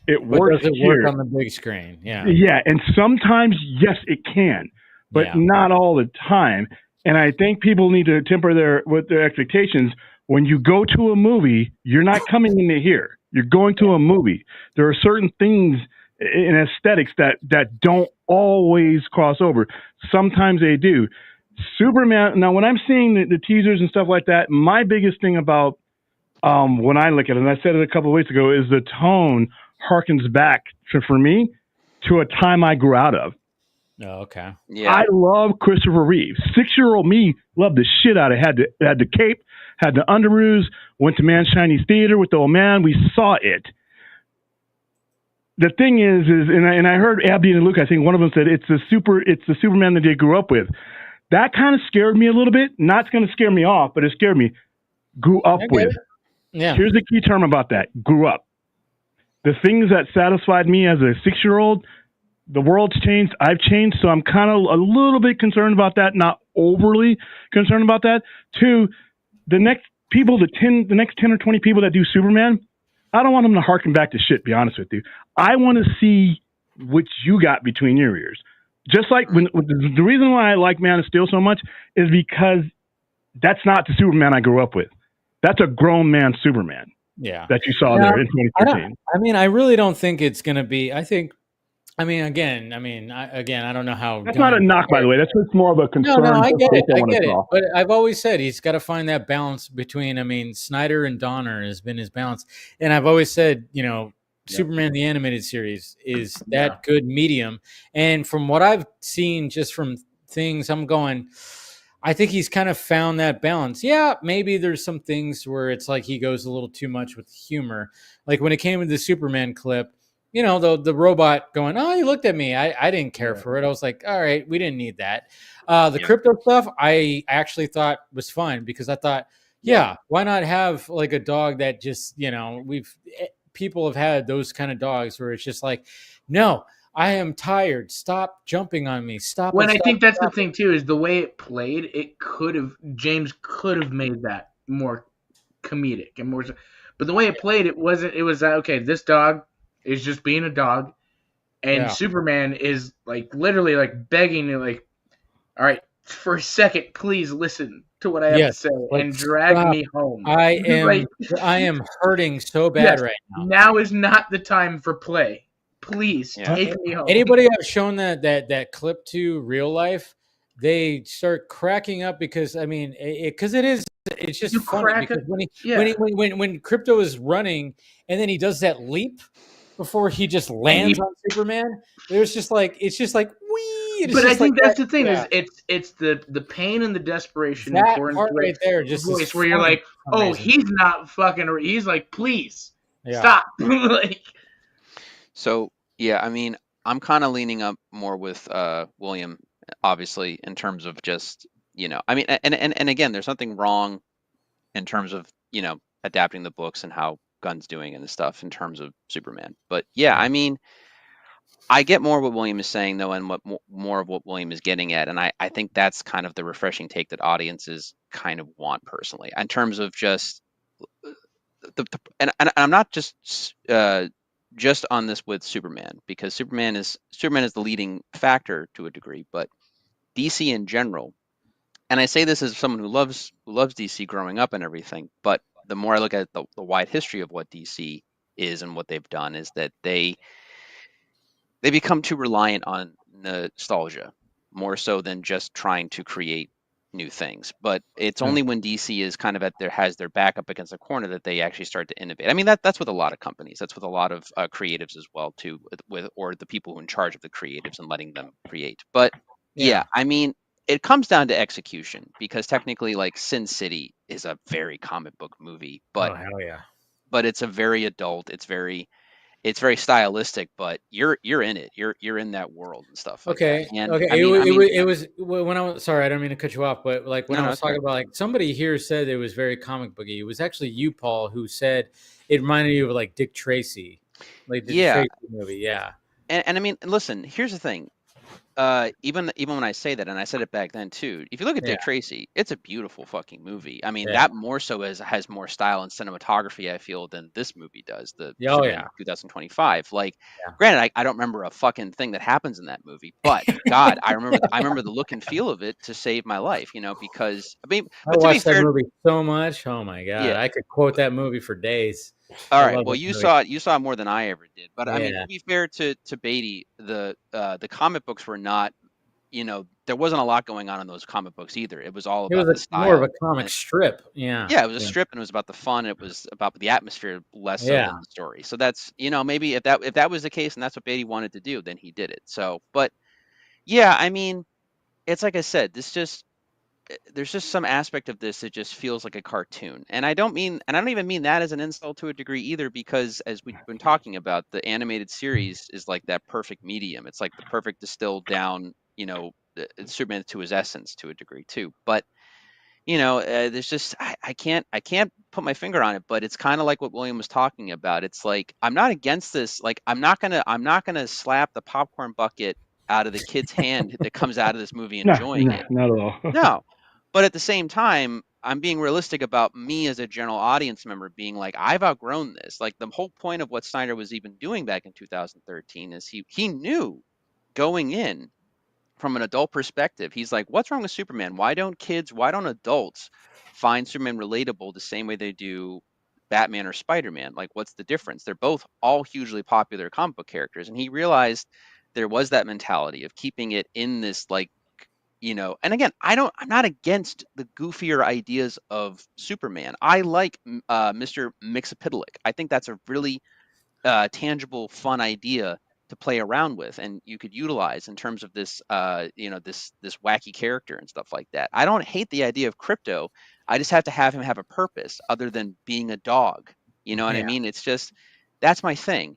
It works does it here. Work on the big screen. Yeah. Yeah, and sometimes yes, it can. But not all the time. And I think people need to temper their expectations. When you go to a movie, you're not coming into here. You're going to a movie. There are certain things in aesthetics that don't always cross over. Sometimes they do. Superman. Now, when I'm seeing the teasers and stuff like that, my biggest thing about when I look at it, and I said it a couple of weeks ago, is the tone harkens back for me to a time I grew out of. Oh, okay. Yeah. I love Christopher Reeve. 6-year-old me loved the shit out of it. Had the cape, had the underoos, went to Man Chinese Theater with the old man. We saw it. The thing is and I heard Abdi and Luke, I think one of them said it's the Superman that they grew up with. That kind of scared me a little bit. Not going to scare me off, but it scared me. Grew up with. Yeah. Here's the key term about that. Grew up. The things that satisfied me as a 6-year-old, the world's changed. I've changed. So I'm kind of a little bit concerned about that. Not overly concerned about that. 2, the next 10 or 20 people that do Superman, I don't want them to harken back to shit, be honest with you. I want to see what you got between your ears. Just like the reason why I like Man of Steel so much is because that's not the Superman I grew up with. That's a grown man Superman. Yeah. That you saw there in 2013. I really don't think it's going to be, I don't know how. That's not a knock, by the way. That's just more of a concern. No, I get it. But I've always said he's got to find that balance between, Snyder and Donner has been his balance. And I've always said, Superman the Animated Series is that good medium. And from what I've seen just from things, I'm going, I think he's kind of found that balance. Yeah, maybe there's some things where it's like he goes a little too much with humor. Like when it came to the Superman clip, the robot going, oh, he looked at me. I didn't care for it. I was like, all right, we didn't need that. The crypto stuff, I actually thought was fun because I thought, why not have like a dog that just, people have had those kind of dogs where it's just like, no, I am tired. Stop jumping on me. Stop. I think that's the thing too, is the way it played, James could have made that more comedic and more. But the way it played, it wasn't. It was okay. This dog is just being a dog, and Superman is like literally like begging you, like, all right, for a second, please listen to what I have to say and drag me home. I am hurting so bad right now. Now is not the time for play. Please take me home. Anybody I've shown that clip to real life, they start cracking up because it's just funny because when Crypto is running and then he does that leap before he just lands on Superman, it's just like wee. But I think that's the thing is it's the pain and the desperation that part right there just voice where you're like, amazing. He's not fucking. He's like, please stop. Like, so yeah, I mean, I'm kind of leaning up more with William, obviously, in terms of just I mean, and again, there's nothing wrong in terms of adapting the books and how Gunn's doing and stuff in terms of Superman. But yeah, I mean, I get more what William is saying though, and what more of what William is getting at, and I think that's kind of the refreshing take that audiences kind of want personally, in terms of just and I'm not just on this with Superman, because Superman is the leading factor to a degree, but DC in general. And I say this as someone who loves DC growing up and everything, but the more I look at the wide history of what DC is and what they've done, is that they become too reliant on nostalgia, more so than just trying to create new things. But it's only when DC is kind of has their back up against a corner that they actually start to innovate. I mean, that's with a lot of companies. That's with a lot of creatives as well too, or the people who are in charge of the creatives and letting them create. But yeah, I mean, it comes down to execution, because technically, like, Sin City is a very comic book movie, but but it's a very adult. It's very stylistic, but you're in it. You're in that world and stuff. Like that. And, it was when I was sorry, I don't mean to cut you off, but like when I was talking about, like, somebody here said it was very comic booky. It was actually you, Paul, who said it reminded you of like Dick Tracy, like the Tracy movie. Yeah, and I mean, listen, here's the thing. Even when I say that, and I said it back then too, if you look at Dick Tracy, it's a beautiful fucking movie. I mean, that more so has more style and cinematography, I feel, than this movie does. The 2025. Like, granted, I don't remember a fucking thing that happens in that movie, but God, I remember the look and feel of it to save my life. Because I mean, I watched that movie so much. Oh my God, I could quote that movie for days. All right. Well, you saw it more than I ever did. But I mean, to be fair to Beatty, the comic books were not, there wasn't a lot going on in those comic books either. It was all about the style. More of a comic strip. Yeah. Yeah, it was a strip, and it was about the fun. It was about the atmosphere less so than the story. So that's, maybe if that was the case and that's what Beatty wanted to do, then he did it. So, but yeah, I mean, it's like I said, there's just some aspect of this that just feels like a cartoon. And I don't even mean that as an insult to a degree either, because as we've been talking about, the animated series is like that perfect medium. It's like the perfect distilled down, Superman to his essence to a degree too. But there's just I can't put my finger on it, but it's kind of like what William was talking about. It's like, I'm not against this. Like, I'm not gonna slap the popcorn bucket out of the kid's hand that comes out of this movie enjoying it. Not at all. No. But at the same time, I'm being realistic about me as a general audience member, being like, I've outgrown this. Like, the whole point of what Snyder was even doing back in 2013 is he knew going in, from an adult perspective, he's like, what's wrong with Superman? Why don't adults find Superman relatable the same way they do Batman or Spider-Man? Like, what's the difference? They're both all hugely popular comic book characters. And he realized there was that mentality of keeping it in this, like, and again, I'm not against the goofier ideas of Superman. I like Mr. Mxyzptlk. I think that's a really tangible, fun idea to play around with, and you could utilize in terms of this, this wacky character and stuff like that. I don't hate the idea of Crypto. I just have to have him have a purpose other than being a dog. You know what I mean? It's just, that's my thing.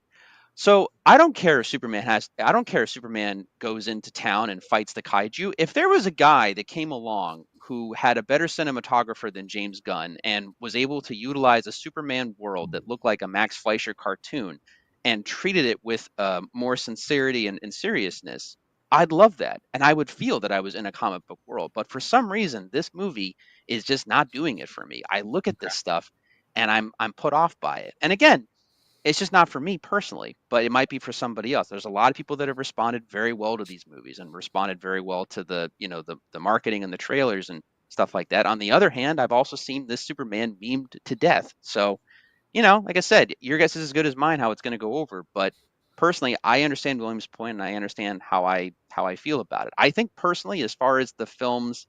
So I don't care if Superman goes into town and fights the kaiju. If there was a guy that came along who had a better cinematographer than James Gunn and was able to utilize a Superman world that looked like a Max Fleischer cartoon and treated it with more sincerity and seriousness, I'd love that. And I would feel that I was in a comic book world. But for some reason, this movie is just not doing it for me. I look at this stuff and I'm put off by it. And again, it's just not for me personally, but it might be for somebody else. There's a lot of people that have responded very well to these movies and responded very well to the marketing and the trailers and stuff like that. On the other hand, I've also seen this Superman memed to death. So, like I said, your guess is as good as mine how it's going to go over. But personally, I understand William's point, and I understand how I feel about it. I think personally, as far as the film's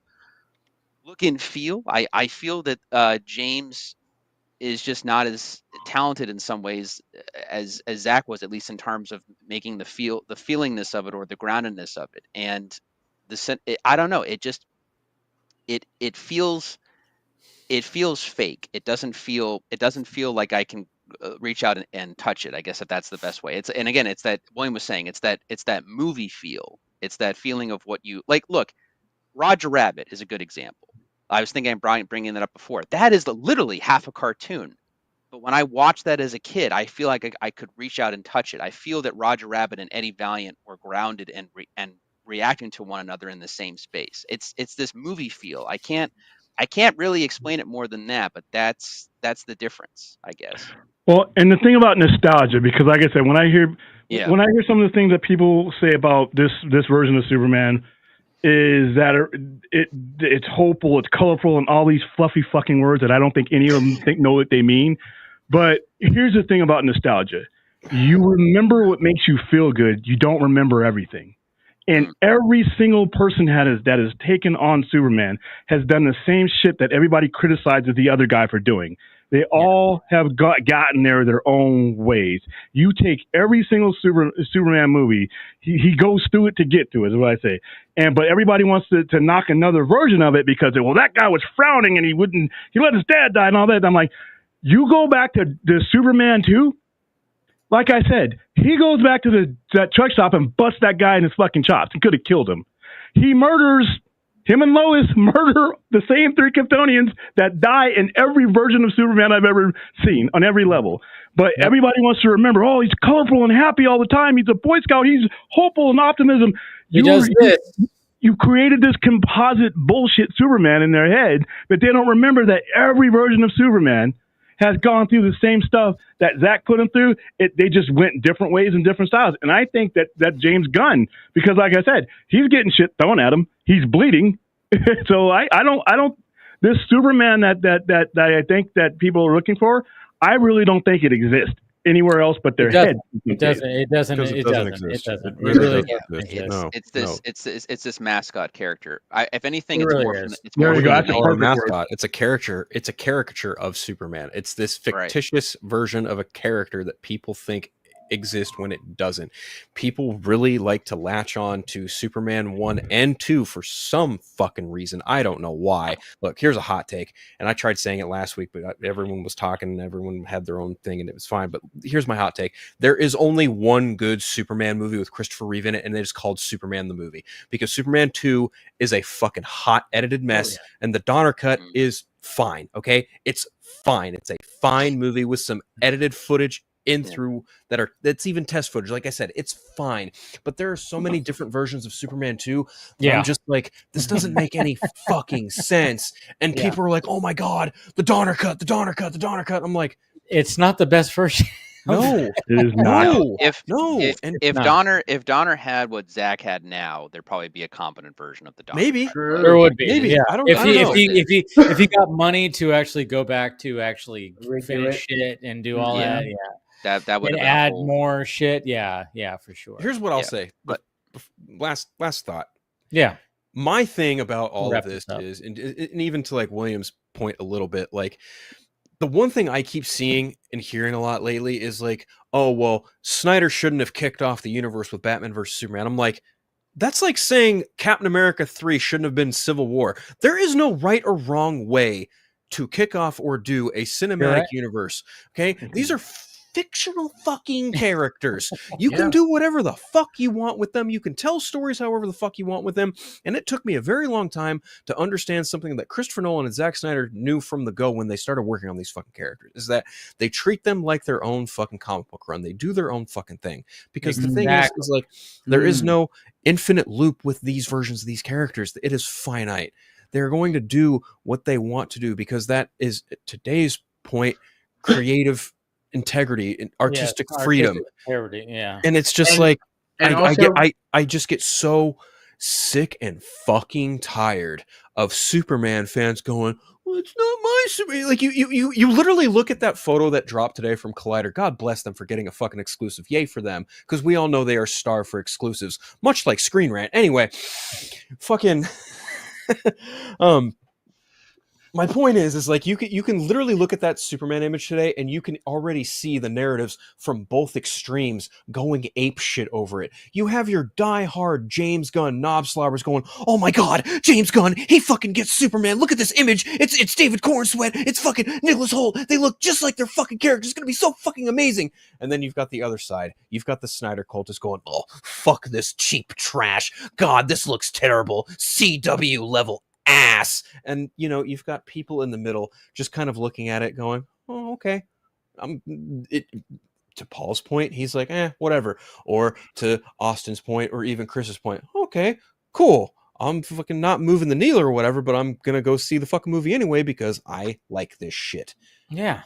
look and feel, I feel that James is just not as talented in some ways as Zach was, at least in terms of making the feelingness of it or the groundedness of it. And I don't know, it just it feels fake. It doesn't feel like I can reach out and touch it, I guess, if that's the best way. And again, it's that William was saying, it's that movie feel. It's that feeling of what you like. Look, Roger Rabbit is a good example. I was thinking of bringing that up before. That is literally half a cartoon. But when I watched that as a kid, I feel like I could reach out and touch it. I feel that Roger Rabbit and Eddie Valiant were grounded and reacting to one another in the same space. It's this movie feel. I can't really explain it more than that, but that's the difference, I guess. Well, and the thing about nostalgia, because like I said, when I hear some of the things that people say about this version of Superman, is that it's hopeful, it's colorful, and all these fluffy fucking words that I don't think any of them know what they mean. But here's the thing about nostalgia. You remember what makes you feel good. You don't remember everything. And every single person that has taken on Superman has done the same shit that everybody criticizes the other guy for doing. They all have gotten there their own ways. You take every single Superman movie, he goes through it to get to it, is what I say. But everybody wants to knock another version of it because, well, that guy was frowning and he let his dad die and all that. And I'm like, you go back to the Superman 2, like I said, he goes back to that truck stop and busts that guy in his fucking chops. He could have killed him. Him and Lois murder the same 3 Kryptonians that die in every version of Superman I've ever seen on every level. But everybody wants to remember, oh, he's colorful and happy all the time. He's a Boy Scout. He's hopeful and optimism. You created this composite bullshit Superman in their head, but they don't remember that every version of Superman has gone through the same stuff that Zach put him through. They just went different ways and different styles. And I think that James Gunn, because like I said, he's getting shit thrown at him. He's bleeding. So I don't, this Superman that I think that people are looking for, I really don't think it exists anywhere else but their head. It doesn't exist. It's this mascot character. If anything, it's more a mascot. It's a character. It's a caricature of Superman. It's this fictitious version of a character that people think exist when it doesn't. People really like to latch on to Superman 1 and 2 for some fucking reason. I don't know why. Look, here's a hot take, and I tried saying it last week, but everyone was talking and everyone had their own thing and it was fine. But here's my hot take. There is only one good Superman movie with Christopher Reeve in it, and it is called Superman the Movie, because Superman 2 is a fucking hot edited mess, and the Donner cut is fine. Okay, it's fine. It's a fine movie with some edited footage that's even test footage. Like I said, it's fine, but there are so many different versions of Superman 2. I'm just like, this doesn't make any fucking sense. And people are like, oh my god, the Donner cut. I'm like, it's not the best version. No, it is not. If Donner had what Zach had now, there'd probably be a competent version of the Donner. Maybe there would be. Maybe. Yeah. I don't know. If he got money to actually go back to actually finish it and do all that, that would add more shit. Yeah, for sure. Here's what I'll say. But last thought. Yeah. My thing about all of this is, and even to like William's point a little bit, like the one thing I keep seeing and hearing a lot lately is like, oh, well, Snyder shouldn't have kicked off the universe with Batman versus Superman. I'm like, that's like saying Captain America 3 shouldn't have been Civil War. There is no right or wrong way to kick off or do a cinematic universe. Okay. These are fictional fucking characters. You can do whatever the fuck you want with them. You can tell stories however the fuck you want with them. And it took me a very long time to understand something that Christopher Nolan and Zack Snyder knew from the go when they started working on these fucking characters, is that they treat them like their own fucking comic book run. They do their own fucking thing. Because the thing is like, there is no infinite loop with these versions of these characters. It is finite. They're going to do what they want to do, because that is today's point. creative integrity and artistic freedom. Integrity, yeah. And it's just I just get so sick and fucking tired of Superman fans going, well, it's not my Superman. Like you literally look at that photo that dropped today from Collider. God bless them for getting a fucking exclusive. Yay for them, because we all know they are starved for exclusives, much like Screen Rant. Anyway, fucking my point is like you can literally look at that Superman image today and you can already see the narratives from both extremes going ape shit over it. You have your diehard James Gunn knob slobbers going, oh my god, James Gunn, he fucking gets Superman. Look at this image. It's David Cornsweat. It's fucking Nicholas Hoult. They look just like their fucking characters. It's gonna be so fucking amazing. And then you've got the other side. You've got the Snyder cultists going, oh fuck this cheap trash. God, this looks terrible. CW level ass. And you've got people in the middle just kind of looking at it going, oh, okay. To Paul's point, he's like, whatever. Or to Austin's point, or even Chris's point, okay, cool. I'm fucking not moving the needle or whatever, but I'm gonna go see the fucking movie anyway because I like this shit. Yeah.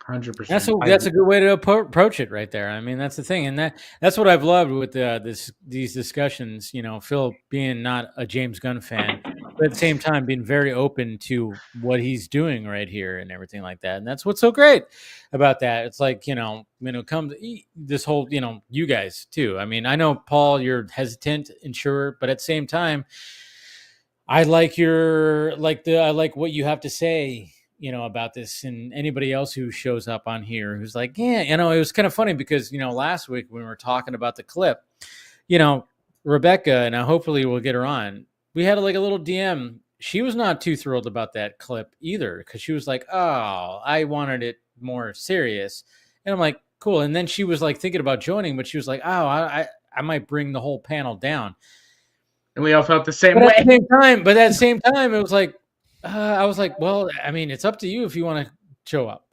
100%. That's a good way to approach it right there. I mean, that's the thing, and that's what I've loved with these discussions. Phil being not a James Gunn fan, but at the same time being very open to what he's doing right here and everything like that. And that's what's so great about that. It's like when it comes to this whole you guys too. I mean, I know Paul, you're hesitant and sure, but at the same time, I like what you have to say. About this, and anybody else who shows up on here who's like, it was kind of funny because, last week when we were talking about the clip, Rebecca, and hopefully we'll get her on, we had like a little DM. She was not too thrilled about that clip either, because she was like, oh, I wanted it more serious. And I'm like, cool. And then she was like thinking about joining, but she was like, oh, I might bring the whole panel down. And we all felt the same way. At the same time, it was like, I was like, well, I mean, it's up to you if you want to show up.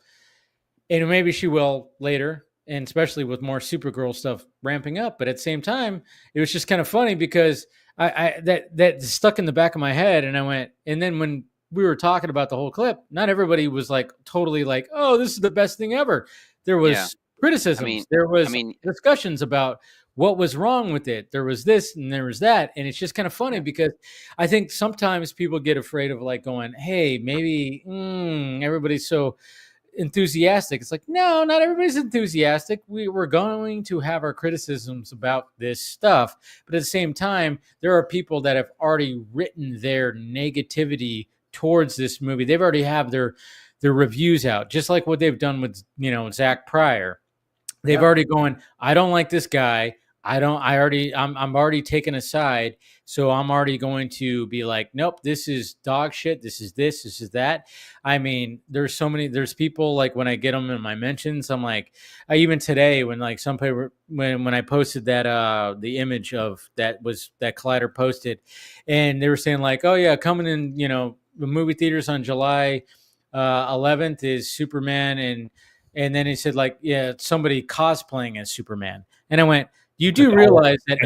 And maybe she will later, and especially with more Supergirl stuff ramping up. But at the same time, it was just kind of funny because that stuck in the back of my head. And I went, and then when we were talking about the whole clip, not everybody was like totally like, oh, this is the best thing ever. There was criticisms. There was discussions about what was wrong with it. There was this and there was that. And it's just kind of funny because I think sometimes people get afraid of like going, hey, maybe everybody's so enthusiastic. It's like, no, not everybody's enthusiastic. We're going to have our criticisms about this stuff. But at the same time, there are people that have already written their negativity towards this movie. They've already have their reviews out, just like what they've done with, Zach Pryor. They've already going, I don't like this guy. I'm already taken aside. So I'm already going to be like, nope, this is dog shit. This is that. I mean, there's people like when I get them in my mentions, I'm like, even today when like some people, when I posted that, the image of that Collider posted, and they were saying like, oh yeah, coming in, the movie theaters on July 11th is Superman. And then he said like, yeah, somebody cosplaying as Superman. And I went, you do realize that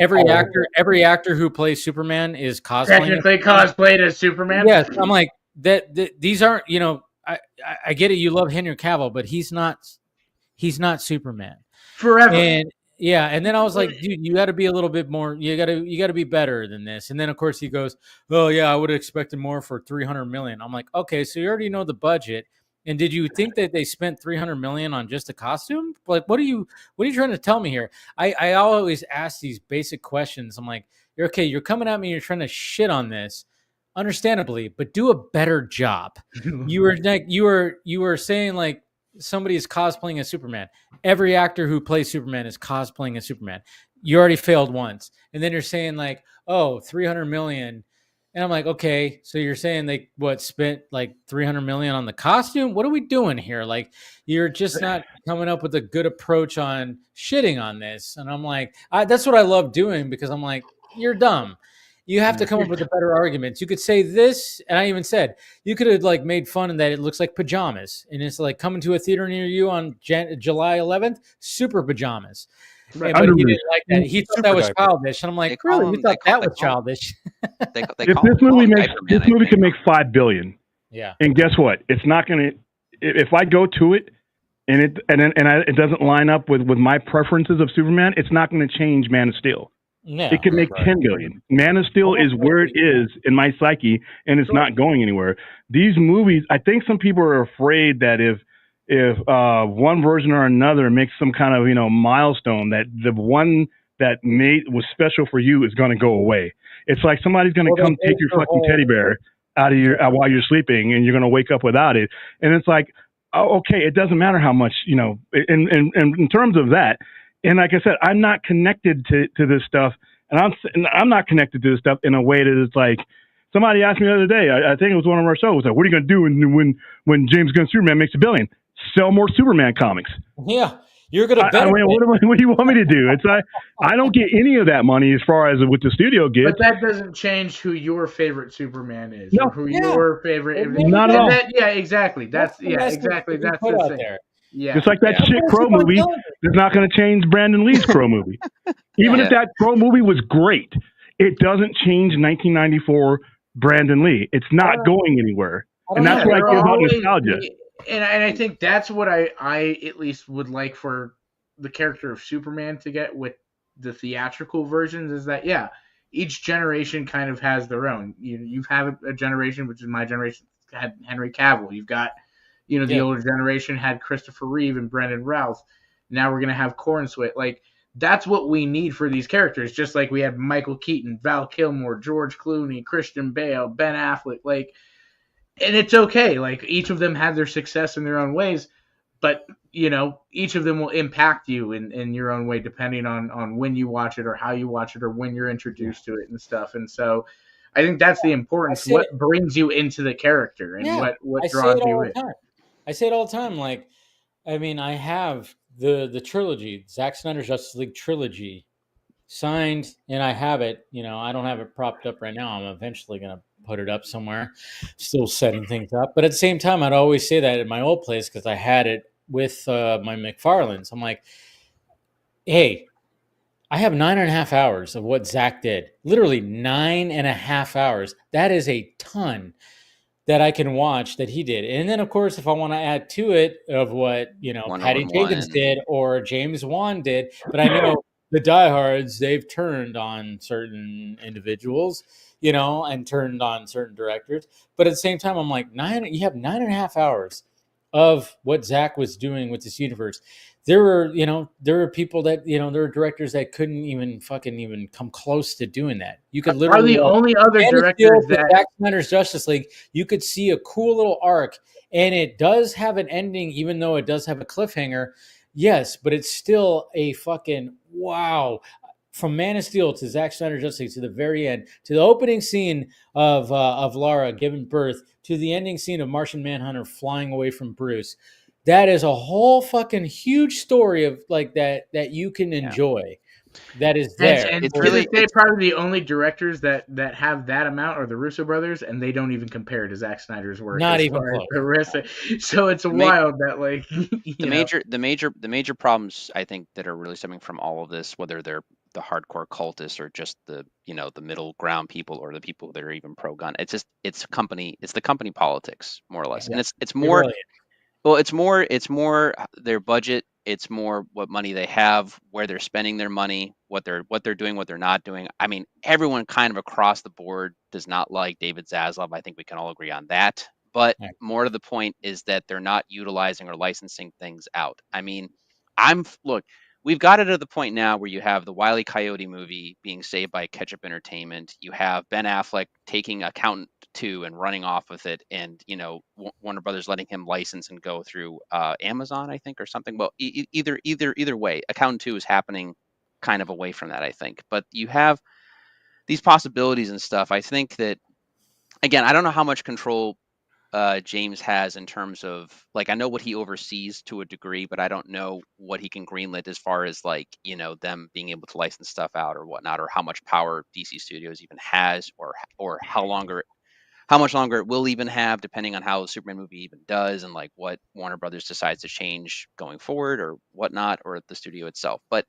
every actor who plays Superman is cosplaying. Technically cosplayed as Superman? Yes. I'm like, that these aren't, I get it. You love Henry Cavill, but he's not Superman. Forever. And yeah. And then I was like, dude, you got to be a little bit more, you got to be better than this. And then of course he goes, oh yeah, I would have expected more for 300 million. I'm like, okay, so you already know the budget. And did you think that they spent 300 million on just a costume? Like, what are you trying to tell me here? I always ask these basic questions. I'm like, you're coming at me, you're trying to shit on this, understandably, but do a better job. You were saying like somebody is cosplaying as Superman. Every actor who plays Superman is cosplaying as Superman. You already failed once. And then you're saying like, oh, 300 million. And I'm like, okay, so you're saying they spent like 300 million on the costume? What are we doing here? Like, you're just not coming up with a good approach on shitting on this. And I'm like, that's what I love doing, because I'm like, you're dumb. You have to come up with a better arguments. You could say this, and I even said you could have like made fun of that. It looks like pajamas, and it's like coming to a theater near you on July 11th, super pajamas. Right. But he didn't like that. He thought that was childish, and I'm like, really? You thought that was childish? If this movie can make $5 billion, yeah. And guess what? It's not gonna. If I go to it, and it doesn't line up with my preferences of Superman, it's not going to change Man of Steel. No, it could make 10 billion. Man of Steel is where it is in my psyche, and it's not going anywhere. These movies, I think some people are afraid that if one version or another makes some kind of milestone, that the one that was special for you is going to go away. It's like somebody's going to come take your fucking teddy bear out of your while you're sleeping, and you're going to wake up without it. And it's like, oh, okay, it doesn't matter how much, in terms of that. And like I said, I'm not connected to this stuff, and I'm not connected to this stuff in a way that it's like, somebody asked me the other day, I think it was one of our shows, like, what are you going to do when James Gunn Superman makes $1 billion? Sell more Superman comics. Yeah. You're going to what do you want me to do? It's like, I don't get any of that money as far as what the studio gets. But that doesn't change who your favorite Superman is. No. Or who your favorite... Not at all. Yeah, exactly. That's exactly. That's the thing. There. Yeah. Just like that shit Crow movie is not going to change Brandon Lee's Crow movie. Even if that Crow movie was great, it doesn't change 1994 Brandon Lee. It's not going anywhere. And that's what I feel about nostalgia. And I think that's what I at least would like for the character of Superman to get with the theatrical versions, is that, each generation kind of has their own. You have a generation, which is my generation, had Henry Cavill. You've got, the older generation had Christopher Reeve and Brendan Routh. Now we're going to have Cornswit. Like, that's what we need for these characters, just like we had Michael Keaton, Val Kilmer, George Clooney, Christian Bale, Ben Affleck, like... And it's okay. Like, each of them have their success in their own ways, but, each of them will impact you in your own way, depending on when you watch it or how you watch it or when you're introduced to it and stuff. And so I think that's the importance. What brings you into the character and what draws you in. I say it all the time. Like, I mean, I have the trilogy, Zack Snyder's Justice League trilogy, signed, and I have it. I don't have it propped up right now. I'm eventually going to put it up somewhere, still setting things up. But at the same time, I'd always say that at my old place, because I had it with my McFarlanes. I'm like, hey, I have 9.5 hours of what Zach did. Literally 9.5 hours. That is a ton that I can watch that he did. And then, of course, if I want to add to it of what, Patty Jenkins did or James Wan did, but I know the diehards, they've turned on certain individuals, and turned on certain directors. But at the same time, I'm like, you have 9.5 hours of what Zach was doing with this universe. There were people that, there were directors that couldn't even come close to doing that. You could literally... the only other directors that... Zack Snyder's Justice League, you could see a cool little arc, and it does have an ending, even though it does have a cliffhanger. Yes, but it's still a fucking wow. From Man of Steel to Zack Snyder's Justice League to the very end, to the opening scene of Lara giving birth, to the ending scene of Martian Manhunter flying away from Bruce. That is a whole fucking huge story of like that you can enjoy. That is there. And it's really probably the only directors that have that amount are the Russo brothers, and they don't even compare to Zack Snyder's work. Not even close. So it's wild that like the major problems I think that are really stemming from all of this, whether they're the hardcore cultists or just the the middle ground people or the people that are even pro gun, it's the company politics more or less, and it's more. Well, it's more their budget. It's more what money they have, where they're spending their money, what they're doing, what they're not doing. I mean, everyone kind of across the board does not like David Zaslav. I think we can all agree on that. But more to the point is that they're not utilizing or licensing things out. I mean, we've got it to the point now where you have the Wile E. Coyote movie being saved by Ketchup Entertainment. You have Ben Affleck taking Accountant 2 and running off with it, and Warner Brothers letting him license and go through Amazon, I think, or something. Well, either way, Accountant 2 is happening kind of away from that, I think. But you have these possibilities and stuff. I think that, again, I don't know how much control James has in terms of, like, I know what he oversees to a degree, but I don't know what he can greenlit as far as like, them being able to license stuff out or whatnot, or how much power DC Studios even has, or how much longer it will even have, depending on how the Superman movie even does, and like what Warner Brothers decides to change going forward or whatnot, or the studio itself. But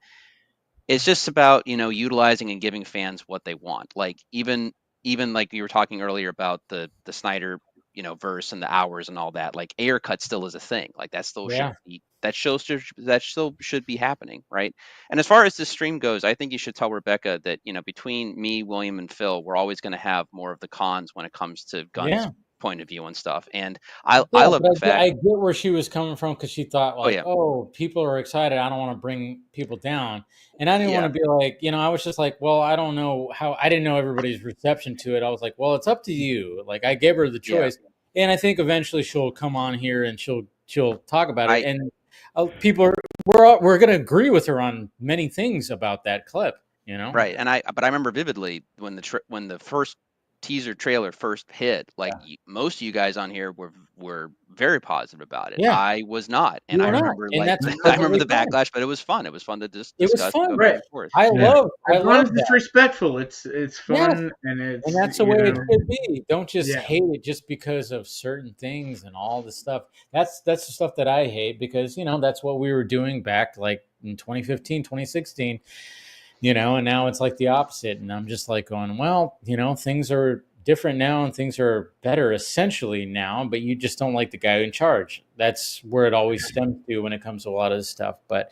it's just about, utilizing and giving fans what they want. Like even like you were talking earlier about the Snyder verse and the hours and all that. Like air cut still is a thing. Like that still Yeah. should be that still should be happening, right? And as far as this stream goes, I think you should tell Rebecca that between me, William, and Phil, we're always going to have more of the cons when it comes to Gunn's point of view and stuff. And I love the fact I get where she was coming from, because she thought like, yeah. oh, people are excited, I don't want to bring people down. And I didn't want to be like, I was just like, well, I don't know how, I didn't know everybody's reception to it. I was like, well, it's up to you. Like, I gave her the choice. And I think eventually she'll come on here and she'll talk about it. And people we're going to agree with her on many things about that clip, Right. And I remember vividly when the first teaser trailer first hit, like most of you guys on here were very positive about it. Yeah. I was not, and I remember I remember the backlash, but it was fun. It was fun to just discuss. It was fun, right? I love it's respectful. It's fun, and that's the way it should be. Don't just hate it just because of certain things and all the stuff. That's the stuff that I hate, because that's what we were doing back like in 2015, 2016. And now it's like the opposite. And I'm just like going, well, things are different now and things are better essentially now, but you just don't like the guy in charge. That's where it always stems to when it comes to a lot of this stuff. But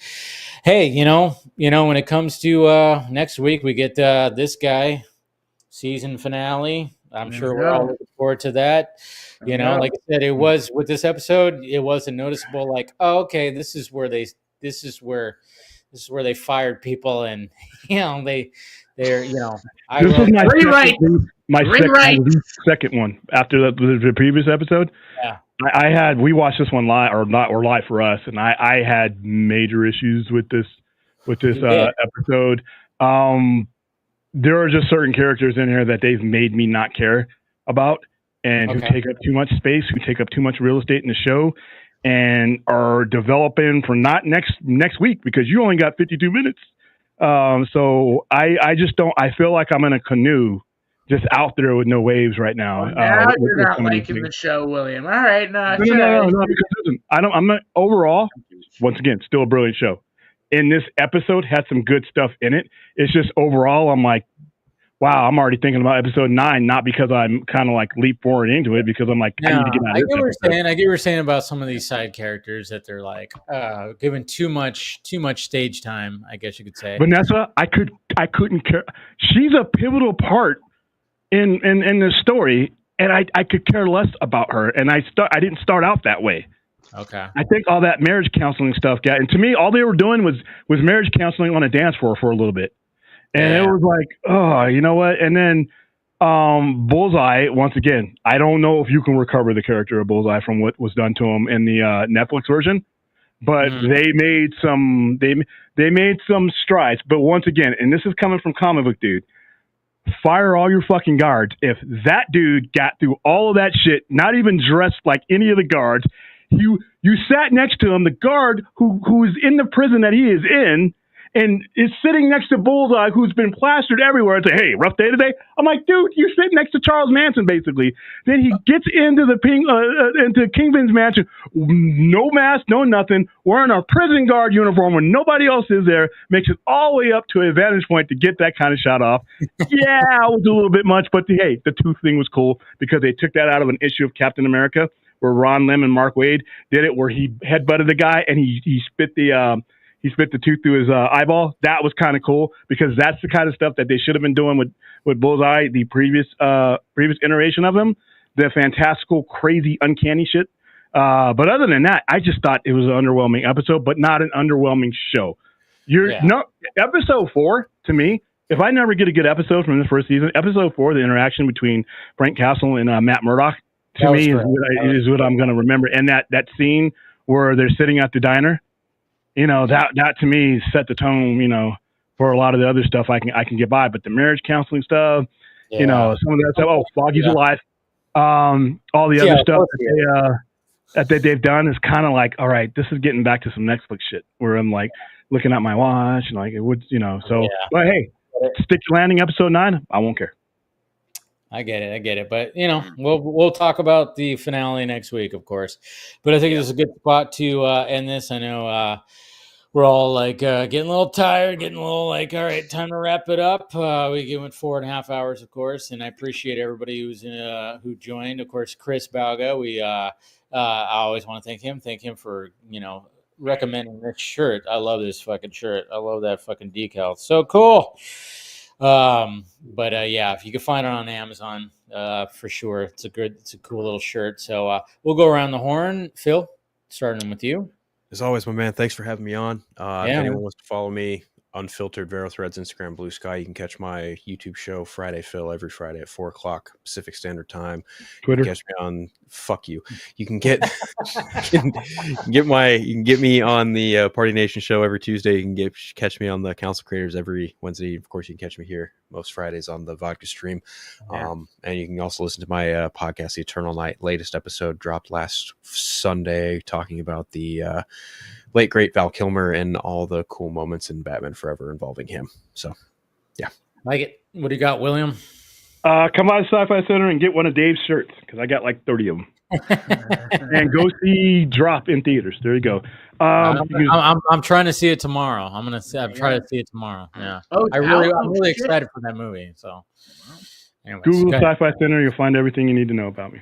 hey, when it comes to next week, we get this guy season finale. I'm sure we're all looking forward to that. Like I said, it was with this episode, it was a noticeable like, oh, okay, this is where they fired people, and they're I this was my second one after the previous episode. Yeah, we watched this one live live for us, and I had major issues with this episode. There are just certain characters in here that they've made me not care about, and who take up too much space, who take up too much real estate in the show, and are developing for not next week, because you only got 52 minutes. So I just don't. I feel like I'm in a canoe, just out there with no waves right now. Now you're not liking the show, William. All right, no, because listen, I'm not overall. Once again, still a brilliant show. And this episode had some good stuff in it. It's just overall, I'm like, wow, I'm already thinking about episode 9, not because I'm kind of like leap forward into it, because I'm like, I need to get out of this episode. I get what you're saying about some of these side characters, that they're like given too much stage time, I guess you could say. Vanessa, I couldn't care. She's a pivotal part in this story, and I could care less about her. And I didn't start out that way. Okay. I think all that marriage counseling stuff and to me, all they were doing was marriage counseling on a dance floor for a little bit. And it was like, oh, you know what? And then Bullseye, once again, I don't know if you can recover the character of Bullseye from what was done to him in the Netflix version, but they made some strides. But once again, and this is coming from Comic Book Dude, fire all your fucking guards. If that dude got through all of that shit, not even dressed like any of the guards, you sat next to him, the guard who is in the prison that he is in, and is sitting next to Bullseye, who's been plastered everywhere, and say, hey, rough day today? I'm like, dude, you're sitting next to Charles Manson, basically. Then he gets into into Kingpin's mansion, no mask, no nothing, wearing a prison guard uniform when nobody else is there, makes it all the way up to a vantage point to get that kind of shot off. Yeah, it was a little bit much, but the tooth thing was cool, because they took that out of an issue of Captain America, where Ron Lim and Mark Waid did it, where he headbutted the guy and he spit the tooth through his eyeball. That was kind of cool, because that's the kind of stuff that they should have been doing with Bullseye, the previous iteration of him, the fantastical, crazy, uncanny shit. But other than that, I just thought it was an underwhelming episode, but not an underwhelming show. Episode 4, to me, if I never get a good episode from the first season, episode 4, the interaction between Frank Castle and Matt Murdock, to me is what I'm going to remember. And that scene where they're sitting at the diner, that to me set the tone, for a lot of the other stuff I can get by. But the marriage counseling stuff, some of that stuff, Foggy's alive. All the other stuff that they've done is kind of like, all right, this is getting back to some Netflix shit, where I'm like looking at my watch and like it would, but hey, stick to landing episode 9. I won't care. I get it. But we'll talk about the finale next week, of course. But I think this is a good spot to end this. I know we're all like getting a little tired, getting a little like, all right, time to wrap it up. We went 4.5 hours, of course, and I appreciate everybody who joined. Of course, Chris Balga. I always want to thank him for recommending this shirt. I love this fucking shirt. I love that fucking decal. It's so cool. Yeah, if you can find it on Amazon, for sure, it's a cool little shirt. So we'll go around the horn. Phil, starting with you. As always, my man, thanks for having me on. Yeah, if anyone wants to follow me, Unfiltered Vero Threads, Instagram, Blue Sky, you can catch my YouTube show, Friday Phil, every Friday at 4 o'clock Pacific Standard Time. Twitter. You can catch me on. Fuck you. You can get you can get me on the Party Nation show every Tuesday. You can catch me on the Council Creators every Wednesday. Of course, you can catch me here most Fridays on the Vodka stream. Yeah. And you can also listen to my podcast, The Eternal Night. Latest episode dropped last Sunday, talking about the late great Val Kilmer and all the cool moments in Batman Forever involving him. So, yeah, like it. What do you got, William? Come on to Sci-Fi Center and get one of Dave's shirts because I got like 30 of them. And go see Drop in theaters. There you go. I'm trying to see it tomorrow. I'm trying to see it tomorrow. Yeah. I'm really excited for that movie. So, anyways, Google Sci-Fi Center. You'll find everything you need to know about me.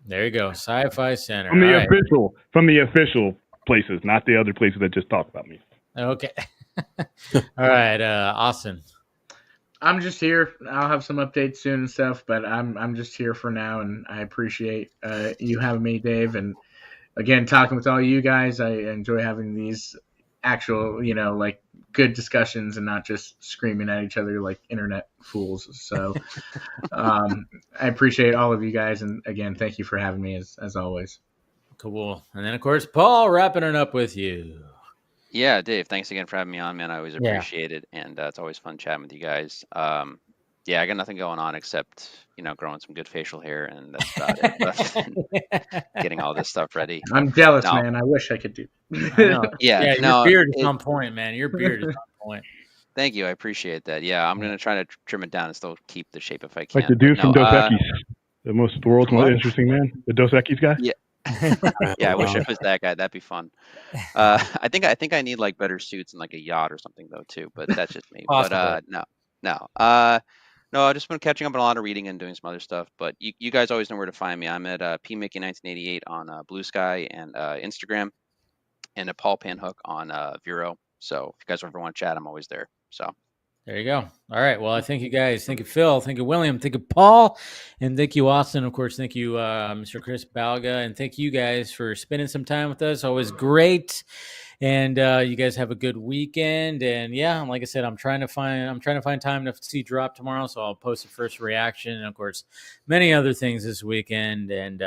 There you go. Sci-Fi Center. From the official places, not the other places that just talk about me. Okay. All right, Austin. I'm just here. I'll have some updates soon and stuff, but I'm just here for now, and I appreciate you having me, Dave. And again, talking with all you guys, I enjoy having these actual, like good discussions and not just screaming at each other like internet fools. So I appreciate all of you guys, and again, thank you for having me as always. Cool. And then, of course, Paul, wrapping it up with you. Yeah, Dave, thanks again for having me on, man. I always appreciate it, and it's always fun chatting with you guys. I got nothing going on except, growing some good facial hair, and that's about it. Getting all this stuff ready. I'm jealous, man. I wish I could do. Your beard is on point, man. Your beard is on point. Thank you. I appreciate that. Yeah, I'm going to try to trim it down and still keep the shape if I can. Like the dude from Dos Equis, the world's most interesting man, the Dos Equis guy. Yeah. Yeah, I wish it was that guy. That'd be fun. I think I need like better suits and like a yacht or something though too. But that's just me. But no. I've just been catching up on a lot of reading and doing some other stuff. But you guys always know where to find me. I'm at PMickey1988 on Blue Sky and Instagram, and at Paul Panhook on Vero. So if you guys ever want to chat, I'm always there. So. There you go. All right. Well, I thank you guys. Thank you, Phil. Thank you, William. Thank you, Paul. And thank you, Austin. Of course, thank you, Mr. Chris Balga. And thank you guys for spending some time with us. Always great. And you guys have a good weekend. And yeah, like I said, I'm trying to find time to see Drop tomorrow. So I'll post a first reaction. And of course, many other things this weekend. And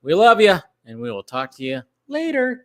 we love you. And we will talk to you later.